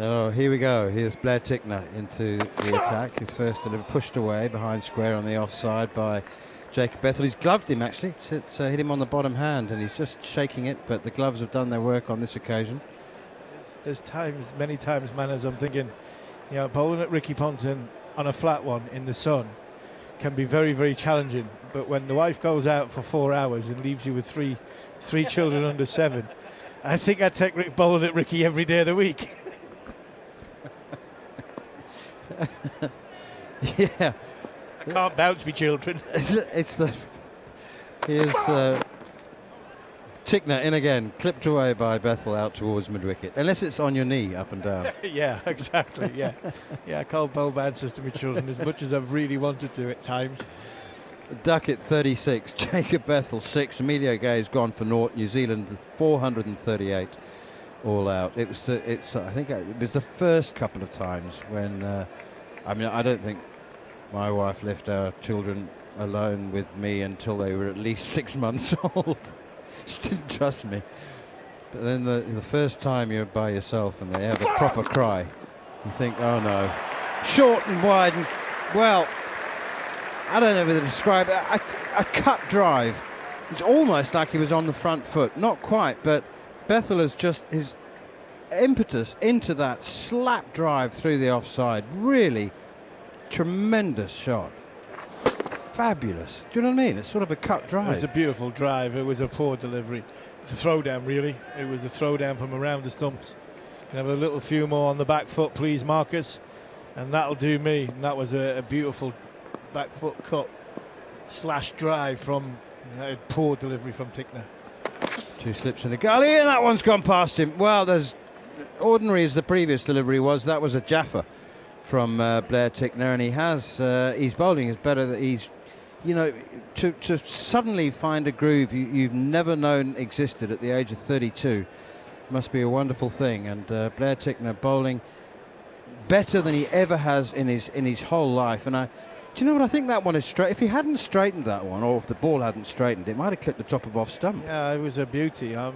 Oh, here we go. Here's Blair Tickner into the attack. His first delivery pushed away behind square on the offside by Jacob Bethel. He's gloved him actually. It's hit him on the bottom hand, and he's just shaking it. But the gloves have done their work on this occasion. There's many times, man, as I'm thinking, bowling at Ricky Ponton on a flat one in the sun can be very, very challenging. But when the wife goes out for 4 hours and leaves you with three children under 7, I think I'd take bowling at Ricky every day of the week. Yeah. I can't bounce me children. Here's Tickner in again, clipped away by Bethel out towards mid-wicket. Unless it's on your knee, up and down. Yeah, exactly, yeah. I can't bowl bounces to my children as much as I've really wanted to at times. Duckett 36, Jacob Bethel 6, Emilio Gay's gone for naught, New Zealand 438 all out. I think it was the first couple of times when, I don't think my wife left our children alone with me until they were at least 6 months old. She didn't trust me. But then the first time you're by yourself and they have a proper cry, you think, oh no. Short and wide, and well, I don't know whether to describe it. A cut drive. It's almost like he was on the front foot. Not quite, but Bethel has just his impetus into that slap drive through the offside. Really tremendous shot. Fabulous. Do you know what I mean? It's sort of a cut drive. It was a beautiful drive. It was a poor delivery. It's a throwdown, really. It was a throwdown from around the stumps. Can have a little few more on the back foot, please, Marcus. And that'll do me. And that was a beautiful back foot cut slash drive from a poor delivery from Tickner. 2 slips in the gully, and that one's gone past him. Well, there's ordinary as the previous delivery was. That was a Jaffa from Blair Tickner, and his bowling is better. That he's, to suddenly find a groove you've never known existed at the age of 32 must be a wonderful thing. And Blair Tickner bowling better than he ever has in his whole life. And do you know what I think? That one is straight. If he hadn't straightened that one, or if the ball hadn't straightened, it might have clipped the top of off stump. Yeah, it was a beauty. I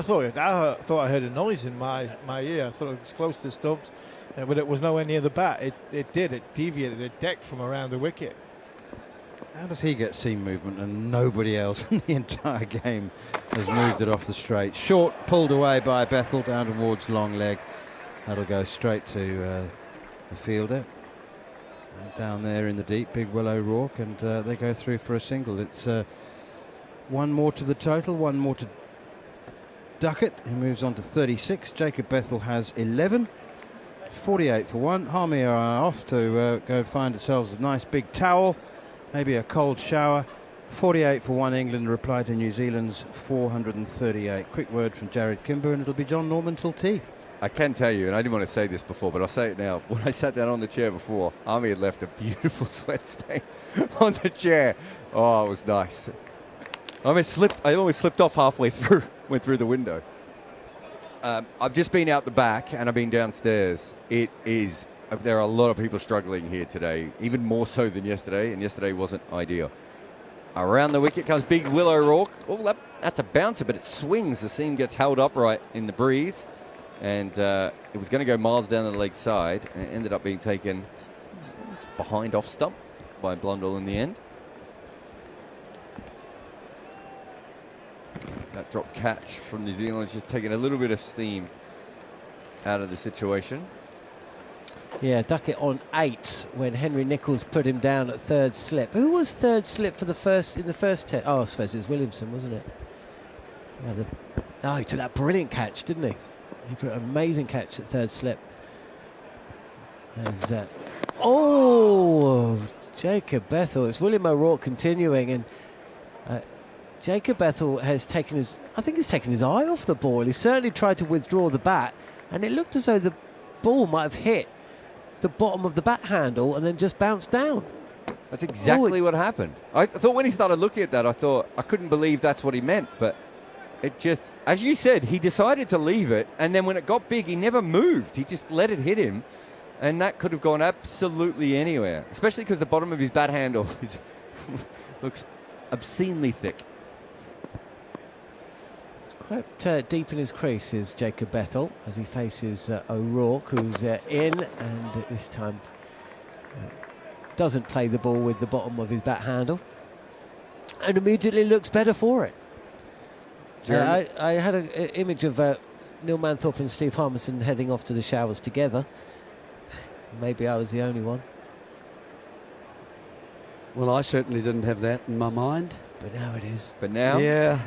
thought I heard a noise in my ear. I thought it was close to the stumps, but it was nowhere near the bat. It deviated, it decked from around the wicket. How does he get seam movement and nobody else in the entire game has moved it off the straight? Short, pulled away by Bethel down towards long leg. That'll go straight to the fielder. Down there in the deep, Big Will O'Rourke, and they go through for a single. It's 1 more to the total, 1 more to Duckett. He moves on to 36. Jacob Bethel has 11. 48 for 1. Harmy are off to go find themselves a nice big towel, maybe a cold shower. 48 for 1 England, reply to New Zealand's 438. Quick word from Jarrod Kimber, and it'll be Jon Norman till tea. I can tell you, and I didn't want to say this before, but I'll say it now. When I sat down on the chair before, Army had left a beautiful sweat stain on the chair. Oh, it was nice. I almost slipped off halfway through, went through the window. I've just been out the back and I've been downstairs. There are a lot of people struggling here today, even more so than yesterday, and yesterday wasn't ideal. Around the wicket comes Big Will O'Rourke. Oh, that's a bouncer, but it swings. The seam gets held upright in the breeze. And it was going to go miles down the leg side, and it ended up being taken behind off stump by Blundell in the end. That drop catch from New Zealand is just taking a little bit of steam out of the situation. Yeah, Duckett on 8 when Henry Nicholls put him down at 3rd slip. Who was 3rd slip in the first 10? Oh, I suppose it was Williamson, wasn't it? Yeah, he took that brilliant catch, didn't he? He put an amazing catch at 3rd slip. Jacob Bethel. It's William O'Rourke continuing, and Jacob Bethel has taken his eye off the ball. He certainly tried to withdraw the bat, and it looked as though the ball might have hit the bottom of the bat handle and then just bounced down. That's exactly what happened. I thought when he started looking at that, I couldn't believe that's what he meant, but it just, as you said, he decided to leave it, and then when it got big, he never moved. He just let it hit him, and that could have gone absolutely anywhere, especially because the bottom of his bat handle looks obscenely thick. Quite deep in his crease is Jacob Bethel as he faces O'Rourke, who's in, and this time doesn't play the ball with the bottom of his bat handle, and immediately looks better for it. I had an image of Neil Manthorp and Steve Harmison heading off to the showers together. Maybe I was the only one. Well, I certainly didn't have that in my mind. But now it is. But now? Yeah.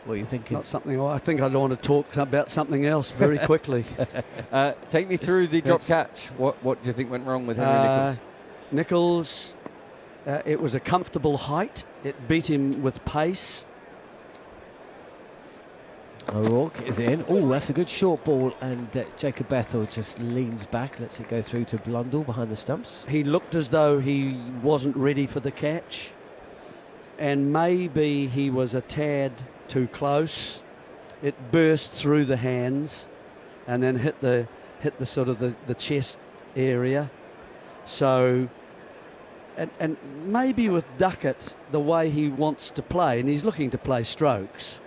What are you thinking? Not something. I think I'd want to talk about something else very quickly. Take me through the drop catch. What do you think went wrong with Henry Nicholls? It was a comfortable height. It beat him with pace. O'Rourke is in. Oh, that's a good short ball, and Jacob Bethel just leans back, lets it go through to Blundell behind the stumps. He looked as though he wasn't ready for the catch, and maybe he was a tad too close. It burst through the hands and then hit the sort of the chest area. So, and maybe with Duckett, the way he wants to play, and he's looking to play strokes,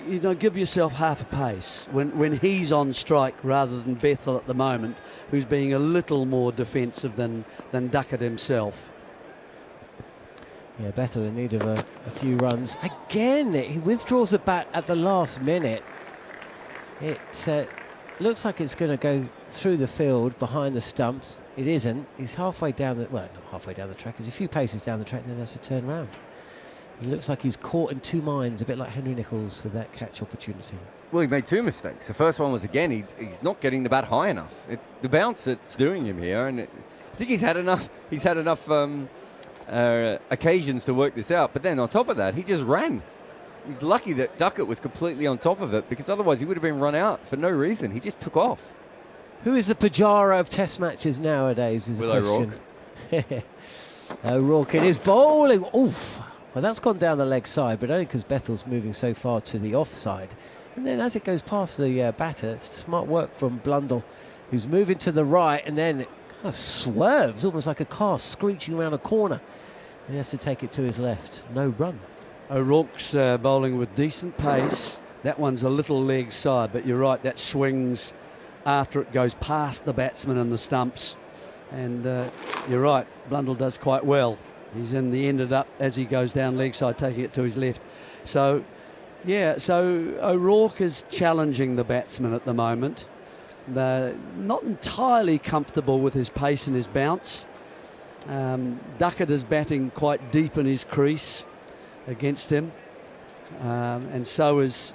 you know, give yourself half a pace when he's on strike rather than Bethel at the moment, who's being a little more defensive than Duckett himself. Yeah, Bethel in need of a few runs. Again, he withdraws the bat at the last minute. It looks like it's going to go through the field behind the stumps. It isn't. He's halfway down the, well, not halfway down the track. He's a few paces down the track and then has to turn around. He looks like he's caught in two minds, a bit like Henry Nicholls with that catch opportunity. Well, he made two mistakes. The first one was, again, he's not getting the bat high enough. The bounce that's doing him here, and I think he's had enough occasions to work this out. But then on top of that, he just ran. He's lucky that Duckett was completely on top of it, because otherwise he would have been run out for no reason. He just took off. Who is the Pujara of test matches nowadays is Will a question. O'Rourke in his bowling. Oof. Well, that's gone down the leg side, but only because Bethel's moving so far to the offside. And then as it goes past the batter, it's smart work from Blundell, who's moving to the right and then kind of swerves, almost like a car screeching around a corner. And he has to take it to his left. No run. O'Rourke's bowling with decent pace. That one's a little leg side, but you're right, that swings after it goes past the batsman and the stumps. And you're right, Blundell does quite well. He's ended up, as he goes down leg side, taking it to his left. So, yeah, so O'Rourke is challenging the batsman at the moment. They're not entirely comfortable with his pace and his bounce. Duckett is batting quite deep in his crease against him, and so is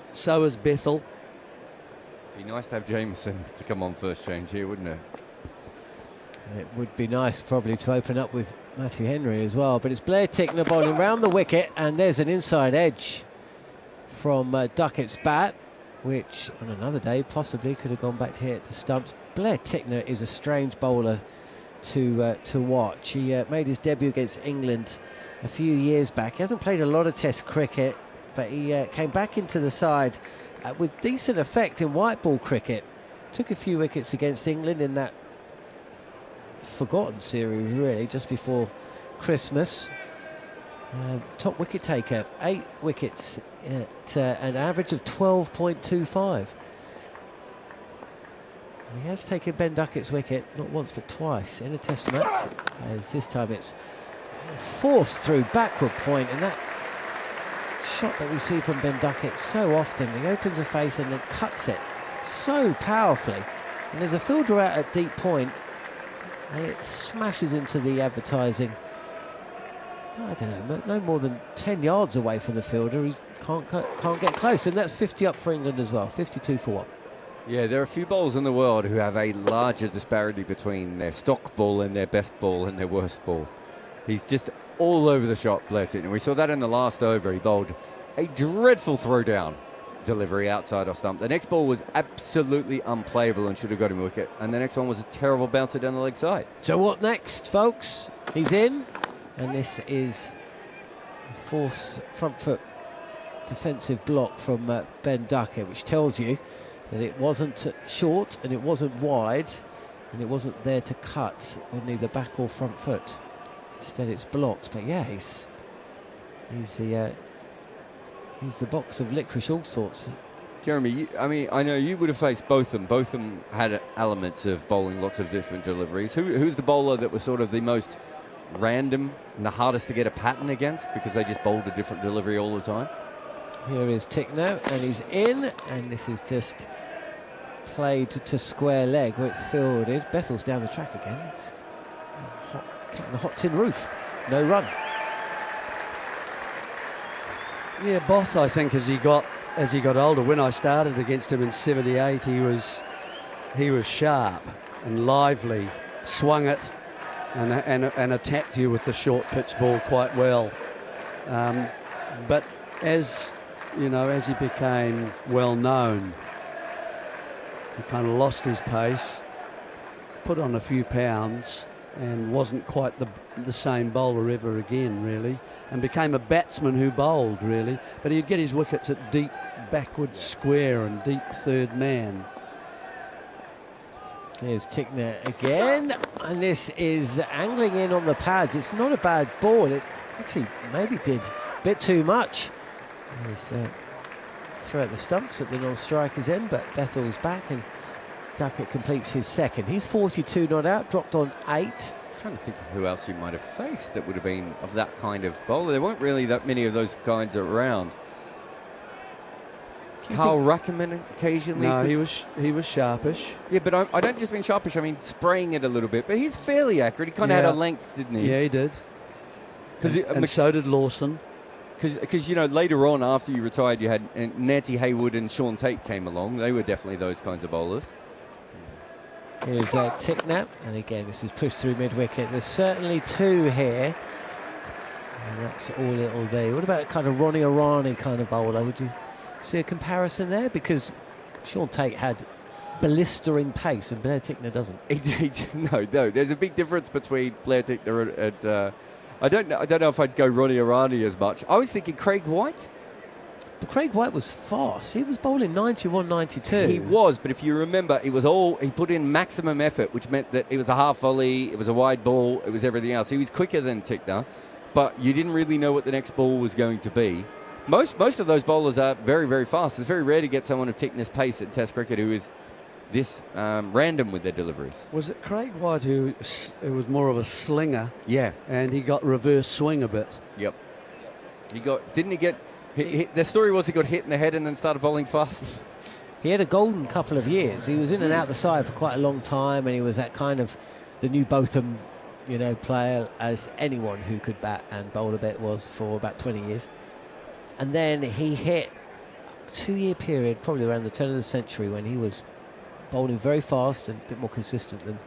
Bethel. Be nice to have Jameson to come on first change here, wouldn't it? It would be nice probably to open up with Matthew Henry as well, but it's Blair Tickner bowling round the wicket, and there's an inside edge from Duckett's bat, which on another day possibly could have gone back to hit the stumps. Blair Tickner is a strange bowler to watch. He made his debut against England a few years back. He hasn't played a lot of Test cricket, but he came back into the side with decent effect in white ball cricket. Took a few wickets against England in that forgotten series, really, just before Christmas. Top wicket taker, 8 wickets at an average of 12.25. He has taken Ben Duckett's wicket, not once but twice in a Test match, as this time it's forced through backward point, and that shot that we see from Ben Duckett so often, he opens a face and then cuts it so powerfully, and there's a fielder out at deep point and it smashes into the advertising. I don't know, no more than 10 yards away from the fielder. He can't get close, and that's 50 up for England as well, 52 for 1. Yeah, there are a few bowlers in the world who have a larger disparity between their stock ball and their best ball and their worst ball. He's just all over the shop, Blair Tickner. We saw that in the last over. He bowled a dreadful throw down delivery outside off stump. The next ball was absolutely unplayable and should have got him a wicket. And the next one was a terrible bouncer down the leg side. So what next, folks? He's in, and this is a force front foot defensive block from Ben Duckett, which tells you that it wasn't short and it wasn't wide and it wasn't there to cut on either back or front foot. Instead it's blocked. But yeah, He's the box of licorice, all sorts. Jeremy, I mean, I know you would have faced both of them. Both of them had elements of bowling lots of different deliveries. Who's the bowler that was sort of the most random and the hardest to get a pattern against because they just bowled a different delivery all the time? Here is Tickner, and he's in, and this is just played to square leg where it's fielded. Bethel's down the track again. Cat in the hot tin roof. No run. Yeah, Boss, I think, as he got older. When I started against him in '78, he was sharp and lively, swung it, and attacked you with the short pitch ball quite well. But as you know, as he became well known, he kind of lost his pace, put on a few pounds, and wasn't quite the same bowler ever again, really, and became a batsman who bowled, really. But he'd get his wickets at deep backward square and deep third man. Here's Tickner again, and this is angling in on the pads. It's not a bad ball. It actually maybe did a bit too much. He's throw at the stumps at the non-striker's end, but Bethel's back, and Duckett completes his second. He's 42 not out, dropped on 8. I'm trying to think of who else you might have faced that would have been of that kind of bowler. There weren't really that many of those kinds around. Carl Ruckerman occasionally. No, he was sharpish. Yeah, but I don't just mean sharpish, I mean spraying it a little bit. But he's fairly accurate. He kind of had a length, didn't he? Yeah, he did. And so did Lawson. Because you know, later on after you retired, you had Nancy Haywood and Sean Tate came along. They were definitely those kinds of bowlers. Here's Tickner, and again this is pushed through mid-wicket. There's certainly 2 here, and that's all it'll be. What about kind of Ronnie Irani kind of bowler? Would you see a comparison there? Because Sean Tate had blistering pace, and Blair Tickner doesn't. No. There's a big difference between Blair Tickner and I don't know if I'd go Ronnie Irani as much. I was thinking Craig White. But Craig White was fast. He was bowling 91, 92. He was, but if you remember, it was all, he put in maximum effort, which meant that it was a half volley, it was a wide ball, it was everything else. He was quicker than Tickner, but you didn't really know what the next ball was going to be. Most of those bowlers are very, very fast. It's very rare to get someone of Tickner's pace at Test cricket who is this random with their deliveries. Was it Craig White who was more of a slinger? Yeah. And he got reverse swing a bit. Yep. Didn't he get hit? The story was he got hit in the head and then started bowling fast. He had a golden couple of years. He was in and out the side for quite a long time, and he was that kind of the new Botham, player, as anyone who could bat and bowl a bit was for about 20 years. And then he hit a 2-year period, probably around the turn of the century, when he was bowling very fast and a bit more consistent than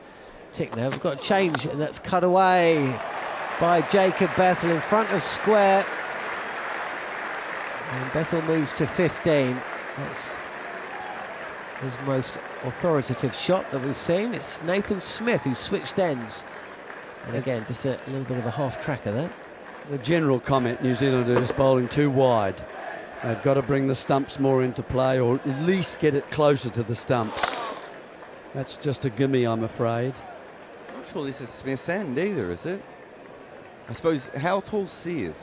Tickner. We've got a change, and that's cut away by Jacob Bethel in front of square. And Bethel moves to 15. That's his most authoritative shot that we've seen. It's Nathan Smith who switched ends. And again, just a little bit of a half-tracker there. The general comment, New Zealand are just bowling too wide. They've got to bring the stumps more into play, or at least get it closer to the stumps. That's just a gimme, I'm afraid. I'm not sure this is Smith's end either, is it? I suppose, how tall Sears?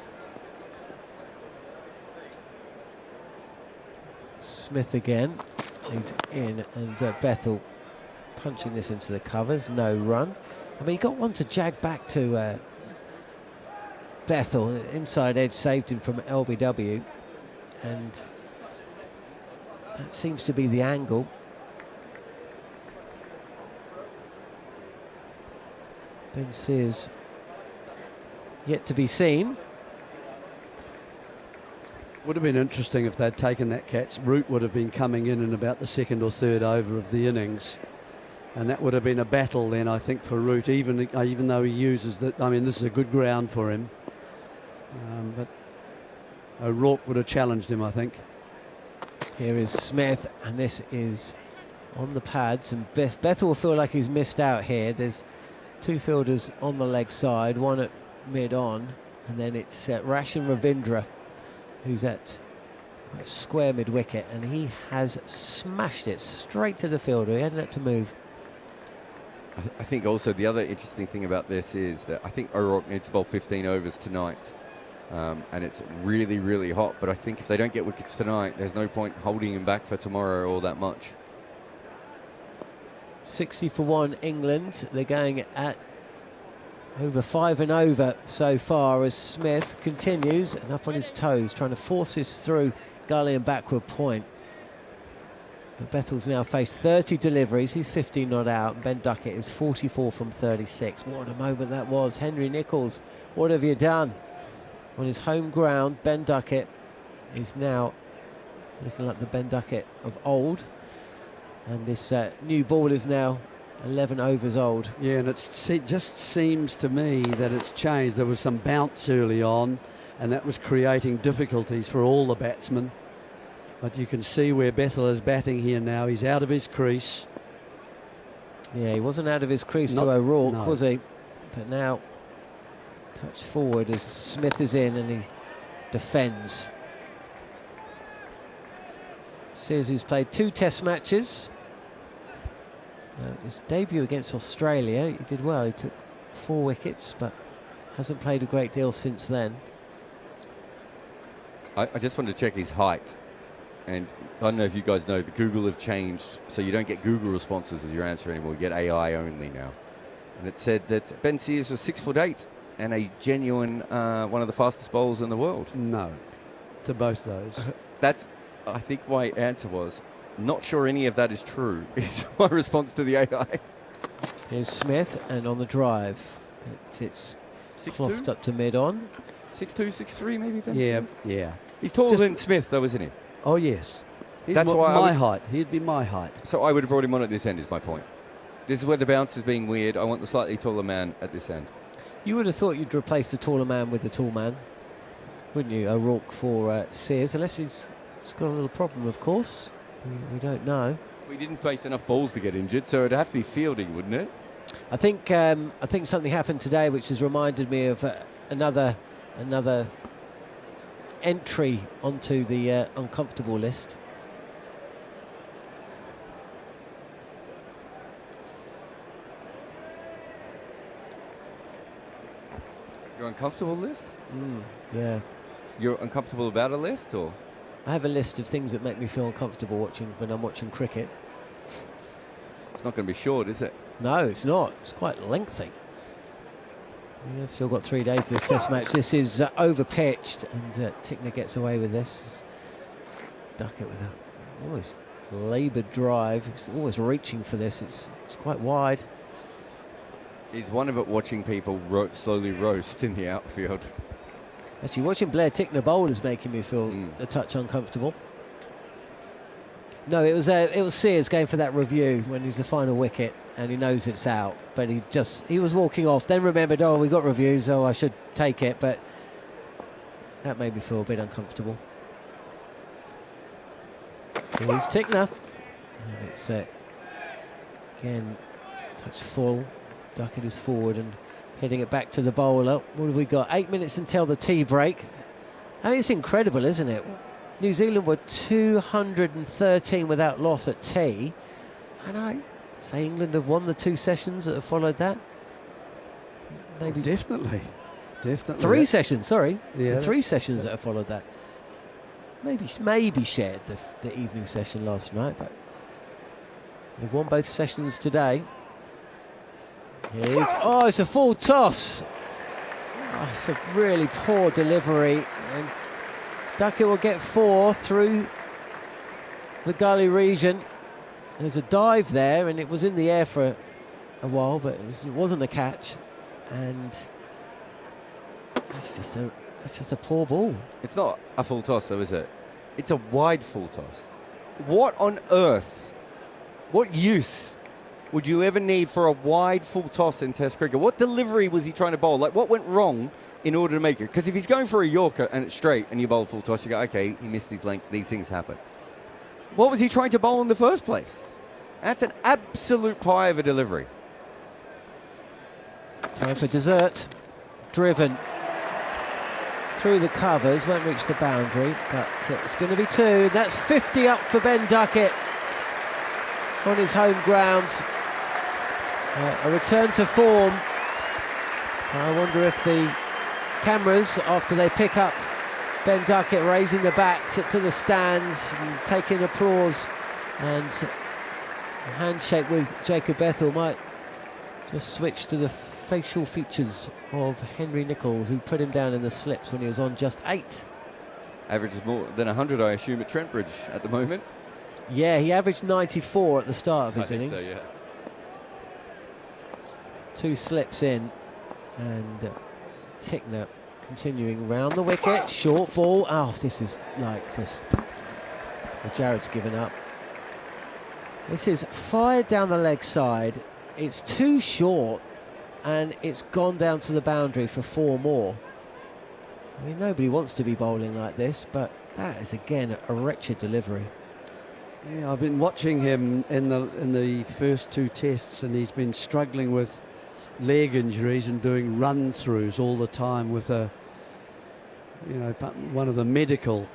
Smith again. He's in, and Bethel punching this into the covers. No run. I mean, he got one to jag back to Bethel. Inside edge saved him from LBW. And that seems to be the angle. Ben Sears yet to be seen. Would have been interesting if they'd taken that catch. Root would have been coming in about the 2nd or 3rd over of the innings, and that would have been a battle then, I think, for Root, even though he uses that. I mean, this is a good ground for him, but O'Rourke would have challenged him, I think. Here is Smith, and this is on the pads, and Bethel will feel like he's missed out here. There's 2 fielders on the leg side, one at mid-on, and then it's Rashan Ravindra, who's at square mid-wicket, and he has smashed it straight to the fielder. He hadn't had to move. I think also the other interesting thing about this is that I think O'Rourke needs to bowl 15 overs tonight. and it's really, really hot. But I think if they don't get wickets tonight, there's no point holding him back for tomorrow all that much. 60 for 1 England. They're going at over 5 and over so far as Smith continues and up on his toes, trying to force this through gully and backward point. But Bethel's now faced 30 deliveries. He's 15 not out. Ben Duckett is 44 from 36. What a moment that was. Henry Nicholls, what have you done? On his home ground, Ben Duckett is now looking like the Ben Duckett of old. And this new ball is now 11 overs old. Yeah, and it just seems to me that it's changed. There was some bounce early on, and that was creating difficulties for all the batsmen. But you can see where Bethel is batting here now. He's out of his crease. Yeah, he wasn't out of his crease to O'Rourke, was he? But now, touch forward as Smith is in and he defends. Sears, who's played 2 test matches. His debut against Australia, he did well. He took 4 wickets, but hasn't played a great deal since then. I just wanted to check his height. And I don't know if you guys know, the Google have changed, so you don't get Google responses as your answer anymore. You get AI only now. And it said that Ben Sears was 6'8" and a genuine one of the fastest bowlers in the world. No, to both those. That's, I think, my answer was. Not sure any of that is true. It's my response to the AI. Here's Smith, and on the drive, it's clothed up to mid-on. 6'2", 6'3", maybe. Ben Yeah, Smith? yeah. He's taller than Smith, though, isn't he? Oh, yes. He's That's why my height. He'd be my height. So I would have brought him on at this end, is my point. This is where the bounce is being weird. I want the slightly taller man at this end. You would have thought you'd replace the taller man with the tall man, wouldn't you? O'Rourke for Sears, unless he's got a little problem, of course. We don't know. We didn't face enough balls to get injured, so it'd have to be fielding, wouldn't it? I think something happened today which has reminded me of another entry onto the uncomfortable list. Your uncomfortable list? Yeah. You're uncomfortable about a list, or? I have a list of things that make me feel uncomfortable when I'm watching cricket. It's not going to be short, is it? No, it's not. It's quite lengthy. We've still got 3 days to this test match. This is over-pitched, and Tickner gets away with this. Duckett with a almost laboured drive. He's always reaching for this. It's quite wide. He's one of it watching people slowly roast in the outfield. Actually, watching Blair Tickner bowl is making me feel a touch uncomfortable. No, it was Sears going for that review when he's the final wicket and he knows it's out, but he was walking off, then remembered, oh, we got reviews, so I should take it, but that made me feel a bit uncomfortable. Here's Tickner. And it's again touch full. Duckett is forward and heading it back to the bowler. What have we got? 8 minutes until the tea break. I mean, it's incredible, isn't it? New Zealand were 213 without loss at tea, and I say England have won the 2 sessions that have followed that. Maybe Definitely. 3 sessions. Sorry, Yeah, the 3 sessions that have followed that. Maybe shared the evening session last night, but they've won both sessions today. Oh, it's a full toss. Oh, it's a really poor delivery, and Duckett will get 4 through the gully region. There's a dive there, and it was in the air for a while, but it wasn't a catch, and it's just a poor ball. It's not a full toss, though, is it? It's a wide full toss. What on earth? What use would you ever need for a wide full toss in Test cricket? What delivery was he trying to bowl? Like, what went wrong in order to make it? Because if he's going for a Yorker and it's straight and you bowl full toss, you go, okay, he missed his length, these things happen. What was he trying to bowl in the first place? That's an absolute pie of a delivery. Time for dessert. Driven through the covers, won't reach the boundary, but it's going to be 2. That's 50 up for Ben Duckett on his home ground. A return to form. I wonder if the cameras after they pick up Ben Duckett raising the bats to the stands and taking applause, and a handshake with Jacob Bethel might just switch to the facial features of Henry Nicholls, who put him down in the slips when he was on just 8. Averages more than 100, I assume, at Trent Bridge at the moment. Yeah, he averaged 94 at the start of his innings. So, yeah. 2 slips in, and Tickner continuing round the wicket. Short ball. Oh, this is like just... Well, Jarrod's given up. This is fired down the leg side. It's too short, and it's gone down to the boundary for 4 more. I mean, nobody wants to be bowling like this, but that is again a wretched delivery. Yeah, I've been watching him in the first 2 tests, and he's been struggling with leg injuries and doing run-throughs all the time with one of the medical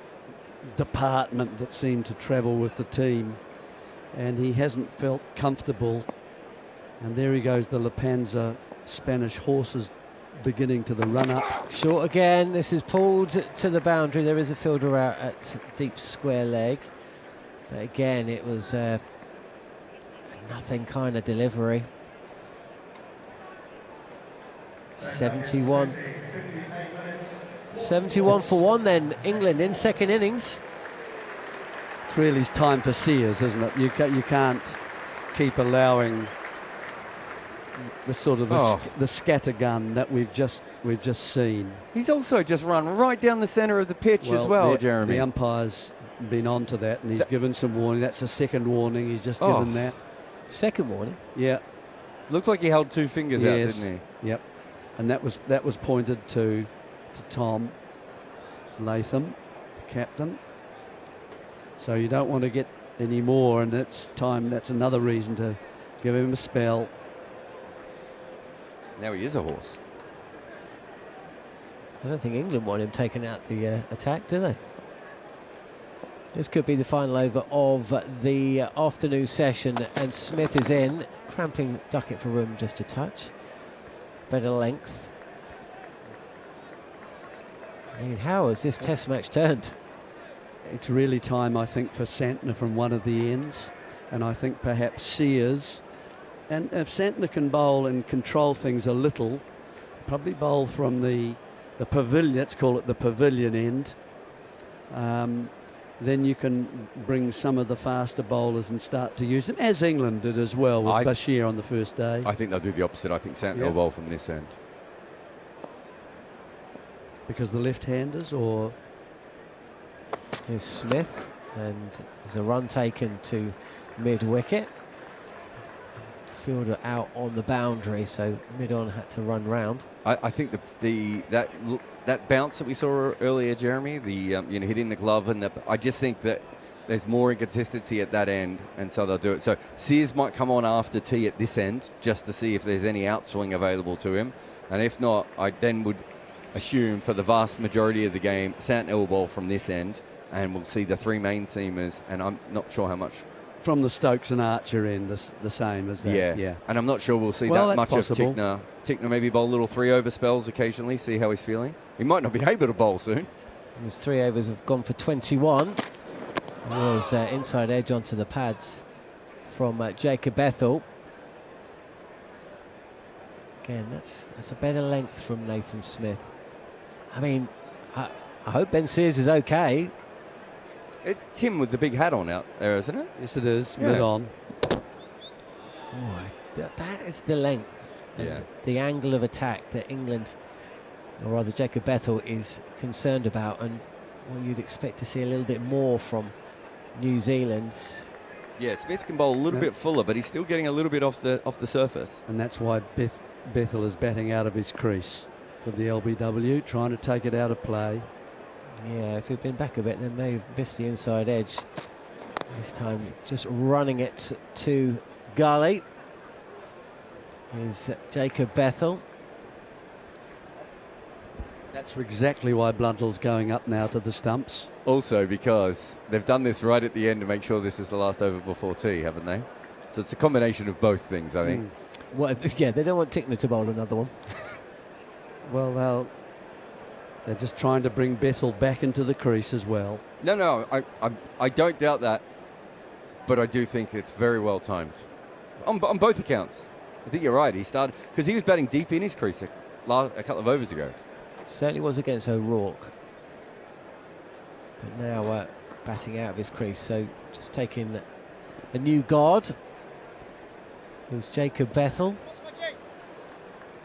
department that seemed to travel with the team, and he hasn't felt comfortable. And there he goes, the Lepanza Spanish horses beginning to the run-up. Short again. This is pulled to the boundary. There is a fielder out at deep square leg. But again, it was a nothing kind of delivery. 71 for 1 then, England in second innings. It's really time for Sears, isn't it? You can't keep allowing the sort of the scattergun that we've just seen. He's also just run right down the centre of the pitch as well, Jeremy. The umpire's been on to that, and he's given some warning. That's a second warning he's just given that. Second warning? Yeah. Looks like he held 2 fingers out, didn't he? Yep. And that was pointed to Tom Latham, the captain. So you don't want to get any more, and that's another reason to give him a spell. Now he is a horse. I don't think England want him taking out the attack, do they? This could be the final over of the afternoon session, and Smith is in, cramping Duckett for room just a touch. Better length. I mean, how has this test match turned? It's really time, I think, for Santner from one of the ends, and I think perhaps Sears. And if Santner can bowl and control things a little, probably bowl from the pavilion, let's call it the pavilion end, then you can bring some of the faster bowlers and start to use them, as England did as well with Bashir on the first day. I think they'll do the opposite. I think Santner will bowl from this end. Because the left-handers, or? Here's Smith, and there's a run taken to mid-wicket. Fielder out on the boundary, so mid-on had to run round. I think that bounce that we saw earlier, Jeremy, hitting the glove, and I just think that there's more inconsistency at that end, and so they'll do it. So Sears might come on after tea at this end just to see if there's any outswing available to him, and if not, I then would assume for the vast majority of the game Santner will bowl from this end, and we'll see the 3 main seamers, and I'm not sure how much from the Stokes and Archer end, the same as that. Yeah. And I'm not sure we'll see that much possible. Of Tickner. Tickner maybe bowl little 3 over spells occasionally, see how he's feeling. He might not be able to bowl soon. His 3 overs have gone for 21. There's inside edge onto the pads from Jacob Bethel. Again, that's a better length from Nathan Smith. I mean, I hope Ben Sears is okay. It's him with the big hat on out there, isn't it? Yes, it is. Mid on. Oh, that is the length. Yeah. The angle of attack that England, or rather Jacob Bethel, is concerned about, and you'd expect to see a little bit more from New Zealand. Yeah, Smith can bowl a little bit fuller, but he's still getting a little bit off the surface. And that's why Bethel is batting out of his crease for the LBW, trying to take it out of play. Yeah, if he'd been back a bit, then may have missed the inside edge. This time, just running it to gully is Jacob Bethel. That's exactly why Blundell's going up now to the stumps. Also because they've done this right at the end to make sure this is the last over before tea, haven't they? So it's a combination of both things, I think. Well, yeah, they don't want Tickner to bowl another one. Well, They're just trying to bring Bethel back into the crease as well. No, I don't doubt that, but I do think it's very well timed on both accounts. I think you're right. He started because he was batting deep in his crease a couple of overs ago. Certainly was against O'Rourke. But now batting out of his crease, so just taking a new guard. There's Jacob Bethel.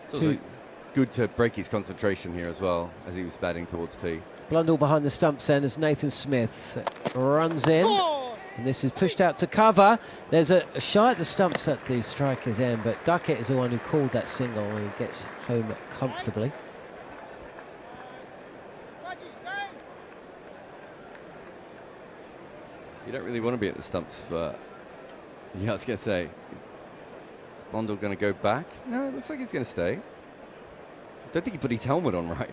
It's also good to break his concentration here as well as he was batting towards tee. Blundell behind the stumps then as Nathan Smith runs in. And this is pushed out to cover. There's a shy at the stumps at the striker's end, but Duckett is the one who called that single and he gets home comfortably. You don't really want to be at the stumps, but yeah, I was going to say, is Blundell going to go back? No, it looks like he's going to stay. I don't think he put his helmet on right.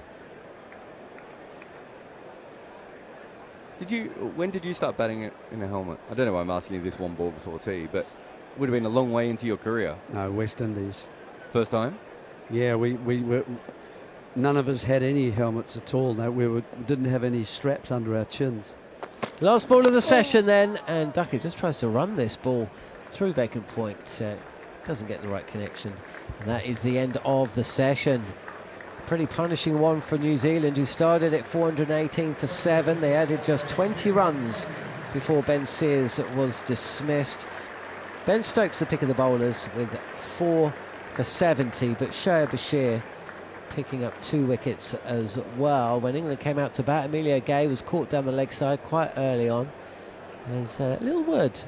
When did you start batting in a helmet? I don't know why I'm asking you this one ball before tee, but it would have been a long way into your career. No, West Indies. First time? Yeah, we were, none of us had any helmets at all. No, didn't have any straps under our chins. Last ball of the session then, and Duckett just tries to run this ball through vacant point. Doesn't get the right connection. And that is the end of the session. Pretty punishing one for New Zealand, who started at 418 for 7. They added just 20 runs before Ben Sears was dismissed. Ben Stokes the pick of the bowlers with 4 for 70, but Shaya Bashir picking up 2 wickets as well. When England came out to bat, Emilio Gay was caught down the leg side quite early on. There's a little word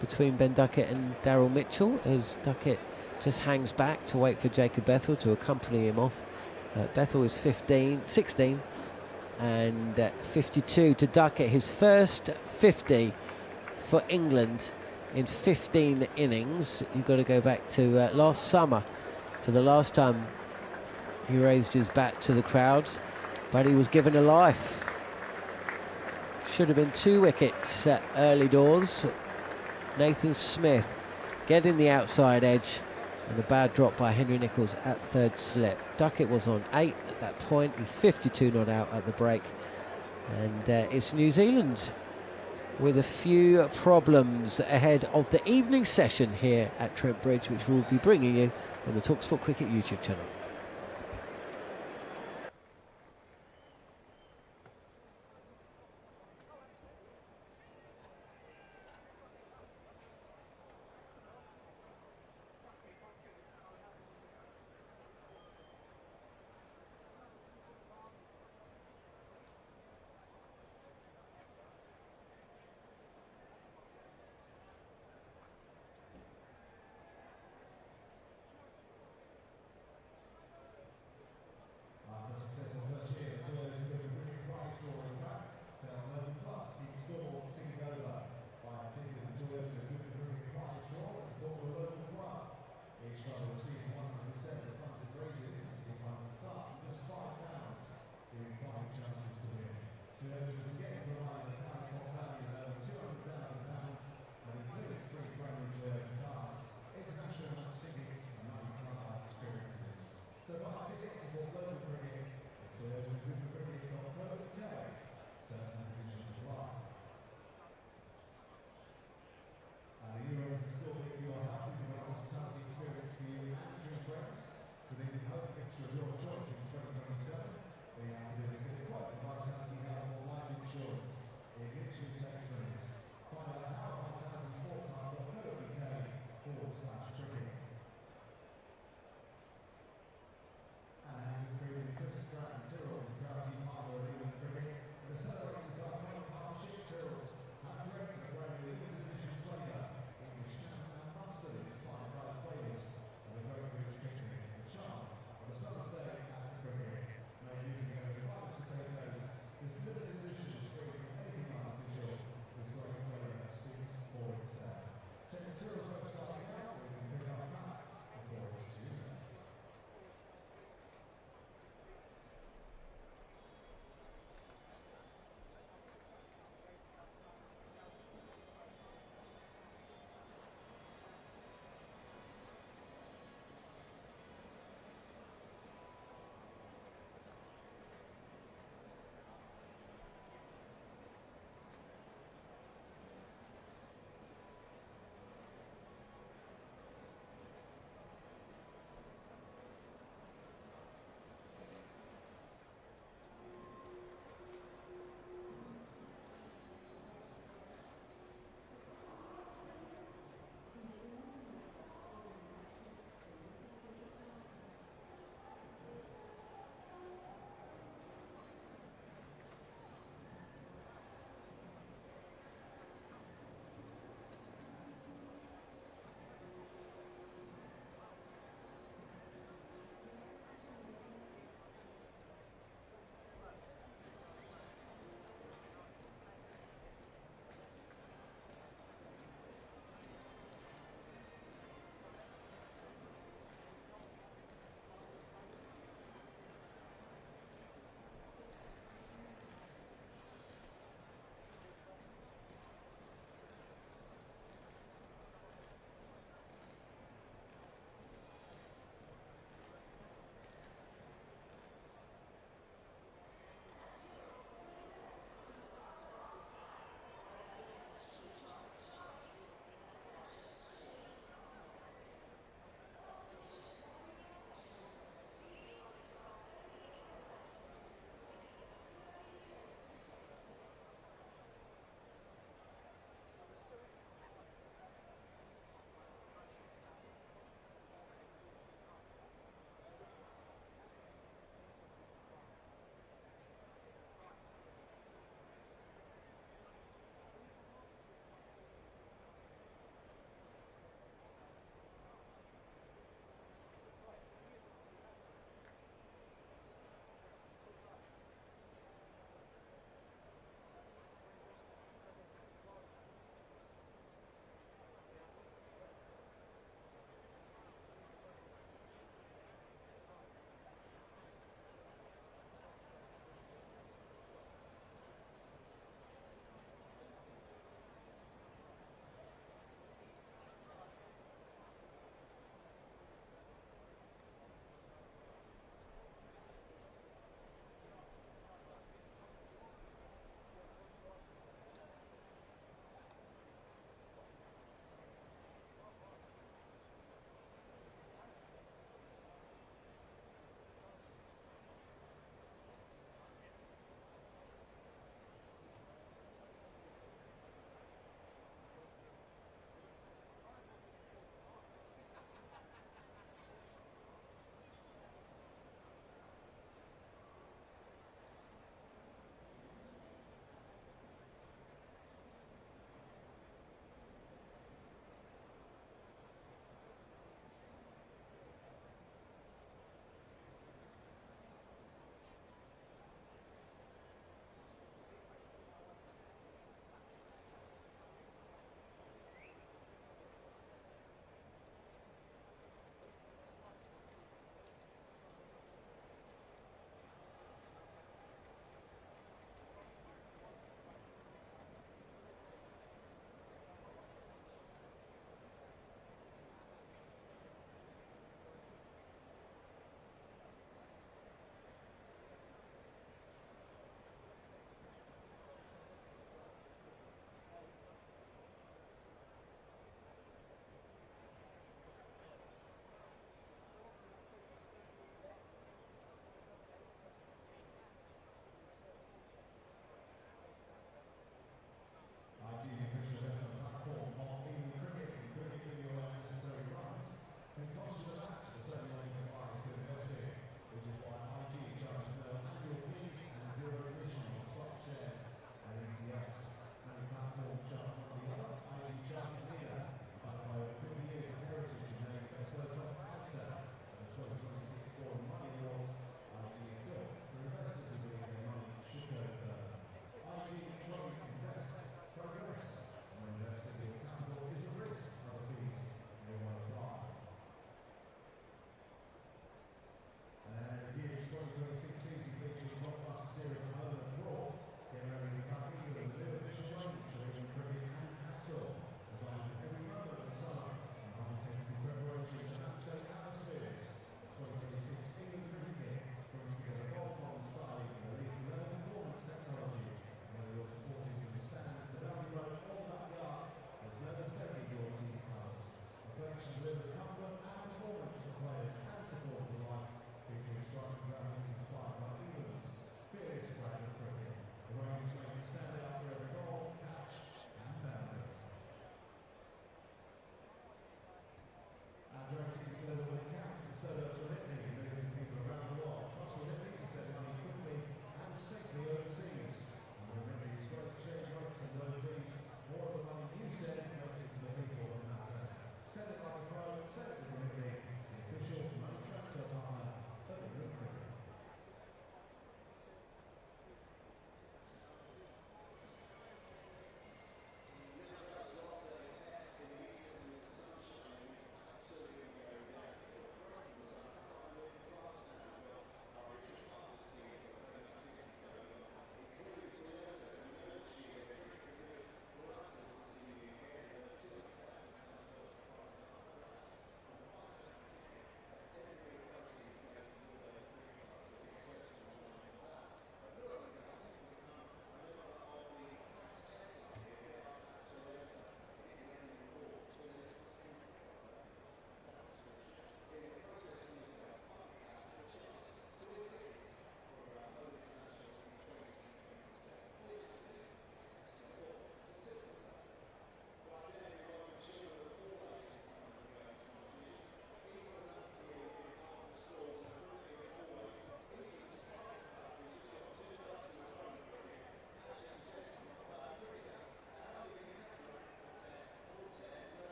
between Ben Duckett and Daryl Mitchell as Duckett just hangs back to wait for Jacob Bethel to accompany him off. Bethel is 16 and 52 to Duckett, his first 50 for England in 15 innings. You've got to go back to last summer for the last time he raised his bat to the crowd, but he was given a life. Should have been 2 wickets early doors. Nathan Smith getting the outside edge, and a bad drop by Henry Nicholls at third slip. Duckett was on 8 at that point. He's 52 not out at the break. And it's New Zealand with a few problems ahead of the evening session here at Trent Bridge, which we'll be bringing you on the talkSPORT Cricket YouTube channel.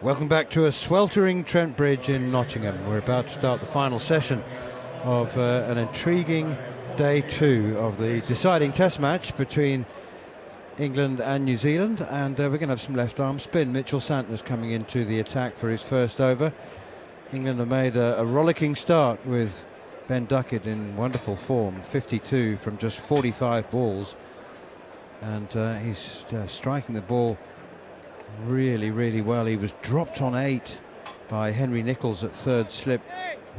Welcome back to a sweltering Trent Bridge in Nottingham. We're about to start the final session of an intriguing day 2 of the deciding test match between England and New Zealand, and we're going to have some left arm spin. Mitchell Santner's coming into the attack for his first over. England have made a rollicking start with Ben Duckett in wonderful form, 52 from just 45 balls, and he's striking the ball really well. He was dropped on 8 by Henry Nicholls at third slip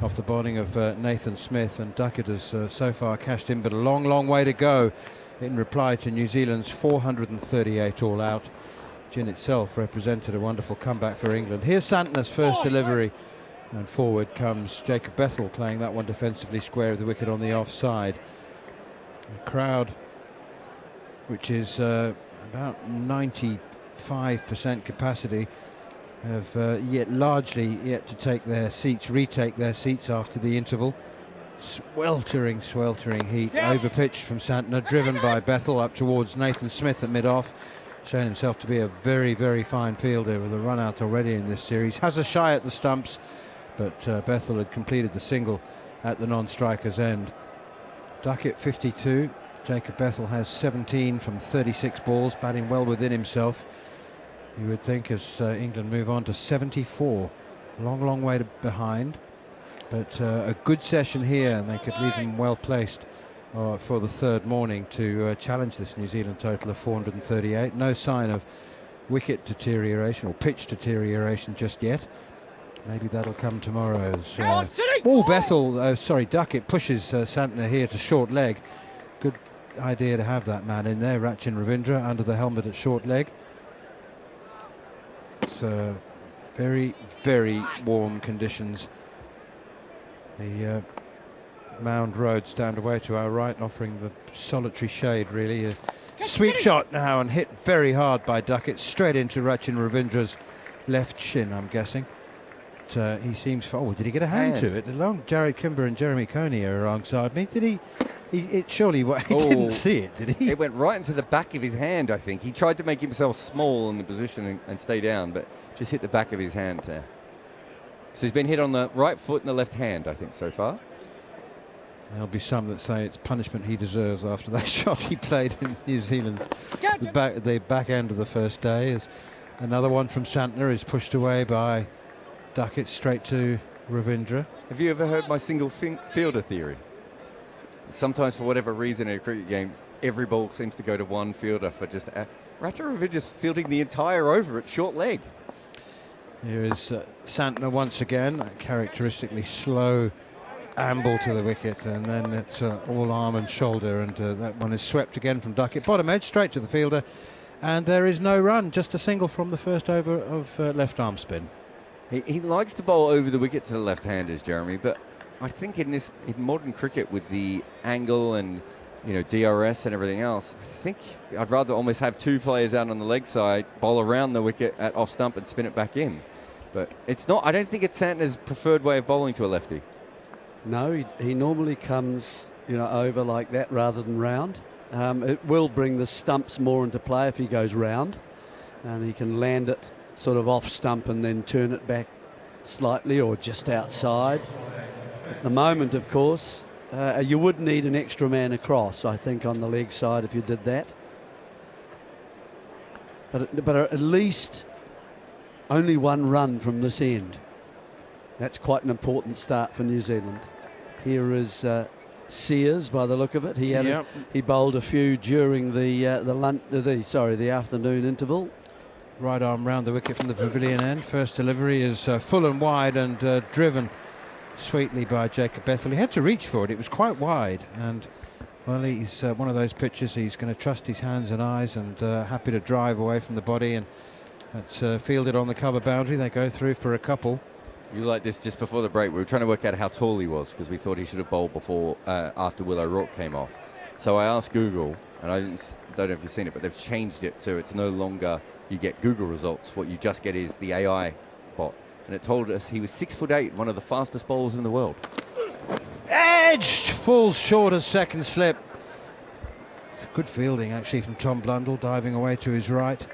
off the bowling of Nathan Smith, and Duckett has so far cashed in, but a long way to go in reply to New Zealand's 438 all out, which in itself represented a wonderful comeback for England. Here's Santner's first delivery, and forward comes Jacob Bethell, playing that one defensively square of the wicket on the offside. The crowd, which is about 95% capacity, have largely yet to take their seats, retake their seats after the interval. Sweltering heat, overpitched from Santner, driven by Bethell up towards Nathan Smith at mid-off, shown himself to be a very fine fielder with a run out already in this series. Has a shy at the stumps, but Bethell had completed the single at the non-striker's end. Duckett 52, Jacob Bethell has 17 from 36 balls, batting well within himself, you would think, as England move on to 74. Long way behind, but a good session here, and they could leave them well placed for the third morning to challenge this New Zealand total of 438. No sign of wicket deterioration or pitch deterioration just yet. Maybe that'll come tomorrow as Duckett pushes Santner here to short leg. Good idea to have that man in there, Rachin Ravindra, under the helmet at short leg. It's very warm conditions. The Mound Road stand away to our right, offering the solitary shade, really. A sweep shot now, and hit very hard by Duckett, straight into Rachin Ravindra's left shin, I'm guessing. But, he seems... Oh, did he get a hand to it? Along Jarrod Kimber and Jeremy Coney are alongside me. Did he... He didn't see it, did he? It went right into the back of his hand, I think. He tried to make himself small in the position and stay down, but just hit the back of his hand there. So he's been hit on the right foot and the left hand, I think, so far. There'll be some that say it's punishment he deserves after that shot he played in New Zealand's the back end of the first day. As another one from Santner is pushed away by Duckett straight to Ravindra. Have you ever heard my single fielder theory? Sometimes, for whatever reason, in a cricket game, every ball seems to go to one fielder for just... Rachin Ravindra's fielding the entire over at short leg. Here is Santner once again, a characteristically slow amble to the wicket, and then it's all arm and shoulder, and that one is swept again from Duckett. Bottom edge, straight to the fielder, and there is no run, just a single from the first over of left arm spin. He likes to bowl over the wicket to the left-handers, Jeremy, but I think in modern cricket, with the angle and DRS and everything else, I think I'd rather almost have two players out on the leg side, bowl around the wicket at off stump and spin it back in. But it's not. I don't think it's Santner's preferred way of bowling to a lefty. No, he normally comes over like that rather than round. It will bring the stumps more into play if he goes round, and he can land it sort of off stump and then turn it back slightly or just outside. At the moment, of course, you would need an extra man across, I think, on the leg side if you did that. But at least only one run from this end. That's quite an important start for New Zealand. Here is Sears, by the look of it. He bowled a few during the afternoon interval. Right arm round the wicket from the pavilion end. First delivery is full and wide, and driven sweetly by Jacob Bethell. He had to reach for it. It was quite wide, and well, he's one of those pitchers. He's going to trust his hands and eyes, and happy to drive away from the body, and that's fielded on the cover boundary. They go through for a couple. You like this just before the break. We were trying to work out how tall he was, because we thought he should have bowled after Will O'Rourke came off. So I asked Google, and I don't know if you've seen it, but they've changed it so it's no longer you get Google results. What you just get is the AI bot. And it told us he was 6'8", one of the fastest bowlers in the world. Edged, falls short of second slip. It's good fielding actually from Tom Blundell, diving away to his right.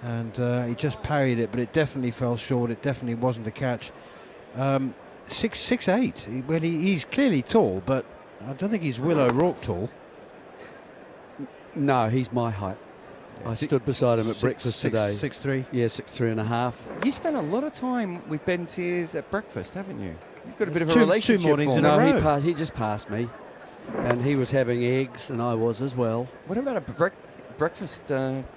and he just parried it, but it definitely fell short. It definitely wasn't a catch. 6'8". Well, he's clearly tall, but I don't think he's Will O'Rourke tall. No, he's my height. I stood beside him at breakfast today. 6'3". Yeah, 6'3.5". You spent a lot of time with Ben Sears at breakfast, haven't you? You've got a bit of a Two relationship. mornings for in him. a No, row. he just passed me, and he was having eggs, and I was as well. What about a breakfast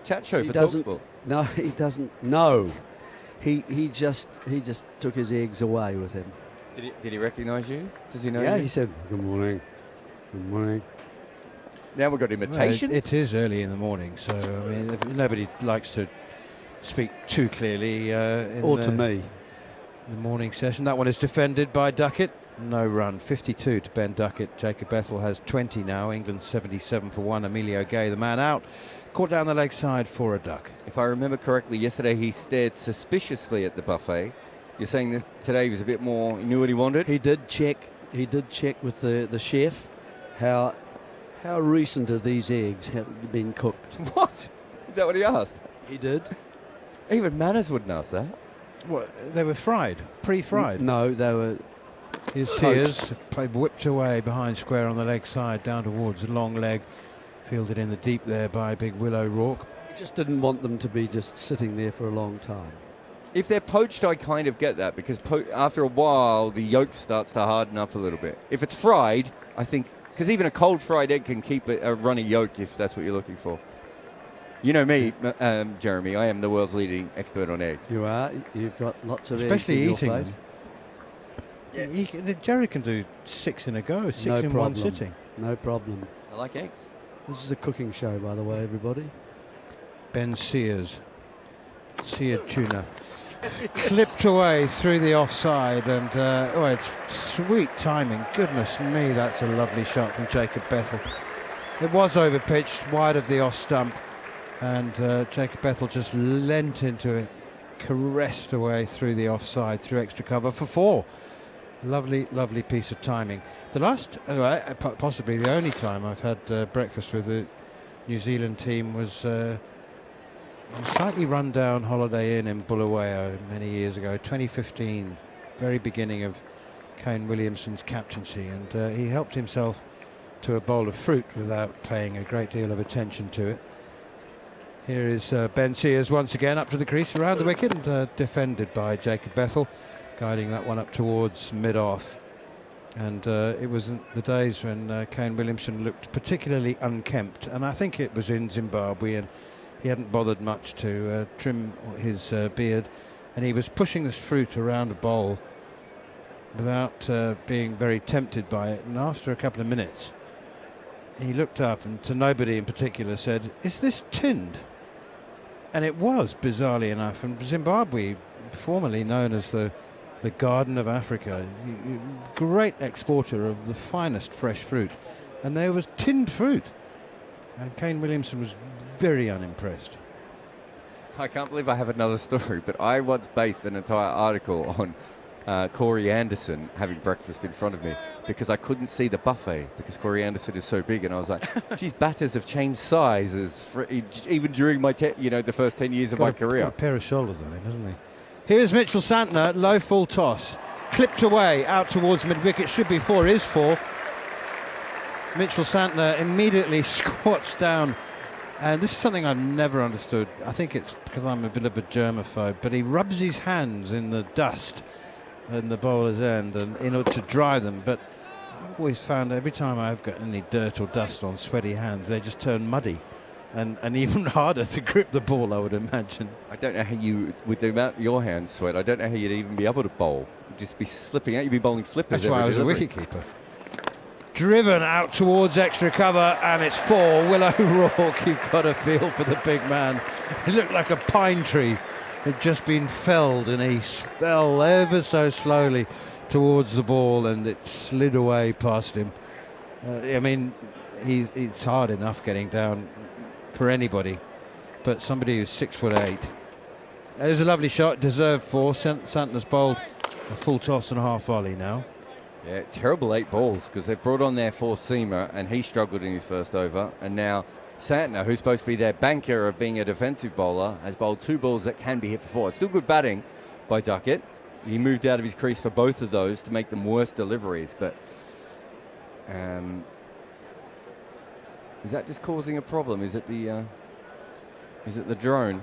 chat show He for doesn't. talkSPORT? No, he doesn't. No, he just took his eggs away with him. Did he recognise you? Does he know Yeah, you? he said, "Good morning, good morning." Now we've got Well, imitations. it is early in the morning, so I mean, nobody likes to speak too clearly in Or to me. the morning session. That one is defended by Duckett. No run. 52 to Ben Duckett. Jacob Bethel has 20 now. England 77 for 1. Emilio Gay, the man out, caught down the leg side for a duck. If I remember correctly, yesterday he stared suspiciously at the buffet. You're saying that today he was a bit more, he knew what he wanted? He did check with the chef how recent are these eggs have been cooked. What? Is that what he asked? He did. Even Manners wouldn't ask that. What? They were fried, pre-fried. No, they were. His Sears played whipped away behind square on the leg side, down towards the long leg, fielded in the deep there by big Will O'Rourke. He just didn't want them to be just sitting there for a long time. If they're poached, I kind of get that, because after a while, the yolk starts to harden up a little bit. If it's fried, I think, because even a cold fried egg can keep a runny yolk if that's what you're looking for. You know me, Jeremy, I am the world's leading expert on eggs. You are. You've got lots of Especially eggs in your eating place. them. Jerry can do 6 in a go, 6 No in one problem. sitting. No problem. I like eggs. This is a cooking show, by the way, everybody. Ben Sears. Seared tuna. Clipped away through the offside, and it's sweet timing. Goodness me, that's a lovely shot from Jacob Bethel. It was over pitched, wide of the off stump, and Jacob Bethel just leant into it, caressed away through the offside, through extra cover for 4. Lovely, lovely piece of timing. The last, possibly the only time I've had breakfast with the New Zealand team was a slightly run-down Holiday Inn in Bulawayo many years ago, 2015, very beginning of Kane Williamson's captaincy, and he helped himself to a bowl of fruit without paying a great deal of attention to it. Here is Ben Sears once again up to the crease around the wicket, and defended by Jacob Bethel, guiding that one up towards mid-off. And it was in the days when Kane Williamson looked particularly unkempt, and I think it was in Zimbabwe, and he hadn't bothered much to trim his beard, and he was pushing this fruit around a bowl without being very tempted by it. And after a couple of minutes, he looked up and to nobody in particular said, "Is this tinned?" And it was, bizarrely enough. And Zimbabwe, formerly known as the Garden of Africa, great exporter of the finest fresh fruit, and there was tinned fruit. And Kane Williamson was very unimpressed. I can't believe I have another story, but I once based an entire article on Corey Anderson having breakfast in front of me because I couldn't see the buffet because Corey Anderson is so big, and I was like, geez, batters have changed sizes even during my the first 10 years of my career. Got a pair of shoulders on him, hasn't he? Here's Mitchell Santner, low full toss, clipped away out towards mid-wicket, should be 4, is 4. Mitchell Santner immediately squats down, and this is something I've never understood. I think it's because I'm a bit of a germaphobe, but he rubs his hands in the dust in the bowler's end and in order to dry them, but I've always found every time I've got any dirt or dust on sweaty hands, they just turn muddy and even harder to grip the ball, I would imagine. I don't know how you, with the amount your hands sweat, I don't know how you'd even be able to bowl. You'd just be slipping out, you'd be bowling flippers. That's why I was every a delivery. wicketkeeper. Driven out towards extra cover, and it's 4. Will O'Rourke, you've got a feel for the big man. He looked like a pine tree had just been felled, and he fell ever so slowly towards the ball, and it slid away past him. I mean, it's hard enough getting down for anybody, but somebody who's 6'8". There's a lovely shot, deserved 4. Santner's bowled a full toss and a half volley now. Yeah, terrible 8 balls because they brought on their 4-seamer and he struggled in his first over, and now Santner, who's supposed to be their banker of being a defensive bowler, has bowled 2 balls that can be hit for 4. It's still good batting by Duckett. He moved out of his crease for both of those to make them worse deliveries, but is that just causing a problem? Is it the drone?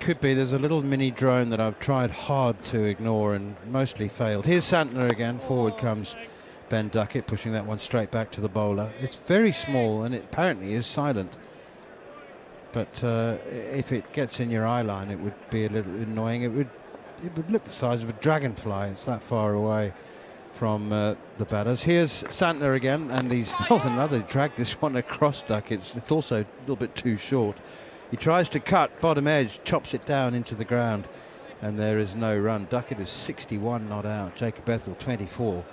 Could be. There's a little mini drone that I've tried hard to ignore and mostly failed. Here's Santner again. Forward comes Ben Duckett, pushing that one straight back to the bowler. It's very small and it apparently is silent. But if it gets in your eye line, it would be a little annoying. It would look the size of a dragonfly. It's that far away from the batters. Here's Santner again, and he's another dragged this one across Duckett. It's also a little bit too short. He tries to cut bottom edge, chops it down into the ground, and there is no run. Duckett is 61 not out. Jacob Bethell 24.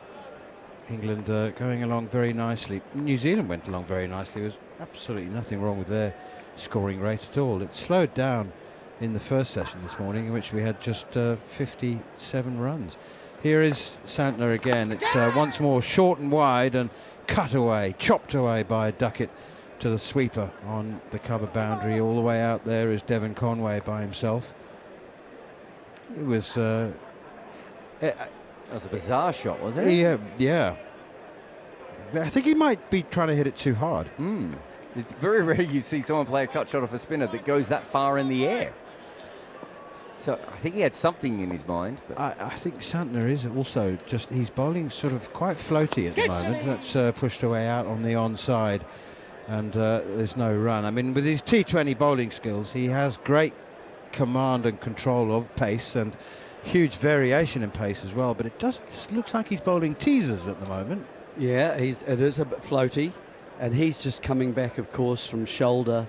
England going along very nicely. New Zealand went along very nicely. There was absolutely nothing wrong with their scoring rate at all. It slowed down in the first session this morning, in which we had just 57 runs. Here is Santner again. It's once more short and wide and cut away, chopped away by Duckett to the sweeper on the cover boundary. All the way out there is Devon Conway by himself. It was That was a bizarre shot, wasn't it? yeah. I think he might be trying to hit it too hard. It's very rare you see someone play a cut shot off a spinner that goes that far in the air. So I think he had something in his mind. But I think Santner is also just, he's bowling sort of quite floaty at the moment. That's pushed away out on the onside, and there's no run. I mean, with his T20 bowling skills, he has great command and control of pace and huge variation in pace as well, but it just looks like he's bowling teasers at the moment. Yeah, it is a bit floaty, and he's just coming back, of course, from shoulder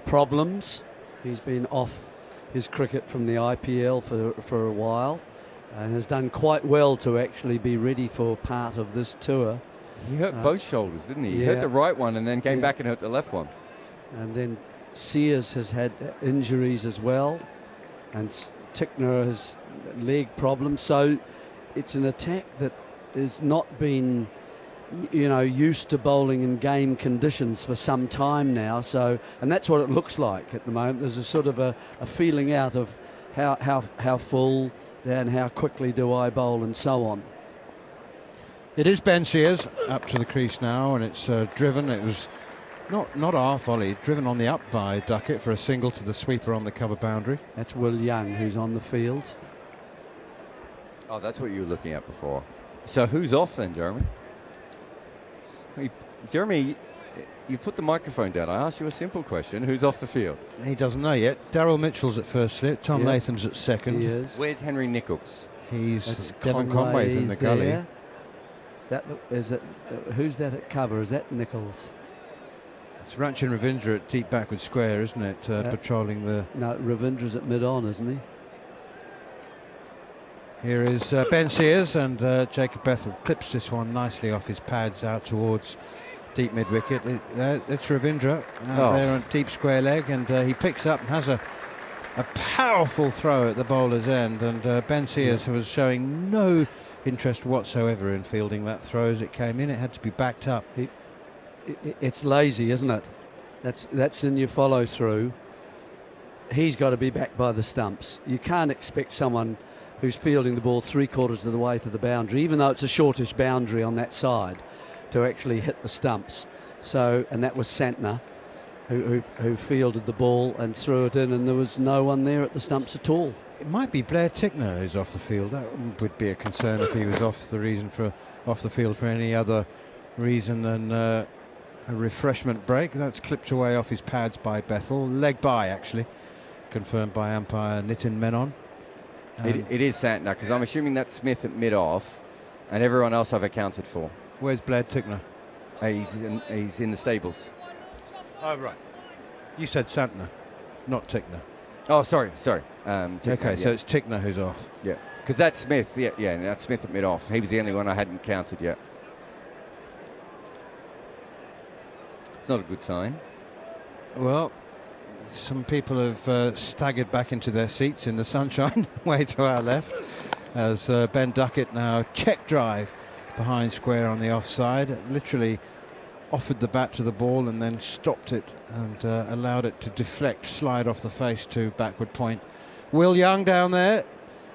problems. He's been off his cricket from the IPL for a while, and has done quite well to actually be ready for part of this tour. he hurt both shoulders, didn't he? He yeah. hurt the right one and then came back and hurt the left one. And then Sears has had injuries as well, and Tickner has leg problems. So it's an attack that has not been, used to bowling in game conditions for some time now. So, and that's what it looks like at the moment. There's a sort of a feeling out of how full and how quickly do I bowl and so on. It is Ben Sears up to the crease now, and it's driven. It was not our volley, driven on the up by Duckett for a single to the sweeper on the cover boundary. That's Will Young who's on the field. Oh, that's what you were looking at before. So who's off then, Jeremy? Jeremy, you put the microphone down. I asked you a simple question. Who's off the field? He doesn't know yet. Daryl Mitchell's at first slip. Tom Latham's at second. He is. Where's Henry Nichols? He's Devon Conway's in the gully. There. That is it. Who's that at cover? Is that Nichols? It's Ranchin Ravindra at deep backward square, isn't it? Patrolling the... No, Ravindra's at mid-on, isn't he? Here is Ben Sears, and Jacob Bethell clips this one nicely off his pads out towards deep mid-wicket. It's Ravindra there on deep square leg, and he picks up and has a powerful throw at the bowler's end, and Ben Sears was showing no interest whatsoever in fielding that throw as it came in. It had to be backed up. It's lazy, isn't it? That's in your follow through. He's got to be backed by the stumps. You can't expect someone who's fielding the ball 3/4 of the way to the boundary, even though it's a shortish boundary on that side, to actually hit the stumps. So, and that was Santner who fielded the ball and threw it in, and there was no one there at the stumps at all. It might be Blair Tickner who's off the field. That would be a concern if he was off the field for any other reason than a refreshment break. That's clipped away off his pads by Bethell. Leg by, actually, confirmed by umpire Nitin Menon. It is Santner, because I'm assuming that's Smith at mid-off, and everyone else I've accounted for. Where's Blair Tickner? He's in the stables. Oh, right. You said Santner, not Tickner. Oh, sorry. Tickner, Okay, so it's Tickner who's off. Yeah, because that's Smith. Yeah, that's Smith at mid-off. He was the only one I hadn't counted yet. It's not a good sign. Well, some people have staggered back into their seats in the sunshine, way to our left, as Ben Duckett now check drive behind square on the offside. Literally offered the bat to the ball and then stopped it and allowed it to deflect, slide off the face to backward point. Will Young down there,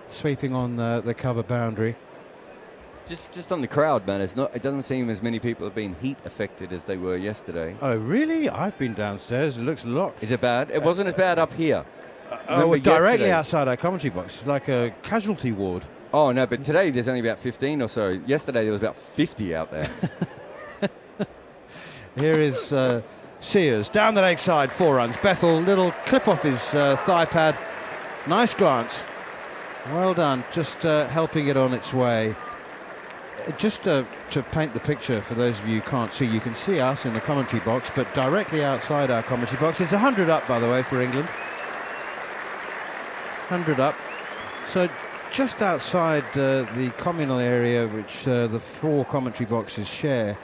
sweeping on the cover boundary. Just on the crowd, man. It doesn't seem as many people have been heat affected as they were yesterday. Oh, really? I've been downstairs. It looks a lot. Is it bad? It wasn't as bad up here. We're directly yesterday- outside our commentary box. It's like a casualty ward. Oh no, but today there's only about 15 or so. Yesterday there was about 50 out there. Here is Sears down the leg side, 4 runs. Bethel, little clip off his thigh pad. Nice glance. Well done. Just helping it on its way. Just to paint the picture for those of you who can't see, you can see us in the commentary box, but directly outside our commentary box, it's 100 up, by the way, for England. 100 up. So just outside the communal area, which the 4 commentary boxes share,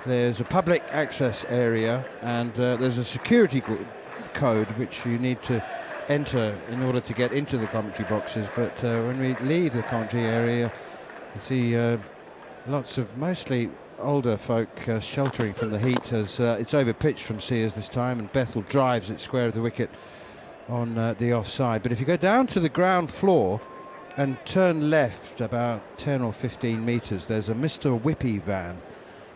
there's a public access area, and there's a security code which you need to enter in order to get into the commentary boxes. But when we leave the commentary area, you see lots of mostly older folk sheltering from the heat, as it's over pitched from Sears this time, and Bethel drives it square of the wicket on the offside. But if you go down to the ground floor and turn left about 10 or 15 metres, there's a Mr. Whippy van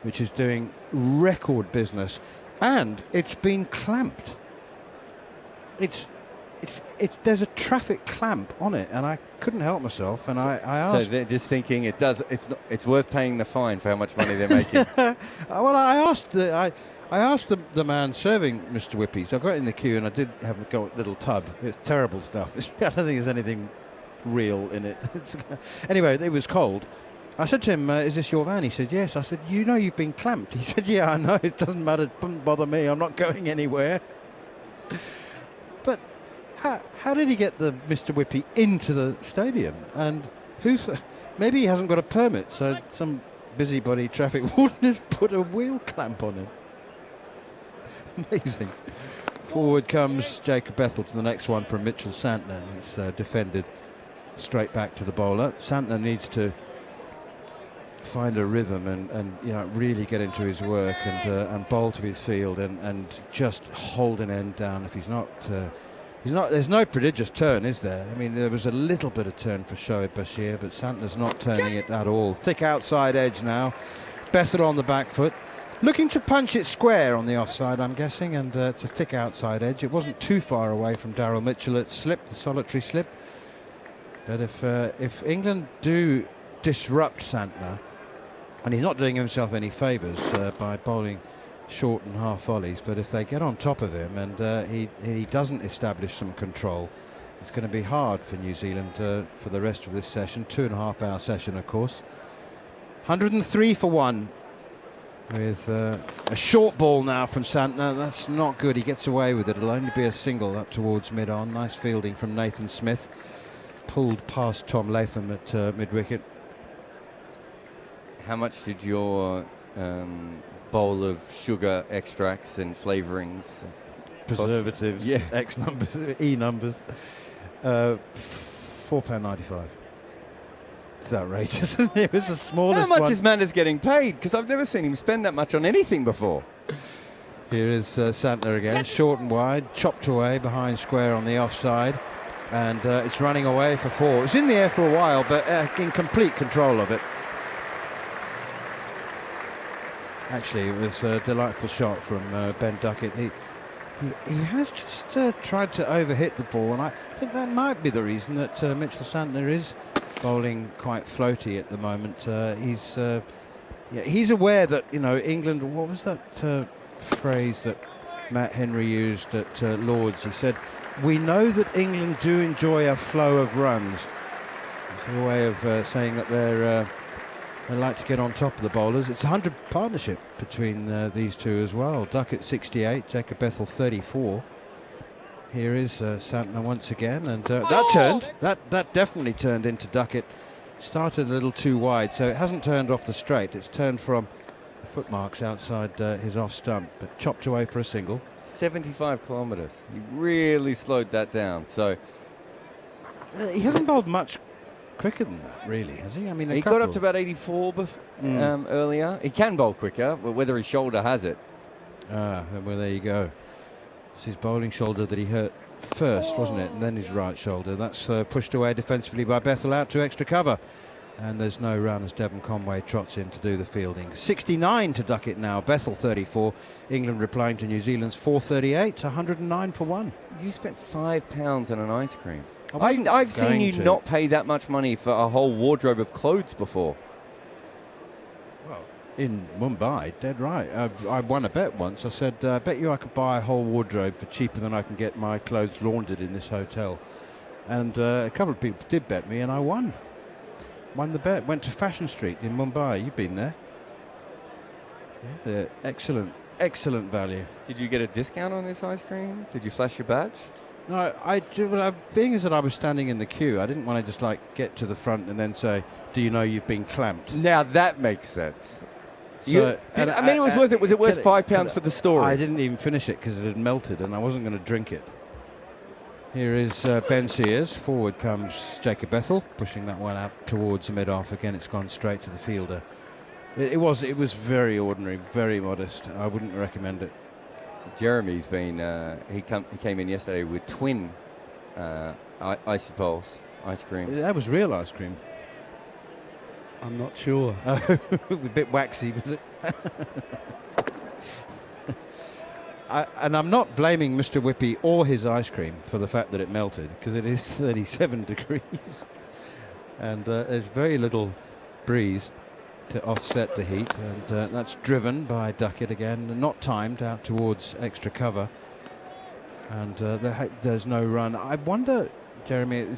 which is doing record business, and it's been clamped. There's a traffic clamp on it, and I couldn't help myself, and I asked. So they're just thinking it's worth paying the fine for how much money they're making. Well, I asked the man serving Mr. Whippy. So I got in the queue, and I did have a go at little tub. It's terrible stuff. I don't think there's anything real in it. Anyway, it was cold. I said to him, "Is this your van?" He said, "Yes." I said, "You know you've been clamped." He said, "Yeah, I know. It doesn't matter. It doesn't bother me. I'm not going anywhere." But how did he get the Mr. Whippy into the stadium? And maybe he hasn't got a permit, so some busybody traffic warden has put a wheel clamp on him. Amazing. Forward comes Jacob Bethel to the next one from Mitchell Santner. It's defended straight back to the bowler. Santner needs to find a rhythm and really get into his work and bowl to his field and just hold an end down. If he's not, there's no prodigious turn, is there? I mean, there was a little bit of turn for Shoaib Bashir, but Santner's not turning it at all. Thick outside edge now. Bethel on the back foot, looking to punch it square on the offside, I'm guessing, and it's a thick outside edge. It wasn't too far away from Daryl Mitchell. It slipped, the solitary slip. But if England do disrupt Santner, and he's not doing himself any favours by bowling short and half volleys, but if they get on top of him and he doesn't establish some control, it's going to be hard for New Zealand for the rest of this session. 2.5 hour session, of course. 103 for 1 with a short ball now from Santner. That's not good. He gets away with it. It'll only be a single up towards mid-on. Nice fielding from Nathan Smith. Pulled past Tom Latham at mid-wicket. How much did your bowl of sugar extracts and flavourings, preservatives, yeah, X numbers, E numbers, £4.95. It's outrageous. It was the smallest How much one. is Manders getting paid? Because I've never seen him spend that much on anything before. Here is Santner again, short and wide, chopped away behind square on the offside, and it's running away for 4. It was in the air for a while, but in complete control of it. Actually, it was a delightful shot from Ben Duckett. He has just tried to overhit the ball, and I think that might be the reason that Mitchell Santner is bowling quite floaty at the moment. He's aware that, England. What was that phrase that Matt Henry used at Lord's? He said, "We know that England do enjoy a flow of runs." It's a way of saying that they like to get on top of the bowlers. It's a 100 partnership between these two as well. Duckett 68, Jacob Bethel 34. Here is Santner once again, and that turned. That definitely turned into Duckett. Started a little too wide, so it hasn't turned off the straight. It's turned from the footmarks outside his off stump, but chopped away for a single. 75 kilometres. He really slowed that down. So he hasn't bowled much quicker than that, really, has he? I mean, He got up to about 84 earlier. He can bowl quicker, but whether his shoulder has it. Well, there you go. It's his bowling shoulder that he hurt first, wasn't it? And then his right shoulder. That's pushed away defensively by Bethel out to extra cover. And there's no run as Devon Conway trots in to do the fielding. 69 to duck it now. Bethel 34. England replying to New Zealand's 438. 109 for 1. You spent £5 on an ice cream. wasn't I've seen going you to. not pay that much money for a whole wardrobe of clothes before. Well, in Mumbai, dead right. I won a bet once. I said, I bet you I could buy a whole wardrobe for cheaper than I can get my clothes laundered in this hotel. And a couple of people did bet me, and I won. Won the bet. Went to Fashion Street in Mumbai. You've been there. Yeah, excellent value. Did you get a discount on this ice cream? Did you flash your badge? No, being as that I was standing in the queue, I didn't want to just like get to the front and then say, "Do you know you've been clamped?" Now that makes sense. So, I mean, it was worth it. Was it worth £5 for the story? I didn't even finish it because it had melted and I wasn't going to drink it. Here is Ben Sears. Forward comes Jacob Bethel, pushing that one out towards the mid-off. Again, it's gone straight to the fielder. It was very ordinary, very modest. I wouldn't recommend it. Jeremy's been, he came in yesterday with twin ice cream. That was real ice cream. I'm not sure. A bit waxy, was it? And I'm not blaming Mr. Whippy or his ice cream for the fact that it melted, because it is 37 degrees. And there's very little breeze to offset the heat, and that's driven by Duckett again, not timed, out towards extra cover. And there's no run. I wonder, Jeremy,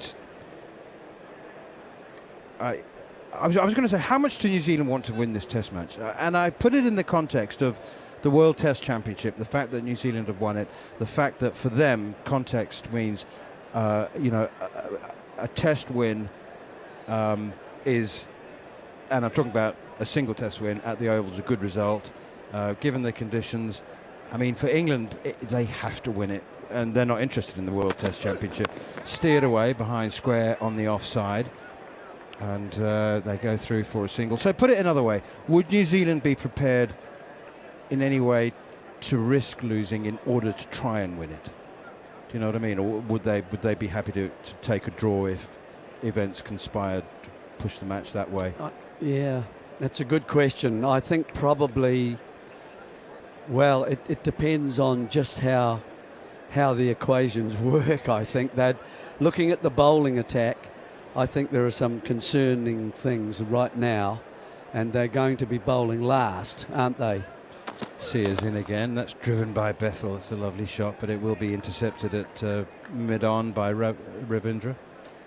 I was going to say, how much do New Zealand want to win this Test match? And I put it in the context of the World Test Championship, the fact that New Zealand have won it, the fact that for them, context means, a Test win is, and I'm talking about a single Test win at the Oval, is a good result, given the conditions. I mean, for England, they have to win it, and they're not interested in the World Test Championship. Steered away behind square on the offside. And they go through for a single. So put it another way, would New Zealand be prepared in any way to risk losing in order to try and win it? Do you know what I mean? Or would they be happy to take a draw if events conspired to push the match that way? Yeah, that's a good question. I think probably, well, it depends on just how the equations work. I think that looking at the bowling attack, I think there are some concerning things right now, and they're going to be bowling last, aren't they? Sears in again. That's driven by Bethel. It's a lovely shot, but it will be intercepted at mid-on by Ravindra.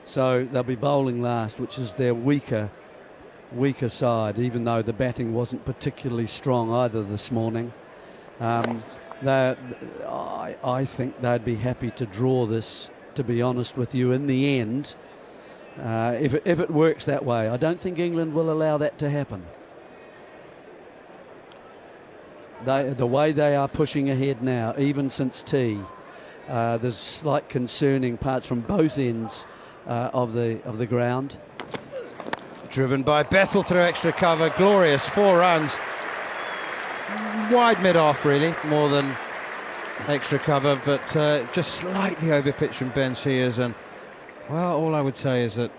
So they'll be bowling last, which is their weaker side, even though the batting wasn't particularly strong either this morning. I think they'd be happy to draw this, to be honest with you, in the end. If it works that way, I don't think England will allow that to happen. The way they are pushing ahead now, even since tea, there's slight concerning parts from both ends of the ground. Driven by Bethel through extra cover, glorious 4 runs. Wide mid-off really, more than extra cover, but just slightly over pitch from Ben Sears. And well, all I would say is that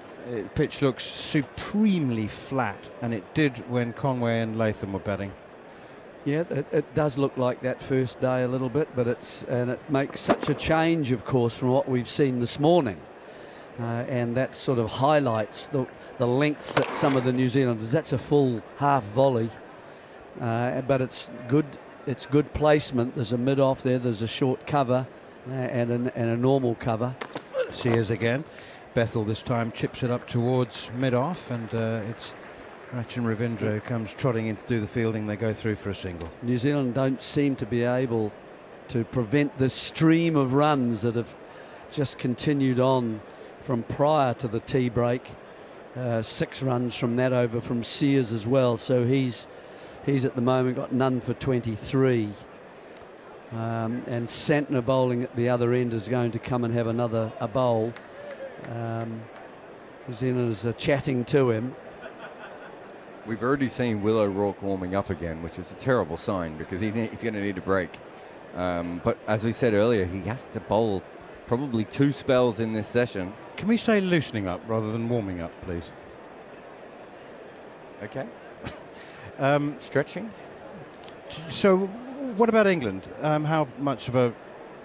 pitch looks supremely flat, and it did when Conway and Latham were batting. Yeah, it does look like that first day a little bit, but it makes such a change, of course, from what we've seen this morning, and that sort of highlights the length that some of the New Zealanders. That's a full half volley, but it's good. It's good placement. There's a mid off there. There's a short cover and a normal cover. Sears again. Bethel this time chips it up towards mid-off, and it's Rachin Ravindra who comes trotting in to do the fielding. They go through for a single. New Zealand don't seem to be able to prevent the stream of runs that have just continued on from prior to the tea break. 6 runs from that over from Sears as well, so he's at the moment got none for 23. And Santner bowling at the other end is going to come and have a bowl. Zena's chatting to him. We've already seen Will O'Rourke warming up again, which is a terrible sign because he's going to need a break. But as we said earlier, he has to bowl probably 2 spells in this session. Can we say loosening up rather than warming up, please? Okay. Stretching. So, what about England? How much of a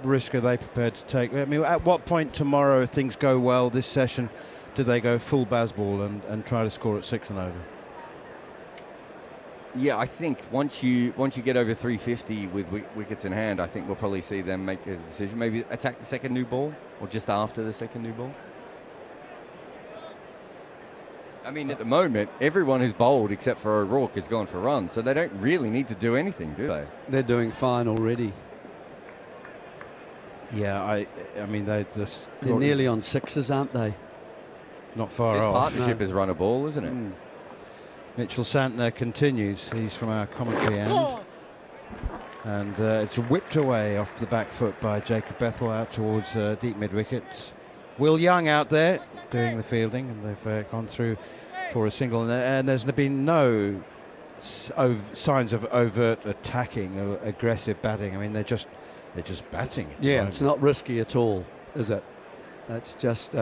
risk are they prepared to take? I mean, at what point tomorrow, if things go well this session, do they go full Bazball and try to score at 6 and over? Yeah, I think once you get over 350 with wickets in hand, I think we'll probably see them make a decision. Maybe attack the second new ball or just after the second new ball. I mean, at the moment, everyone who's bowled except for O'Rourke has gone for runs, so they don't really need to do anything, do they? They're doing fine already. Yeah, I mean, they're nearly on 6s, aren't they? Not far His off. partnership has run a ball, isn't it? Mitchell Santner continues. He's from our commentary end. And it's whipped away off the back foot by Jacob Bethel out towards deep mid-wickets. Will Young out there doing the fielding, and they've gone through for a single. And there's been no signs of overt attacking or aggressive batting. I mean, they're just batting. Yeah, it's not risky at all, is it? That's just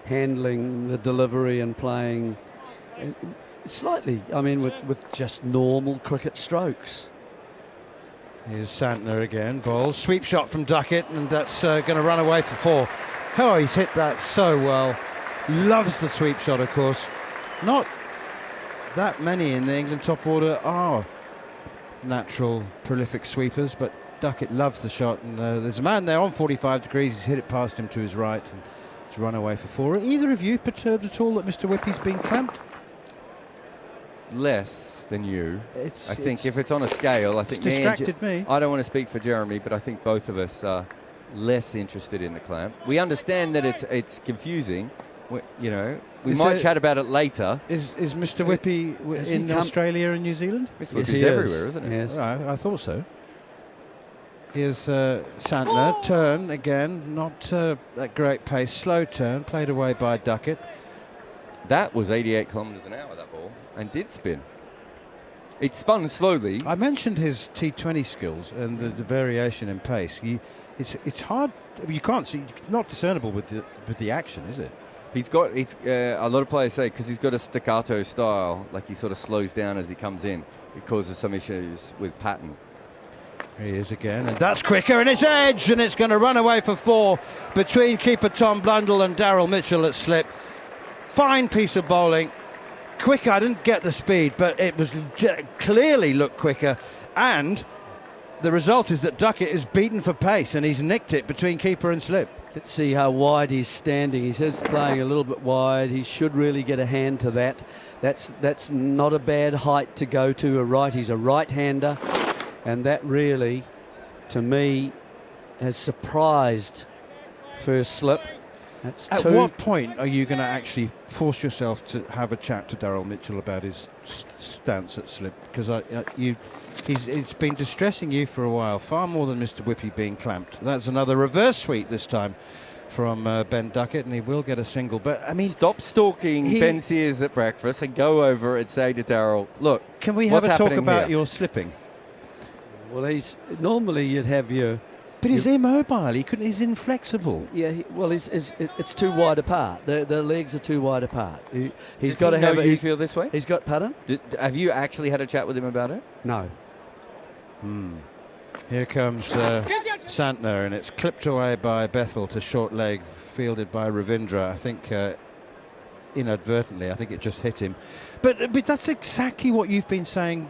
handling the delivery and playing slightly, I mean, with just normal cricket strokes. Here's Santner again, ball, sweep shot from Duckett, and that's going to run away for 4. Oh, he's hit that so well. Loves the sweep shot, of course. Not that many in the England top order are natural prolific sweepers, but Duckett loves the shot, and there's a man there on 45 degrees. He's hit it past him to his right, and it's run away for 4. Are either of you perturbed at all that Mr. Whippy's been clamped? Less than you. I think if it's on a scale, I think distracted me. I don't want to speak for Jeremy, but I think both of us are less interested in the clamp. We understand that it's confusing. We might chat about it later. Is Mr. Whippy in Australia and New Zealand? Mr. Whippy's everywhere, isn't he? Yes. I thought so. Here's Santner, turn again, not that great pace, slow turn, played away by Duckett. That was 88 kilometres an hour, that ball, and did spin. It spun slowly. I mentioned his T20 skills and the variation in pace. It's hard. You can't see. It's not discernible with the action, is it? He's got. A lot of players say because he's got a staccato style, like he sort of slows down as he comes in. It causes some issues with pattern. Here he is again, and that's quicker, and it's edge, and it's going to run away for 4 between keeper Tom Blundell and Daryl Mitchell at slip. Fine piece of bowling. Quicker, I didn't get the speed, but it was clearly looked quicker, and the result is that Duckett is beaten for pace, and he's nicked it between keeper and slip. Let's see how wide he's standing. He says playing a little bit wide. He should really get a hand to that. That's not a bad height to go to a right. He's a right-hander, and that really, to me, has surprised first slip. That's At 2. what point are you going to actually force yourself to have a chat to Daryl Mitchell about his stance at slip? Because it's been distressing you for a while, far more than Mr. Whippy being clamped. That's another reverse sweep this time from Ben Duckett, and he will get a single. But I mean, stop stalking Ben Sears at breakfast and go over and say to Daryl, look, can we have a talk about here? Your slipping? Well, normally you'd have your. But he's immobile. He's inflexible. Yeah, it's too wide apart. The legs are too wide apart. He's got to have. You feel this way? He's got pardon? Have you actually had a chat with him about it? No. Here comes Santner, and it's clipped away by Bethel to short leg, fielded by Ravindra. I think inadvertently. I think it just hit him. But that's exactly what you've been saying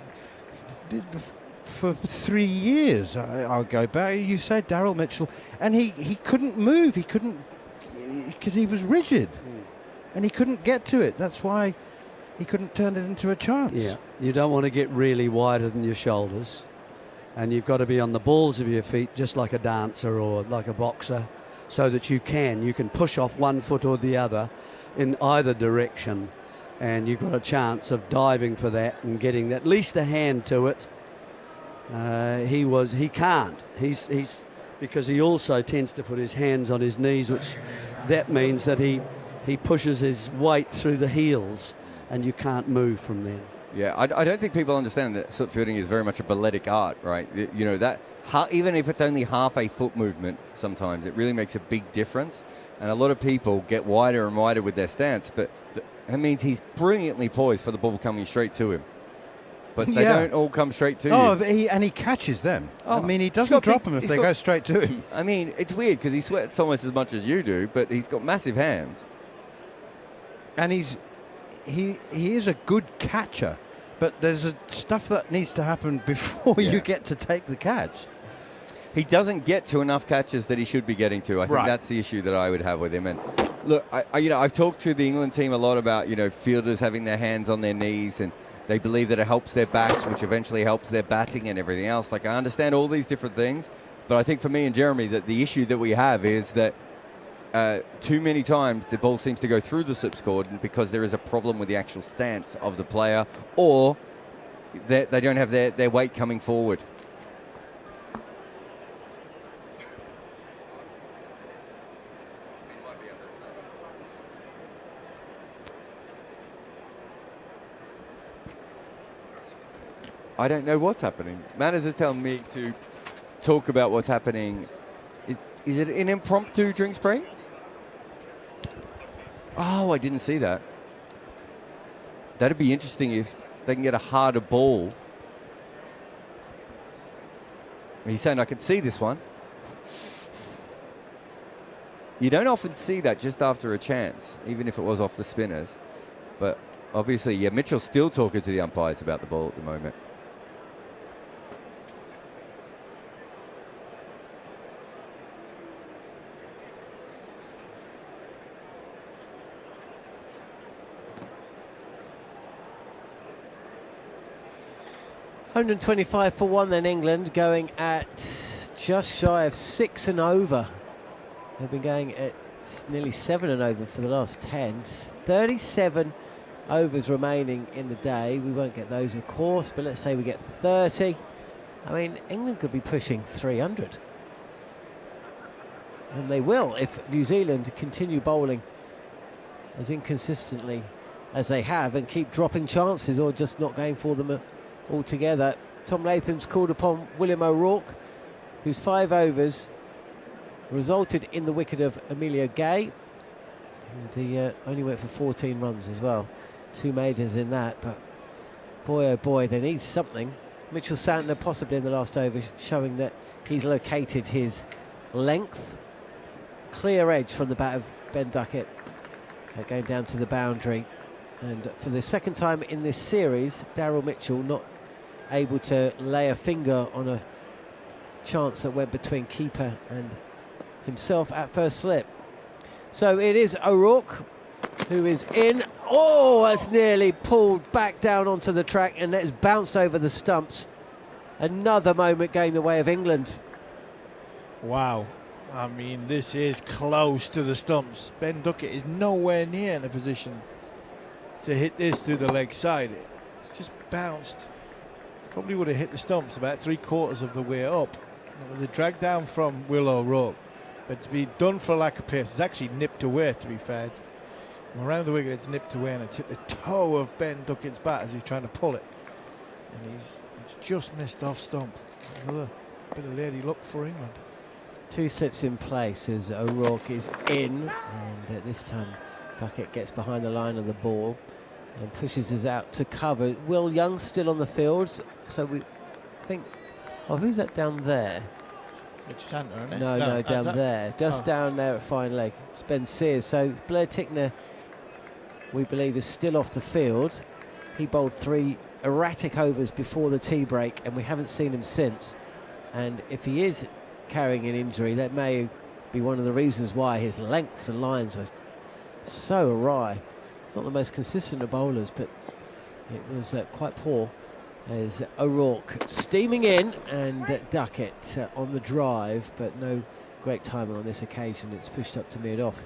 for 3 years. I'll go back. You said Daryl Mitchell, and he couldn't move. He couldn't, because he was rigid, and he couldn't get to it. That's why he couldn't turn it into a chance. Yeah, you don't want to get really wider than your shoulders, and you've got to be on the balls of your feet, just like a dancer or like a boxer, so that you can push off one foot or the other in either direction, and you've got a chance of diving for that and getting at least a hand to it. He can't. He's because he also tends to put his hands on his knees, which that means that he he pushes his weight through the heels, and you can't move from then. Yeah, I don't think people understand that slip footing is very much a balletic art, right? You know, that even if it's only half a foot movement, sometimes it really makes a big difference. And a lot of people get wider and wider with their stance, but that means he's brilliantly poised for the ball coming straight to him. But they don't all come straight to you. Oh, but he catches them. Oh, I mean, he doesn't drop them if they go straight to him. I mean, it's weird because he sweats almost as much as you do, but he's got massive hands. And he is a good catcher, but there's stuff that needs to happen before you get to take the catch. He doesn't get to enough catches that he should be getting to. I think that's the issue that I would have with him. And look, I've talked to the England team a lot about, fielders having their hands on their knees, and they believe that it helps their backs, which eventually helps their batting and everything else. Like, I understand all these different things, but I think for me and Jeremy that the issue that we have is that too many times the ball seems to go through the slip scored because there is a problem with the actual stance of the player, or they don't have their weight coming forward. I don't know what's happening. Manners is telling me to talk about what's happening. Is it an impromptu drink spray? Oh, I didn't see that. That'd be interesting if they can get a harder ball. He's saying I can see this one. You don't often see that just after a chance, even if it was off the spinners. But obviously, Mitchell's still talking to the umpires about the ball at the moment. $125 for one then, England going at just shy of 6 and over. They've been going at nearly 7 and over for the last 10. 37 overs remaining in the day. We won't get those, of course, but let's say we get 30. I mean, England could be pushing 300. And they will if New Zealand continue bowling as inconsistently as they have and keep dropping chances or just not going for them altogether. Tom Latham's called upon William O'Rourke, whose 5 overs resulted in the wicket of Emilio Gay, and he only went for 14 runs as well. 2 maidens in that, but boy oh boy, they need something. Mitchell Santner possibly in the last over, showing that he's located his length. Clear edge from the bat of Ben Duckett, going down to the boundary. And for the second time in this series, Daryl Mitchell not able to lay a finger on a chance that went between keeper and himself at first slip. So it is O'Rourke who is in. Oh, that's nearly pulled back down onto the track, and that's bounced over the stumps. Another moment going the way of England. Wow. I mean, this is close to the stumps. Ben Duckett is nowhere near in a position to hit this through the leg side. It's just bounced. It probably would have hit the stumps about 3/4 of the way up. It was a drag down from Will O'Rourke, but to be done for a lack of pace, it's actually nipped away, to be fair. Around the wicket, it's nipped away, and it's hit the toe of Ben Duckett's bat as he's trying to pull it. And it's just missed off stump. Another bit of lady luck for England. 2 slips in place as O'Rourke is in, and this time Duckett gets behind the line of the ball and pushes us out to cover. Will Young still on the field, so we think, oh, who's that down there? It's Santa, isn't it? No, down there, just down there at fine leg. It's Ben Sears. So Blair Tickner, we believe, is still off the field. He bowled 3 erratic overs before the tea break, and we haven't seen him since. And if he is carrying an injury, that may be one of the reasons why his lengths and lines are so awry. It's not the most consistent of bowlers, but it was quite poor as O'Rourke steaming in, and Duckett on the drive, but no great timing on this occasion. It's pushed up to mid-off.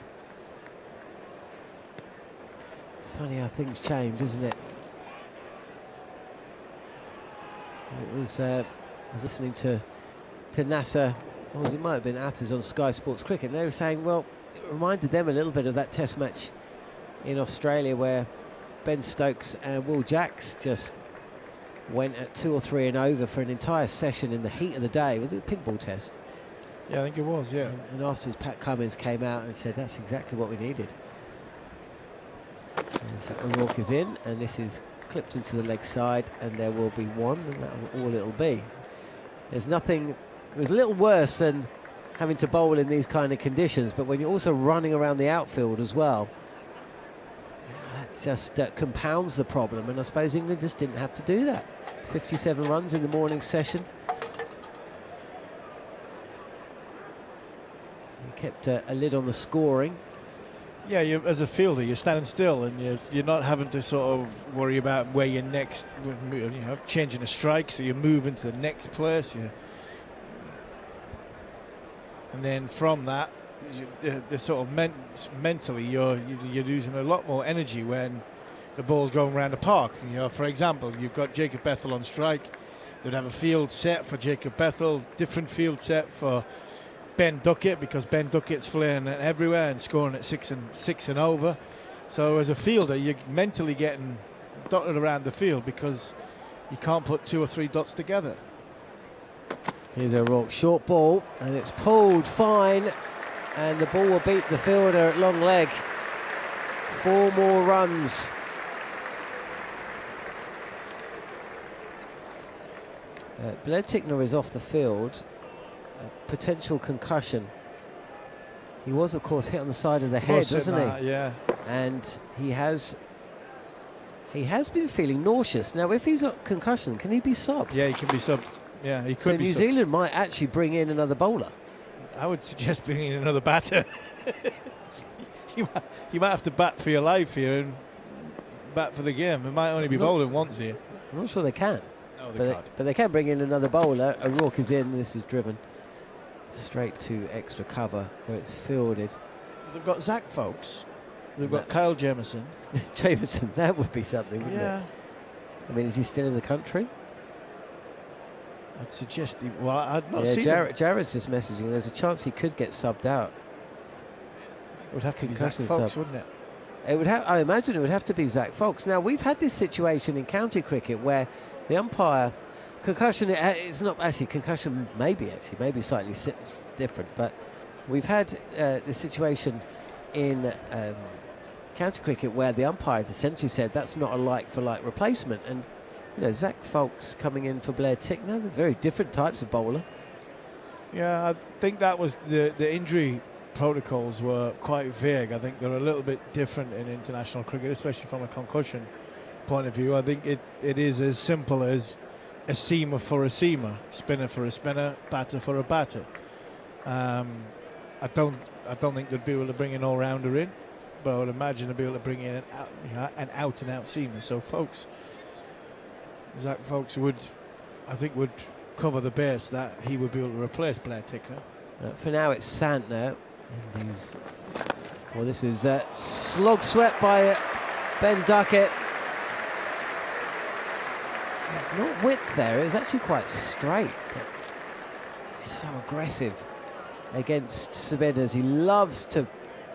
It's funny how things change, isn't it? It was I was listening to Nasser, or it might have been Athers on Sky Sports Cricket, and they were saying, well, it reminded them a little bit of that test match in Australia, where Ben Stokes and Will Jacks just went at 2 or 3 and over for an entire session in the heat of the day. Was it a pink ball test? Yeah, I think it was, yeah. And afterwards, Pat Cummins came out and said that's exactly what we needed. And so O'Rourke is in, and this is clipped into the leg side, and there will be one, and that's all it'll be. There's nothing, it was a little worse than having to bowl in these kind of conditions, but when you're also running around the outfield as well, that just compounds the problem, and I suppose England just didn't have to do that. 57 runs in the morning session. Kept a lid on the scoring. Yeah, as a fielder, you're standing still, and you're not having to sort of worry about where you're next, changing a strike, so you move into the next place. And then from that, the sort of mentally, you're using a lot more energy when the ball's going around the park. For example, you've got Jacob Bethel on strike. They'd have a field set for Jacob Bethel, different field set for Ben Duckett, because Ben Duckett's flaring it everywhere and scoring at 6 and over. So as a fielder, you're mentally getting dotted around the field because you can't put 2 or 3 dots together. Here's O'Rourke, short ball, and it's pulled fine, and the ball will beat the fielder at long leg. 4 more runs. Blair Tickner is off the field. Potential concussion. He was, of course, hit on the side of the head, wasn't he? Yeah. And he has been feeling nauseous. Now, if he's got concussion, can he be subbed? Yeah, he can be subbed. Yeah, he could so be New subbed. Zealand might actually bring in another bowler. I would suggest bringing in another batter. you might have to bat for your life here and bat for the game. It might only be bowling once here. I'm not sure they can. No, they can't. But they can bring in another bowler. O'Rourke is in. This is driven straight to extra cover where it's fielded. They've got Zach Folkes. They've got Kyle Jamieson. Jamieson, that would be something, wouldn't it? I mean, is he still in the country? I'd suggest I'd not see Jarrod's just messaging. There's a chance he could get subbed out. It would have to be Zach Concussion Folkes, sub. wouldn't it? It would have. I imagine it would have to be Zach Folkes. Now, we've had this situation in county cricket where the umpire concussion. It's not actually concussion. Maybe slightly different. But we've had this situation in county cricket where the umpires essentially said that's not a like-for-like replacement. And Zach Folkes coming in for Blair Tickner. They're very different types of bowler. Yeah, I think that was the injury protocols were quite vague. I think they're a little bit different in international cricket, especially from a concussion point of view. I think it is as simple as a seamer for a seamer, spinner for a spinner, batter for a batter. I don't think they'd be able to bring an all-rounder in, but I would imagine they'd be able to bring in an out-and-out seamer. So Zach Folkes would cover the base that he would be able to replace Blair Tickner. For now, it's Santner. And this is slog swept by Ben Duckett. There's not width there. It was actually quite straight. He's so aggressive against Sabinas. He loves to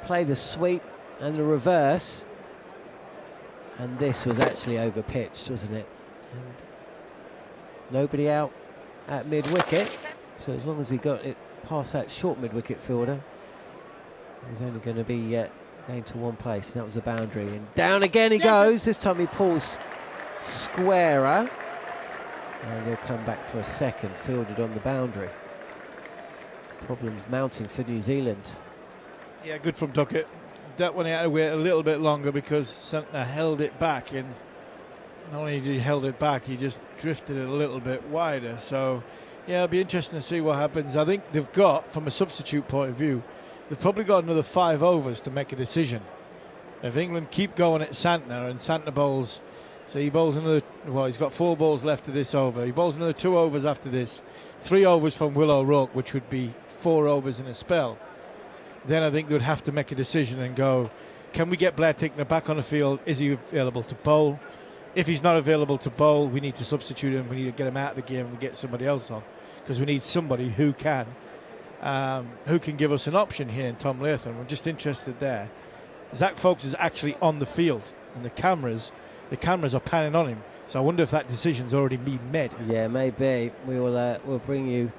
play the sweep and the reverse. And this was actually over-pitched, wasn't it? And nobody out at mid-wicket. So as long as he got it past that short mid-wicket fielder, he was only going to be going to one place. And that was a boundary. And down again he goes. This time he pulls squarer. And he'll come back for a second, fielded on the boundary. Problems mounting for New Zealand. Yeah, good from Duckett. That one he had to wait a little bit longer because Santner held it back, and not only did he held it back, he just drifted it a little bit wider. So yeah, it'll be interesting to see what happens. I think they've got, from a substitute point of view, they've probably got another 5 overs to make a decision. If England keep going at Santner and Santner bowls, so he bowls another, he's got 4 balls left to this over. He bowls another 2 overs after this, 3 overs from Will O'Rourke, which would be 4 overs in a spell. Then I think they'd have to make a decision and go, can we get Blair Tickner back on the field? Is he available to bowl? If he's not available to bowl, we need to substitute him. We need to get him out of the game and get somebody else on, because we need somebody who can give us an option here in Tom Latham. I'm just interested there Zach Folks is actually on the field, and the cameras are panning on him. So I wonder if that decision's already been made. Yeah, maybe. We'll bring you.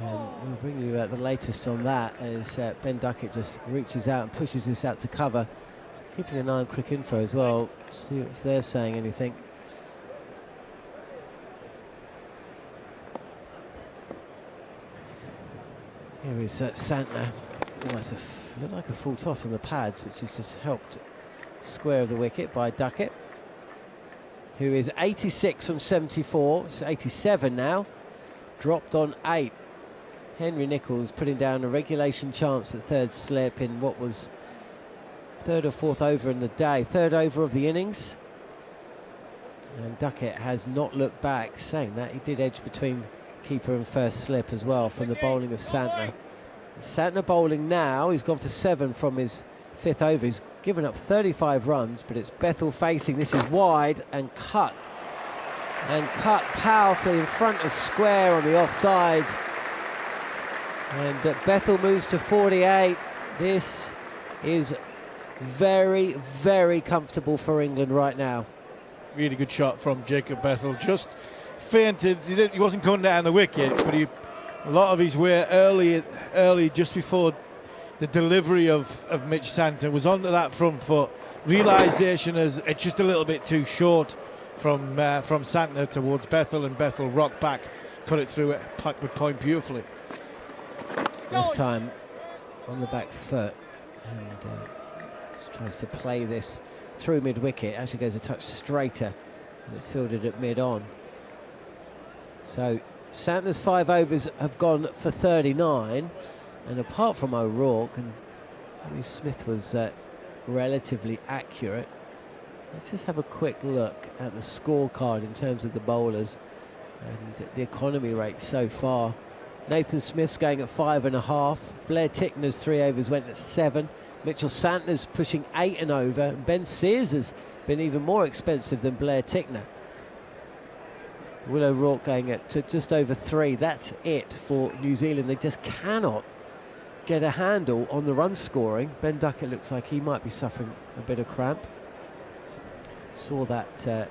We'll bring you the latest on that as Ben Duckett just reaches out and pushes this out to cover. Keeping an eye on Crick Info as well, see if they're saying anything. Here is Santner. Oh, it's looked like a full toss on the pads, which has just helped square the wicket by Duckett, who is 86 from 74. It's 87 now. Dropped on 8. Henry Nicholls putting down a regulation chance at third slip in what was third or fourth over in the day, third over of the innings. And Duckett has not looked back. Saying that, he did edge between keeper and first slip as well from the bowling of Santner. Santner bowling now. He's gone for 7 from his 5th over. He's given up 35 runs, but it's Bethel facing. This is wide and cut. And cut powerfully in front of square on the offside. And Bethel moves to 48. This is very, very comfortable for England right now. Really good shot from Jacob Bethel. Just feinted. He wasn't coming down the wicket, but a lot of his way early just before the delivery of Mitch Santner was onto that front foot. Realisation is it's just a little bit too short from Santner towards Bethel, and Bethel rocked back, cut it through it, would point beautifully. This time on the back foot, and just tries to play this through mid-wicket. Actually goes a touch straighter, and it's fielded at mid-on. So Santner's 5 overs have gone for 39, and apart from O'Rourke, and Smith was relatively accurate. Let's just have a quick look at the scorecard in terms of the bowlers and the economy rate so far. Nathan Smith's going at 5.5. Blair Tickner's 3 overs went at 7. Mitchell Santner's pushing 8 and over. And Ben Sears has been even more expensive than Blair Tickner. Will O'Rourke going at just over 3. That's it for New Zealand. They just cannot get a handle on the run scoring. Ben Duckett looks like he might be suffering a bit of cramp. Saw that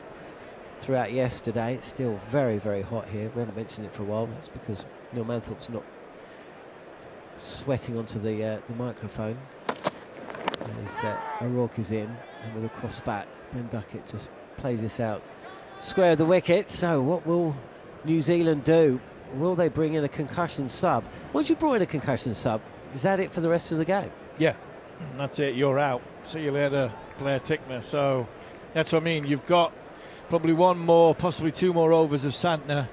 throughout yesterday. It's still very, very hot here. We haven't mentioned it for a while. That's because Neil Manthorp's not sweating onto the microphone. As O'Rourke is in, and with a cross bat, Ben Duckett just plays this out square of the wicket. So what will New Zealand do? Will they bring in a concussion sub? Once you brought in a concussion sub, is that it for the rest of the game? Yeah, that's it. You're out. See you later, Blair Tickner. So that's what I mean. You've got probably 1 more, possibly 2 more overs of Santner.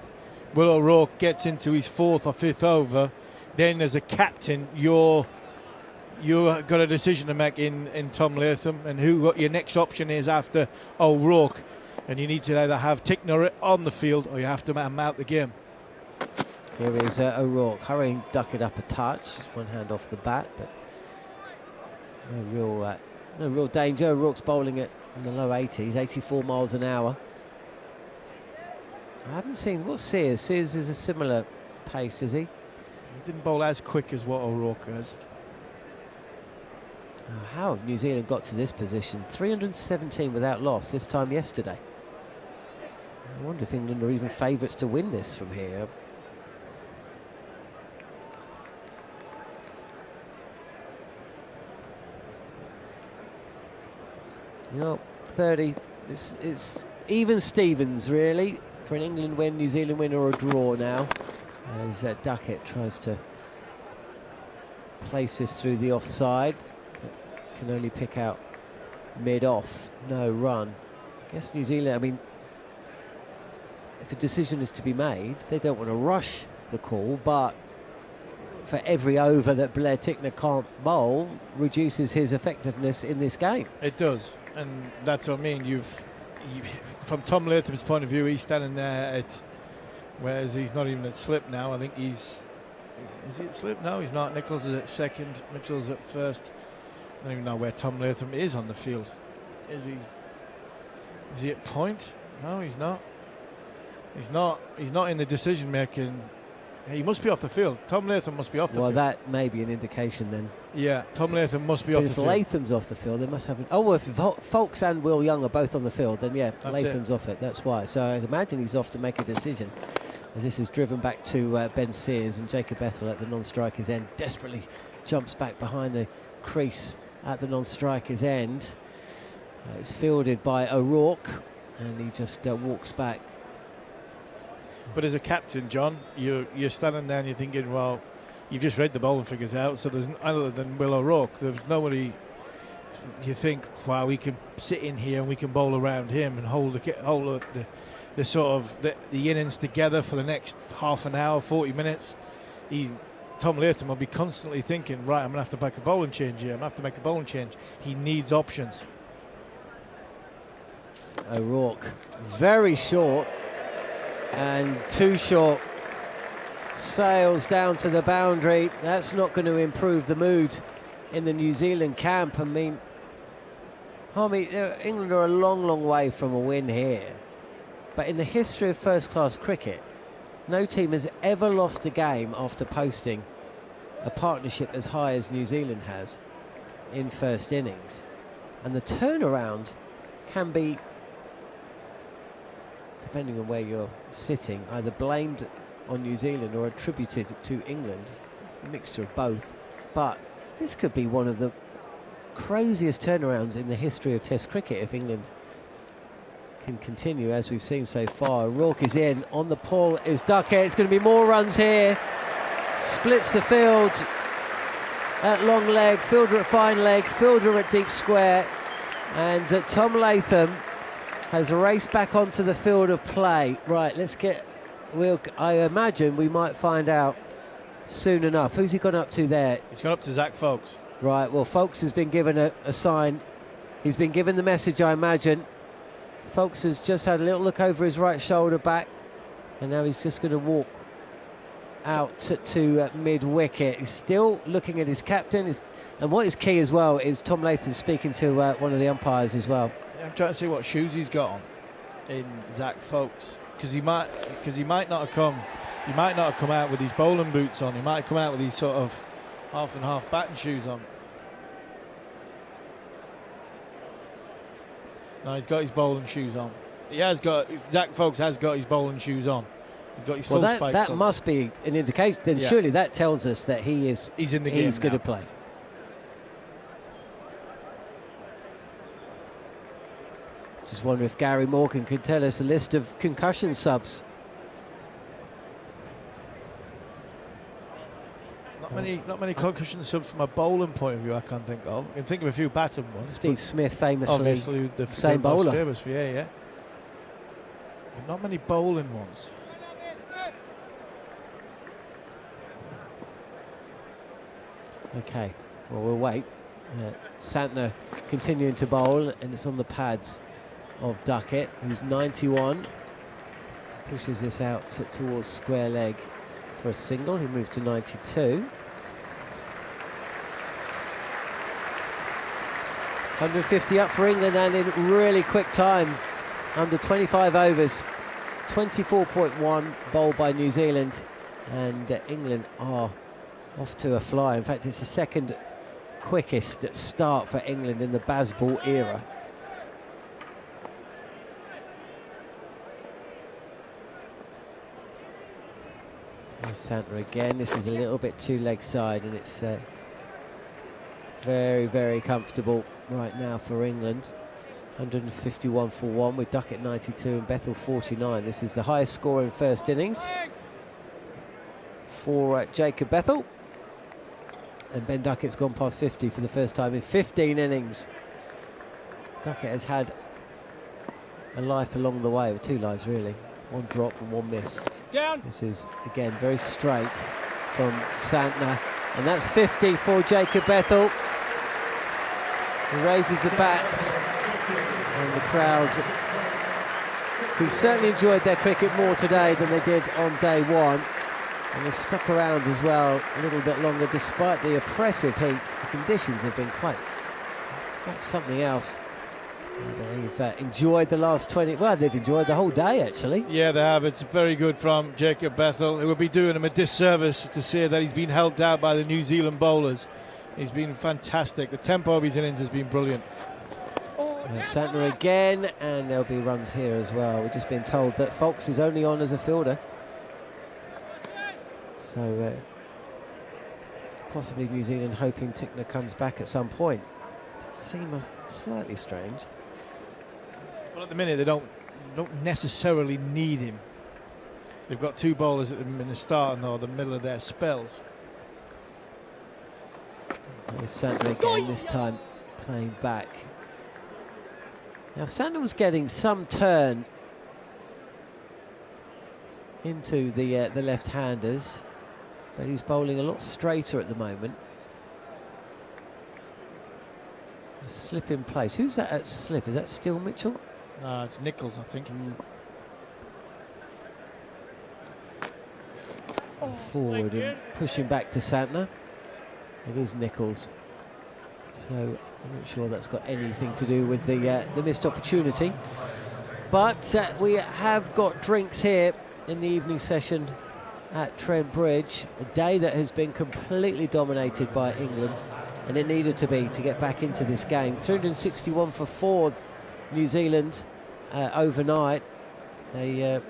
Will O'Rourke gets into his 4th or 5th over. Then as a captain, you've got a decision to make in Tom Latham, and what your next option is after O'Rourke. And you need to either have Tickner on the field, or you have to man out the game. Here is O'Rourke hurrying Duckett up a touch. 1 hand off the bat, but no real danger. O'Rourke's bowling it in the low 80s, 84 miles an hour. I haven't seen, what's Sears? Sears is a similar pace, is he? He didn't bowl as quick as what O'Rourke has. How have New Zealand got to this position? 317 without loss this time yesterday. I wonder if England are even favourites to win this from here. You know, 30, it's even Stevens really, for an England win, New Zealand win, or a draw now, as Duckett tries to place this through the offside, but can only pick out mid-off, no run. I guess New Zealand, I mean, if a decision is to be made, they don't want to rush the call, but for every over that Blair Tickner can't bowl, reduces his effectiveness in this game. It does, and that's what I mean. From Tom Latham's point of view, he's standing there at, whereas he's not even at slip now. I think is he at slip? No, he's not. Nicholls is at 2nd, Mitchell's at 1st. I don't even know where Tom Latham is on the field. Is he at point? No, he's not. He's not in the decision making He must be off the field. Tom Latham must be off the Well, field. that may be an indication then. Yeah, Tom Latham must be But off the if field. Latham's off the field, they must have. Oh, well, if Folks and Will Young are both on the field, then yeah, That's Latham's off it. That's why. So I imagine he's off to make a decision, as this is driven back to Ben Sears, and Jacob Ethel at the non-striker's end desperately jumps back behind the crease at the non-striker's end. It's fielded by O'Rourke, and he just walks back. But as a captain, John, you're standing there and you're thinking, well, you've just read the bowling figures out, so there's other than Will O'Rourke, there's nobody. You think, wow, we can sit in here and we can bowl around him and hold the sort of the innings together for the next half an hour, 40 minutes. Tom Latham will be constantly thinking, right, I'm going to have to make a bowling change here. I'm going to have to make a bowling change. He needs options. O'Rourke very short, and too short. Sails down to the boundary. That's not going to improve the mood in the New Zealand camp. I mean, England are a long way from a win here, but in the history of first-class cricket, no team has ever lost a game after posting a partnership as high as New Zealand has in first innings. And the turnaround can be, depending on where you're sitting, either blamed on New Zealand or attributed to England, a mixture of both. But this could be one of the craziest turnarounds in the history of Test cricket if England can continue as we've seen so far. O'Rourke is in, on the pull is Duckett. It's going to be more runs here. Splits the field at long leg, fielder at fine leg, fielder at deep square, and Tom Latham has raced back onto the field of play. Right, I imagine we might find out soon enough. Who's he gone up to there? He's gone up to Zach Folks. Right, well, Folks has been given a sign. He's been given the message, I imagine. Folks has just had a little look over his right shoulder back, and now he's just going to walk out to mid-wicket. He's still looking at his captain, and what is key as well is Tom Latham speaking to one of the umpires as well. Yeah, I'm trying to see what shoes he's got on in Zach Folks, because he might not have come out with his bowling boots on. He might have come out with these sort of half and half batting shoes on. No, he's got his bowling shoes on. Zach Folks has got his bowling shoes on. He's got his full spikes on. That must be an indication. Then surely that tells us that he's in the game. He's going to play. Just wonder if Gary Morgan could tell us a list of concussion subs. Not many concussion subs from a bowling point of view I can think of. I can think of a few batting ones. Steve Smith famously, obviously the same bowler. Famous, yeah. But not many bowling ones. Okay, well, we'll wait. Santner continuing to bowl, and it's on the pads of Duckett, who's 91. Pushes this out towards square leg for a single. He moves to 92. 150 up for England, and in really quick time, under 25 overs. 24.1 bowled by New Zealand, and England are off to a fly. In fact, it's the second quickest start for England in the Bazball era. Santner again. This is a little bit too leg side, and it's very comfortable right now for England. 151 for 1 with Duckett 92 and Bethel 49. This is the highest score in first innings for Jacob Bethel, and Ben Duckett's gone past 50 for the first time in 15 innings. Duckett has had a life along the way, or two lives really, one drop and one miss. Down. This is again very straight from Santner, and that's 50 for Jacob Bethel. He raises the bat, and the crowds, who certainly enjoyed their cricket more today than they did on day one, and they've stuck around as well a little bit longer despite the oppressive heat. The conditions have been quite something else. They've enjoyed the last 20. Well, they've enjoyed the whole day, actually. Yeah, they have. It's very good from Jacob Bethel. It would be doing him a disservice to say that he's been helped out by the New Zealand bowlers. He's been fantastic. The tempo of his innings has been brilliant. Santner again, and there'll be runs here as well. We've just been told that Fox is only on as a fielder. So possibly New Zealand hoping Tickner comes back at some point. That seems slightly strange. Well, at the minute they don't necessarily need him. They've got two bowlers in the start and or the middle of their spells. Santner again, this time playing back. Now Santner was getting some turn into the left-handers, but he's bowling a lot straighter at the moment. Slip in place. Who's that at slip? Is that still Mitchell? No, it's Nichols, I think. Forward and pushing back to Santner. It is Nichols. So I'm not sure that's got anything to do with the missed opportunity. But we have got drinks here in the evening session at Trent Bridge. A day that has been completely dominated by England, and it needed to be to get back into this game. 361 for 4 New Zealand overnight. They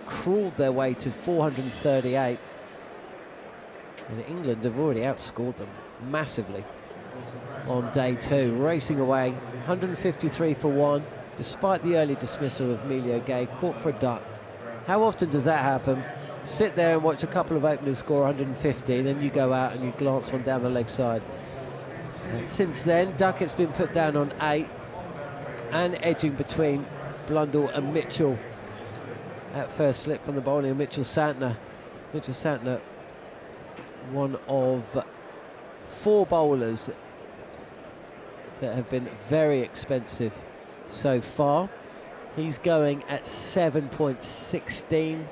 crawled their way to 438. And England have already outscored them massively on day 2, racing away 153 for 1, despite the early dismissal of Emilio Gay, caught for a duck. How often does that happen? Sit there and watch a couple of openers score 150, then you go out and you glance on down the leg side. And since then, Duckett's been put down on 8 and edging between Blundell and Mitchell at first slip from the bowling of Mitchell Santner. Mitchell Santner, one of 4 bowlers that have been very expensive so far. He's going at 7.16.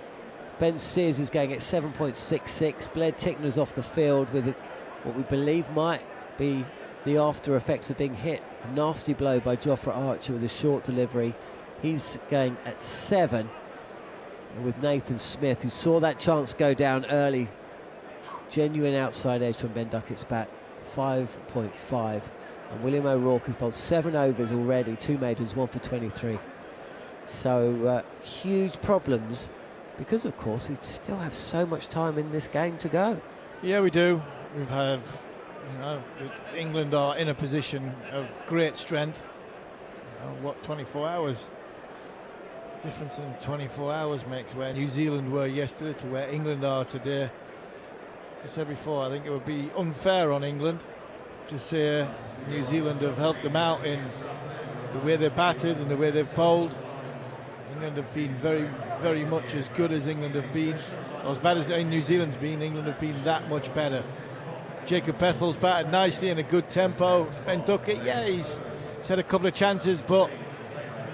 Ben Sears is going at 7.66. Blair Tickner's off the field with what we believe might be the after effects of being hit. A nasty blow by Jofra Archer with a short delivery. He's going at 7. And with Nathan Smith, who saw that chance go down early. Genuine outside edge from Ben Duckett's bat, 5.5. And William O'Rourke has bowled 7 overs already, 2 maidens, 1 for 23. So huge problems, because of course we still have so much time in this game to go. Yeah, we do. We have, England are in a position of great strength. What 24 hours? Difference in 24 hours makes where New Zealand were yesterday to where England are today. Like I said before, I think it would be unfair on England to say New Zealand have helped them out in the way they batted and the way they've bowled. England have been very, very much as good as England have been. Or as bad as New Zealand's been, England have been that much better. Jacob Bethel's batted nicely in a good tempo. Ben Duckett, yeah, he's had a couple of chances, but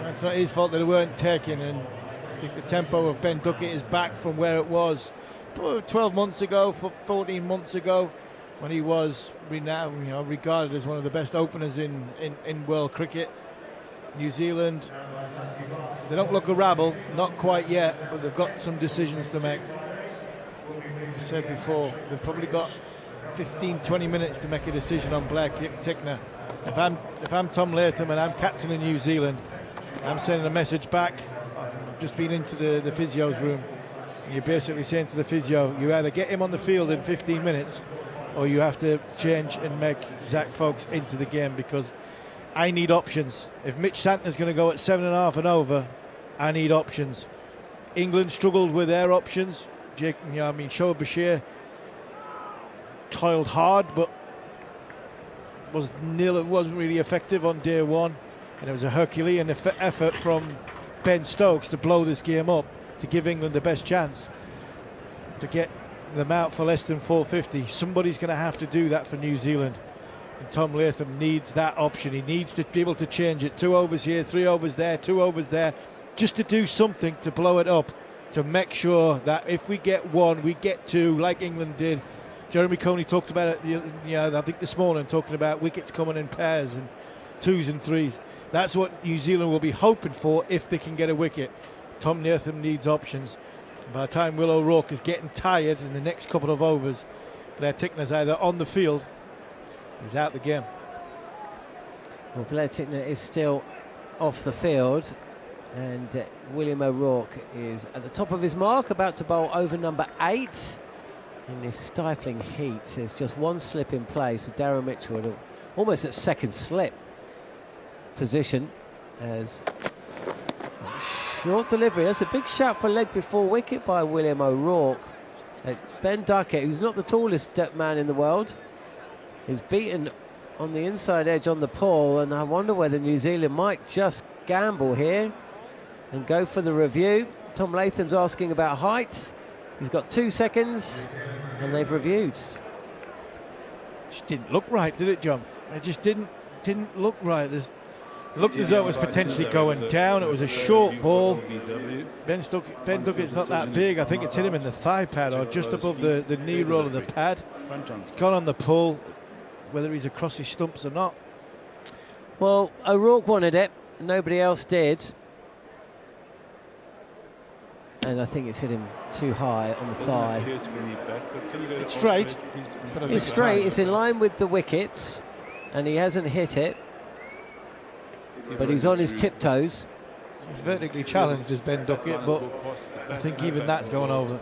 it's not his fault that they weren't taken. And I think the tempo of Ben Duckett is back from where it was 12 months ago, 14 months ago, when he was regarded as one of the best openers in world cricket. New Zealand, they don't look a rabble, not quite yet, but they've got some decisions to make. Like I said before, they've probably got 15-20 minutes to make a decision on Blair Tickner. If I'm Tom Latham and I'm captain of New Zealand, I'm sending a message back. I've just been into the physio's room, and you're basically saying to the physio, you either get him on the field in 15 minutes or you have to change and make Zach Fox into the game, because I need options. If Mitch Santner's going to go at 7.5 and over, I need options. England struggled with their options. Shoaib Bashir toiled hard, but wasn't really effective on day 1. And it was a Herculean effort from Ben Stokes to blow this game up, to give England the best chance to get them out for less than 450. Somebody's going to have to do that for New Zealand. And Tom Latham needs that option. He needs to be able to change it. 2 overs here, 3 overs there, 2 overs there, just to do something to blow it up, to make sure that if we get 1, we get 2, like England did. Jeremy Coney talked about it, I think this morning, talking about wickets coming in pairs, and twos and threes. That's what New Zealand will be hoping for if they can get a wicket. Tom Latham needs options. By the time Will O'Rourke is getting tired in the next couple of overs, Blair Tickner's either on the field or he's out the game. Well, Blair Tickner is still off the field, and William O'Rourke is at the top of his mark, about to bowl over number 8 in this stifling heat. There's just one slip in play, so Darren Mitchell almost at second slip position as short delivery. That's a big shot for leg before wicket by William O'Rourke. Ben Duckett, who's not the tallest man in the world, is beaten on the inside edge on the pull, and I wonder whether New Zealand might just gamble here and go for the review. Tom Latham's asking about height. He's got 2 seconds, and they've reviewed. Just didn't look right, did it, John? It just didn't look right. It looked as though it was potentially going down. It was a short ball. Ben Duckett's not that big. I think it's hit him in the thigh pad or just above the knee roll of the pad. It's gone on the pull, whether he's across his stumps or not. Well, O'Rourke wanted it, nobody else did. And I think it's hit him too high on the thigh. It's straight. It's straight, it's in line with the wickets, and he hasn't hit it. But he's on his tiptoes. He's vertically challenged as Ben Duckett, but I think even that's going over.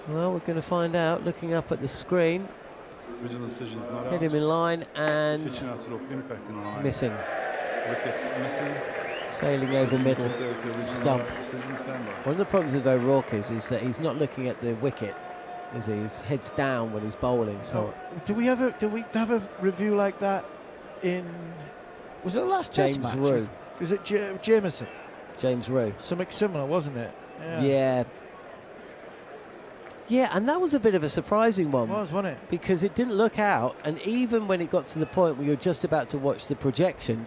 Well, we're going to find out, looking up at the screen. Hit him in line and missing. Sailing over middle, stump. One of the problems with O'Rourke is that he's not looking at the wicket, is he? His head's down when he's bowling. So do we have a review like that in? Was it the last James Test match? Rowe. Is it Jameson? James Rowe. Something similar, wasn't it? Yeah, and that was a bit of a surprising one. It was, wasn't it? Because it didn't look out, and even when it got to the point where you're just about to watch the projection,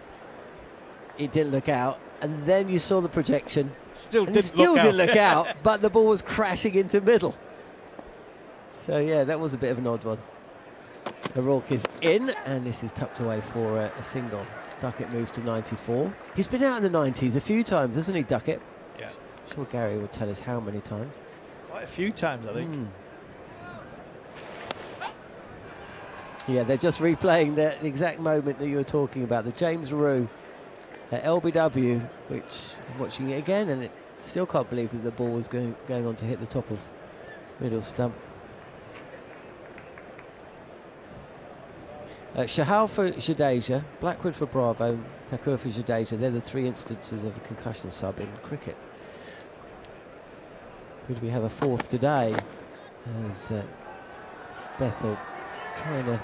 it didn't look out, and then you saw the projection, still didn't look out, but the ball was crashing into middle. So yeah, that was a bit of an odd one. O'Rourke is in, and this is tucked away for a single. Duckett moves to 94. He's been out in the 90s a few times, hasn't he, Duckett? Yeah. I'm sure Gary will tell us how many times. Quite a few times, I think. Yeah, they're just replaying the exact moment that you were talking about. The James Rowe at LBW, which I'm watching it again, and it still can't believe that the ball was going on to hit the top of middle stump. Shahal for Jadeja, Blackwood for Bravo, Thakur for Jadeja. They're the 3 instances of a concussion sub in cricket. Could we have a 4th today? As Bethel trying to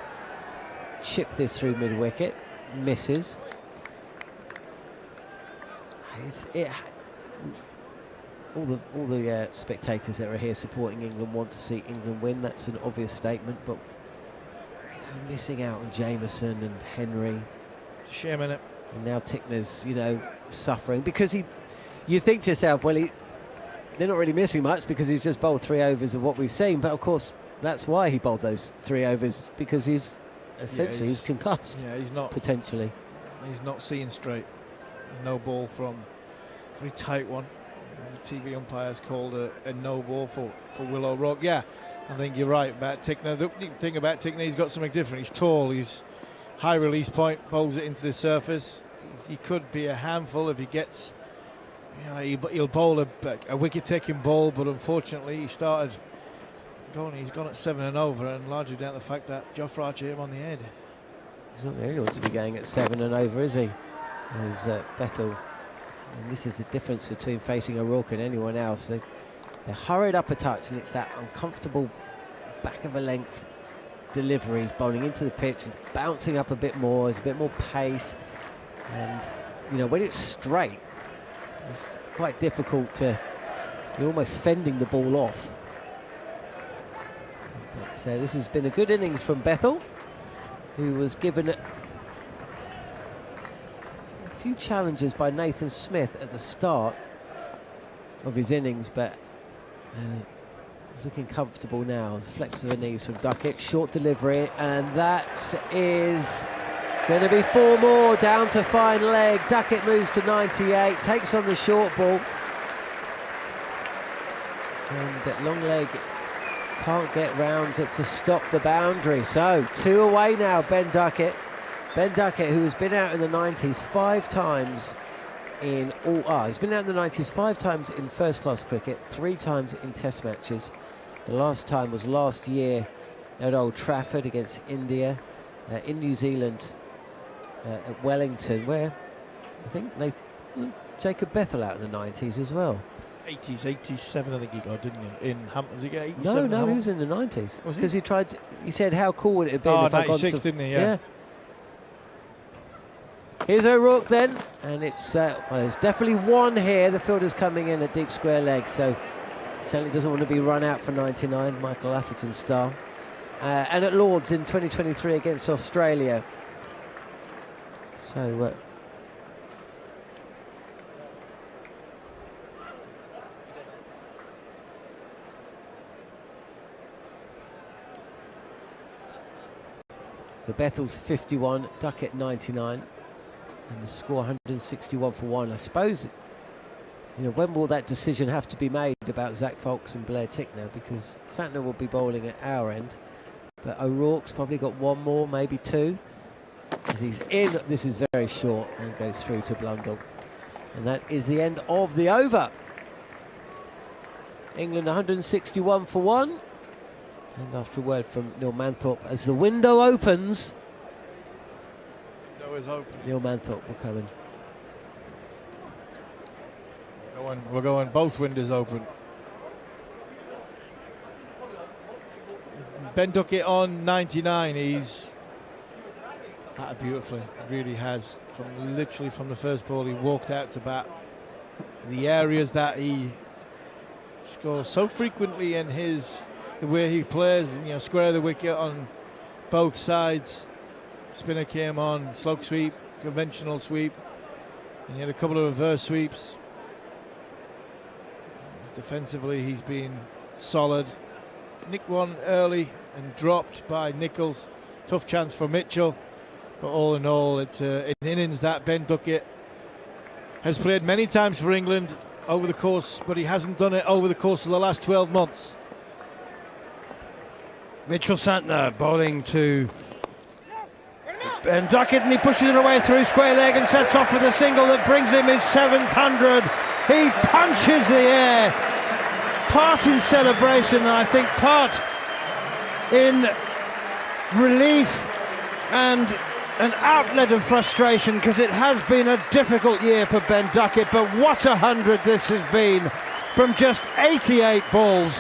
chip this through mid-wicket, misses. All the spectators that are here supporting England want to see England win. That's an obvious statement, but missing out on Jameson and Henry. It's a shame, innit? And now Tickner's, suffering because you think to yourself, well, they're not really missing much because he's just bowled 3 overs of what we've seen. But of course, that's why he bowled those 3 overs, because he's essentially he's concussed. Yeah, he's not potentially. He's not seeing straight. No ball from very tight one. The TV umpires called a no ball for Will O'Rourke. Yeah, I think you're right about Tickner. The thing about Tickner, he's got something different. He's tall, he's high release point, bowls it into the surface. He could be a handful if he gets, he'll bowl a wicket-taking ball, but unfortunately he's gone at 7 and over, and largely down to the fact that Jofra Archer hit him on the head. He's not the only one to be going at 7 and over, is he? As Bethel. And this is the difference between facing O'Rourke and anyone else. They're hurried up a touch, and it's that uncomfortable back of a length delivery. He's bowling into the pitch and bouncing up a bit more. There's a bit more pace, and when it's straight, it's quite difficult to. You're almost fending the ball off. But this has been a good innings from Bethel, who was given a few challenges by Nathan Smith at the start of his innings, but he's looking comfortable now. Flex of the knees from Duckett, short delivery, and that is Going to be 4 more down to fine leg. Duckett moves to 98, takes on the short ball. And long leg can't get round to stop the boundary. So 2 away now, Ben Duckett. Ben Duckett, who has been out in the 90s 5 times in all. He's been out in the 90s 5 times in first-class cricket, 3 times in Test matches. The last time was last year at Old Trafford against India, in New Zealand at Wellington, where I think wasn't Jacob Bethel out in the 90s as well. 80s, 87 I think he got, didn't he? In Hampton, did he get 87? No, he was in the 90s. Was he? Because he said how cool would it have been if I got 96, to... didn't he? Yeah. Here's O'Rourke then, and it's there's definitely 1 here. The fielder's coming in at deep square leg, so certainly doesn't want to be run out for 99, Michael Atherton style. And at Lords in 2023 against Australia. So Bethel's 51, Duckett 99, and the score 161 for 1. I suppose, when will that decision have to be made about Zach Foulkes and Blair Tickner, because Santner will be bowling at our end, but O'Rourke's probably got 1 more, maybe 2. As he's in, this is very short and goes through to Blundell. And that is the end of the over. England 161 for 1. And after a word from Neil Manthorp, as the window opens, Window is open. Neil Manthorp will come in. We're going both windows open. Ben Duckett on 99. He's batted beautifully, really has. Literally from the first ball, he walked out to bat. The areas that he scores so frequently in the way he plays, square the wicket on both sides. Spinner came on, slog sweep, conventional sweep, and he had a couple of reverse sweeps. Defensively, he's been solid. Nicked one early and dropped by Nichols. Tough chance for Mitchell, but all in all, it's an innings that Ben Duckett has played many times for England over the course, but he hasn't done it over the course of the last 12 months. Mitchell Santner bowling to Ben Duckett, and he pushes it away through square leg and sets off with a single that brings him his 700. He punches the air, part in celebration and I think part in relief and an outlet of frustration, because it has been a difficult year for Ben Duckett, but what 100 this has been from just 88 balls.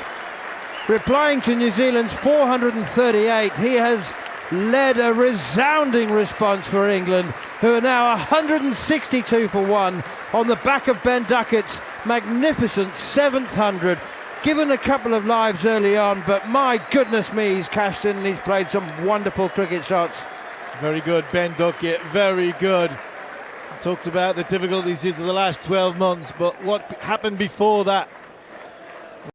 Replying to New Zealand's 438, he has led a resounding response for England, who are now 162 for 1 on the back of Ben Duckett's magnificent 700. Given a couple of lives early on, but my goodness me, he's cashed in and he's played some wonderful cricket shots. Very good, Ben Duckett, very good. Talked about the difficulties of the last 12 months, but what happened before that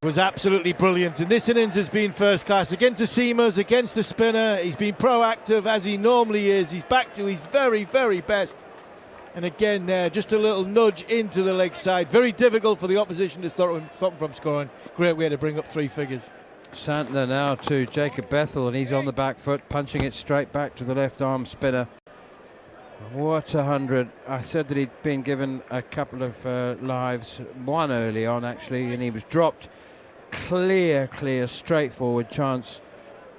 was absolutely brilliant. And this innings has been first class against the seamers, against the spinner. He's been proactive as he normally is. He's back to his very, very best. And again there, just a little nudge into the leg side. Very difficult for the opposition to stop from scoring. Great way to bring up 3 figures. Santner now to Jacob Bethel, and he's on the back foot, punching it straight back to the left arm spinner. What 100. I said that he'd been given a couple of lives, 1 early on actually, and he was dropped. Clear, straightforward chance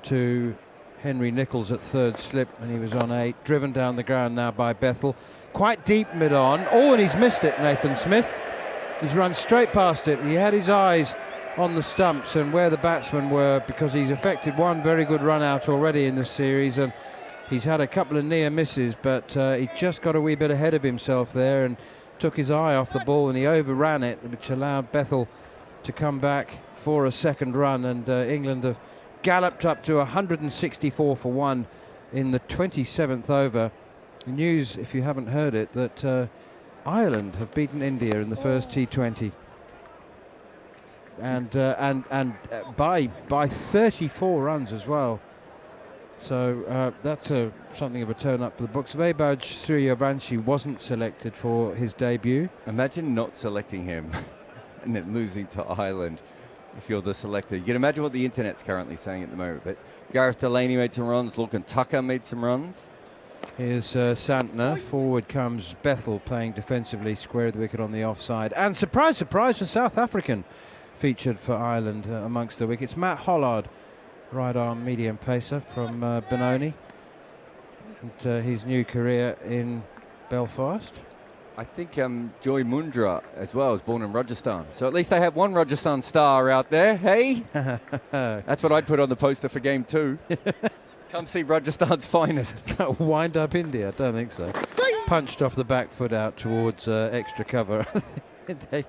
to Henry Nichols at 3rd slip, and he was on 8. Driven down the ground now by Bethel. Quite deep mid-on. Oh, and he's missed it, Nathan Smith. He's run straight past it. He had his eyes on the stumps and where the batsmen were, because he's effected 1 very good run out already in this series, and he's had a couple of near misses, but he just got a wee bit ahead of himself there and took his eye off the ball, and he overran it, which allowed Bethel to come back for a second run, and England have galloped up to 164 for 1 in the 27th over. News, if you haven't heard it, that Ireland have beaten India in the first T20, and by 34 runs as well. So that's something of a turn up for the books. Vebaj Suryavanshi wasn't selected for his debut. Imagine not selecting him and then losing to Ireland if you're the selector. You can imagine what the internet's currently saying at the moment. But Gareth Delaney made some runs. Lorcan Tucker made some runs. Here's Santner. Forward comes Bethel playing defensively, square of the wicket on the offside. And surprise, surprise, a South African featured for Ireland amongst the wickets. Matt Hollard, right arm medium pacer from Benoni. And his new career in Belfast. I think Joy Mundra as well is born in Rajasthan. So at least they have one Rajasthan star out there, hey? That's what I'd put on the poster for game 2. Come see Rajasthan's finest. Wind up India, don't think so. Punched off the back foot out towards extra cover. They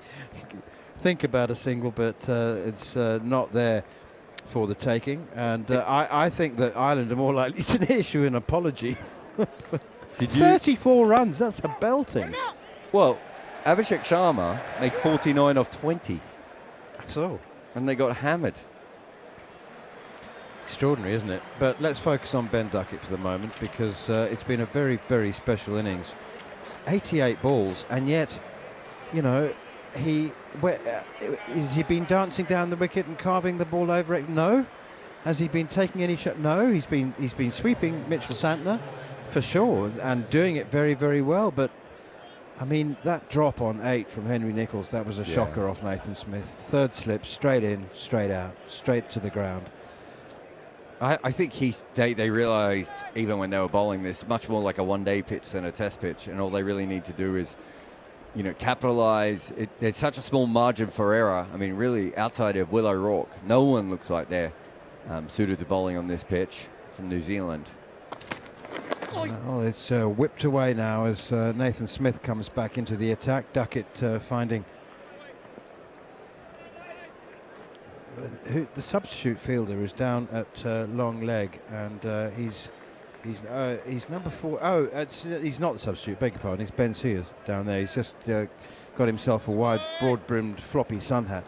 think about a single, but it's not there for the taking. And I think that Ireland are more likely to issue an apology. 34 runs, that's a belting. Well, Abhishek Sharma made 49 off 20. So. And they got hammered. Extraordinary, isn't it? But let's focus on Ben Duckett for the moment, because it's been a very, very special innings. 88 balls, and yet, you know, has he been dancing down the wicket and carving the ball over it? No. Has he been taking any shot? No. He's been sweeping Mitchell Santner for sure, and doing it very, very well. But I mean, that drop on 8 from Henry Nicholls, that was a shocker off Nathan Smith. Third slip, straight in, straight out, straight to the ground. I think they realised, even when they were bowling this, much more like a one-day pitch than a test pitch, and all they really need to do is, you know, capitalise. There's such a small margin for error. I mean, really, outside of Will O'Rourke, no one looks like they're suited to bowling on this pitch from New Zealand. Well, it's whipped away now as Nathan Smith comes back into the attack. Duckett finding the substitute fielder is down at long leg, and he's number 4. He's not the substitute. Beg your pardon. It's Ben Sears down there. He's just got himself a wide, broad-brimmed, floppy sun hat,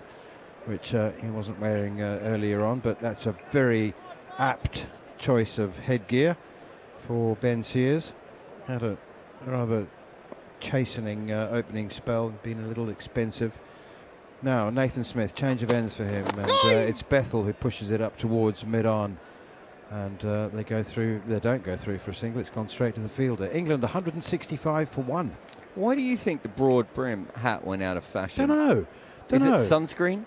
which he wasn't wearing earlier on. But that's a very apt choice of headgear for Ben Sears. Had a rather chastening opening spell, been a little expensive. Now Nathan Smith, change of ends for him, and it's Bethel who pushes it up towards mid-on, and they go through. They don't go through for a single. It's gone straight to the fielder. England 165 for 1. Why do you think the broad brim hat went out of fashion? Don't know. Is it sunscreen?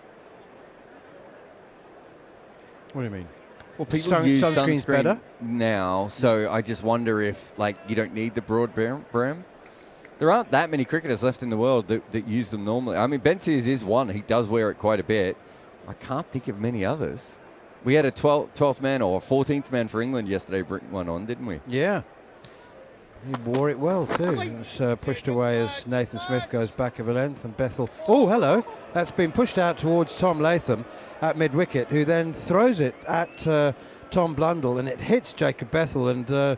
What do you mean? Well, people use sunscreen's sunscreen better now, so I just wonder if, like, you don't need the broad brim. There aren't that many cricketers left in the world that use them normally. I mean, Ben Sears is one. He does wear it quite a bit. I can't think of many others. We had a 12th man or 14th man for England yesterday bring one on, didn't we? Yeah. He wore it well too. It's pushed away as Nathan Smith goes back of a length, and Bethel. Oh, hello. That's been pushed out towards Tom Latham at mid-wicket, who then throws it at Tom Blundell, and it hits Jacob Bethel, and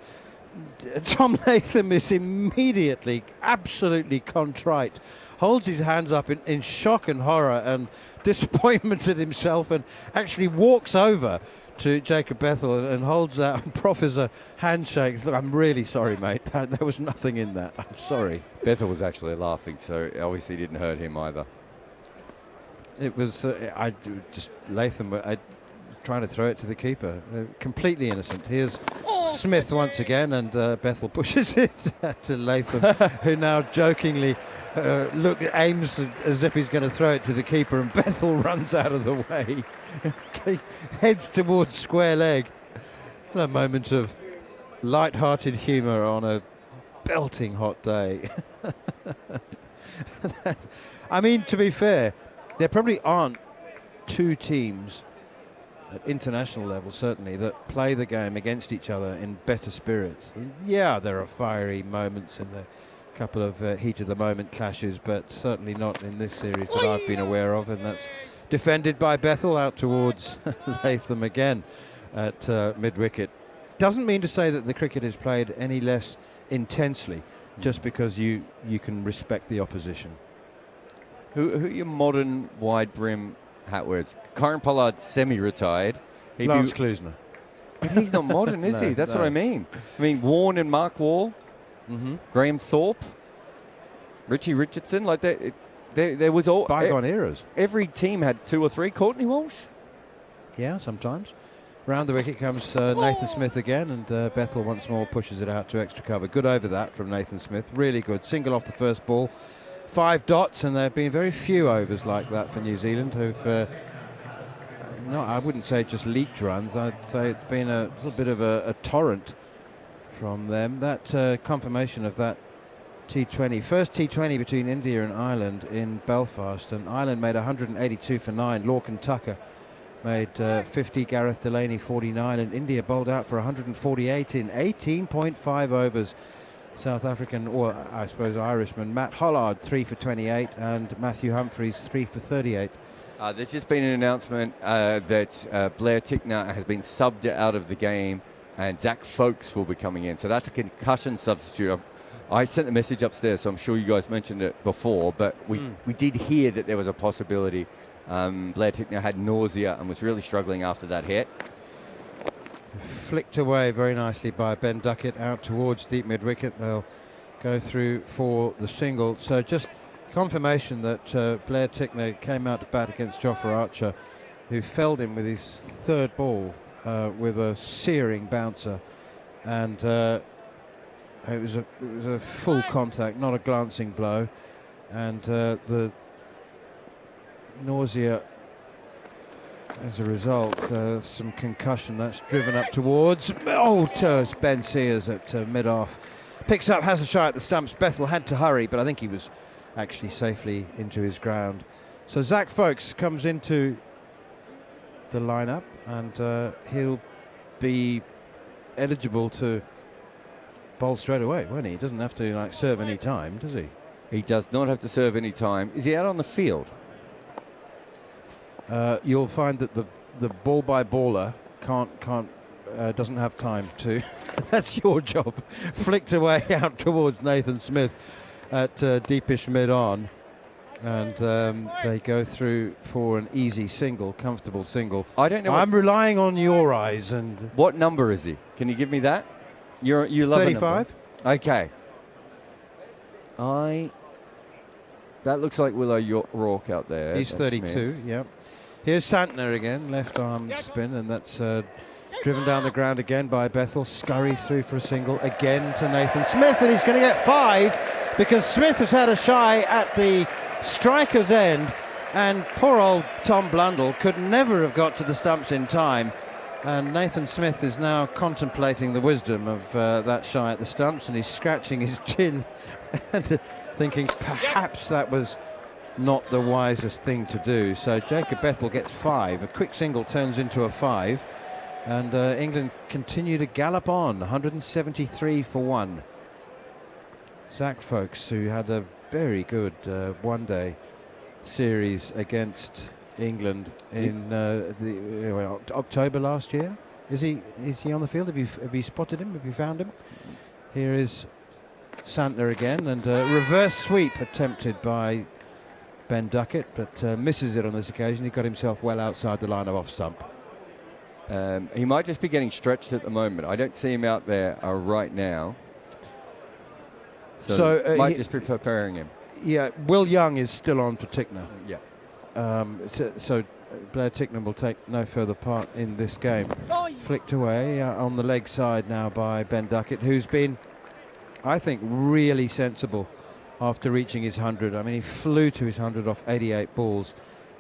Tom Latham is immediately absolutely contrite, holds his hands up in shock and horror and disappointment at himself, and actually walks over to Jacob Bethel and holds out and proffers a handshake. Look, I'm really sorry, mate. There was nothing in that. I'm sorry. Bethel was actually laughing, so it obviously didn't hurt him either. It was Latham trying to throw it to the keeper. Completely innocent. Here's Smith once again, and Bethel pushes it to Latham, who now jokingly aims as if he's going to throw it to the keeper, and Bethel runs out of the way. Heads towards square leg. A moment of light-hearted humour on a belting hot day. I mean, to be fair, there probably aren't two teams at international level, certainly, that play the game against each other in better spirits. Yeah, there are fiery moments in the couple of heat of the moment clashes, but certainly not in this series that I've been aware of, and that's defended by Bethel out towards Latham again at mid-wicket. Doesn't mean to say that the cricket is played any less intensely just because you can respect the opposition. Who are your modern wide brim hat wearers? Karen Pollard's semi-retired. Lance Klusner. But he's not modern, is No, he? That's no. what I mean. I mean, Warren and Mark Wall, Graham Thorpe, Richie Richardson, like that. There was all Bygone eras. Every team had 2 or 3. Courtney Walsh. Yeah, sometimes. Round the wicket comes Nathan Smith again, and Bethel once more pushes it out to extra cover. Good over that from Nathan Smith. Really good. Single off the first ball. 5 dots, and there have been very few overs like that for New Zealand who've, I wouldn't say just leaked runs. I'd say it's been a little bit of a torrent from them. That confirmation of that T20, first T20 between India and Ireland in Belfast, and Ireland made 182 for 9. Lorcan Tucker made 50, Gareth Delaney 49, and India bowled out for 148 in 18.5 overs. South African, or I suppose Irishman, Matt Hollard 3 for 28, and Matthew Humphreys 3 for 38. There's just been an announcement that Blair Tickner has been subbed out of the game, and Zach Folkes will be coming in. So that's a concussion substitute. I sent a message upstairs, so I'm sure you guys mentioned it before, but we did hear that there was a possibility. Blair Tickner had nausea and was really struggling after that hit. Flicked away very nicely by Ben Duckett out towards deep mid-wicket. They'll go through for the single. So just confirmation that Blair Tickner came out to bat against Jofra Archer, who felled him with his 3rd ball with a searing bouncer, and it was a full contact, not a glancing blow, and the nausea as a result, some concussion. That's driven up towards Ben Sears at mid-off. Picks up, has a shot at the stumps. Bethel had to hurry, but I think he was actually safely into his ground. So Zach Folkes comes into the lineup, and he'll be eligible to bowl straight away, won't he? He doesn't have to serve any time, does he? He does not have to serve any time. Is he out on the field? You'll find that the ball by baller doesn't have time to. That's your job. Flicked away out towards Nathan Smith at deepish mid-on, and they go through for an easy single, comfortable single. I don't know. I'm relying on your eyes. And what number is he? Can you give me that? You love 35. Okay. That looks like Willow Rourke out there. He's 32. Smith. Yep. Here's Santner again, left arm spin, and that's driven down the ground again by Bethel. Scurries through for a single again to Nathan Smith, and he's going to get 5 because Smith has had a shy at the striker's end, and poor old Tom Blundell could never have got to the stumps in time. And Nathan Smith is now contemplating the wisdom of that shy at the stumps, and he's scratching his chin and thinking perhaps that was not the wisest thing to do. So Jacob Bethel gets 5. A quick single turns into a 5, and England continue to gallop on. 173 for 1. Zach Folkes, who had a very good one-day series against England in October last year. Is he on the field? Have you spotted him? Have you found him? Here is Santner again, and reverse sweep attempted by Ben Duckett, but misses it on this occasion. He got himself well outside the line of off stump. He might just be getting stretched at the moment. I don't see him out there right now. So might just be preparing him. Yeah, Will Young is still on for Tickner. Yeah. So Blair Tickner will take no further part in this game. Flicked away on the leg side now by Ben Duckett, who's been, I think, really sensible after reaching his 100. I mean, he flew to his 100 off 88 balls,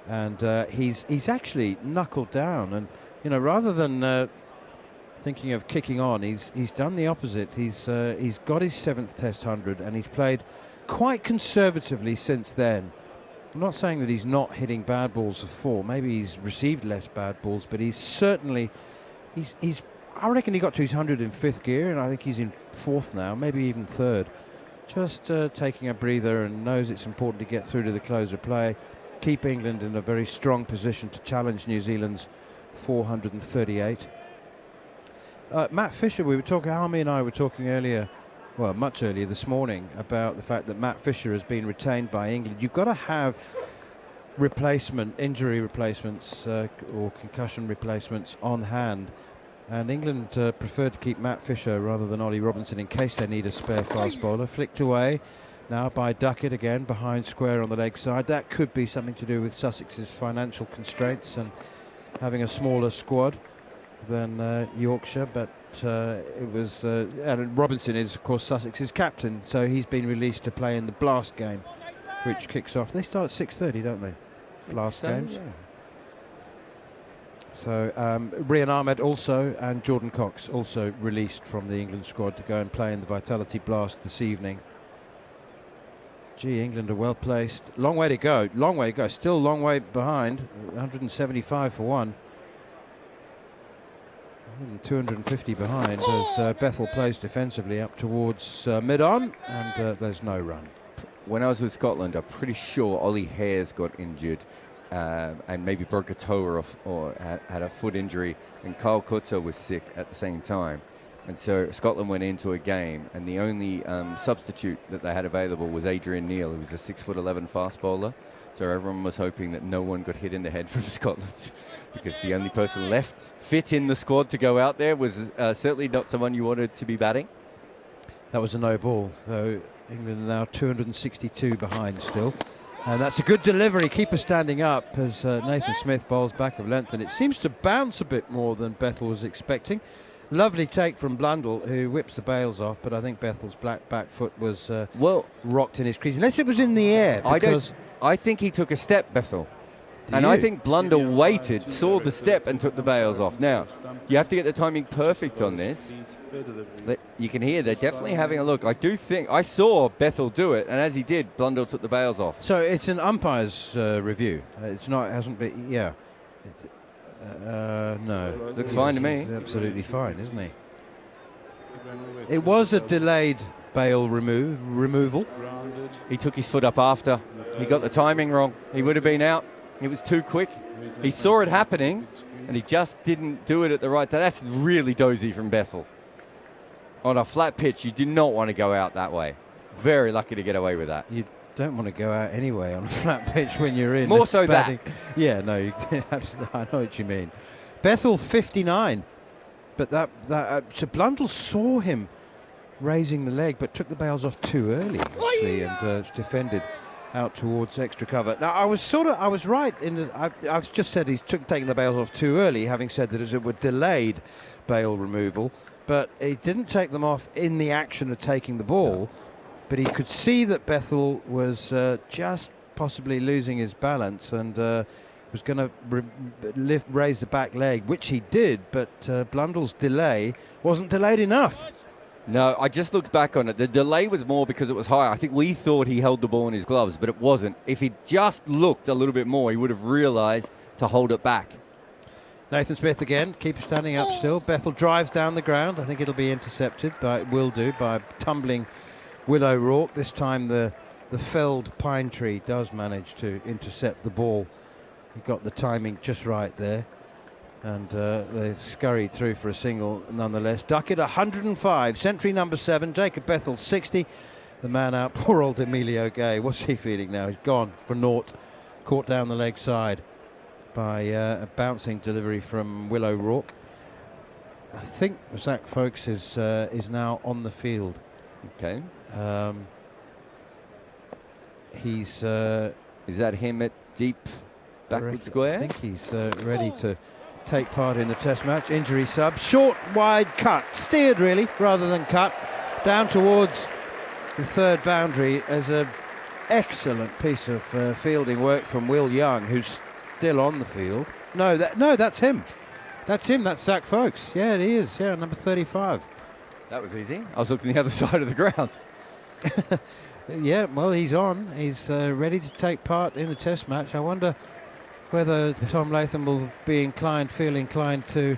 and he's actually knuckled down. And rather than thinking of kicking on, he's done the opposite. He's got his 7th Test 100, and he's played quite conservatively since then. I'm not saying that he's not hitting bad balls of 4. Maybe he's received less bad balls, but he's certainly I reckon he got to his 100 in 5th gear, and I think he's in 4th now, maybe even 3rd. Just taking a breather, and knows it's important to get through to the close of play, keep England in a very strong position to challenge New Zealand's 438. Matt Fisher, Harmy and I were talking earlier, well, much earlier this morning, about the fact that Matt Fisher has been retained by England. You've got to have injury replacements or concussion replacements on hand And England preferred to keep Matt Fisher rather than Ollie Robinson in case they need a spare fast bowler. Flicked away now by Duckett again behind square on the leg side. That could be something to do with Sussex's financial constraints and having a smaller squad than Yorkshire, but it was and Robinson is of course Sussex's captain, so he's been released to play in the Blast game, which kicks off. They start at 6:30, don't they? Blast games. Yeah. So Rian Ahmed also and Jordan Cox also released from the England squad to go and play in the Vitality Blast this evening. Gee, England are well placed. Long way to go. Long way to go. Still a long way behind. 175 for one. 250 behind as Bethel plays defensively up towards mid-on, and there's no run. When I was with Scotland, I'm pretty sure Ollie Hares got injured and maybe broke a toe or had a foot injury, and Kyle Kutzer was sick at the same time. And so Scotland went into a game, and the only substitute that they had available was Adrian Neil, who was a 6'11" fast bowler. So everyone was hoping that no one got hit in the head from Scotland, because the only person left fit in the squad to go out there was certainly not someone you wanted to be batting. That was a no ball, so England are now 262 behind still. And that's a good delivery, keeper standing up as Nathan Smith bowls back of length, and it seems to bounce a bit more than Bethel was expecting. Lovely take from Blundell, who whips the bails off, but I think Bethel's back foot was rocked in his crease, unless it was in the air. I think he took a step, Bethel. I think Blundell waited, saw the step and took the bails off. Now, you have to get the timing perfect on this. You can hear they're definitely having a look. I do think, I saw Bethel do it, and as he did, Blundell took the bails off. So it's an umpire's review. It's not, hasn't been, yeah. No. Looks fine to me. He's absolutely fine, isn't he? It was a delayed bail removal. He took his foot up after. He got the timing wrong. He would have been out. He was too quick. He saw it happening, and he just didn't do it at the right time. That's really dozy from Bethel. On a flat pitch, you do not want to go out that way. Very lucky to get away with that. You don't want to go out anyway on a flat pitch when you're in. More so batting. Yeah, no, absolutely. I know what you mean. Bethel 59, but so Blundell saw him raising the leg, but took the bails off too early actually, and defended out towards extra cover. Now I was right in that I've just said he's taking the bails off too early, having said that it was delayed bail removal, but he didn't take them off in the action of taking the ball. But he could see that Bethel was just possibly losing his balance and was going to raise the back leg, which he did, but Blundell's delay wasn't delayed enough. No, I just looked back on it. The delay was more because it was higher. I think we thought he held the ball in his gloves, but it wasn't. If he just looked a little bit more, he would have realised to hold it back. Nathan Smith again, keeper standing up still. Bethel drives down the ground. I think it'll be intercepted, but it will do by tumbling Will O'Rourke. This time the felled pine tree does manage to intercept the ball. He got the timing just right there, and they scurried through for a single nonetheless. Duckett 105, century number 7, Jacob Bethel 60. The man out, poor old Emilio Gay. What's he feeling now? He's gone for naught. Caught down the leg side by a bouncing delivery from Will O'Rourke. I think Zach Folkes is now on the field. Okay. He's is that him at deep backward square? I think he's ready to take part in the test match. Injury sub, short, wide cut, steered really rather than cut, down towards the third boundary as a excellent piece of fielding work from Will Young, who's still on the field. No, that's him. That's him. That's Zach Folkes. Yeah, he is. Yeah, number 35. That was easy. I was looking the other side of the ground. Yeah, well, he's on. He's ready to take part in the test match. I wonder whether Tom Latham will feel inclined to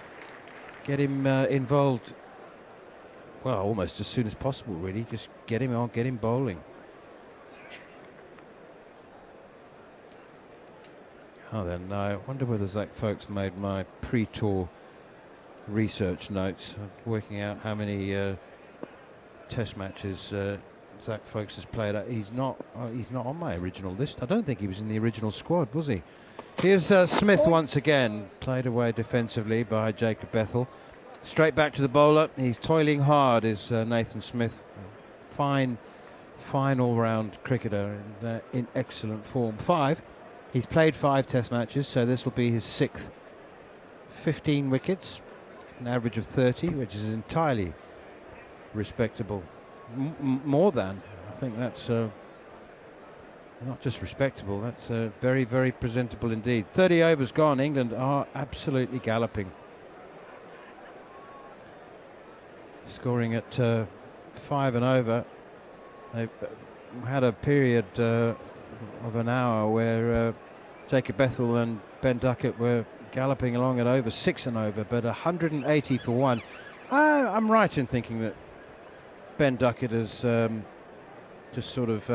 get him involved, well, almost as soon as possible, really. Just get him on, get him bowling. Oh, then I wonder whether Zach Folkes made my pre-tour research notes, working out how many test matches Zach Folkes has played. He's not on my original list. I don't think he was in the original squad, was he? Here's Smith once again, played away defensively by Jacob Bethel. Straight back to the bowler. He's toiling hard, is Nathan Smith. Fine all-round cricketer and in excellent form. He's played 5 Test matches, so this will be his 6th. 15 wickets, an average of 30, which is entirely respectable. More than, I think that's not just respectable, that's very, very presentable indeed. 30 overs gone. England are absolutely galloping. Scoring at 5 and over. They've had a period of an hour where Jacob Bethel and Ben Duckett were galloping along at over 6 and over, but 180 for 1. I'm right in thinking that Ben Duckett has just sort of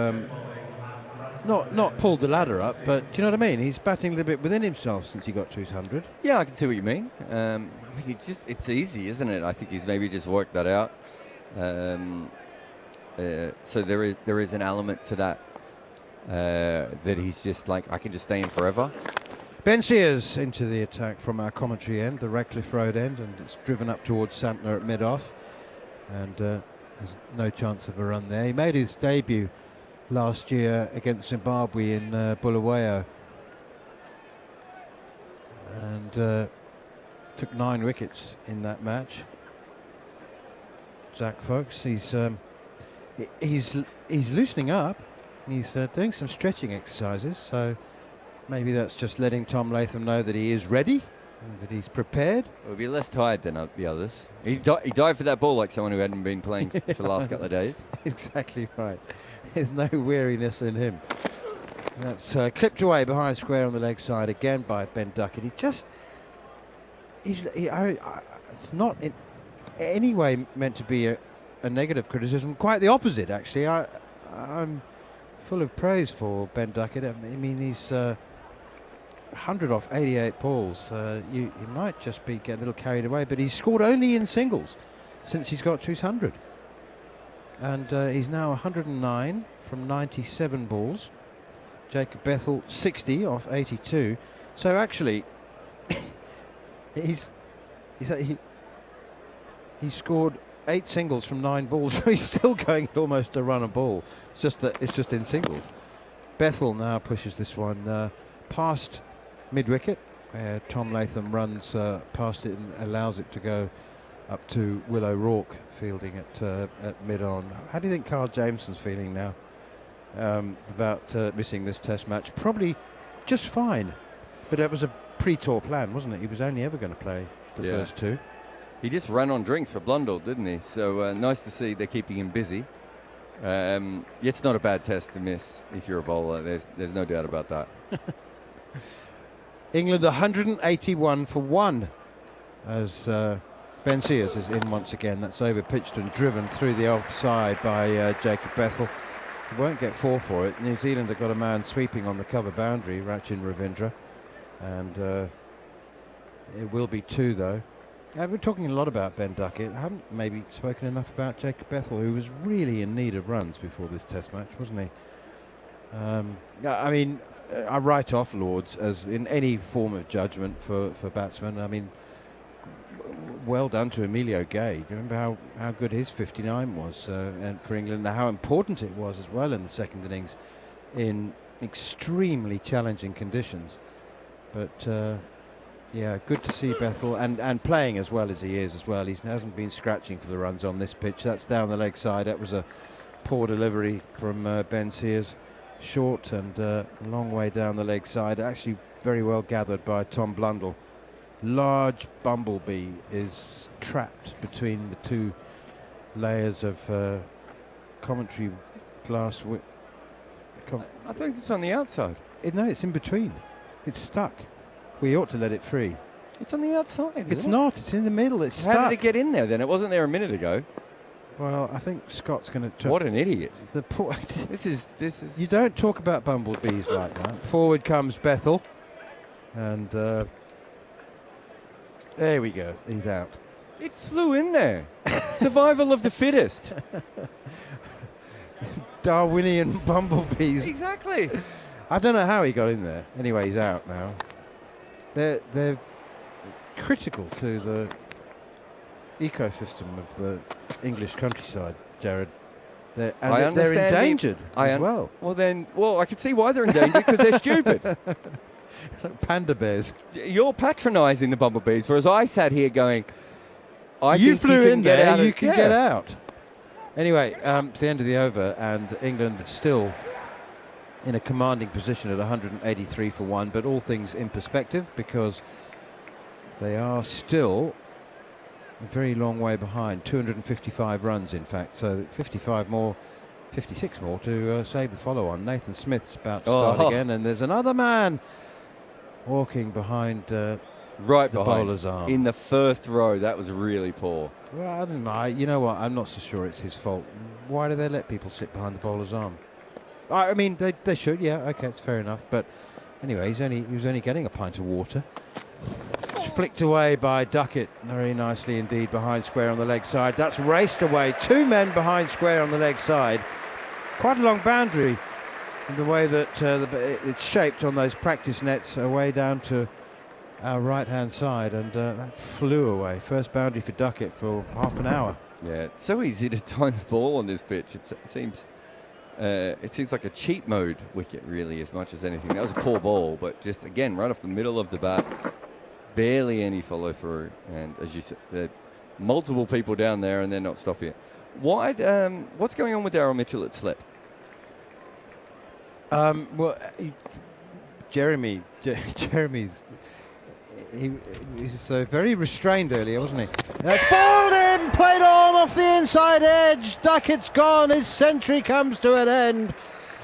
not pulled the ladder up, but do you know what I mean? He's batting a little bit within himself since he got to his 100. Yeah, I can see what you mean. I mean, it's easy, isn't it? I think he's maybe just worked that out. So there is an element to that that he's just like, I can just stay in forever. Ben Sears into the attack from our commentary end, the Redcliffe Road end, and it's driven up towards Santner at mid-off, and there's no chance of a run there. He made his debut last year against Zimbabwe in Bulawayo, and took 9 wickets in that match. Zach Folks, he's loosening up. He's doing some stretching exercises, so maybe that's just letting Tom Latham know that he is ready, and that he's prepared. He'll be less tired than the others. He dived for that ball like someone who hadn't been playing for the last couple of days. Exactly right. There's no weariness in him. That's clipped away behind square on the leg side again by Ben Duckett. It's not in any way meant to be a negative criticism. Quite the opposite, actually. I'm full of praise for Ben Duckett. I mean, he's 100 off 88 balls. You might just get a little carried away, but he's scored only in singles since he's got to his 100. And he's now 109 from 97 balls. Jacob Bethel 60 off 82. So actually, he scored 8 singles from 9 balls, so he's still going at almost a run a ball. It's just that it's just in singles. Bethel now pushes this one past mid-wicket, where Tom Latham runs past it and allows it to go up to Will O'Rourke fielding at mid-on. How do you think Carl Jameson's feeling now about missing this Test match? Probably just fine, but it was a pre-tour plan, wasn't it? He was only ever going to play the first 2. He just ran on drinks for Blundell, didn't he? So nice to see they're keeping him busy. It's not a bad test to miss if you're a bowler. There's no doubt about that. England 181 for 1 as Ben Sears is in once again. That's over pitched and driven through the offside by Jacob Bethel. He won't get 4 for it. New Zealand have got a man sweeping on the cover boundary, Rachin Ravindra, and it will be 2 though. We're talking a lot about Ben Duckett. I haven't maybe spoken enough about Jacob Bethel, who was really in need of runs before this Test match, wasn't he? I mean, I write off Lords as in any form of judgment for batsmen. I mean, well done to Emilio Gay. Do you remember how good his 59 was and for England, and how important it was as well in the second innings in extremely challenging conditions. But yeah, good to see Bethel and playing as well as he is as well. He hasn't been scratching for the runs on this pitch. That's down the leg side. That was a poor delivery from Ben Sears. Short and a long way down the leg side. Actually very well gathered by Tom Blundell. Large bumblebee is trapped between the 2 layers of commentary glass. I think it's on the outside. No, it's in between. It's stuck. We ought to let it free. It's on the outside. It's not. It's in the middle. It's stuck. How did it get in there then? It wasn't there a minute ago. Well, I think Scott's going to. What an idiot! The poor. This is. You don't talk about bumblebees like that. Forward comes Bethel, and there we go. He's out. It flew in there. Survival of the fittest. Darwinian bumblebees. Exactly. I don't know how he got in there. Anyway, he's out now. They're critical to ecosystem of the English countryside, Jarrod. They're understand endangered as well. Well, I can see why they're endangered, because they're stupid. Panda bears. You're patronising the bumblebees, whereas I sat here going, You flew in there, you can can get out. Anyway, it's the end of the over, and England still in a commanding position at 183 for 1, but all things in perspective, because they are still a very long way behind, 255 runs in fact, so 56 more to save the follow-on. Nathan Smith's about to start again, and there's another man walking behind right the behind bowler's arm. in the first row. That was really poor. Well, I don't know. You know what? I'm not so sure it's his fault. Why do they let people sit behind the bowler's arm? I mean, they should. Yeah, okay, it's fair enough. But anyway, he was only getting a pint of water. It's flicked away by Duckett very nicely indeed behind square on the leg side. That's raced away. 2 men behind square on the leg side. Quite a long boundary in the way that it's shaped on those practice nets away down to our right-hand side, and that flew away. First boundary for Duckett for half an hour. Yeah, it's so easy to time the ball on this pitch. It seems like a cheat mode wicket, really, as much as anything. That was a poor ball, but just again right off the middle of the bat, barely any follow through, and as you said, multiple people down there, and they're not stopping it. What's going on with Daryl Mitchell at slip? Well, Jeremy's. He was so very restrained earlier, wasn't he? That's bowled in, played arm off the inside edge. Duckett's gone, his century comes to an end.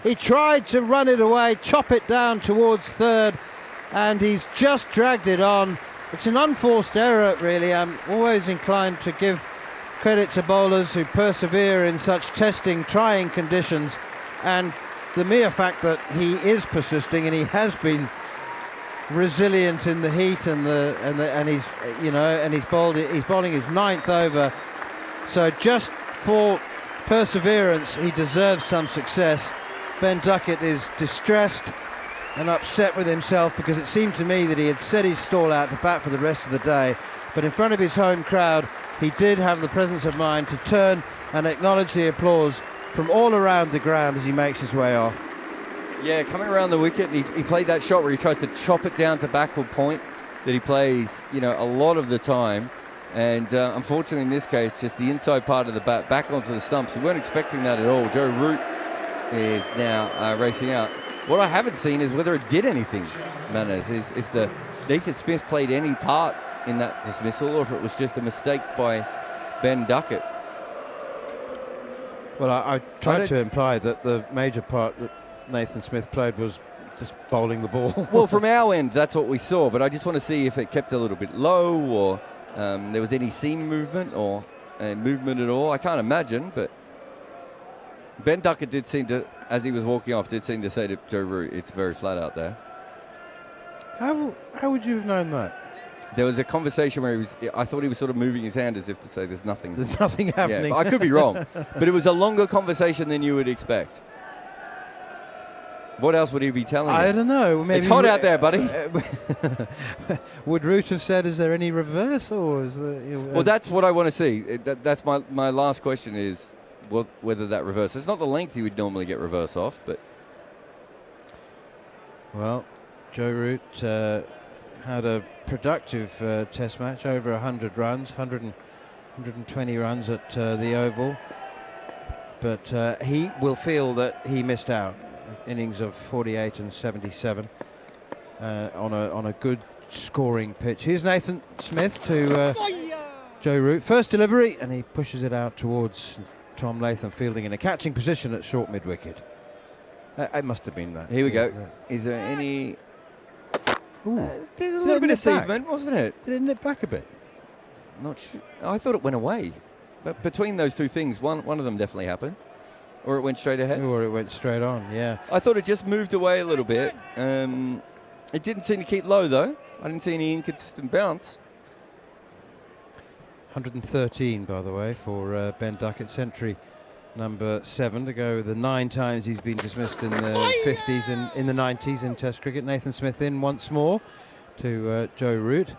He tried to run it away, chop it down towards third, and he's just dragged it on. It's an unforced error, really. I'm always inclined to give credit to bowlers who persevere in such testing, trying conditions, and the mere fact that he is persisting, and he has been resilient in the heat, and he's bowling his 9th over. So just for perseverance, he deserves some success. Ben Duckett is distressed and upset with himself, because it seemed to me that he had set his stall out to bat for the rest of the day, but in front of his home crowd he did have the presence of mind to turn and acknowledge the applause from all around the ground as he makes his way off. Yeah, coming around the wicket, he played that shot where he tries to chop it down to backward point that he plays, a lot of the time. And unfortunately, in this case, just the inside part of the bat back onto the stumps. We weren't expecting that at all. Joe Root is now racing out. What I haven't seen is whether it did anything, Manners, if the Nathan Smith played any part in that dismissal, or if it was just a mistake by Ben Duckett. Well, I tried to imply that the major part that Nathan Smith played was just bowling the ball. Well, from our end, that's what we saw, but I just want to see if it kept a little bit low, or there was any seam movement or movement at all. I can't imagine, but Ben Duckett did seem to, as he was walking off, did seem to say to Joe Root, it's very flat out there. How would you have known that? There was a conversation where I thought he was sort of moving his hand as if to say there's nothing. There's nothing happening. Yeah, I could be wrong, but it was a longer conversation than you would expect. What else would he be telling you? I don't know. Maybe it's hot out there, buddy. Would Root have said, is there any reverse, or is there... Well, that's what I want to see. That's my last question is whether that reverse. It's not the length you would normally get reverse off, but... Well, Joe Root had a productive test match, over 100 runs, 120 runs at the Oval. But he will feel that he missed out. Innings of 48 and 77 on a good scoring pitch. Here's Nathan Smith to Joe Root. First delivery, and he pushes it out towards Tom Latham, fielding in a catching position at short mid-wicket. It must have been that. Here we go. Is there any... there's a little bit of movement, wasn't it? Did it nip back a bit? Not sure. I thought it went away. But between those two things, one of them definitely happened. Or it went straight ahead? Or it went straight on, yeah. I thought it just moved away a little bit. It didn't seem to keep low, though. I didn't see any inconsistent bounce. 113, by the way, for Ben Duckett, century number 7 to go. The 9 times he's been dismissed in the 50s and in the 90s in Test cricket. Nathan Smith in once more to Joe Root.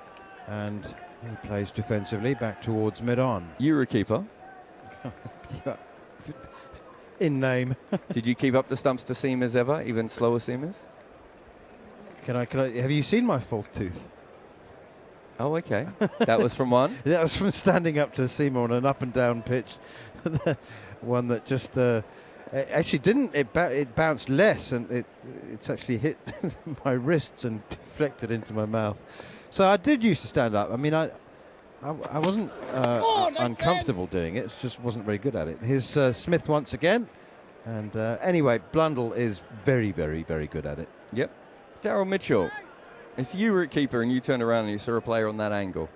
And He plays defensively back towards mid-on. You were a keeper. In name. Did you keep up the stumps to seamers ever, even slower seamers? Can I, have you seen my false tooth? Oh, okay. That was from one? That was from standing up to Seymour on an up and down pitch. One that just actually didn't, it bounced less, and it's actually hit my wrists and deflected into my mouth. So I did used to stand up. I mean, I wasn't uncomfortable doing it, it just wasn't very good at it. Here's Smith once again, and anyway, Blundell is very, very, very good at it. Yep. Daryl Mitchell, if you were a keeper and you turned around and you saw a player on that angle,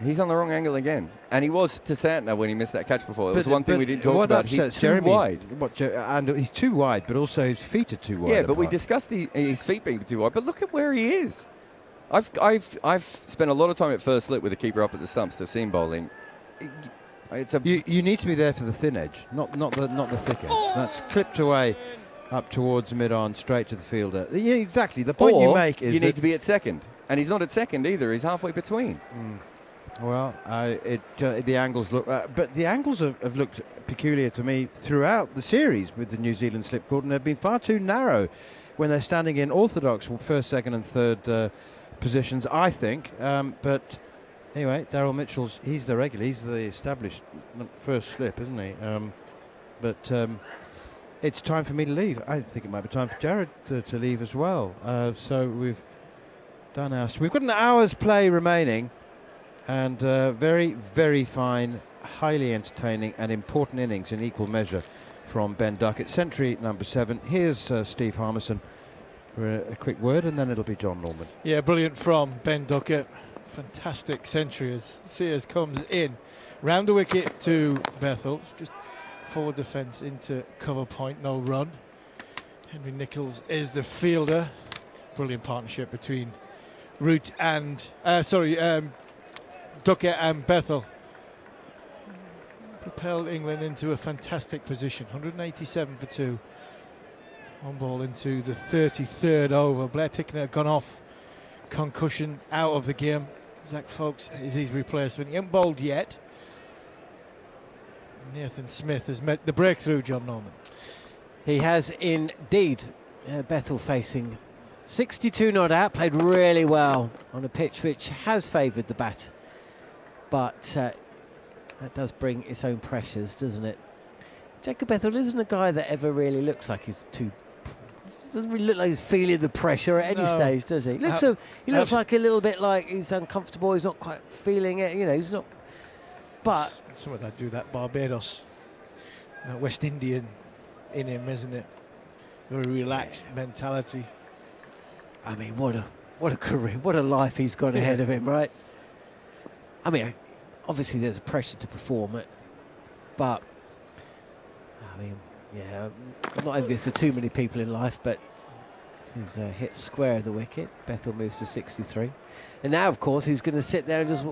he's on the wrong angle again. And he was to Santner when he missed that catch before. It was one thing we didn't talk about. He's too wide. And he's too wide, but also his feet are too wide. Yeah, but we discussed his feet being too wide. But look at where he is. I've spent a lot of time at first slip with a keeper up at the stumps to seam bowling. It's a you need to be there for the thin edge, not the thick edge. That's clipped away up towards mid-on, straight to the fielder. Yeah, exactly. The point you make is you need to be at second, and he's not at second either. He's halfway between. Well, the angles look, but the angles have looked peculiar to me throughout the series with the New Zealand slip cord, and they've been far too narrow when they're standing in orthodox first, second, and third positions, I think. But anyway, Daryl Mitchell's, he's the regular, he's the established first slip, isn't he? But it's time for me to leave. I think it might be time for Jarrod to leave as well. So we've done we've got an hour's play remaining, and very, very fine, highly entertaining and important innings in equal measure from Ben Duckett. Century number 7. Here's Steve Harmison for a quick word, and then it'll be Jon Norman. Yeah, brilliant from Ben Duckett. Fantastic century as Sears comes in. Round the wicket to Bethel. Just forward defence into cover point, no run. Henry Nicholls is the fielder. Brilliant partnership between Root and Duckett and Bethel. Propelled England into a fantastic position. 187 for 2. One ball into the 33rd over. Blair Tickner had gone off. Concussion, out of the game. Zach Folkes is his replacement. He hasn't bowled yet. Nathan Smith has met the breakthrough, Jon Norman. He has indeed. Bethel facing 62 not out, played really well on a pitch which has favoured the bat, but that does bring its own pressures, doesn't it? Jacob Bethel isn't a guy that ever really looks like he's doesn't really look like he's feeling the pressure at any stage, does he? He looks like a little bit like he's uncomfortable, he's not quite feeling it, you know, he's not. But some of that Barbados, that West Indian in him, isn't it? Very relaxed mentality. I mean, what a career, what a life he's got ahead of him, right? I mean, obviously there's a pressure to perform it, but I mean, yeah, I'm not envious of too many people in life, but he's hit square of the wicket. Bethel moves to 63, and now, of course, he's going to sit there and just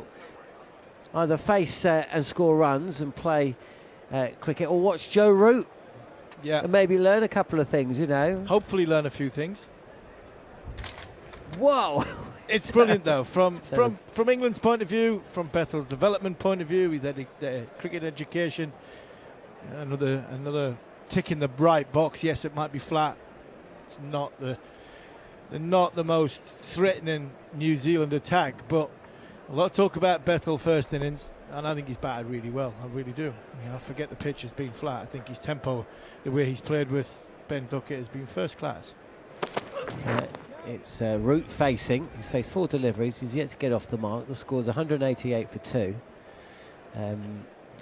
either face and score runs and play cricket, or watch Joe Root. Yeah, and maybe learn a couple of things, you know. Hopefully learn a few things. Whoa! It's brilliant though, from England's point of view, from Bethel's development point of view. He's had a cricket education. Another tick in the right box. Yes, it might be flat. It's not the most threatening New Zealand attack, but a lot of talk about Bethel first innings, and I think he's batted really well. I really do. I mean, I forget the pitch has been flat. I think his tempo, the way he's played with Ben Duckett, has been first class. It's Root facing. He's faced 4 deliveries. He's yet to get off the mark. The score's 188 for 2.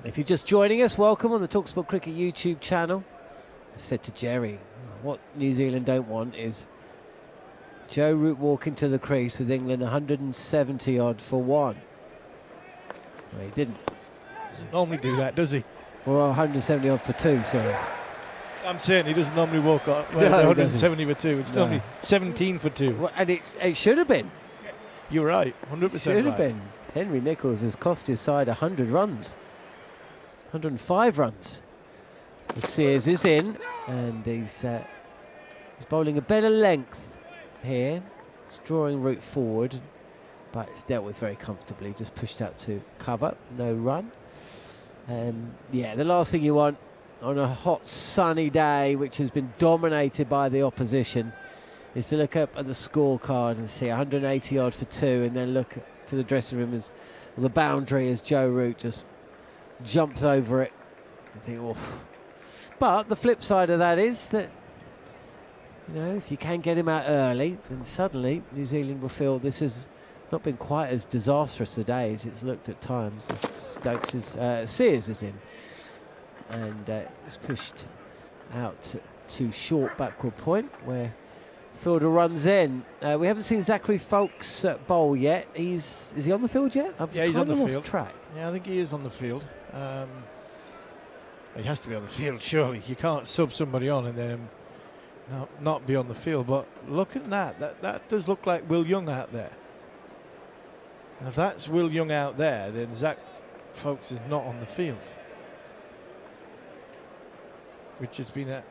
If you're just joining us, welcome on the talkSPORT Cricket YouTube channel. I said to Jerry, what New Zealand don't want is Joe Root walking to the crease with England 170 odd for 1. Well, he didn't. Doesn't normally do that, does he? Well, 170 odd for 2, sorry. I'm saying he doesn't normally walk up 170 for 2. It's normally 17 for 2. Well, and it should have been. You're right, 100% Should have right. been. Henry Nicholls has cost his side 100 runs. 105 runs. The Sears is in, and he's bowling a better length here. He's drawing Root forward. but it's dealt with very comfortably, just pushed out to cover, no run. Yeah, the last thing you want on a hot sunny day which has been dominated by the opposition is to look up at the scorecard and see 180 odd for 2, and then look to the dressing room as the boundary as Joe Root just jumps over it. I think, oof. But the flip side of that is that, you know, if you can get him out early, then suddenly New Zealand will feel this has not been quite as disastrous a day as it's looked at times. Stokes is, Sears is in, and it's pushed out to short backward point where fielder runs in. We haven't seen Zachary Folkes bowl yet. Is he on the field yet? Yeah, he's on the field. Track. Yeah, I think he is on the field. He has to be on the field, surely. You can't sub somebody on and then not be on the field. But look at that. That does look like Will Young out there. And if that's Will Young out there, then Zach Folkes is not on the field, which has been an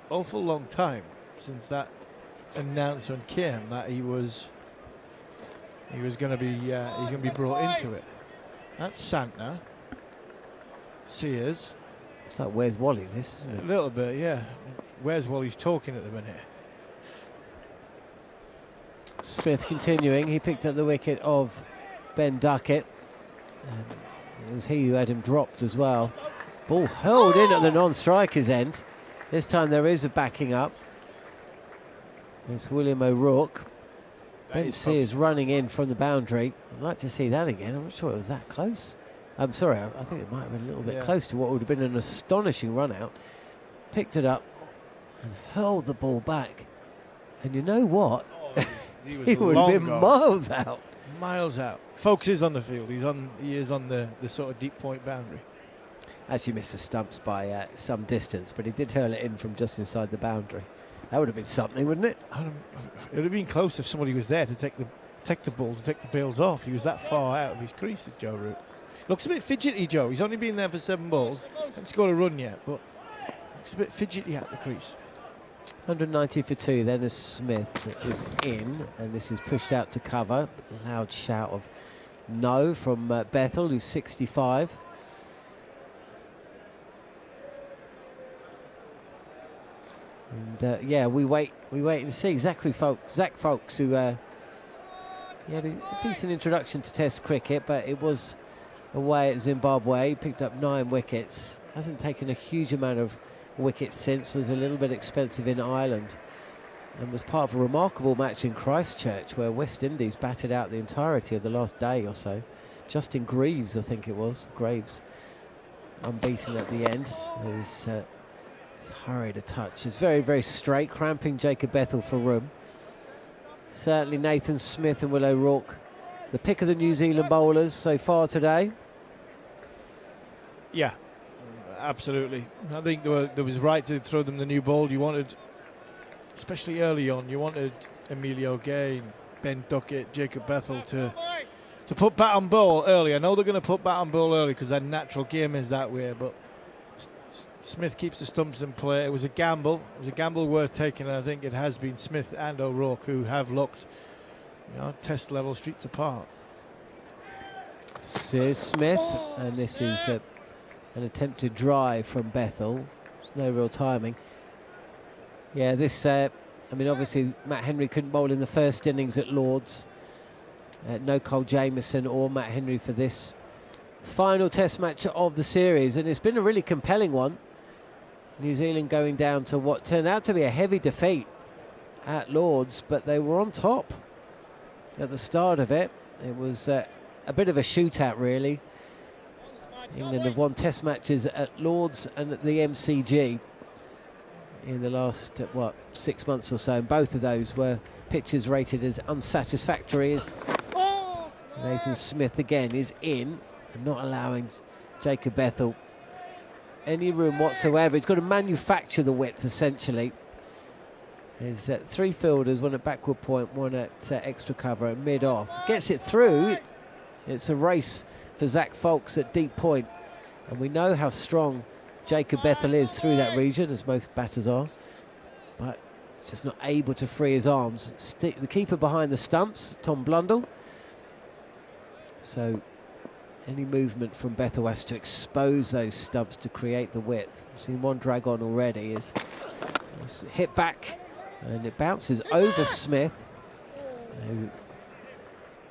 awful long time since that announcement came that he was going to be brought into it. That's Santner. Sears. It's like Where's Wally, this, isn't it? A little bit, yeah. Where's Wally's talking at the minute? Smith continuing. He picked up the wicket of Ben Duckett. It was he who had him dropped as well. Ball hurled in at the non-striker's end. This time there is a backing up. It's William O'Rourke. Ben Sears running in from the boundary. I'd like to see that again. I'm not sure it was that close. I'm sorry, I think it might have been a little bit close to what would have been an astonishing run out. Picked it up and hurled the ball back. And you know what? He would have been miles out. Miles out. Folkes is on the field. He is on the sort of deep point boundary. Actually missed the stumps by some distance, but he did hurl it in from just inside the boundary. That would have been something, wouldn't it? It would have been close if somebody was there to take the ball, to take the bails off. He was that far out of his crease at Joe Root. Looks a bit fidgety, Joe. He's only been there for 7 balls. Hasn't scored a run yet, but looks a bit fidgety at the crease. 190 for 2 then as Smith is in, and this is pushed out to cover. Loud shout of no from Bethel, who's 65. And yeah, we wait and see. Zach Folkes, who he had a decent introduction to Test cricket, but it was away at Zimbabwe. He picked up 9 wickets. Hasn't taken a huge amount of wickets since. Was a little bit expensive in Ireland, and was part of a remarkable match in Christchurch where West Indies batted out the entirety of the last day or so. Justin Greaves, I think it was. Graves unbeaten at the end. He's hurried a touch. It's very, very straight, cramping Jacob Bethel for room. Certainly Nathan Smith and Will O'Rourke, the pick of the New Zealand bowlers so far today. Yeah, absolutely. I think there was right to throw them the new ball. You wanted, especially early on, you wanted Emilio Gay, Ben Duckett, Jacob Bethel to put bat on ball early. I know they're going to put bat on ball early because their natural game is that way, but Smith keeps the stumps in play. It was a gamble. It was a gamble worth taking, and I think it has been Smith and O'Rourke who have looked, Test level streets apart. Sears Smith, and this is an attempted drive from Bethel. There's no real timing. Yeah, this, I mean, obviously Matt Henry couldn't bowl in the first innings at Lord's. No Cole Jamieson or Matt Henry for this final Test match of the series, and it's been a really compelling one. New Zealand going down to what turned out to be a heavy defeat at Lord's, but they were on top at the start of it. It was a bit of a shootout, really. England have won Test matches at Lord's and at the MCG in the last 6 months or so, and both of those were pitches rated as unsatisfactory. As Nathan Smith again is in and not allowing Jacob Bethel any room whatsoever. He's got to manufacture the width essentially. There's 3 fielders, one at backward point, one at extra cover and mid off. Gets it through. It's a race for Zach Folkes at deep point, and we know how strong Jacob Bethel is through that region, as most batters are, but he's just not able to free his arms. The keeper behind the stumps, Tom Blundell, So any movement from Bethel has to expose those stumps to create the width. We've seen one drag on already, is hit back and it bounces over Smith.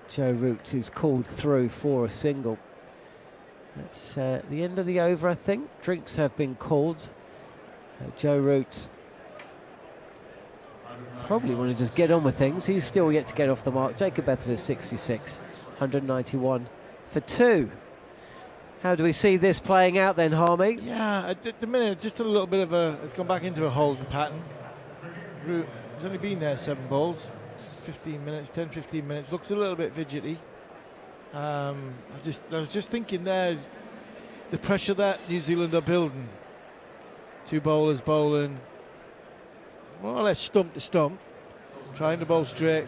Joe Root, who's called through for a single. That's the end of the over, I think. Drinks have been called. Joe Root probably want to just get on with things. He's still yet to get off the mark. Jacob Bethel is 66, 191 for 2. How do we see this playing out then, Harmy? Yeah, at the minute, just a little bit of it's gone back into a holding pattern. Root has only been there 7 balls, 15 minutes, 10-15 minutes. Looks a little bit fidgety. I was just thinking there's the pressure that New Zealand are building. 2 bowlers bowling more or less stump to stump, trying to bowl straight,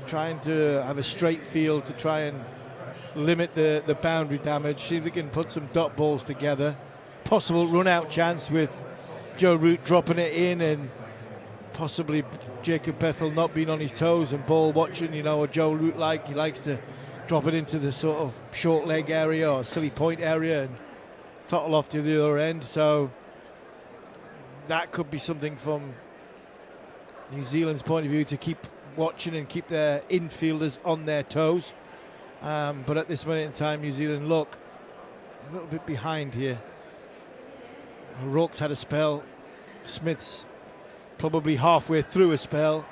trying to have a straight field to try and limit the boundary damage. See if they can put some dot balls together. Possible run out chance with Joe Root dropping it in, and possibly Jacob Bethel not being on his toes and ball watching. You know what Joe Root like? He likes to drop it into the sort of short leg area or silly point area and tottle off to the other end. So that could be something from New Zealand's point of view to keep watching and keep their infielders on their toes. But at this moment in time, New Zealand look a little bit behind here. Rourke's had a spell. Smith's probably halfway through a spell.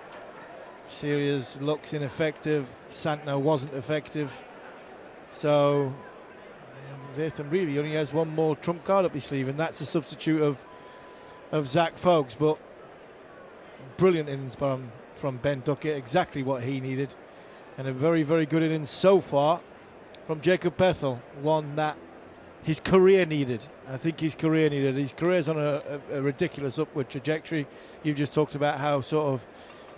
Sirius looks ineffective. Santner wasn't effective. So Latham really only has one more trump card up his sleeve, and that's a substitute of Zach Foakes. But brilliant innings from Ben Duckett, exactly what he needed, and a very, very good innings so far from Jacob Bethel, one that his career needed. I think his career needed. His career's on a ridiculous upward trajectory. You've just talked about how sort of,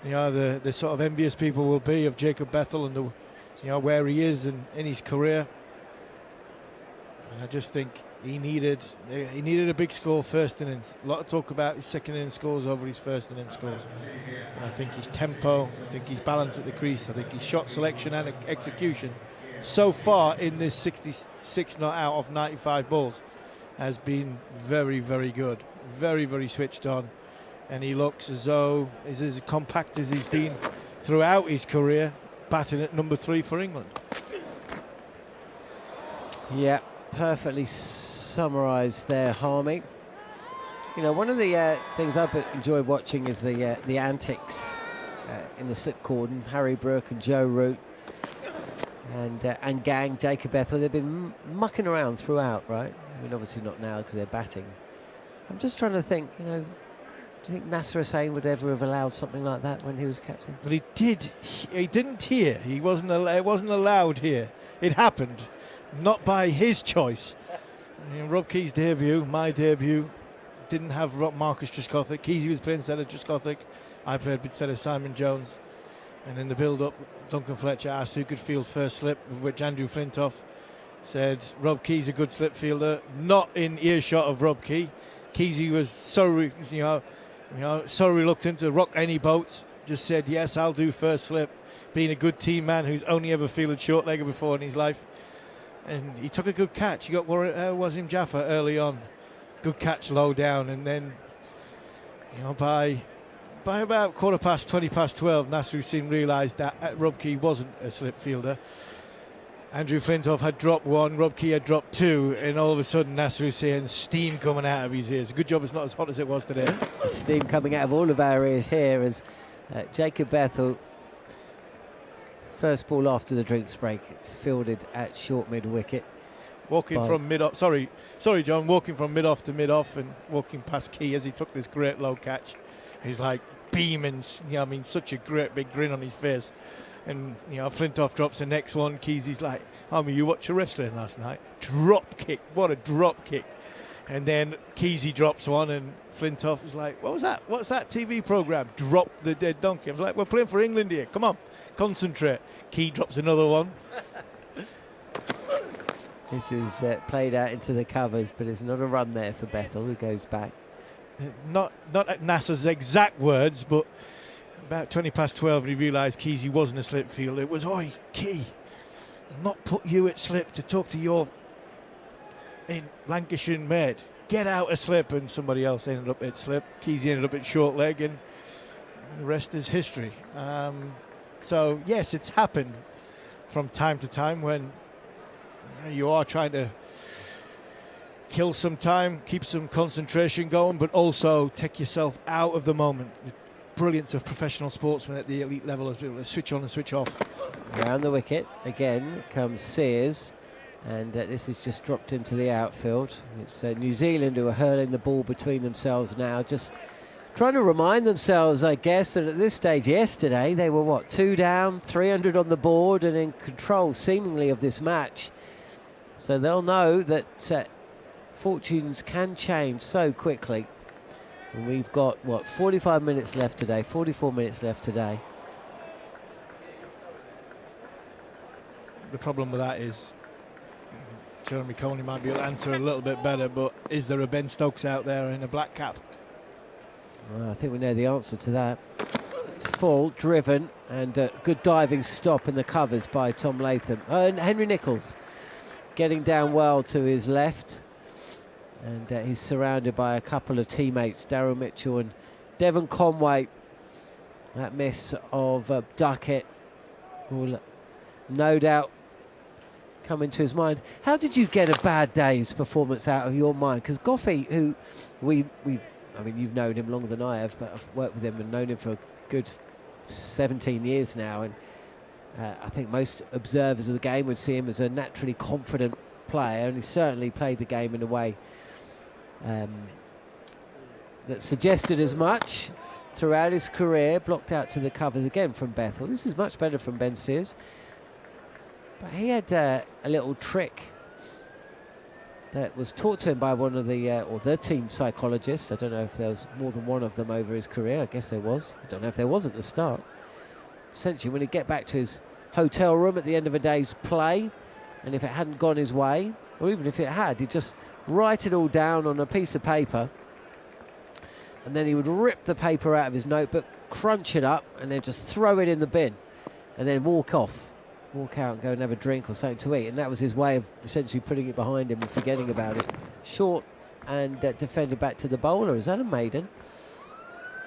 you know, the sort of envious people will be of Jacob Bethel and the, you know, where he is in his career. And I just think he needed a big score first innings. A lot of talk about his second innings scores over his first innings scores. And I think his tempo, I think his balance at the crease, I think his shot selection and execution so far in this 66 not out of 95 balls has been very, very good. Very, very switched on. And he looks as though he's as compact as he's been throughout his career, batting at number 3 for England. Yeah, perfectly summarised there, Harmy. You know, one of the things I've enjoyed watching is the antics in the slip cordon. Harry Brook and Joe Root and gang, Jacob Bethel, they've been mucking around throughout, right? I mean, obviously not now because they're batting. I'm just trying to think, you know, do you think Nasser Hussain would ever have allowed something like that when he was captain? But he did. He didn't here. He wasn't. It wasn't allowed here. It happened, not by his choice. I mean, Rob Key's debut, my debut, didn't have Marcus Trescothick. Keysy was playing instead of Trescothick. I played instead of Simon Jones. And in the build-up, Duncan Fletcher asked who could field first slip, of which Andrew Flintoff said Rob Key's a good slip fielder. Not in earshot of Rob Key. Keysy was so reluctant to rock any boats. Just said, yes, I'll do first slip. Being a good team man who's only ever fielded short-legger before in his life. And he took a good catch. He got Wasim Jaffa early on. Good catch low down. And then, you know, by about 20 past 12, Nasser Hussain realised that Rob Key wasn't a slip fielder. Andrew Flintoff had dropped 1, Rob Key had dropped 2, and all of a sudden Nasser Hussain, steam coming out of his ears. Good job it's not as hot as it was today. The steam coming out of all of our ears here as Jacob Bethel, first ball after the drinks break, it's fielded at short mid-wicket. Walking from mid-off, sorry John, walking from mid-off to mid-off and walking past Key as he took this great low catch. He's like beaming, you know, I mean, such a great big grin on his face. And, you know, Flintoff drops the next one. Keesy's like, Harmy, you watched your wrestling last night? Drop kick, what a drop kick. And then Keysy drops one and Flintoff is like, what was that? What's that TV program? Drop the dead donkey. I was like, we're playing for England here. Come on, concentrate. Key drops another one. This is played out into the covers, but it's not a run there for Bethel, who goes back. Not at Nasser's exact words, but about 20 past 12 he realised Keysy wasn't a slip fielder. It was, oi, Key, not put you at slip to talk to your in Lancashire mate. Get out of slip, and somebody else ended up at slip. Keezy ended up at short leg, and the rest is history. So yes, it's happened from time to time when you are trying to kill some time, keep some concentration going, but also take yourself out of the moment. The brilliance of professional sportsmen at the elite level is able to switch on and switch off. Around the wicket again comes Sears, and this is just dropped into the outfield. It's New Zealand who are hurling the ball between themselves now, just trying to remind themselves, I guess, that at this stage yesterday they were, 2 down, 300 on the board and in control seemingly of this match. So they'll know that fortunes can change so quickly. And we've got, 45 minutes left today, 44 minutes left today. The problem with that is Jeremy Coney might be able to answer a little bit better, but is there a Ben Stokes out there in a black cap? Well, I think we know the answer to that. It's full, driven, and good diving stop in the covers by Tom Latham. And Henry Nicholls getting down well to his left. And he's surrounded by a couple of teammates, Daryl Mitchell and Devon Conway. That miss of Duckett will no doubt come into his mind. How did you get a bad day's performance out of your mind? Because Goffey, who I mean, you've known him longer than I have, but I've worked with him and known him for a good 17 years now, and I think most observers of the game would see him as a naturally confident player, and he certainly played the game in a way that suggested as much throughout his career. Blocked out to the covers again from Bethel. This is much better from Ben Sears, but he had a little trick that was taught to him by one of the or the team psychologists. I don't know if there was more than one of them over his career. I guess there was. I don't know if there was at the start. Essentially, when he'd get back to his hotel room at the end of a day's play, and if it hadn't gone his way, or even if it had, he'd just write it all down on a piece of paper, and then he would rip the paper out of his notebook, crunch it up, and then just throw it in the bin, and then walk out and go and have a drink or something to eat. And that was his way of essentially putting it behind him and forgetting about it. Short and defended back to the bowler. Is that a maiden?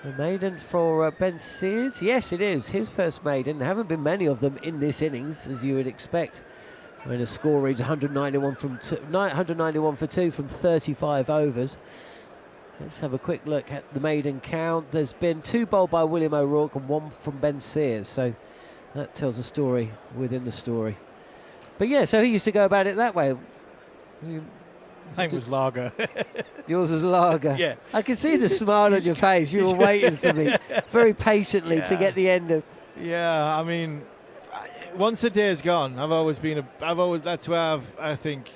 A maiden for Ben Sears? Yes, it is. His first maiden. There haven't been many of them in this innings, as you would expect, when a score reads 191 for 2 from 35 overs. Let's have a quick look at the maiden count. There's been 2 bowled by William O'Rourke and 1 from Ben Sears. So that tells a story within the story. But yeah, so he used to go about it that way. Mine was lager. Yours is lager. Yeah. I can see the smile on your face. You were waiting for me very patiently to get the end of. Yeah, I mean, once the day is gone, that's where I think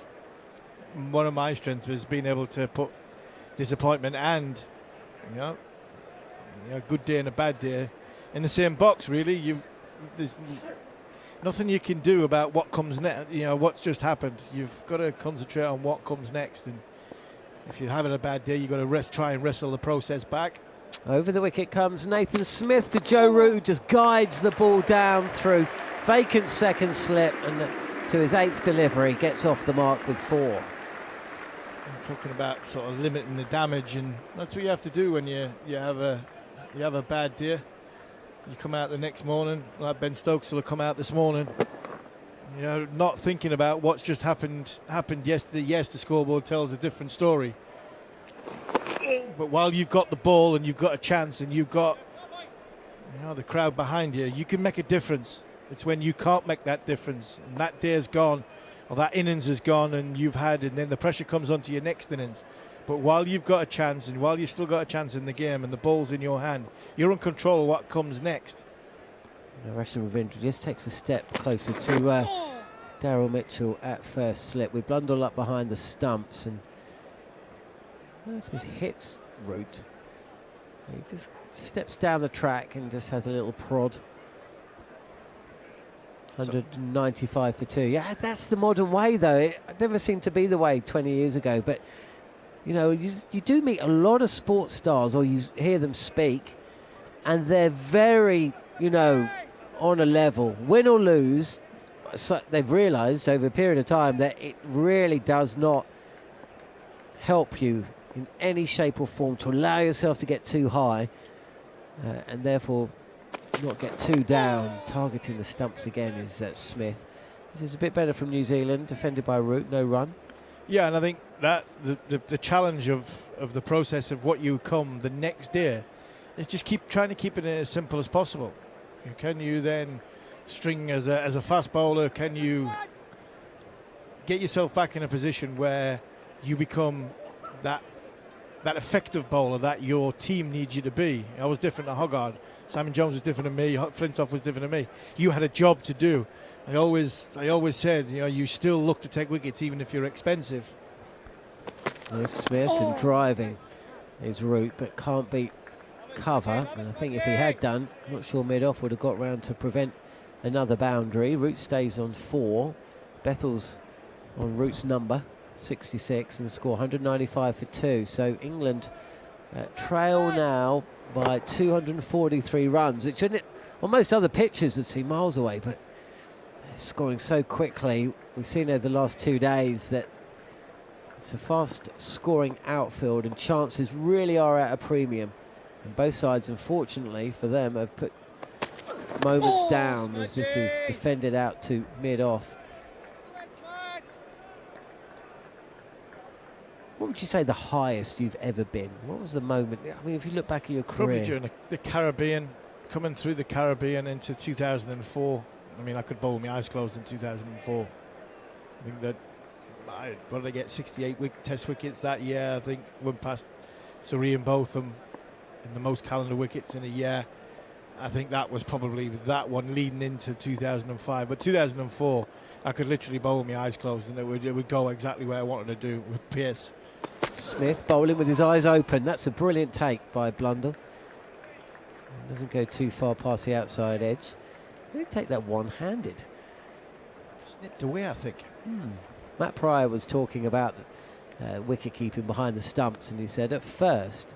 one of my strengths was being able to put disappointment and, a good day and a bad day in the same box, really. There's nothing you can do about what comes next, what's just happened. You've got to concentrate on what comes next, and if you're having a bad day, you've got to try and wrestle the process back. Over the wicket comes Nathan Smith to Joe Root, who just guides the ball down through vacant second slip and to his 8th delivery, gets off the mark with 4. I'm talking about sort of limiting the damage, and that's what you have to do when you have a bad day. You come out the next morning, like Ben Stokes will have come out this morning, not thinking about what's just happened yesterday. Yes, the scoreboard tells a different story, but while you've got the ball and you've got a chance and you've got the crowd behind you, you can make a difference. It's when you can't make that difference, and that day's gone, or that innings is gone, and then the pressure comes onto your next innings. But while you've got a chance, and while you've still got a chance in the game and the ball's in your hand, you're in control of what comes next. Rashid Ravindra just takes a step closer to Daryl Mitchell at first slip. We Blundell up behind the stumps, and I don't know if this hits Root. He just steps down the track and just has a little prod. 195 for 2. Yeah, that's the modern way, though. It never seemed to be the way 20 years ago, but you do meet a lot of sports stars, or you hear them speak, and they're very, on a level. Win or lose, so they've realised over a period of time that it really does not help you in any shape or form to allow yourself to get too high, and therefore not get too down. Targeting the stumps again is Smith. This is a bit better from New Zealand, defended by Root, no run. Yeah, and I think that the challenge of the process of what you come the next day is just trying to keep it as simple as possible. Can you then string as a fast bowler? Can you get yourself back in a position where you become that effective bowler that your team needs you to be? I was different to Hoggard. Simon Jones was different to me. Flintoff was different to me. You had a job to do. I always said, you still look to take wickets even if you're expensive. There's Smith and driving his Root, but can't beat cover. And I think if he had done, I'm not sure mid-off would have got round to prevent another boundary. Root stays on 4. Bethel's on Root's number 66 and score 195 for 2. So England trail now by 243 runs, which on most other pitches would seem miles away, but they're scoring so quickly. We've seen over the last 2 days that it's a fast scoring outfield and chances really are at a premium. And both sides, unfortunately for them, have put moments down as this is defended out to mid-off. What would you say the highest you've ever been? What was the moment? I mean, if you look back at your career. Probably during the Caribbean, coming through the Caribbean into 2004. I mean, I could bowl my eyes closed in 2004. I think that what did I get? 68 test wickets that year. I think went past Surrey and Botham in the most calendar wickets in a year. I think that was probably that one leading into 2005. But 2004, I could literally bowl my eyes closed and it would go exactly where I wanted to do with pace. Smith bowling with his eyes open. That's a brilliant take by Blundell. Doesn't go too far past the outside edge. He'll take that one-handed. Snipped away, I think. Matt Pryor was talking about wicket keeping behind the stumps, and he said at first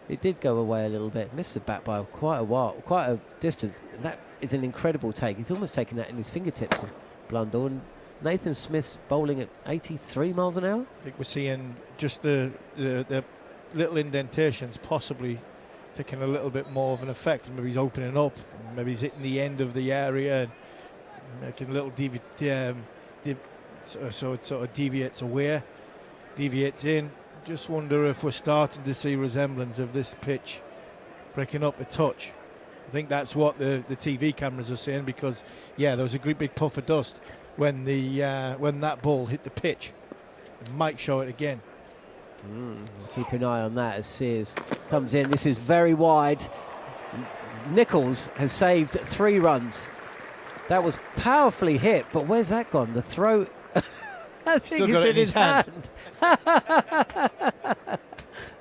it did go away a little bit, missed the bat by quite a distance, and that is an incredible take. He's almost taken that in his fingertips, Blundell. And Nathan Smith's bowling at 83 miles an hour. I think we're seeing just the little indentations possibly taking a little bit more of an effect. Maybe he's opening up, maybe he's hitting the end of the area and making a little so it sort of deviates away, deviates in. Just wonder if we're starting to see resemblance of this pitch breaking up a touch. I think that's what the TV cameras are saying, because yeah, there was a great big puff of dust when that ball hit the pitch. It might show it again. Keep an eye on that as Sears comes in. This is very wide. Nichols has saved 3 runs. That was powerfully hit, but where's that gone? The throw, I think it's in his hand.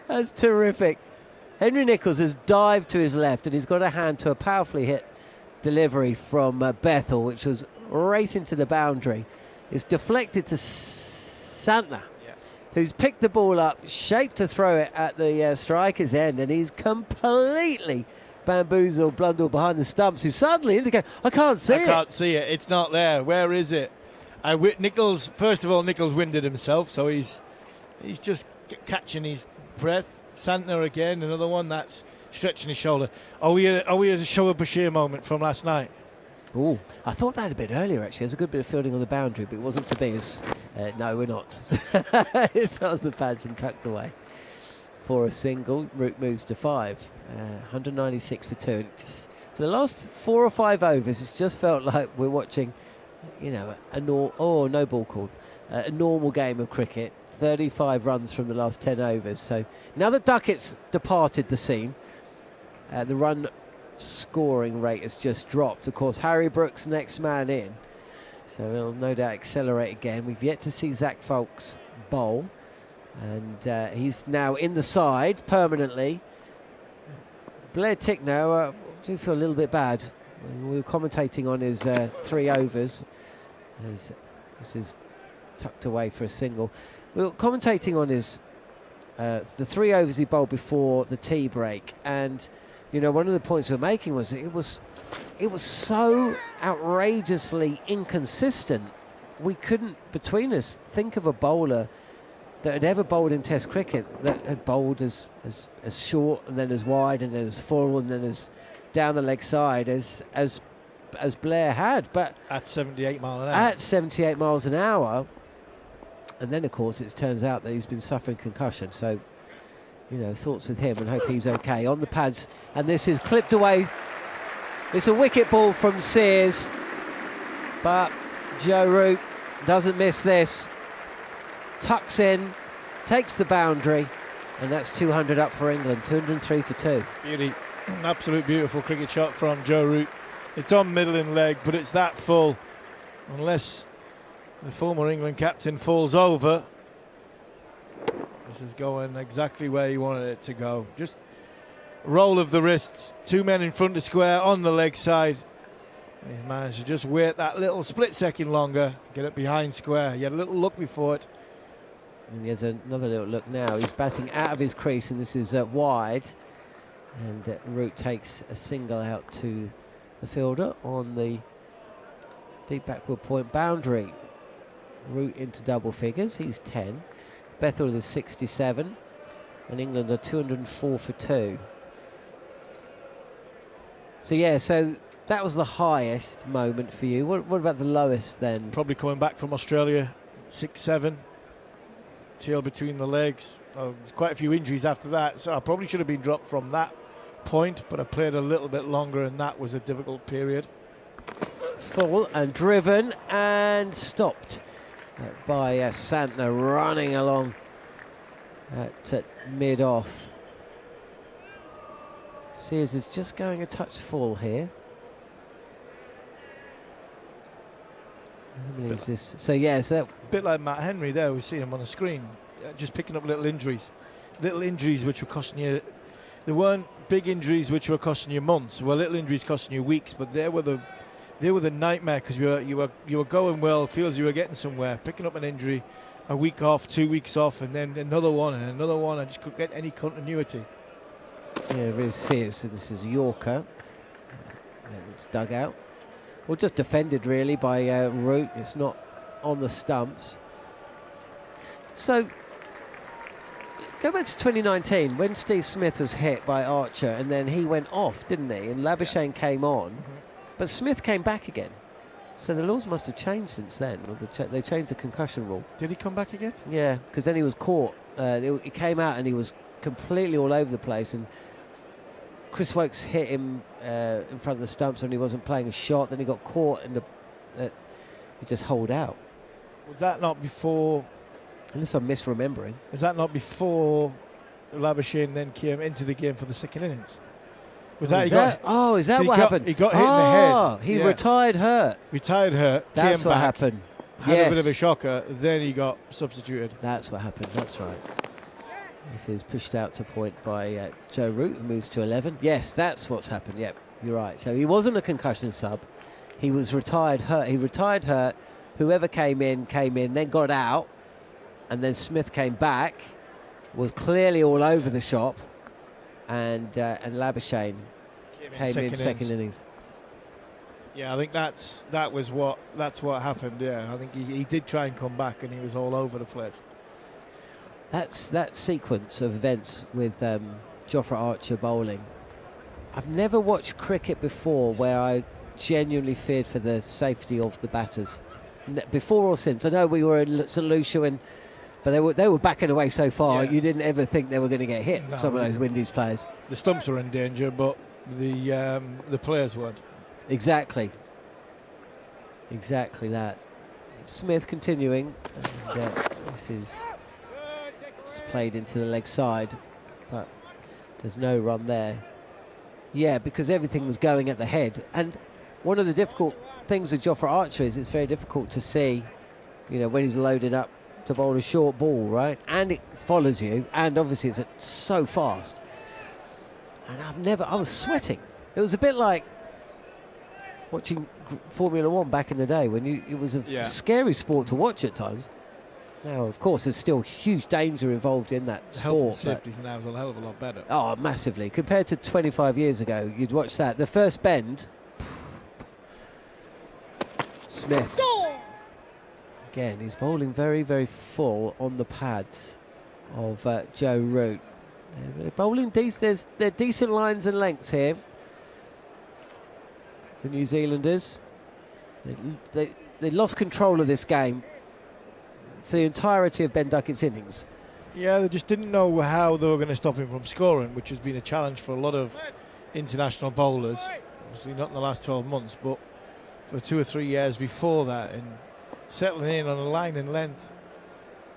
That's terrific. Henry Nichols has dived to his left and he's got a hand to a powerfully hit delivery from Bethel, which was right into the boundary. It's deflected to Santner, who's picked the ball up, shaped to throw it at the striker's end, and he's completely bamboozled Blundell behind the stumps, who suddenly indicated, I can't see it. I can't see it. It's not there. Where is it? Nichols, first of all, Nichols winded himself, so he's just catching his breath. Santner again, another one that's stretching his shoulder. Are we at a Shoaib Bashir moment from last night? Oh, I thought that a bit earlier, actually. There's a good bit of fielding on the boundary, but it wasn't to be. No, we're not. It's on the pads and tucked away for a single. Root moves to 5. 196 for 2. Just, for the last 4 or 5 overs, it's just felt like we're watching, no ball called. A normal game of cricket. 35 runs from the last 10 overs. So now that Duckett's departed the scene, the run scoring rate has just dropped. Of course, Harry Brooks next man in, so he'll no doubt accelerate again. We've yet to see Zach Folks bowl, and he's now in the side permanently. Blair Tickner, I do feel a little bit bad. We were commentating on his 3 overs, as this is tucked away for a single. We were commentating on his the 3 overs he bowled before the tea break, and you know, one of the points we're making was it was so outrageously inconsistent. We couldn't, between us, think of a bowler that had ever bowled in Test cricket that had bowled as short and then as wide and then as full and then as down the leg side as Blair had. But at 78 miles an hour. At 78 miles an hour, and then of course it turns out that he's been suffering concussion. So, you know, thoughts with him and hope he's okay. On the pads, and this is clipped away. It's a wicket ball from Sears, but Joe Root doesn't miss this. Tucks in, takes the boundary, and that's 200 up for England. 203 for 2. Beauty. An absolute beautiful cricket shot from Joe Root. It's on middling leg, but it's that full. Unless the former England captain falls over, this is going exactly where he wanted it to go. Just roll of the wrists. 2 men in front of square on the leg side. He's managed to just wait that little split second longer, get it behind square. He had a little look before it. And he has another little look now. He's batting out of his crease, and this is wide. And Root takes a single out to the fielder on the deep backward point boundary. Root into double figures. He's 10. Bethel is 67. And England are 204 for 2. So, yeah, so that was the highest moment for you. What about the lowest then? Probably coming back from Australia, 6-7. Tail between the legs. There's quite a few injuries after that, so I probably should have been dropped from that point, but I played a little bit longer, and that was a difficult period. Full and driven and stopped by Santner running along at mid-off. Sears is just going a touch full here. Is this? So yes, that bit like Matt Henry there. We see him on the screen, just picking up little injuries which were costing you. There weren't big injuries which were costing you months. Well, little injuries costing you weeks, but they were the nightmare, because you were going well, feels you were getting somewhere, picking up an injury, a week off, 2 weeks off, and then another one and another one. I just couldn't get any continuity. Yeah, really Sears. So this is Yorker. It's dug out. Well, just defended really by Root. It's not on the stumps. So, go back to 2019 when Steve Smith was hit by Archer, and then he went off, didn't he? And Labuschagne came on, but Smith came back again. So the laws must have changed since then. Or they changed the concussion rule. Did he come back again? Yeah, because then he was caught. He came out and he was completely all over the place, and Chris Wokes hit him in front of the stumps when he wasn't playing a shot. Then he got caught and he just holed out. Was that not before? Unless I'm misremembering. Is that not before Labuschagne then came into the game for the second innings? Was that? Is that what happened? He got hit in the head. He retired hurt. Retired hurt. That's came what back, happened. Had a bit of a shocker. Then he got substituted. That's what happened. That's right. This is pushed out to point by Joe Root, who moves to 11. Yes, that's what's happened. Yep, you're right. So he wasn't a concussion sub. He was retired hurt. He retired hurt. Whoever came in, then got out. And then Smith came back, was clearly all over the shop. And Labuschagne came in second innings. Yeah, I think that's what happened. Yeah, I think he did try and come back, and he was all over the place. That's that sequence of events with Jofra Archer bowling. I've never watched cricket before where I genuinely feared for the safety of the batters, before or since. I know we were in St Lucia, but they were backing away so far. You didn't ever think they were going to get hit. No, some of those Windies players. The stumps were in danger, but the players weren't. Exactly that. Smith continuing, and this is just played into the leg side, but there's no run there. Yeah, because everything was going at the head, and one of the difficult things with Jofra Archer is it's very difficult to see, when he's loaded up to bowl a short ball, right? And it follows you, and obviously it's so fast. And I was sweating. It was a bit like watching Formula 1 back in the day when it was a scary sport to watch at times. Now, of course, there's still huge danger involved in that Health and sport. safety now is a hell of a lot better. Oh, massively. Compared to 25 years ago, you'd watch that. The first bend. Smith. Again, he's bowling very, very full on the pads of Joe Root. They're bowling they're decent lines and lengths here. The New Zealanders. They lost control of this game for the entirety of Ben Duckett's innings. Yeah, they just didn't know how they were going to stop him from scoring, which has been a challenge for a lot of international bowlers. Obviously not in the last 12 months, but for 2 or 3 years before that, and settling in on a line and length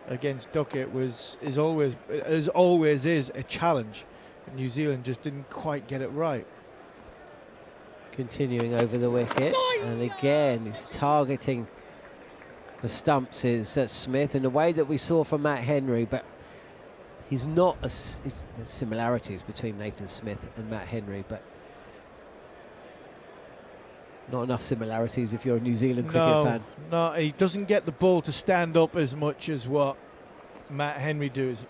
against Duckett is always a challenge. And New Zealand just didn't quite get it right. Continuing over the wicket, and again he's targeting the stumps is Smith in the way that we saw from Matt Henry, but he's not there's similarities between Nathan Smith and Matt Henry, but not enough similarities if you're a New Zealand cricket fan. No, he doesn't get the ball to stand up as much as what Matt Henry does.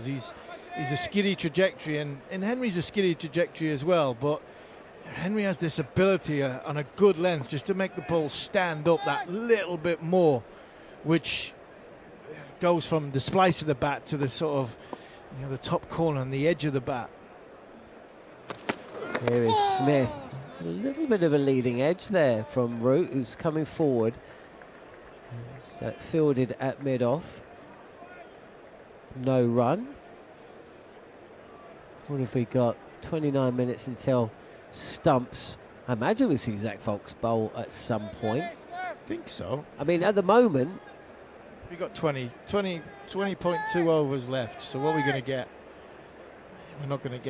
He's a skiddy trajectory, and Henry's a skiddy trajectory as well, but Henry has this ability on a good length just to make the ball stand up that little bit more, which goes from the splice of the bat to the sort of, the top corner on the edge of the bat. Here is Smith. It's a little bit of a leading edge there from Root, who's coming forward. It's fielded at mid-off. No run. What have we got? 29 minutes until Stumps. I imagine we see Zach Foulkes bowl at some point. I think so. I mean, at the moment, we've got 20.2 overs left. So what are we going to get? We're not going to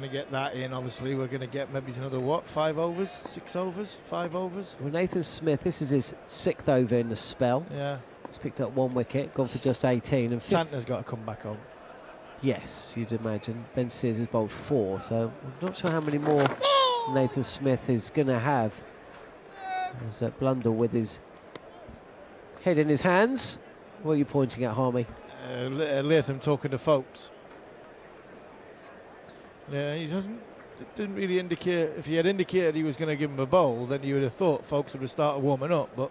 get that in. Obviously, we're going to get maybe another 5 overs, 6 overs, 5 overs. Well, Nathan Smith, this is his 6th over in the spell. Yeah. He's picked up 1 wicket, gone for just 18. And Santner's got to come back home. Yes, you'd imagine. Ben Sears has bowled 4, so I'm not sure how many more Nathan Smith is going to have. There's Blundell with his head in his hands. What are you pointing at, Harmy? Latham talking to Foulkes. Yeah, it didn't really indicate. If he had indicated he was going to give him a bowl, then you would have thought Foulkes would have started warming up. But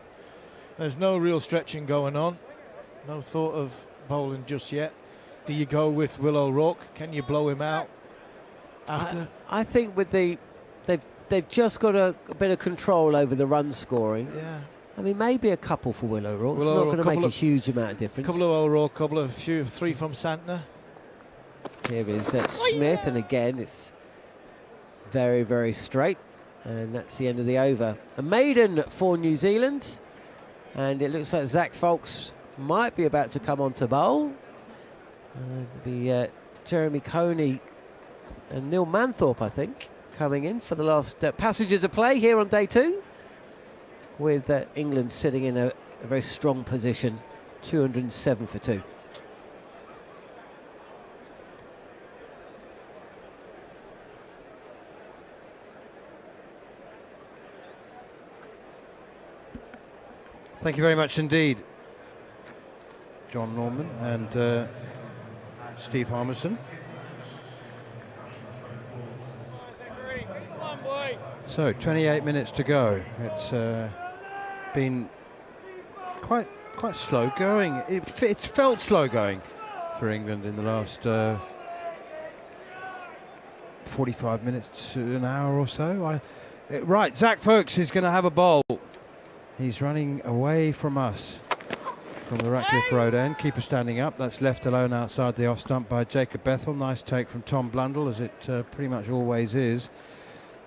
there's no real stretching going on. No thought of bowling just yet. Do you go with Will O'Rourke? Can you blow him out after? I think with they've just got a bit of control over the run scoring. Yeah. I mean, maybe a couple for Will O'Rourke. It's not going to make a huge amount of difference. A couple of O'Rourke, three from Santner. Here is Smith, and again it's very, very straight, and that's the end of the over. A maiden for New Zealand, and it looks like Zach Foulkes might be about to come on to bowl. It'll be Jeremy Coney and Neil Manthorp, I think, coming in for the last passages of play here on day 2, with England sitting in a very strong position, 207 for 2. Thank you very much indeed, Jon Norman and Steve Harmison. So 28 minutes to go. It's been quite slow going. It's felt slow going for England in the last 45 minutes to an hour or so. Right, Zach Foulkes is going to have a bowl. He's running away from us from the Ratcliffe Road end. Keeper standing up. That's left alone outside the off stump by Jacob Bethell. Nice take from Tom Blundell, as it pretty much always is.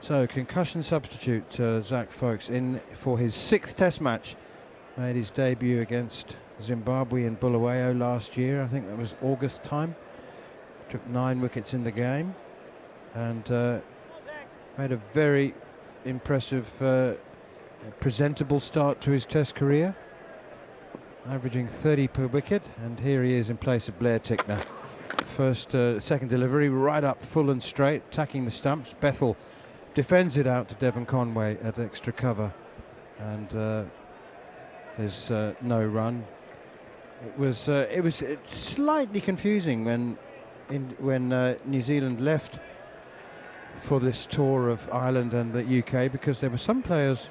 So concussion substitute Zach Foulkes in for his 6th Test match. Made his debut against Zimbabwe in Bulawayo last year. I think that was August time. Took 9 wickets in the game and made a very impressive presentable start to his Test career, averaging 30 per wicket, and here he is in place of Blair Tickner. Second delivery right up full and straight, attacking the stumps. Bethell defends it out to Devon Conway at extra cover, and there's no run. It was slightly confusing when New Zealand left for this tour of Ireland and the UK, because there were some players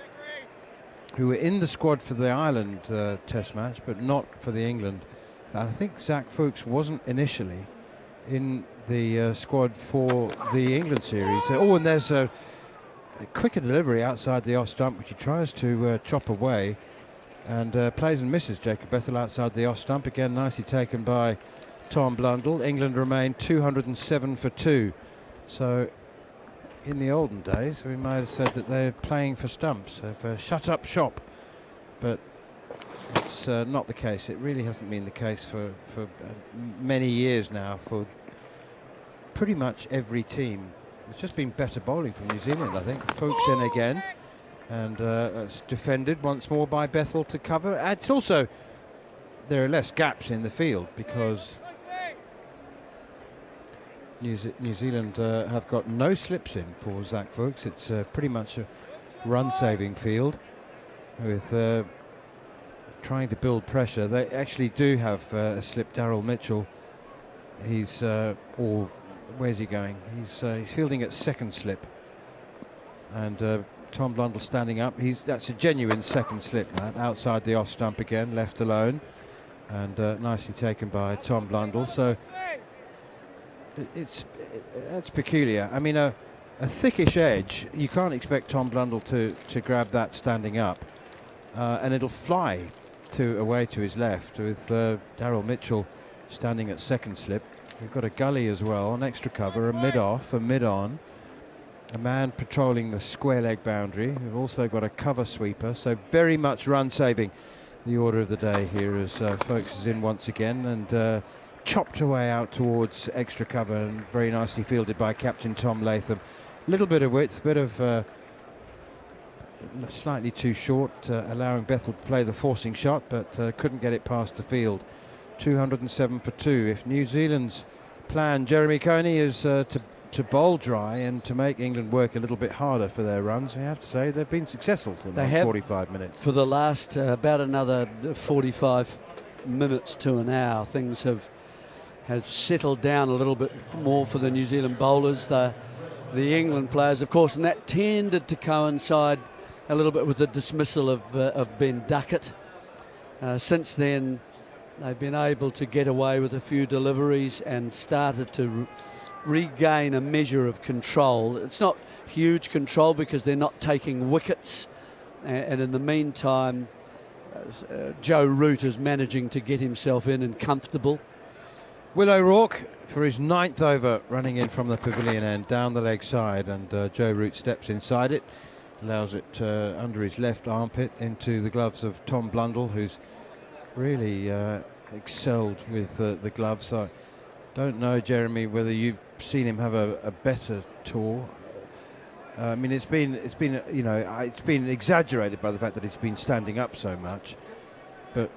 who were in the squad for the Ireland Test match, but not for the England. And I think Zach Fuchs wasn't initially in the squad for the England series. And there's a quicker delivery outside the off stump, which he tries to chop away, and plays and misses Jacob Bethel outside the off stump. Again, nicely taken by Tom Blundell. England remain 207 for 2. So in the olden days, we might have said that they're playing for stumps, for shut up shop. But it's not the case. It really hasn't been the case for many years now for pretty much every team. It's just been better bowling from New Zealand, I think. Fuchs in again, and it's defended once more by Bethel to cover. It's also, there are less gaps in the field because New Zealand have got no slips in for Zach Fuchs. It's pretty much a run-saving field with trying to build pressure. They actually do have a slip. Daryl Mitchell, he's or where's he going? He's fielding at second slip, and Tom Blundell standing up. That's a genuine second slip, that outside the off stump again, left alone, and nicely taken by Tom Blundell. So that's peculiar. I mean, a thickish edge, you can't expect Tom Blundell to grab that standing up, and it'll fly away to his left with Daryl Mitchell standing at second slip. We've got a gully as well, an extra cover, a mid-off, a mid-on, a man patrolling the square leg boundary. We've also got a cover sweeper, so very much run-saving the order of the day here as Fuchs is in once again, and chopped away out towards extra cover, and very nicely fielded by Captain Tom Latham. A little bit of width, bit of slightly too short, allowing Bethel to play the forcing shot, but couldn't get it past the field. 207 for 2. If New Zealand's plan, Jeremy Coney, is to bowl dry and to make England work a little bit harder for their runs, we have to say they've been successful for the 45 minutes. For the last about another 45 minutes to an hour, things have settled down a little bit more for the New Zealand bowlers. The England players, of course, and that tended to coincide a little bit with the dismissal of Ben Duckett. Since then, they've been able to get away with a few deliveries and started to regain a measure of control. It's not huge control because they're not taking wickets, and in the meantime, Joe Root is managing to get himself in and comfortable. Will O'Rourke for his 9th over, running in from the pavilion end down the leg side, and Joe Root steps inside it, allows it under his left armpit into the gloves of Tom Blundell, who's really excelled with the gloves. I don't know, Jeremy, whether you've seen him have a better tour. I mean, it's been you know, it's been exaggerated by the fact that he's been standing up so much, but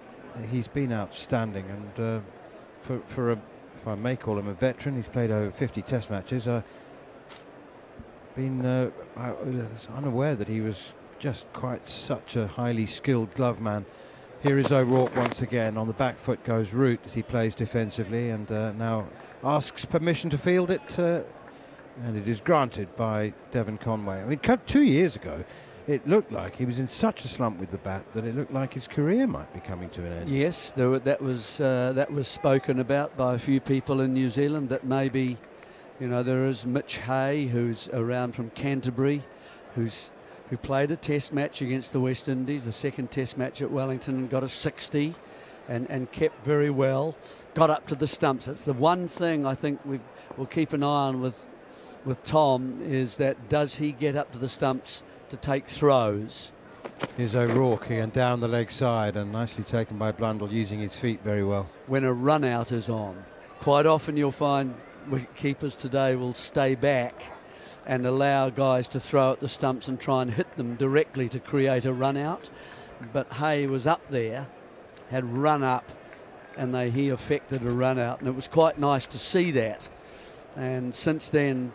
he's been outstanding, and for a, if I may call him a veteran, he's played over 50 Test matches. I was unaware that he was just quite such a highly skilled glove man. Here is O'Rourke once again. On the back foot goes Root as he plays defensively, and now asks permission to field it, and it is granted by Devon Conway. I mean, 2 years ago, it looked like he was in such a slump with the bat that it looked like his career might be coming to an end. Yes, that was spoken about by a few people in New Zealand, that maybe, you know, there is Mitch Hay, who's around from Canterbury, who played a Test match against the West Indies, the second Test match at Wellington, and got a 60 and kept very well, got up to the stumps. That's the one thing I think we'll keep an eye on with Tom, is that does he get up to the stumps to take throws? Here's O'Rourke again down the leg side, and nicely taken by Blundell, using his feet very well. When a run out is on, quite often you'll find wicket keepers today will stay back and allow guys to throw at the stumps and try and hit them directly to create a run out. But Hay was up there, had run up, and he affected a run out, and it was quite nice to see that. And since then,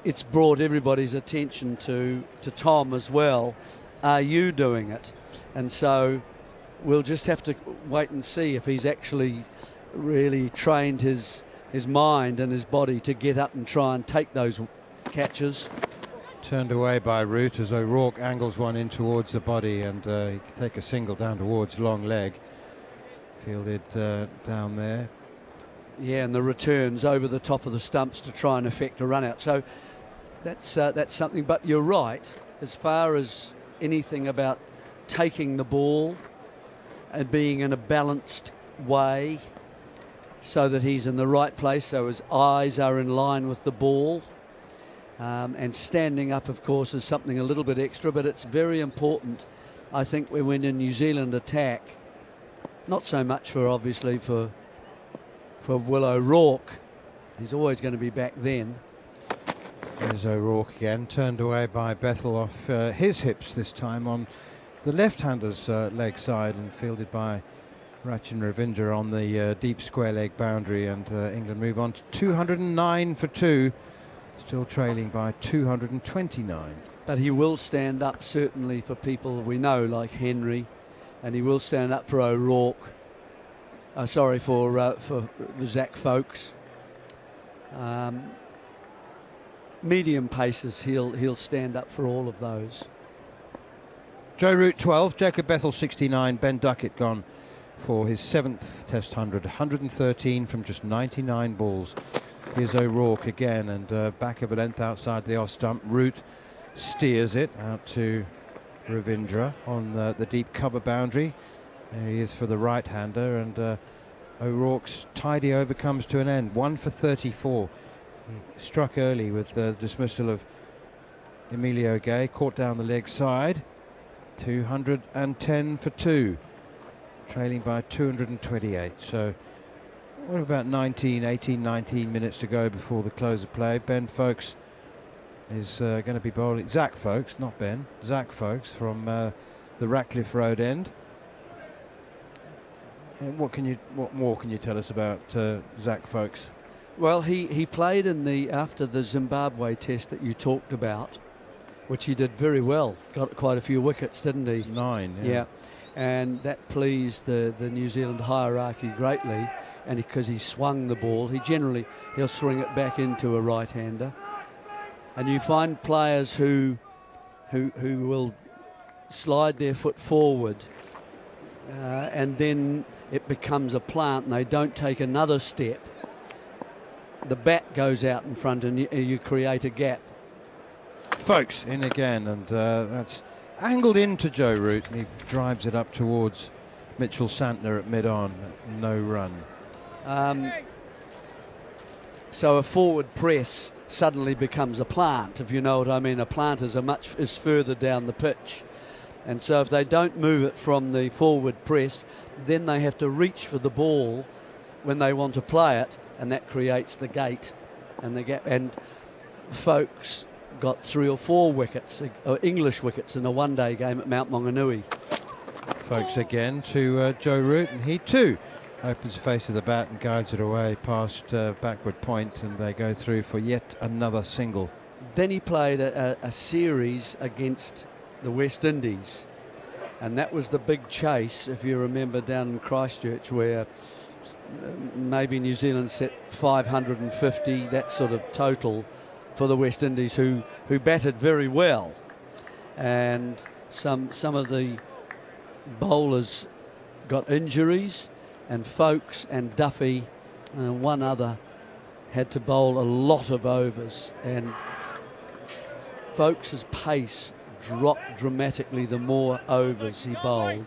it's brought everybody's attention to Tom as well. Are you doing it? And so we'll just have to wait and see if he's actually really trained his mind and his body to get up and try and take those catches. Turned away by Root as O'Rourke angles one in towards the body, and he can take a single down towards long leg. Fielded down there. Yeah, and the returns over the top of the stumps to try and effect a run out. So that's something. But you're right, as far as anything about taking the ball and being in a balanced way so that he's in the right place, so his eyes are in line with the ball. And standing up, of course, is something a little bit extra, but it's very important, I think, when a New Zealand attack, not so much for obviously for Will O'Rourke. He's always going to be back then. There's O'Rourke again, turned away by Bethel off his hips this time on the left-hander's leg side, and fielded by Rachin Ravindra on the deep square leg boundary, and England move on to 209 for 2, still trailing by 229. But he will stand up certainly for people we know like Henry, and he will stand up for O'Rourke. For Zach Folkes. Medium paces, he'll stand up for all of those. Joe Root 12, Jacob Bethel 69, Ben Duckett gone for his 7th Test 100, 113 from just 99 balls. Here's O'Rourke again, and back of a length outside the off stump. Root steers it out to Ravindra on the deep cover boundary. There he is for the right-hander, and O'Rourke's tidy over comes to an end. 1 for 34. He struck early with the dismissal of Emilio Gay, caught down the leg side. 210 for 2, trailing by 228. So what about 19 minutes to go before the close of play? Ben Folkes is going to be bowling. Zach Folkes, not Ben. Zach Folkes from the Ratcliffe Road end. And what more can you tell us about Zach Folkes? Well, he played after the Zimbabwe test that you talked about, which he did very well. Got quite a few wickets, didn't he? 9. Yeah. And that pleased the New Zealand hierarchy greatly. And because he swung the ball, he'll swing it back into a right-hander. And you find players who will slide their foot forward, and then it becomes a plant, and they don't take another step. The bat goes out in front, and you create a gap. Folkes in again, and that's angled into Joe Root, and he drives it up towards Mitchell Santner at mid-on. No run. So a forward press suddenly becomes a plant, if you know what I mean. A plant is further down the pitch, and so if they don't move it from the forward press, then they have to reach for the ball when they want to play it, and that creates the gate and the gap. And Folkes got 3 or 4 wickets, English wickets, in a one-day game at Mount Maunganui. Folkes again to Joe Root, and he too opens the face of the bat and guides it away past backward point, and they go through for yet another single. Then he played a series against the West Indies, and that was the big chase, if you remember, down in Christchurch, where maybe New Zealand set 550, that sort of total for the West Indies, who batted very well, and some of the bowlers got injuries, and Folkes and Duffy and one other had to bowl a lot of overs, and Folkes' pace dropped dramatically the more overs he bowled.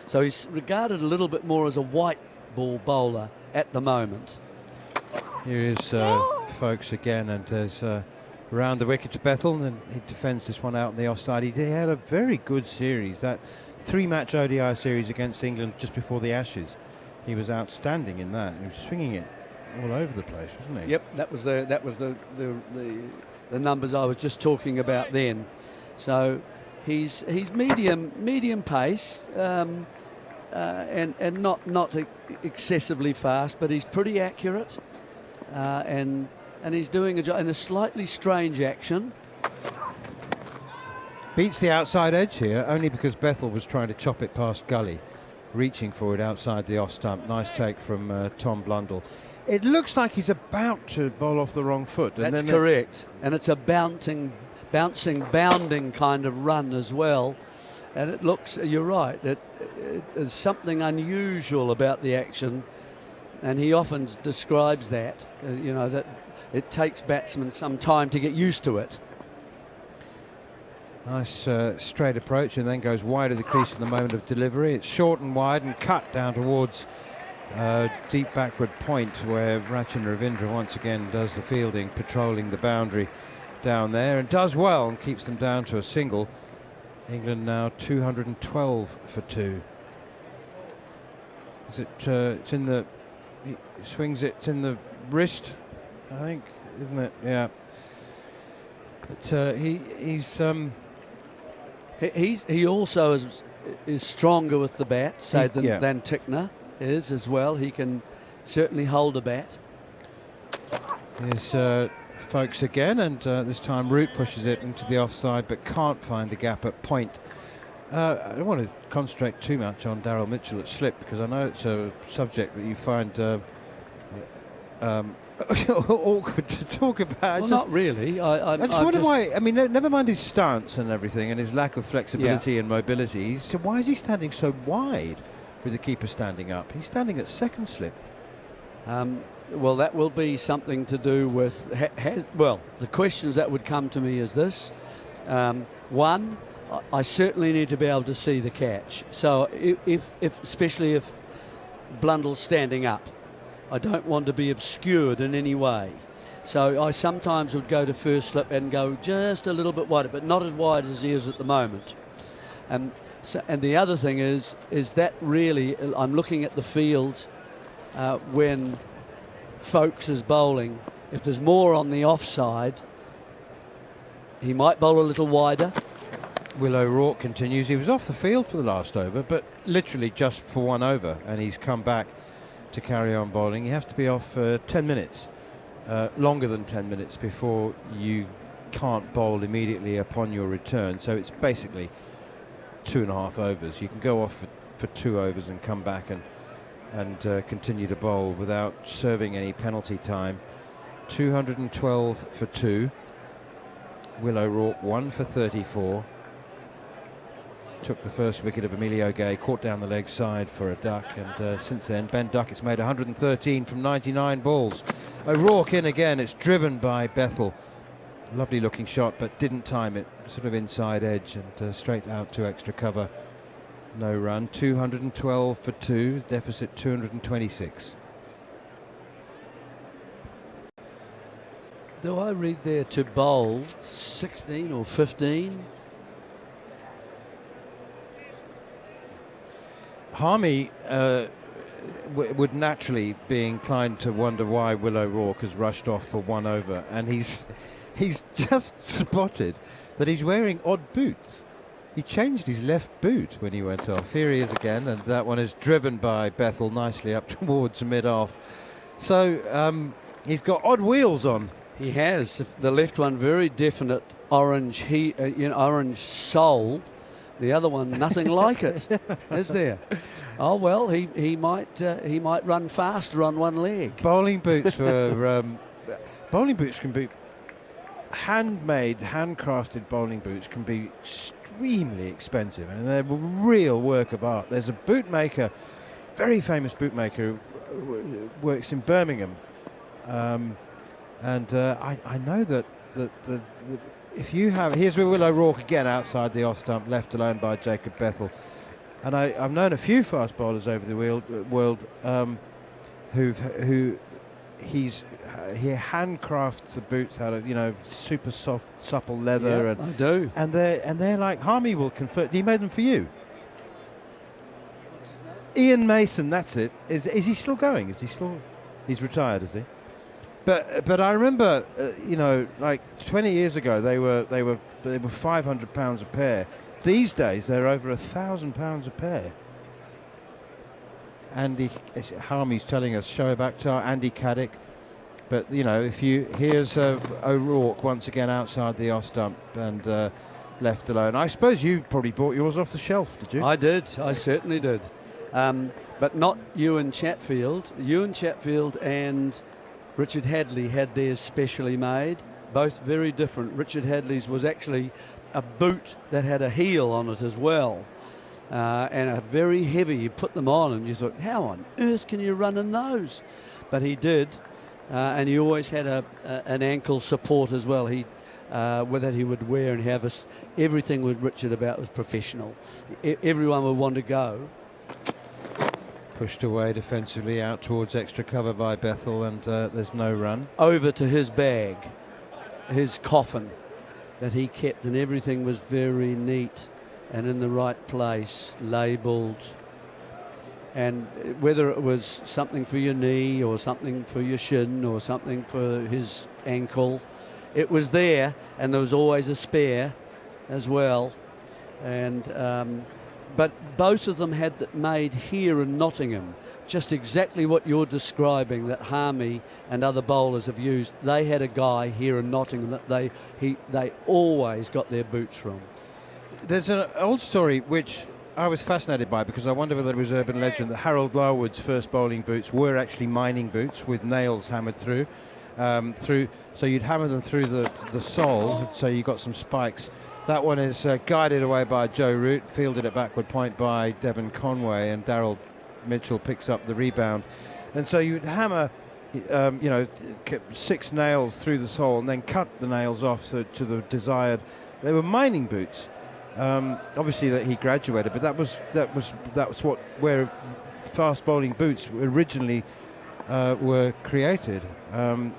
So he's regarded a little bit more as a white ball bowler at the moment. Here is Folkes again, and there's around the wicket to Bethel, and he defends this one out on the offside. He had a very good series, that 3-match ODI series against England just before the Ashes. He was outstanding in that. He was swinging it all over the place, wasn't he? Yep, that was the numbers I was just talking about then. So he's medium pace, and not excessively fast, but he's pretty accurate, and he's doing a job in a slightly strange action. Beats the outside edge here only because Bethel was trying to chop it past gully. reaching for it outside the off stump. Nice take from Tom Blundell. It looks like he's about to bowl off the wrong foot. That's correct. And it's a bounding kind of run as well. And it looks, you're right, there's something unusual about the action. And he often describes that, that it takes batsmen some time to get used to it. Nice straight approach, and then goes wide of the crease in the moment of delivery. It's short and wide and cut down towards deep backward point, where Rachin Ravindra once again does the fielding, patrolling the boundary down there, and does well and keeps them down to a single. England now 212 for 2. Is it? It's in the. He swings it. It's in the wrist, I think, isn't it? Yeah. But he also is stronger with the bat, say, than Tickner is as well. He can certainly hold a bat. Here's Folks again, and this time Root pushes it into the offside, but can't find the gap at point. I don't want to concentrate too much on Daryl Mitchell at slip, because I know it's a subject that you find awkward to talk about. Well, not really. I just wonder why. I mean, never mind his stance and everything, and his lack of flexibility and mobility. So why is he standing so wide with the keeper standing up? He's standing at second slip. Well, that will be something to do with. The questions that would come to me is this: one, I certainly need to be able to see the catch. So especially if Blundell's standing up, I don't want to be obscured in any way. So I sometimes would go to first slip and go just a little bit wider, but not as wide as he is at the moment. And the other thing is that really, I'm looking at the field when Folks is bowling. If there's more on the offside, he might bowl a little wider. Will O'Rourke continues. He was off the field for the last over, but literally just for one over, and he's come back to carry on bowling. You have to be off for 10 minutes, longer than 10 minutes, before you can't bowl immediately upon your return. So it's basically 2.5 overs. You can go off for 2 overs and come back and continue to bowl without serving any penalty time. 212 for 2. Will O'Rourke 1 for 34. Took the first wicket of Emilio Gay, caught down the leg side for a duck, and since then Ben Duckett's made 113 from 99 balls. O'Rourke in again. It's driven by Bethel. Lovely looking shot, but didn't time it. Sort of inside edge and straight out to extra cover. No run. 212 for 2. Deficit 226. Do I read there to bowl 16 or 15? Harmy would naturally be inclined to wonder why Will O'Rourke has rushed off for 1 over, and he's just spotted that he's wearing odd boots. He changed his left boot when he went off. Here he is again, and that one is driven by Bethel nicely up towards mid-off. So he's got odd wheels on. He has. The left one very definite orange orange sole. The other one nothing like it. Is there? Oh well, he might run faster on one leg. Bowling boots were bowling boots can be handmade, handcrafted. Bowling boots can be extremely expensive, and they're a real work of art. There's a bootmaker, very famous bootmaker, who works in Birmingham, and I know that if you have, here's Will O'Rourke again outside the off stump, left alone by Jacob Bethel, and I've known a few fast bowlers over the world who he handcrafts the boots out of super soft, supple leather. Yeah, and I do. And they're like, Harmy will confirm. He made them for you. Ian Mason, that's it. Is he still going? He's retired, is he? But I remember, like 20 years ago, they were £500 a pair. These days, they're over £1,000 a pair. Andy Harmy's telling us, Shoaib Akhtar, Andy Caddick. But here's O'Rourke once again outside the off stump and left alone. I suppose you probably bought yours off the shelf, did you? I did. I certainly did. But not Ewan Chatfield. Ewan Chatfield and Richard Hadley had theirs specially made, both very different. Richard Hadley's was actually a boot that had a heel on it as well, and a very heavy. You put them on and you thought, how on earth can you run in those? But he did, and he always had an ankle support as well. With that he would wear and have everything with Richard about was professional. Everyone would want to go. Pushed away defensively out towards extra cover by Bethel, and there's no run. Over to his bag, his coffin that he kept, and everything was very neat and in the right place, labelled. And whether it was something for your knee or something for your shin or something for his ankle, it was there, and there was always a spare as well. And but both of them had that made here in Nottingham, just exactly what you're describing that Harmy and other bowlers have used. They had a guy here in Nottingham that they always got their boots from. There's an old story which I was fascinated by, because I wonder whether it was urban legend, that Harold Larwood's first bowling boots were actually mining boots with nails hammered through. So you'd hammer them through the sole, so you got some spikes. That one is guided away by Joe Root, fielded at backward point by Devon Conway, and Darryl Mitchell picks up the rebound. And so you'd hammer, 6 nails through the sole, and then cut the nails off to the desired. They were mining boots. Obviously that he graduated, but that was where fast bowling boots originally were created, and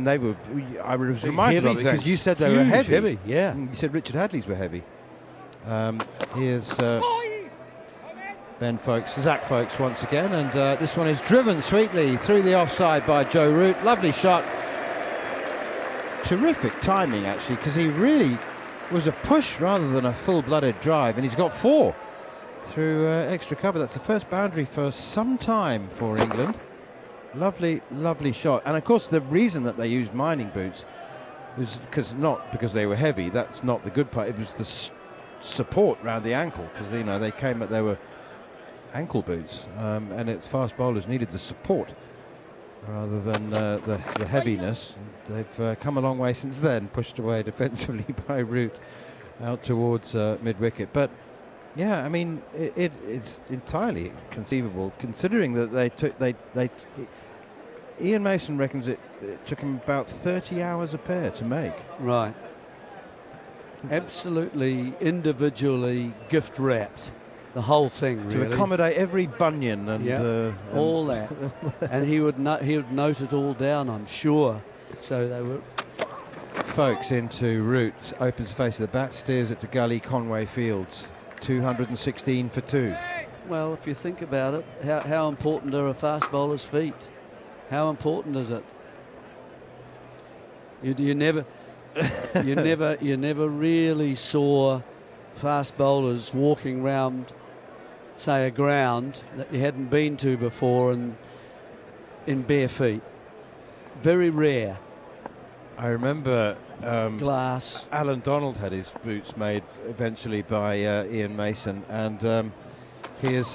they were. I was reminded of it because you said they were heavy. Yeah. You said Richard Hadley's were heavy. Here's Ben Folkes, Zach Folkes once again, and this one is driven sweetly through the offside by Joe Root. Lovely shot. Terrific timing actually, because he really was a push rather than a full-blooded drive, and he's got 4 through extra cover. That's the first boundary for some time for England. Lovely, lovely shot. And of course the reason that they used mining boots was not because they were heavy. That's not the good part. It was the support around the ankle, because they were ankle boots, and its fast bowlers needed the support rather than the heaviness. They've come a long way since then, pushed away defensively by Root out towards mid-wicket. But yeah, I mean, it's entirely conceivable, considering that Ian Mason reckons it took him about 30 hours a pair to make. Right. Absolutely individually gift wrapped, the whole thing, really. To accommodate every bunion and all that. And he would note it all down, I'm sure. So they were. Folkes into Root, opens the face of the bat, steers it to gully Conway Fields. 216 for 2. Well, if you think about it, how important are a fast bowler's feet? How important is it? You never really saw fast bowlers walking round, say, a ground that you hadn't been to before and in bare feet. Very rare. I remember glass. Alan Donald had his boots made eventually by Ian Mason, and here's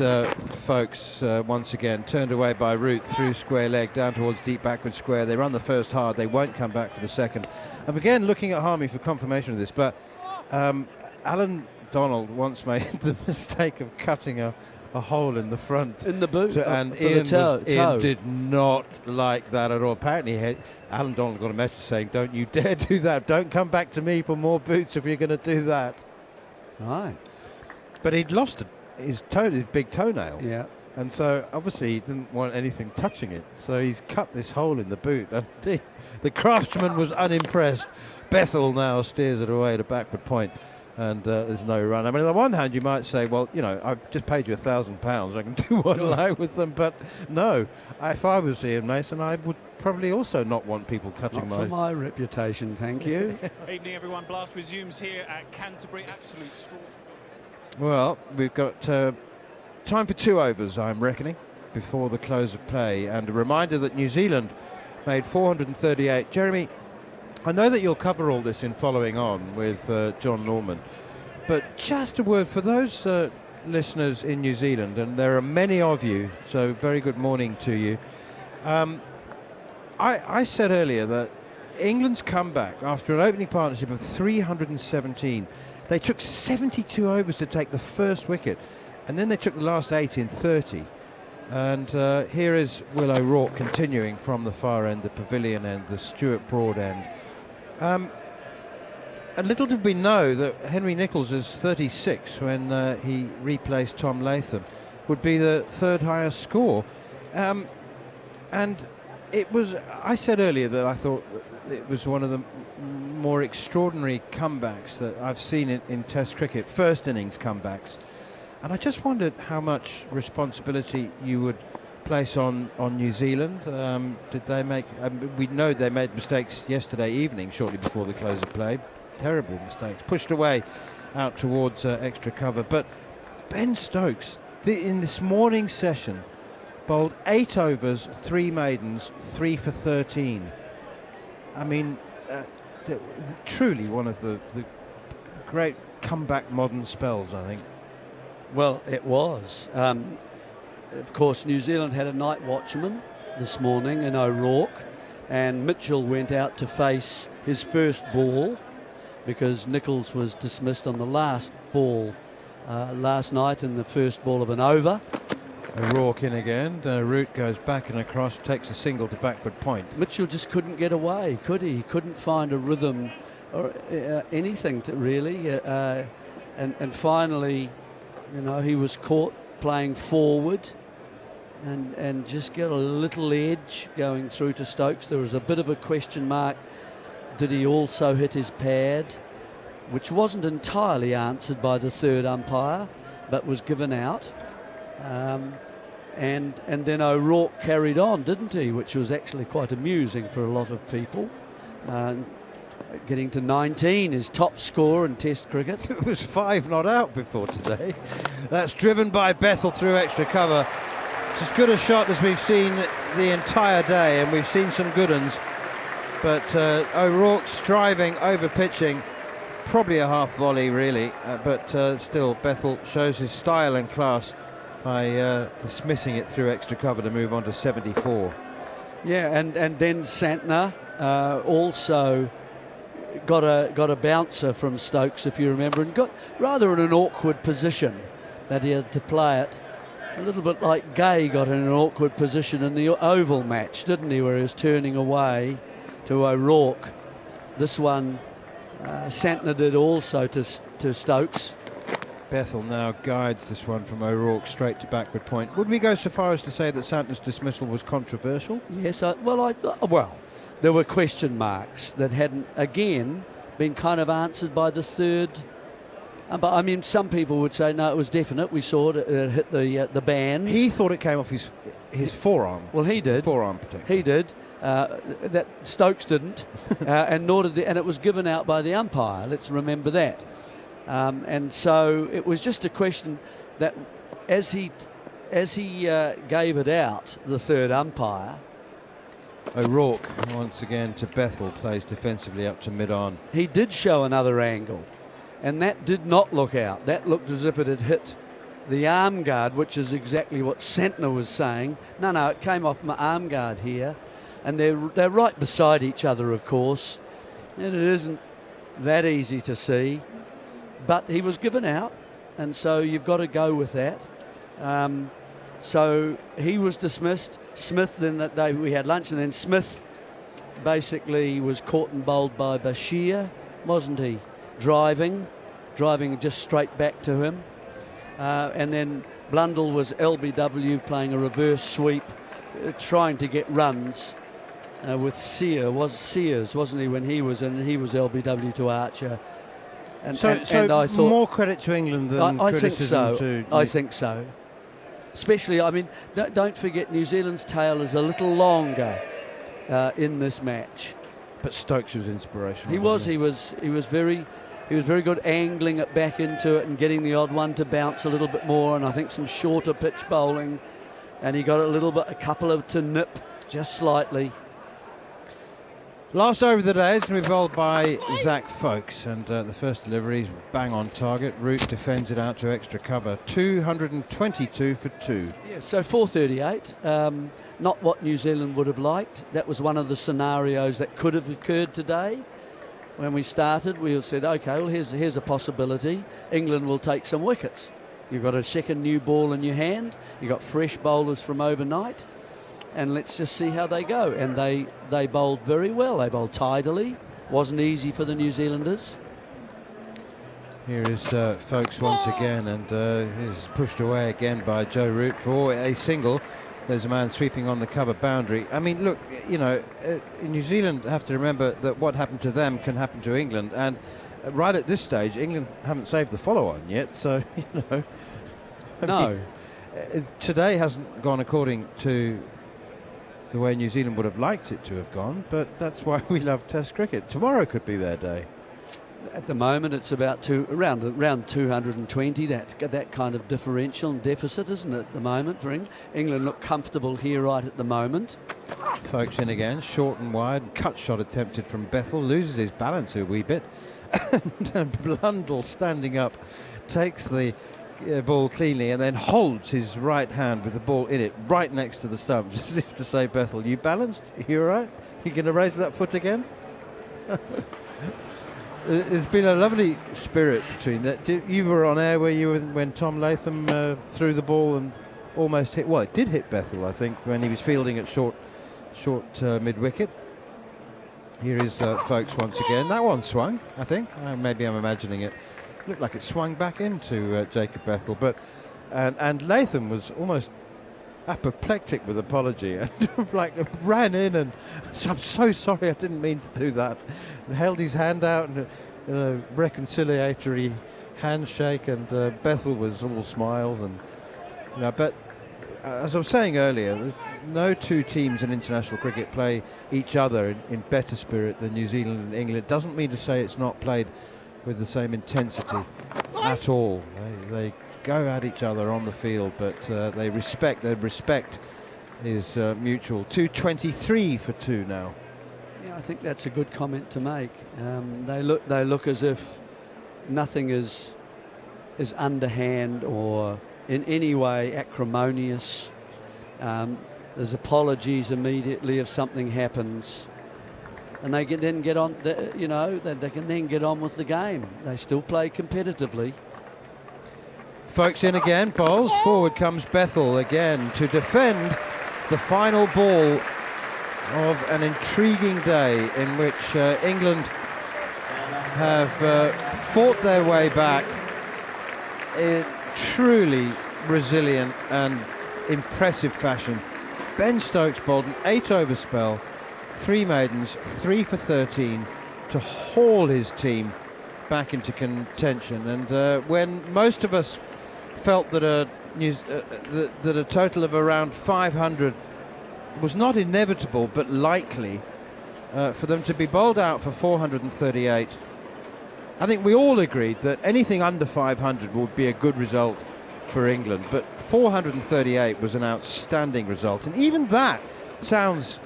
Folkes once again turned away by Root through square leg down towards deep backward square. They run the first hard, they won't come back for the second. I'm again looking at Harmy for confirmation of this, but Alan Donald once made the mistake of cutting a hole in the front in the boot, and Ian did not like that at all. Apparently Alan Donald got a message saying, don't you dare do that, don't come back to me for more boots if you're going to do that. Right. But he'd lost his big toenail, yeah, and so obviously he didn't want anything touching it, so he's cut this hole in the boot, and the craftsman was unimpressed. Bethel now steers it away to backward point, and there's no run. I mean, on the one hand you might say, well, I've just paid you £1,000, I can do what I like with them, but no, if I was Ian Mason, I would probably also not want people cutting for my reputation, thank you. Evening everyone, Blast resumes here at Canterbury. Absolute score. Well, we've got time for 2 overs, I'm reckoning, before the close of play, and a reminder that New Zealand made 438. Jeremy, I know that you'll cover all this in following on with Jon Norman, but just a word for those listeners in New Zealand, and there are many of you, so very good morning to you. I said earlier that England's comeback after an opening partnership of 317, they took 72 overs to take the first wicket, and then they took the last 8 in 30. And here is Will O'Rourke continuing from the far end, the Pavilion end, the Stuart Broad end. A little did we know that Henry Nicholls is 36 when he replaced Tom Latham, would be the third highest score. And it was, I said earlier that I thought it was one of the more extraordinary comebacks that I've seen in Test cricket, first innings comebacks. And I just wondered how much responsibility you would place on New Zealand. Did they make, we know they made mistakes yesterday evening, shortly before the close of play. Terrible mistakes, pushed away out towards extra cover. But Ben Stokes, in this morning's session, bowled 8 overs, 3 maidens, 3 for 13. I mean, truly one of the great comeback modern spells, I think. Well, it was. Of course, New Zealand had a night watchman this morning in O'Rourke, and Mitchell went out to face his first ball because Nicholls was dismissed on the last ball last night in the first ball of an over. O'Rourke in again. Root goes back and across, takes a single to backward point. Mitchell just couldn't get away, could he? He couldn't find a rhythm or anything to really. And finally, you know, he was caught playing forward and just get a little edge going through to Stokes. There was a bit of a question mark. Did he also hit his pad? Which wasn't entirely answered by the third umpire, but was given out. And then O'Rourke carried on, didn't he? Which was actually quite amusing for a lot of people. Getting to 19, his top score in Test cricket. It was 5 not out before today. That's driven by Bethel through extra cover. It's as good a shot as we've seen the entire day, and we've seen some good ones. But O'Rourke striving over pitching, probably a half volley really, but still Bethel shows his style and class by dismissing it through extra cover to move on to 74. Yeah, and then Santner also got a bouncer from Stokes, if you remember, and got rather in an awkward position that he had to play it. A little bit like Gay got in an awkward position in the Oval match, didn't he, where he was turning away to O'Rourke. This one, Santner did also to Stokes. Bethel now guides this one from O'Rourke straight to backward point. Would we go so far as to say that Santner's dismissal was controversial? Yes, well, there were question marks that hadn't, again, been kind of answered by the third. But I mean, some people would say, no, it was definite. We saw it, it hit the band. He thought it came off his forearm. Well, he did. Forearm protection. He did. That Stokes didn't, and nor did and it was given out by the umpire. Let's remember that. And so it was just a question that, as he gave it out, the third umpire. O'Rourke once again to Bethel, plays defensively up to mid-on. He did show another angle, and that did not look out. That looked as if it had hit the arm guard, which is exactly what Santner was saying. No, it came off my arm guard here. And they're right beside each other, of course, and it isn't that easy to see. But he was given out, and so you've got to go with that. So he was dismissed. Smith, then that day we had lunch, and then Smith basically was caught and bowled by Bashir, wasn't he? Driving just straight back to him. And then Blundell was LBW playing a reverse sweep, trying to get runs. With Sears, wasn't he, when he was in? He was LBW to Archer. And I thought more credit to England than criticism to... I think so. Especially, I mean, don't forget New Zealand's tail is a little longer in this match. But Stokes was inspirational. He was very good angling it back into it and getting the odd one to bounce a little bit more, and I think some shorter pitch bowling, and he got a couple of to nip just slightly. Last over of the day is going to be bowled by Zach Folkes, and the first delivery is bang on target. Root defends it out to extra cover. 222 for 2. Yeah, so 438. Not what New Zealand would have liked. That was one of the scenarios that could have occurred today. When we started, we said, okay, well, here's a possibility. England will take some wickets. You've got a second new ball in your hand. You've got fresh bowlers from overnight. And let's just see how they go. And they bowled very well. They bowled tidily. Wasn't easy for the New Zealanders. Here is Folkes once again, and he's pushed away again by Joe Root for a single. There's a man sweeping on the cover boundary. I mean, look, you know, New Zealand have to remember that what happened to them can happen to England. And right at this stage, England haven't saved the follow-on yet. So, you know. No. Today hasn't gone according to the way New Zealand would have liked it to have gone, but that's why we love Test cricket. Tomorrow could be their day. At the moment, it's about around 220. That kind of differential and deficit, isn't it? At the moment, for England. England look comfortable here right at the moment. Folkes in again, short and wide. Cut shot attempted from Bethel, loses his balance a wee bit, and Blundell standing up takes the ball cleanly and then holds his right hand with the ball in it right next to the stumps, as if to say, Bethel, you balanced? You all right? You going to raise that foot again? There's been a lovely spirit between that. You were on air where you were when Tom Latham threw the ball and almost hit. Well, it did hit Bethel, I think, when he was fielding at short mid wicket. Here is Folkes once again. That one swung, I think. Maybe I'm imagining it. Looked like it swung back into Jacob Bethel, but and Latham was almost apoplectic with apology and like ran in and I'm so sorry, I didn't mean to do that, and held his hand out and a reconciliatory handshake, and Bethel was all smiles, and you know, but as I was saying earlier, no two teams in international cricket play each other in better spirit than New Zealand and England. It doesn't mean to say it's not played with the same intensity at all. They go at each other on the field, but their respect is mutual. 223 for 2 now. Yeah, I think that's a good comment to make. They look as if nothing is underhand or in any way acrimonious. There's apologies immediately if something happens, and they can then get on. They can then get on with the game. They still play competitively. Folkes in again, bowls. Forward comes Bethel again to defend the final ball of an intriguing day in which England have fought their way back in truly resilient and impressive fashion. Ben Stokes bowled an 8-over spell, 3 maidens, 3 for 13 to haul his team back into contention. And when most of us felt that a total of around 500 was not inevitable but likely, for them to be bowled out for 438, I think we all agreed that anything under 500 would be a good result for England, but 438 was an outstanding result, and even that sounds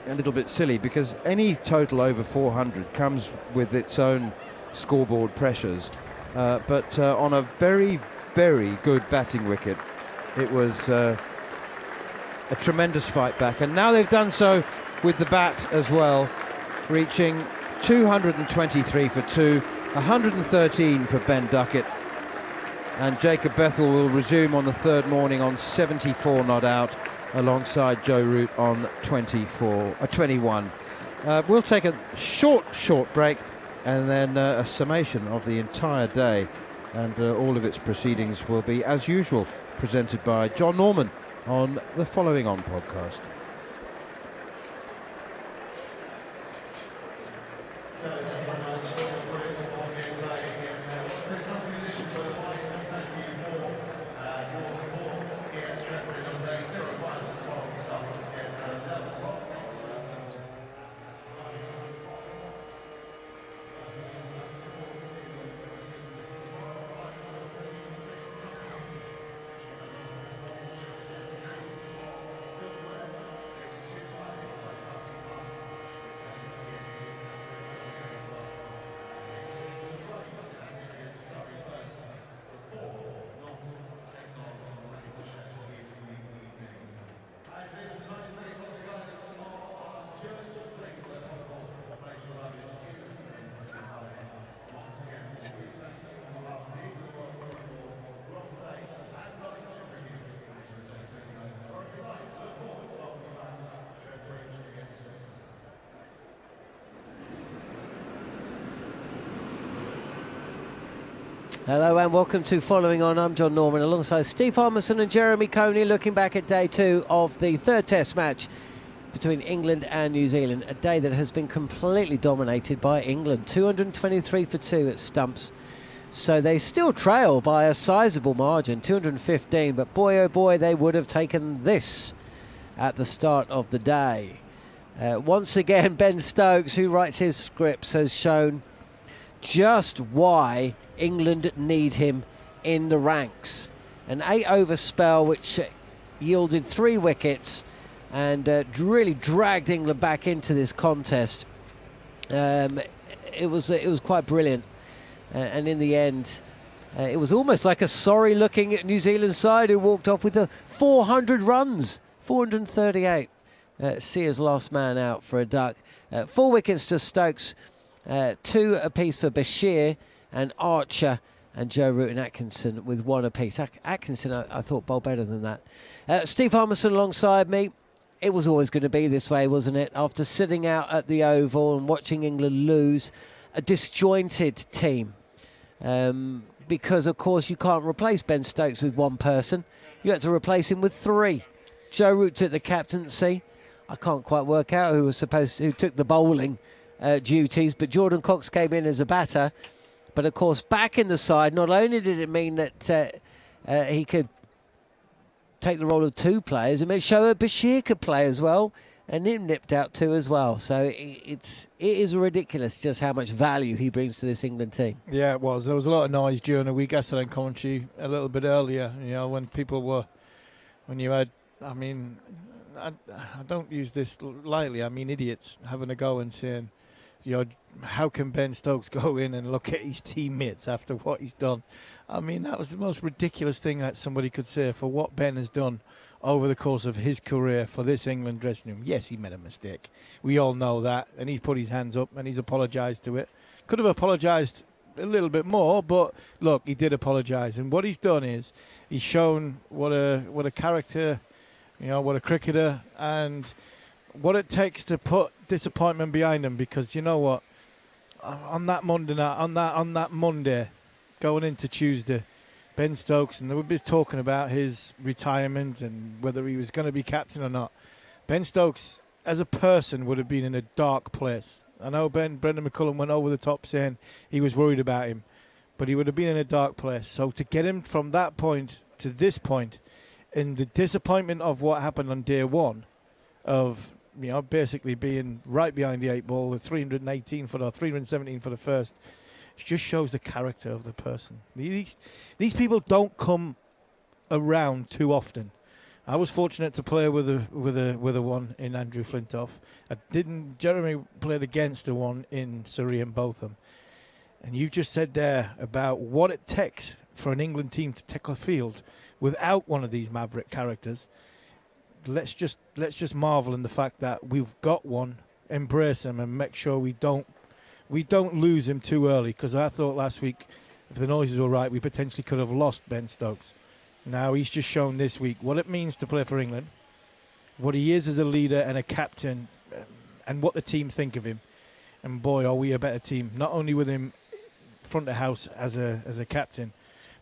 a little bit silly because any total over 400 comes with its own scoreboard pressures, but on a very good batting wicket, it was a tremendous fight back, and now they've done so with the bat as well, reaching 223 for 2, 113 for Ben Duckett, and Jacob Bethel will resume on the third morning on 74 not out alongside Joe Root on 21. We'll take a short break and then a summation of the entire day, and all of its proceedings will be, as usual, presented by Jon Norman on the Following On podcast. Hello and welcome to Following On. I'm Jon Norman alongside Steve Harmison and Jeremy Coney, looking back at day 2 of the third test match between England and New Zealand. A day that has been completely dominated by England. 223 for 2 at Stumps. So they still trail by a sizable margin, 215, but boy oh boy, they would have taken this at the start of the day. Once again, Ben Stokes, who writes his scripts, has shown just why England need him in the ranks. An 8-over spell which yielded 3 wickets and really dragged England back into this contest. It was quite brilliant, and in the end it was almost like a sorry looking New Zealand side who walked off with 400 runs, 438. Sears last man out for a duck. 4 wickets to Stokes, 2 apiece for Bashir and Archer, and Joe Root and Atkinson with 1 apiece. Atkinson, I thought, bowled better than that. Steve Harmison alongside me. It was always going to be this way, wasn't it? After sitting out at the Oval and watching England lose, a disjointed team. Because, of course, you can't replace Ben Stokes with 1 person. You had to replace him with 3. Joe Root took the captaincy. I can't quite work out who took the bowling duties, but Jordan Cox came in as a batter. But of course, back in the side, not only did it mean that he could take the role of 2 players, it meant Shoaib Bashir could play as well, and him nipped out 2 as well. So it is ridiculous just how much value he brings to this England team. Yeah, it was. There was a lot of noise during the week. I said in commentary a little bit earlier, when you had, I don't use this lightly, I mean idiots having a go and saying, how can Ben Stokes go in and look at his teammates after what he's done? I mean, that was the most ridiculous thing that somebody could say for what Ben has done over the course of his career for this England dressing room. Yes, he made a mistake. We all know that, and he's put his hands up and he's apologised to it. Could have apologised a little bit more, but look, he did apologise. And what he's done is he's shown what a character, what a cricketer, and what it takes to put disappointment behind him. Because you know what, on that Monday night, on that Monday, going into Tuesday, Ben Stokes, and they would be talking about his retirement and whether he was going to be captain or not. Ben Stokes, as a person, would have been in a dark place. I know Brendan McCullum went over the top saying he was worried about him, but he would have been in a dark place. So to get him from that point to this point, in the disappointment of what happened on day 1, of basically being right behind the 8 ball with 317 for the first, it just shows the character of the person. These people don't come around too often. I was fortunate to play with a one in Andrew Flintoff. Jeremy played against the one in Sir Ian Botham. And you just said there about what it takes for an England team to take a field without one of these maverick characters. Let's just marvel in the fact that we've got one, embrace him, and make sure we don't lose him too early. Because I thought last week, if the noises were right, we potentially could have lost Ben Stokes. Now he's just shown this week what it means to play for England, what he is as a leader and a captain, and what the team think of him. And boy, are we a better team! Not only with him front of house as a captain,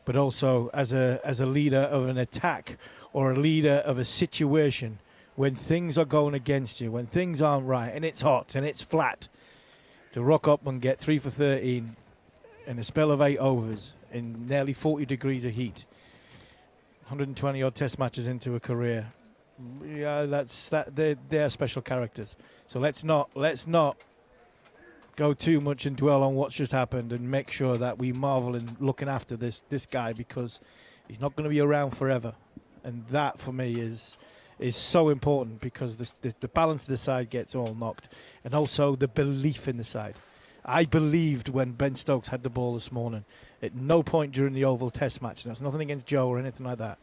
but also as a leader of an attack or a leader of a situation when things are going against you, when things aren't right, and it's hot and it's flat. To rock up and get 3 for 13 in a spell of 8 overs in nearly 40 degrees of heat, 120 odd test matches into a career. Yeah, they're special characters. So let's not go too much and dwell on what's just happened, and make sure that we marvel in looking after this guy, because he's not going to be around forever. And that for me is so important, because the balance of the side gets all knocked, and also the belief in the side. I believed when Ben Stokes had the ball this morning. At no point during the Oval Test match, and that's nothing against Joe or anything like that,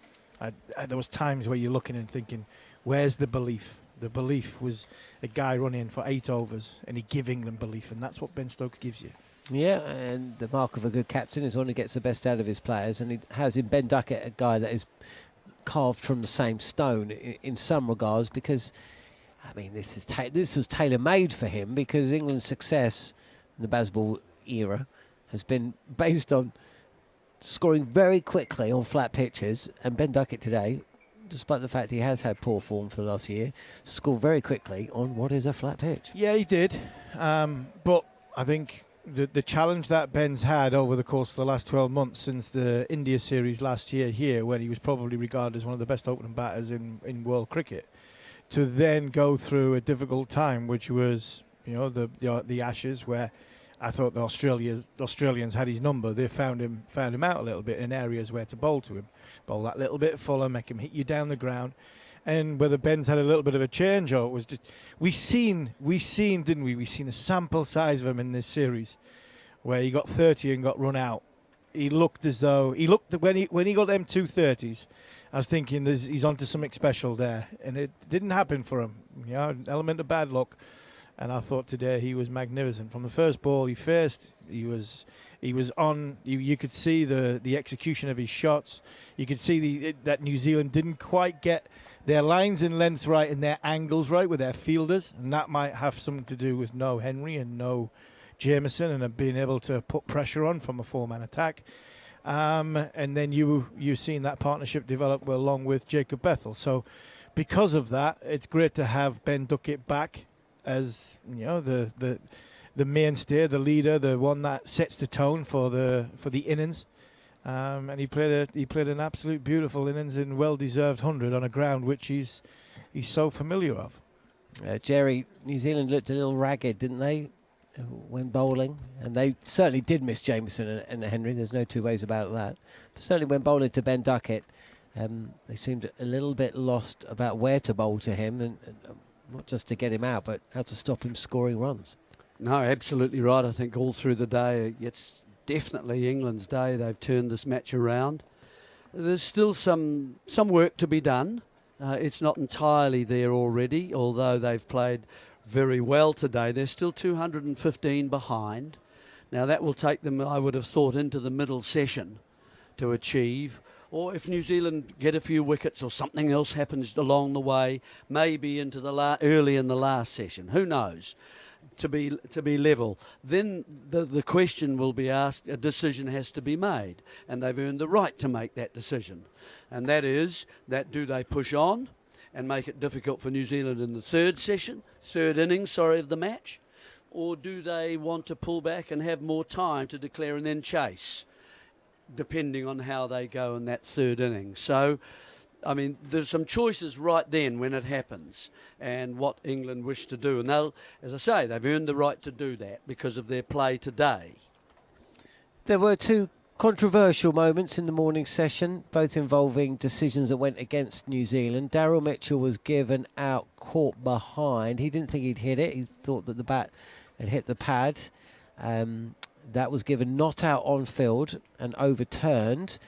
there was times where you're looking and thinking, where's the belief? The belief was a guy running for 8 overs, and he gave England belief, and that's what Ben Stokes gives you. Yeah, and the mark of a good captain is one who gets the best out of his players, and he has in Ben Duckett a guy that is carved from the same stone in some regards, because I mean this was tailor-made for him, because England's success in the Bazball era has been based on scoring very quickly on flat pitches, and Ben Duckett today, despite the fact he has had poor form for the last year, scored very quickly on what is a flat pitch. Yeah, he did. But I think the challenge that Ben's had over the course of the last 12 months since the India series last year here, when he was probably regarded as one of the best opening batters in world cricket, to then go through a difficult time, which was, the Ashes, where I thought the Australians had his number. They found him out a little bit in areas where to bowl to him. Bowl that little bit fuller, make him hit you down the ground. And whether Ben's had a little bit of a change, or it was just we seen, didn't we? We seen a sample size of him in this series, where he got 30 and got run out. He looked as though when he got them 230s, I was thinking he's onto something special there, and it didn't happen for him. An element of bad luck. And I thought today he was magnificent. From the first ball he faced, he was on. You could see the execution of his shots. You could see that New Zealand didn't quite get their lines and lengths right and their angles right with their fielders, and that might have something to do with no Henry and no Jamieson, and being able to put pressure on from a four-man attack. And then you've seen that partnership develop well along with Jacob Bethel. So because of that, it's great to have Ben Duckett back as the mainstay, the leader, the one that sets the tone for the innings. And he played an absolute beautiful innings and well-deserved 100 on a ground which he's so familiar of. Jerry, New Zealand looked a little ragged, didn't they, when bowling? And they certainly did miss Jamieson and Henry. There's no two ways about that. But certainly when bowling to Ben Duckett, they seemed a little bit lost about where to bowl to him, and not just to get him out, but how to stop him scoring runs. No, absolutely right. I think all through the day, it's definitely England's day. They've turned this match around. There's still some work to be done. It's not entirely there already, although they've played very well today. They're still 215 behind. Now that will take them, I would have thought, into the middle session to achieve. Or if New Zealand get a few wickets or something else happens along the way, maybe into the early in the last session. Who knows? To be level, then the question will be asked. A decision has to be made, and they've earned the right to make that decision. And that is that do they push on and make it difficult for New Zealand in the third innings of the match, or do they want to pull back and have more time to declare and then chase, depending on how they go in that third inning. So, I mean, there's some choices right then when it happens and what England wish to do. And they'll, as I say, they've earned the right to do that because of their play today. There were two controversial moments in the morning session, both involving decisions that went against New Zealand. Daryl Mitchell was given out, caught behind. He didn't think he'd hit it. He thought that the bat had hit the pad. That was given not out on field and overturned.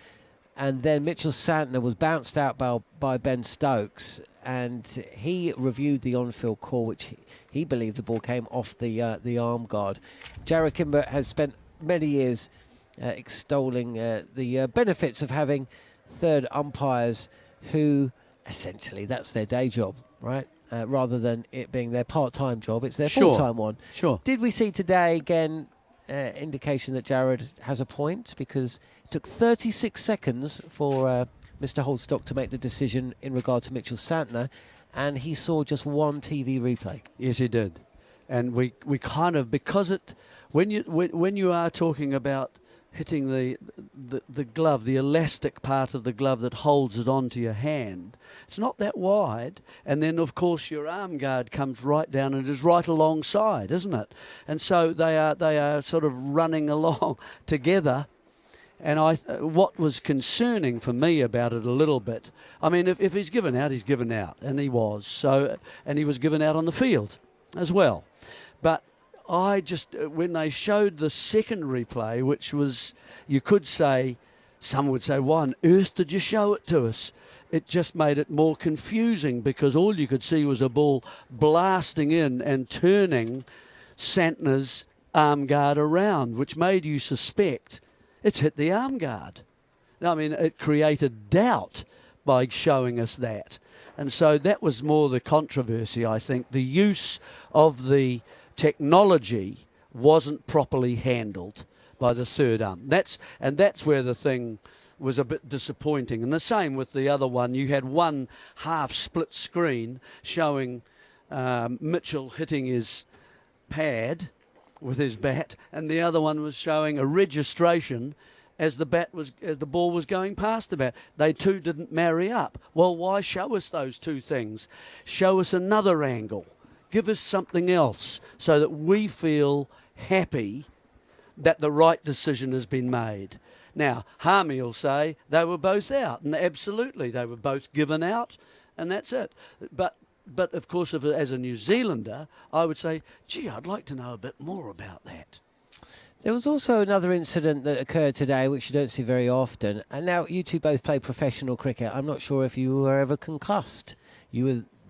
And then Mitchell Santner was bounced out by Ben Stokes, and he reviewed the on-field call, which he believed the ball came off the arm guard. Jarrod Kimber has spent many years extolling the benefits of having third umpires who, essentially, that's their day job, right? Rather than it being their part-time job, it's their full-time one. Sure. Did we see today, again, indication that Jarrod has a point, because it took 36 seconds for Mr. Holdstock to make the decision in regard to Mitchell Santner, and he saw just one TV replay. Yes, he did. And we kind of, because it, when you are talking about hitting the glove, the elastic part of the glove that holds it onto your hand, it's not that wide, and then of course your arm guard comes right down and is right alongside, isn't it? And so they are sort of running along together. And what was concerning for me about it a little bit, I mean, if he's given out, he's given out, and he was. So, and he was given out on the field as well. But I just, when they showed the second replay, which was, you could say, some would say, why on earth did you show it to us? It just made it more confusing, because all you could see was a ball blasting in and turning Santner's arm guard around, which made you suspect it's hit the arm guard. I mean, it created doubt by showing us that. And so that was more the controversy, I think. The use of the technology wasn't properly handled by the third ump. That's where the thing was a bit disappointing. And the same with the other one. You had one half split screen showing Mitchell hitting his pad with his bat, and the other one was showing a registration as the ball was going past the bat. They two didn't marry up. Well, why show us those two things? Show us another angle. Give us something else so that we feel happy that the right decision has been made. Now, Harmy will say they were both out, and absolutely they were both given out, and that's it. But of course, as a New Zealander, I would say, gee, I'd like to know a bit more about that. There was also another incident that occurred today, which you don't see very often. And now you two both play professional cricket. I'm not sure if you were ever concussed.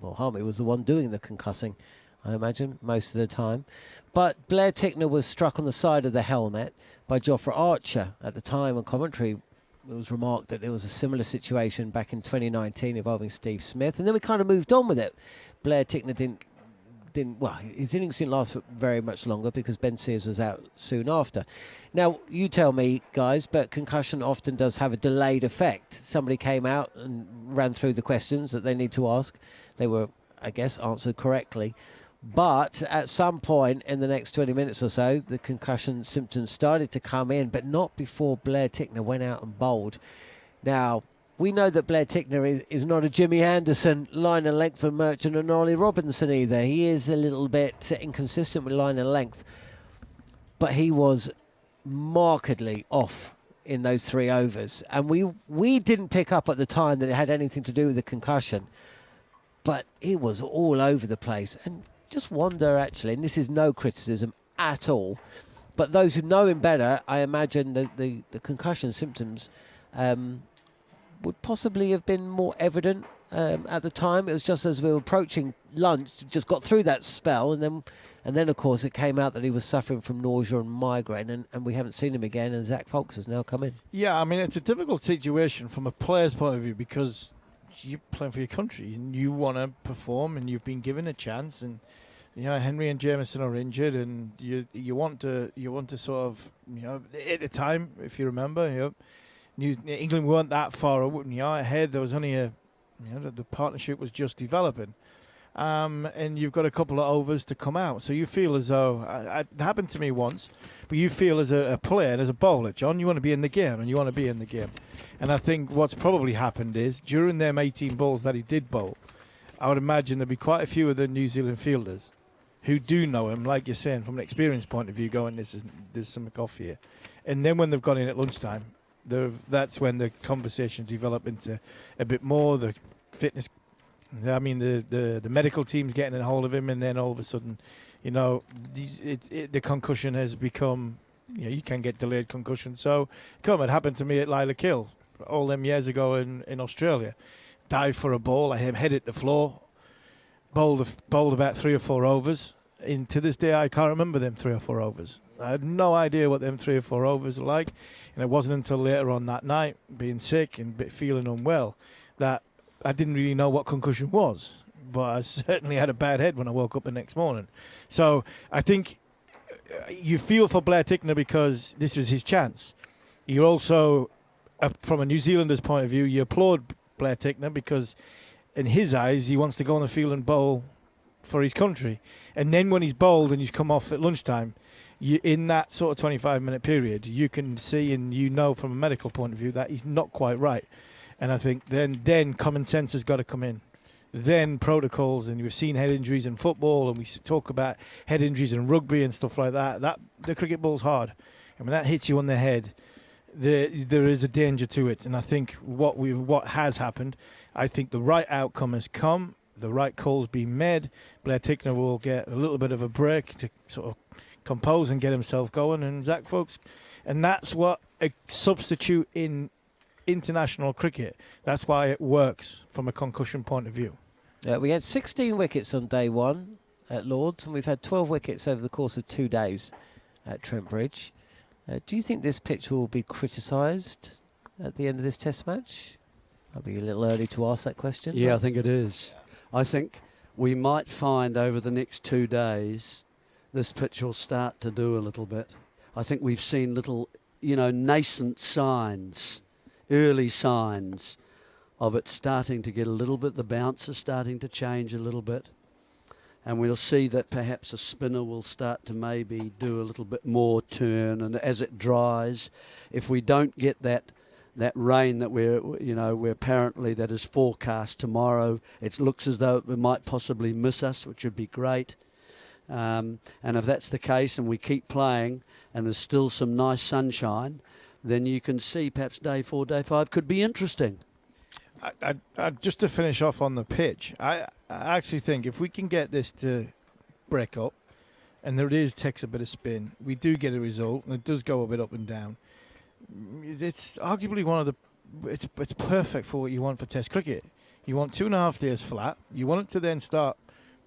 Harmy was the one doing the concussing, I imagine, most of the time. But Blair Tickner was struck on the side of the helmet by Jofra Archer. At the time on commentary, it was remarked that there was a similar situation back in 2019 involving Steve Smith. And then we kind of moved on with it. Blair Tickner didn't his innings didn't last for very much longer because Ben Sears was out soon after. Now, you tell me, guys, but concussion often does have a delayed effect. Somebody came out and ran through the questions that they need to ask. They were, I guess, answered correctly. But at some point in the next 20 minutes or so, the concussion symptoms started to come in, but not before Blair Tickner went out and bowled. Now, we know that Blair Tickner is not a Jimmy Anderson, line and length and Merchant and Ollie Robinson either. He is a little bit inconsistent with line and length, but he was markedly off in those 3 overs. And we didn't pick up at the time that it had anything to do with the concussion, but it was all over the place. And just wonder, actually, and this is no criticism at all, but those who know him better, I imagine that the concussion symptoms would possibly have been more evident at the time. It was just as we were approaching lunch, just got through that spell, and then of course it came out that he was suffering from nausea and migraine, and we haven't seen him again, and Zach Fox has now come in. Yeah, I mean, it's a difficult situation from a player's point of view because you're playing for your country and you want to perform and you've been given a chance, and Henry and Jameson are injured, and you want to sort of, at the time, if you remember, England weren't that far ahead. There was only the partnership was just developing, and you've got a couple of overs to come out. So you feel as though it happened to me once, but you feel as a player and as a bowler, John, you want to be in the game, and you want to be in the game. And I think what's probably happened is during them 18 balls that he did bowl, I would imagine there'd be quite a few of the New Zealand fielders who do know him, like you're saying, from an experience point of view, going, there's something off here. And then when they've gone in at lunchtime, that's when the conversation developed into a bit more, the fitness, the medical team's getting a hold of him, and then all of a sudden, the concussion has become, you can get delayed concussion. So, it happened to me at Lila Kill all them years ago in Australia. Dived for a ball, I head hit the floor, bowled about 3 or 4 overs. And to this day, I can't remember them 3 or 4 overs. I had no idea what them 3 or 4 overs are like. And it wasn't until later on that night, being sick and feeling unwell, that I didn't really know what concussion was. But I certainly had a bad head when I woke up the next morning. So I think you feel for Blair Tickner because this was his chance. You also, from a New Zealander's point of view, you applaud Blair Tickner because in his eyes, he wants to go on the field and bowl for his country. And then when he's bowled and he's come off at lunchtime, in that sort of 25-minute period, you can see and from a medical point of view that he's not quite right. And I think then common sense has got to come in. Then protocols, and we've seen head injuries in football, and we talk about head injuries in rugby and stuff like that. The cricket ball's hard. And when that hits you on the head, there is a danger to it. And I think what has happened, I think the right outcome has come. The right call's been made. Blair Tickner will get a little bit of a break to sort of compose and get himself going, and Zach Fox, and that's what a substitute in international cricket. That's why it works from a concussion point of view. We had 16 wickets on day 1 at Lord's, and we've had 12 wickets over the course of 2 days at Trent Bridge. Do you think this pitch will be criticised at the end of this Test match? I'll be a little early to ask that question. Yeah, I think it is. I think we might find over the next 2 days this pitch will start to do a little bit. I think we've seen little, nascent signs, early signs of it starting to get a little bit, the bounce is starting to change a little bit. And we'll see that perhaps a spinner will start to maybe do a little bit more turn, and as it dries, if we don't get that rain that we're apparently that is forecast tomorrow, it looks as though it might possibly miss us, which would be great. And if that's the case and we keep playing and there's still some nice sunshine, then you can see perhaps day 4, day 5 could be interesting. Just to finish off on the pitch, I actually think if we can get this to break up, and takes a bit of spin, we do get a result, and it does go a bit up and down. It's arguably it's perfect for what you want for Test cricket. You want 2.5 days flat. You want it to then start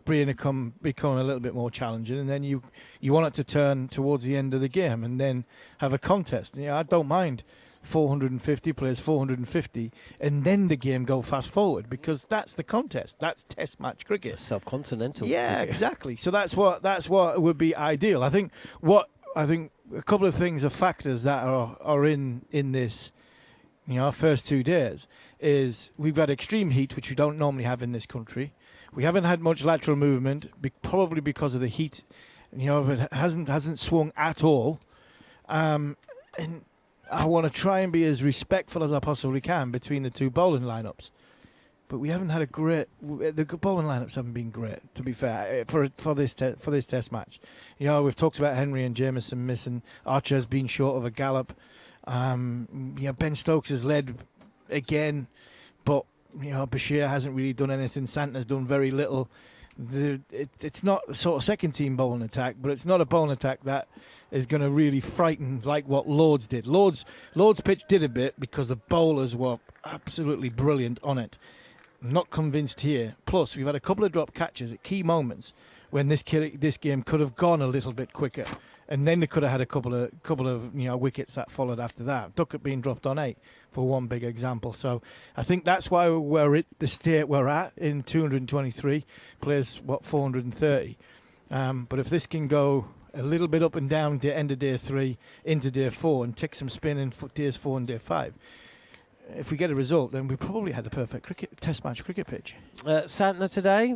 become a little bit more challenging, and then you want it to turn towards the end of the game and then have a contest. I don't mind 450 players, 450, and then the game go fast forward, because that's the contest. That's Test match cricket. Subcontinental. Yeah, exactly. So that's what would be ideal. I think a couple of things are factors that are in this. Our first 2 days is we've had extreme heat, which we don't normally have in this country. We haven't had much lateral movement, probably because of the heat. It hasn't swung at all, and I want to try and be as respectful as I possibly can between the two bowling lineups. But we haven't had the bowling lineups haven't been great, to be fair, for this Test match. We've talked about Henry and Jamieson missing. Archer's been short of a gallop. Ben Stokes has led again, but Bashir hasn't really done anything. Santner's done very little. It's not the sort of second team bowling attack, but it's not a bowling attack that is going to really frighten like what Lord's did. Lord's pitch did a bit because the bowlers were absolutely brilliant on it. I'm not convinced here. Plus, we've had a couple of drop catches at key moments when this game could have gone a little bit quicker, and then they could have had a couple of wickets that followed after that. Duckett being dropped on 8 for one big example. So I think that's why we're at the state we're at in 223 players, 430. But if this can go a little bit up and down the end of day 3 into day 4 and take some spin in days 4 and day 5, if we get a result, then we probably had the perfect Test match cricket pitch. Santner today,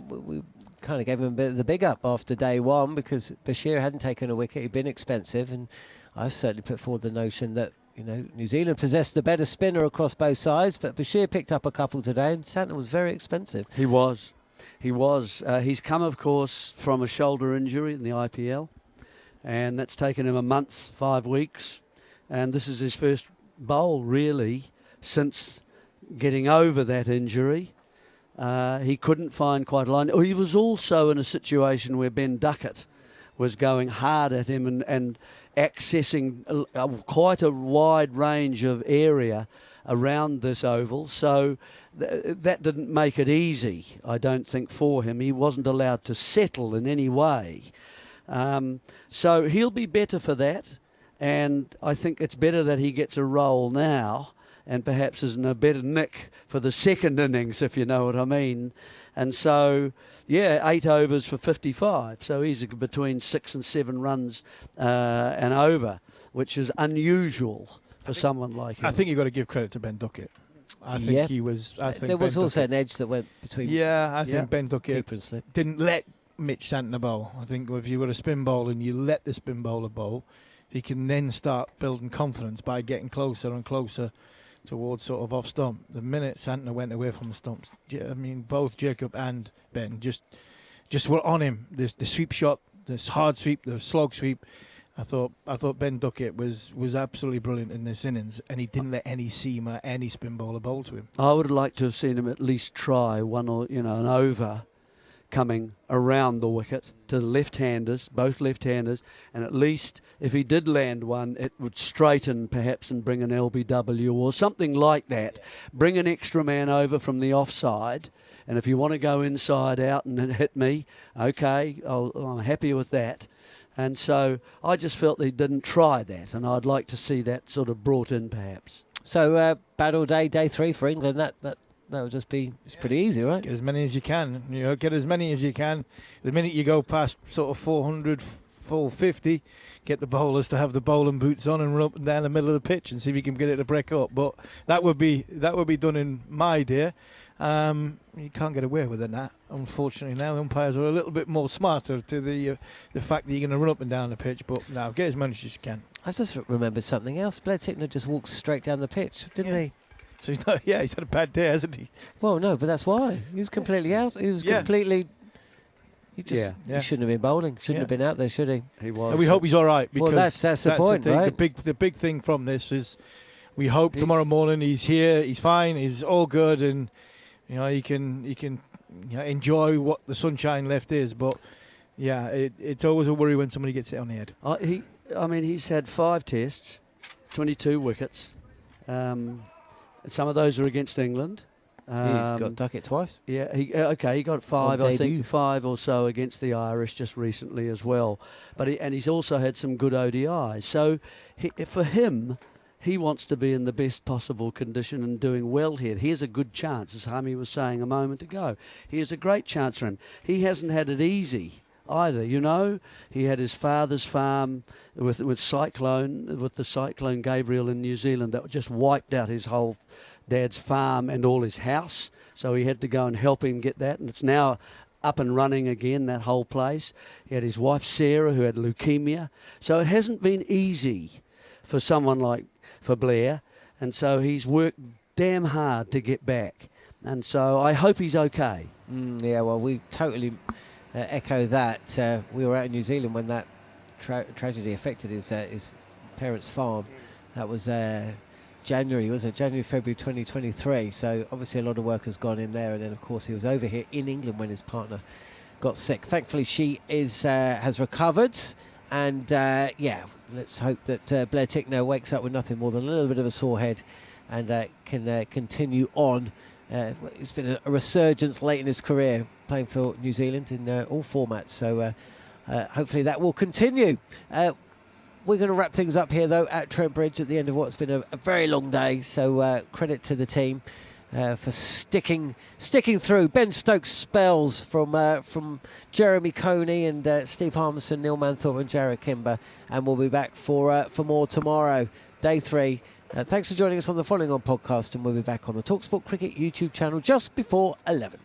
we kind of gave him a bit of the big up after day 1 because Bashir hadn't taken a wicket. He'd been expensive, and I certainly put forward the notion that New Zealand possessed the better spinner across both sides, but Bashir picked up a couple today, and Santner was very expensive. He was. He's come, of course, from a shoulder injury in the IPL, and that's taken him a month, 5 weeks, and this is his first bowl really since getting over that injury. He couldn't find quite a line. He was also in a situation where Ben Duckett was going hard at him and accessing quite a wide range of area around this oval, so that didn't make it easy, I don't think, for him. He wasn't allowed to settle in any way, so he'll be better for that, and I think it's better that he gets a role now and perhaps is in a better nick for the second innings, if you know what I mean. And so, 8 overs for 55. So he's between 6 and 7 runs and over, which is unusual for someone like him. I think you've got to give credit to Ben Duckett. I think he was. There was also an edge that went between. Yeah, I think Ben Duckett didn't let Mitch Santner bowl. I think if you were a spin bowler and you let the spin bowler bowl, he can then start building confidence by getting closer and closer towards sort of off stump. The minute Santner went away from the stumps, I mean, both Jacob and Ben just were on him. The sweep shot, the hard sweep, the slog sweep. I thought Ben Duckett was absolutely brilliant in this innings, and he didn't let any seamer, any spin bowler bowl to him. I would like to have seen him at least try one or an over coming around the wicket to the left-handers, both left-handers, and at least if he did land one, it would straighten perhaps and bring an LBW or something like that. Bring an extra man over from the offside, and if you want to go inside out and hit me, okay, I'm happy with that. And so I just felt he didn't try that, and I'd like to see that sort of brought in perhaps. So battle day 3 for England, that would just be, it's pretty easy, right? Get as many as you can. Get as many as you can. The minute you go past sort of 400, full 50, get the bowlers to have the bowling boots on and run up and down the middle of the pitch and see if you can get it to break up. But that would be done in my idea. You can't get away with it now. Unfortunately, now umpires are a little bit more smarter to the fact that you're going to run up and down the pitch. But now, get as many as you can. I just remembered something else. Blair Tickner just walked straight down the pitch, didn't he? So he's had a bad day, hasn't he? Well, no, but that's why. He was completely out. He was completely... He shouldn't have been bowling. Shouldn't have been out there, should he? He was. And we hope he's all right, because that's the point, right? The big thing from this is we hope tomorrow morning he's here, he's fine, he's all good, and he can enjoy what the sunshine left is. But it's always a worry when somebody gets hit on the head. He's had 5 tests, 22 wickets. Some of those are against England. He's got ducket twice. Yeah, he got 5, I think 5 or so against the Irish just recently as well. But he's also had some good ODIs. So for him, he wants to be in the best possible condition and doing well here. Here's a good chance, as Hami was saying a moment ago. Here's a great chance for him. He hasn't had it easy either, He had his father's farm with the cyclone Gabriel in New Zealand that just wiped out his whole dad's farm and all his house. So he had to go and help him get that, and it's now up and running again, that whole place. He had his wife Sarah, who had leukemia. So it hasn't been easy for for Blair, and so he's worked damn hard to get back. And so I hope he's okay. Well, we totally echo that. We were out in New Zealand when that tragedy affected his parents' farm. That was January, wasn't it? January, February 2023. So obviously a lot of work has gone in there, and then of course he was over here in England when his partner got sick. Thankfully she has recovered, and let's hope that Blair Tickner wakes up with nothing more than a little bit of a sore head and can continue on. It's been a resurgence late in his career, playing for New Zealand in all formats, so hopefully that will continue. We're going to wrap things up here, though, at Trent Bridge at the end of what's been a very long day, so credit to the team for sticking through. Ben Stokes spells from Jeremy Coney and Steve Harmison, Neil Manthorp and Jarrod Kimber, and we'll be back for more tomorrow, day 3. Thanks for joining us on the Following On podcast, and we'll be back on the talkSPORT Cricket YouTube channel just before 11.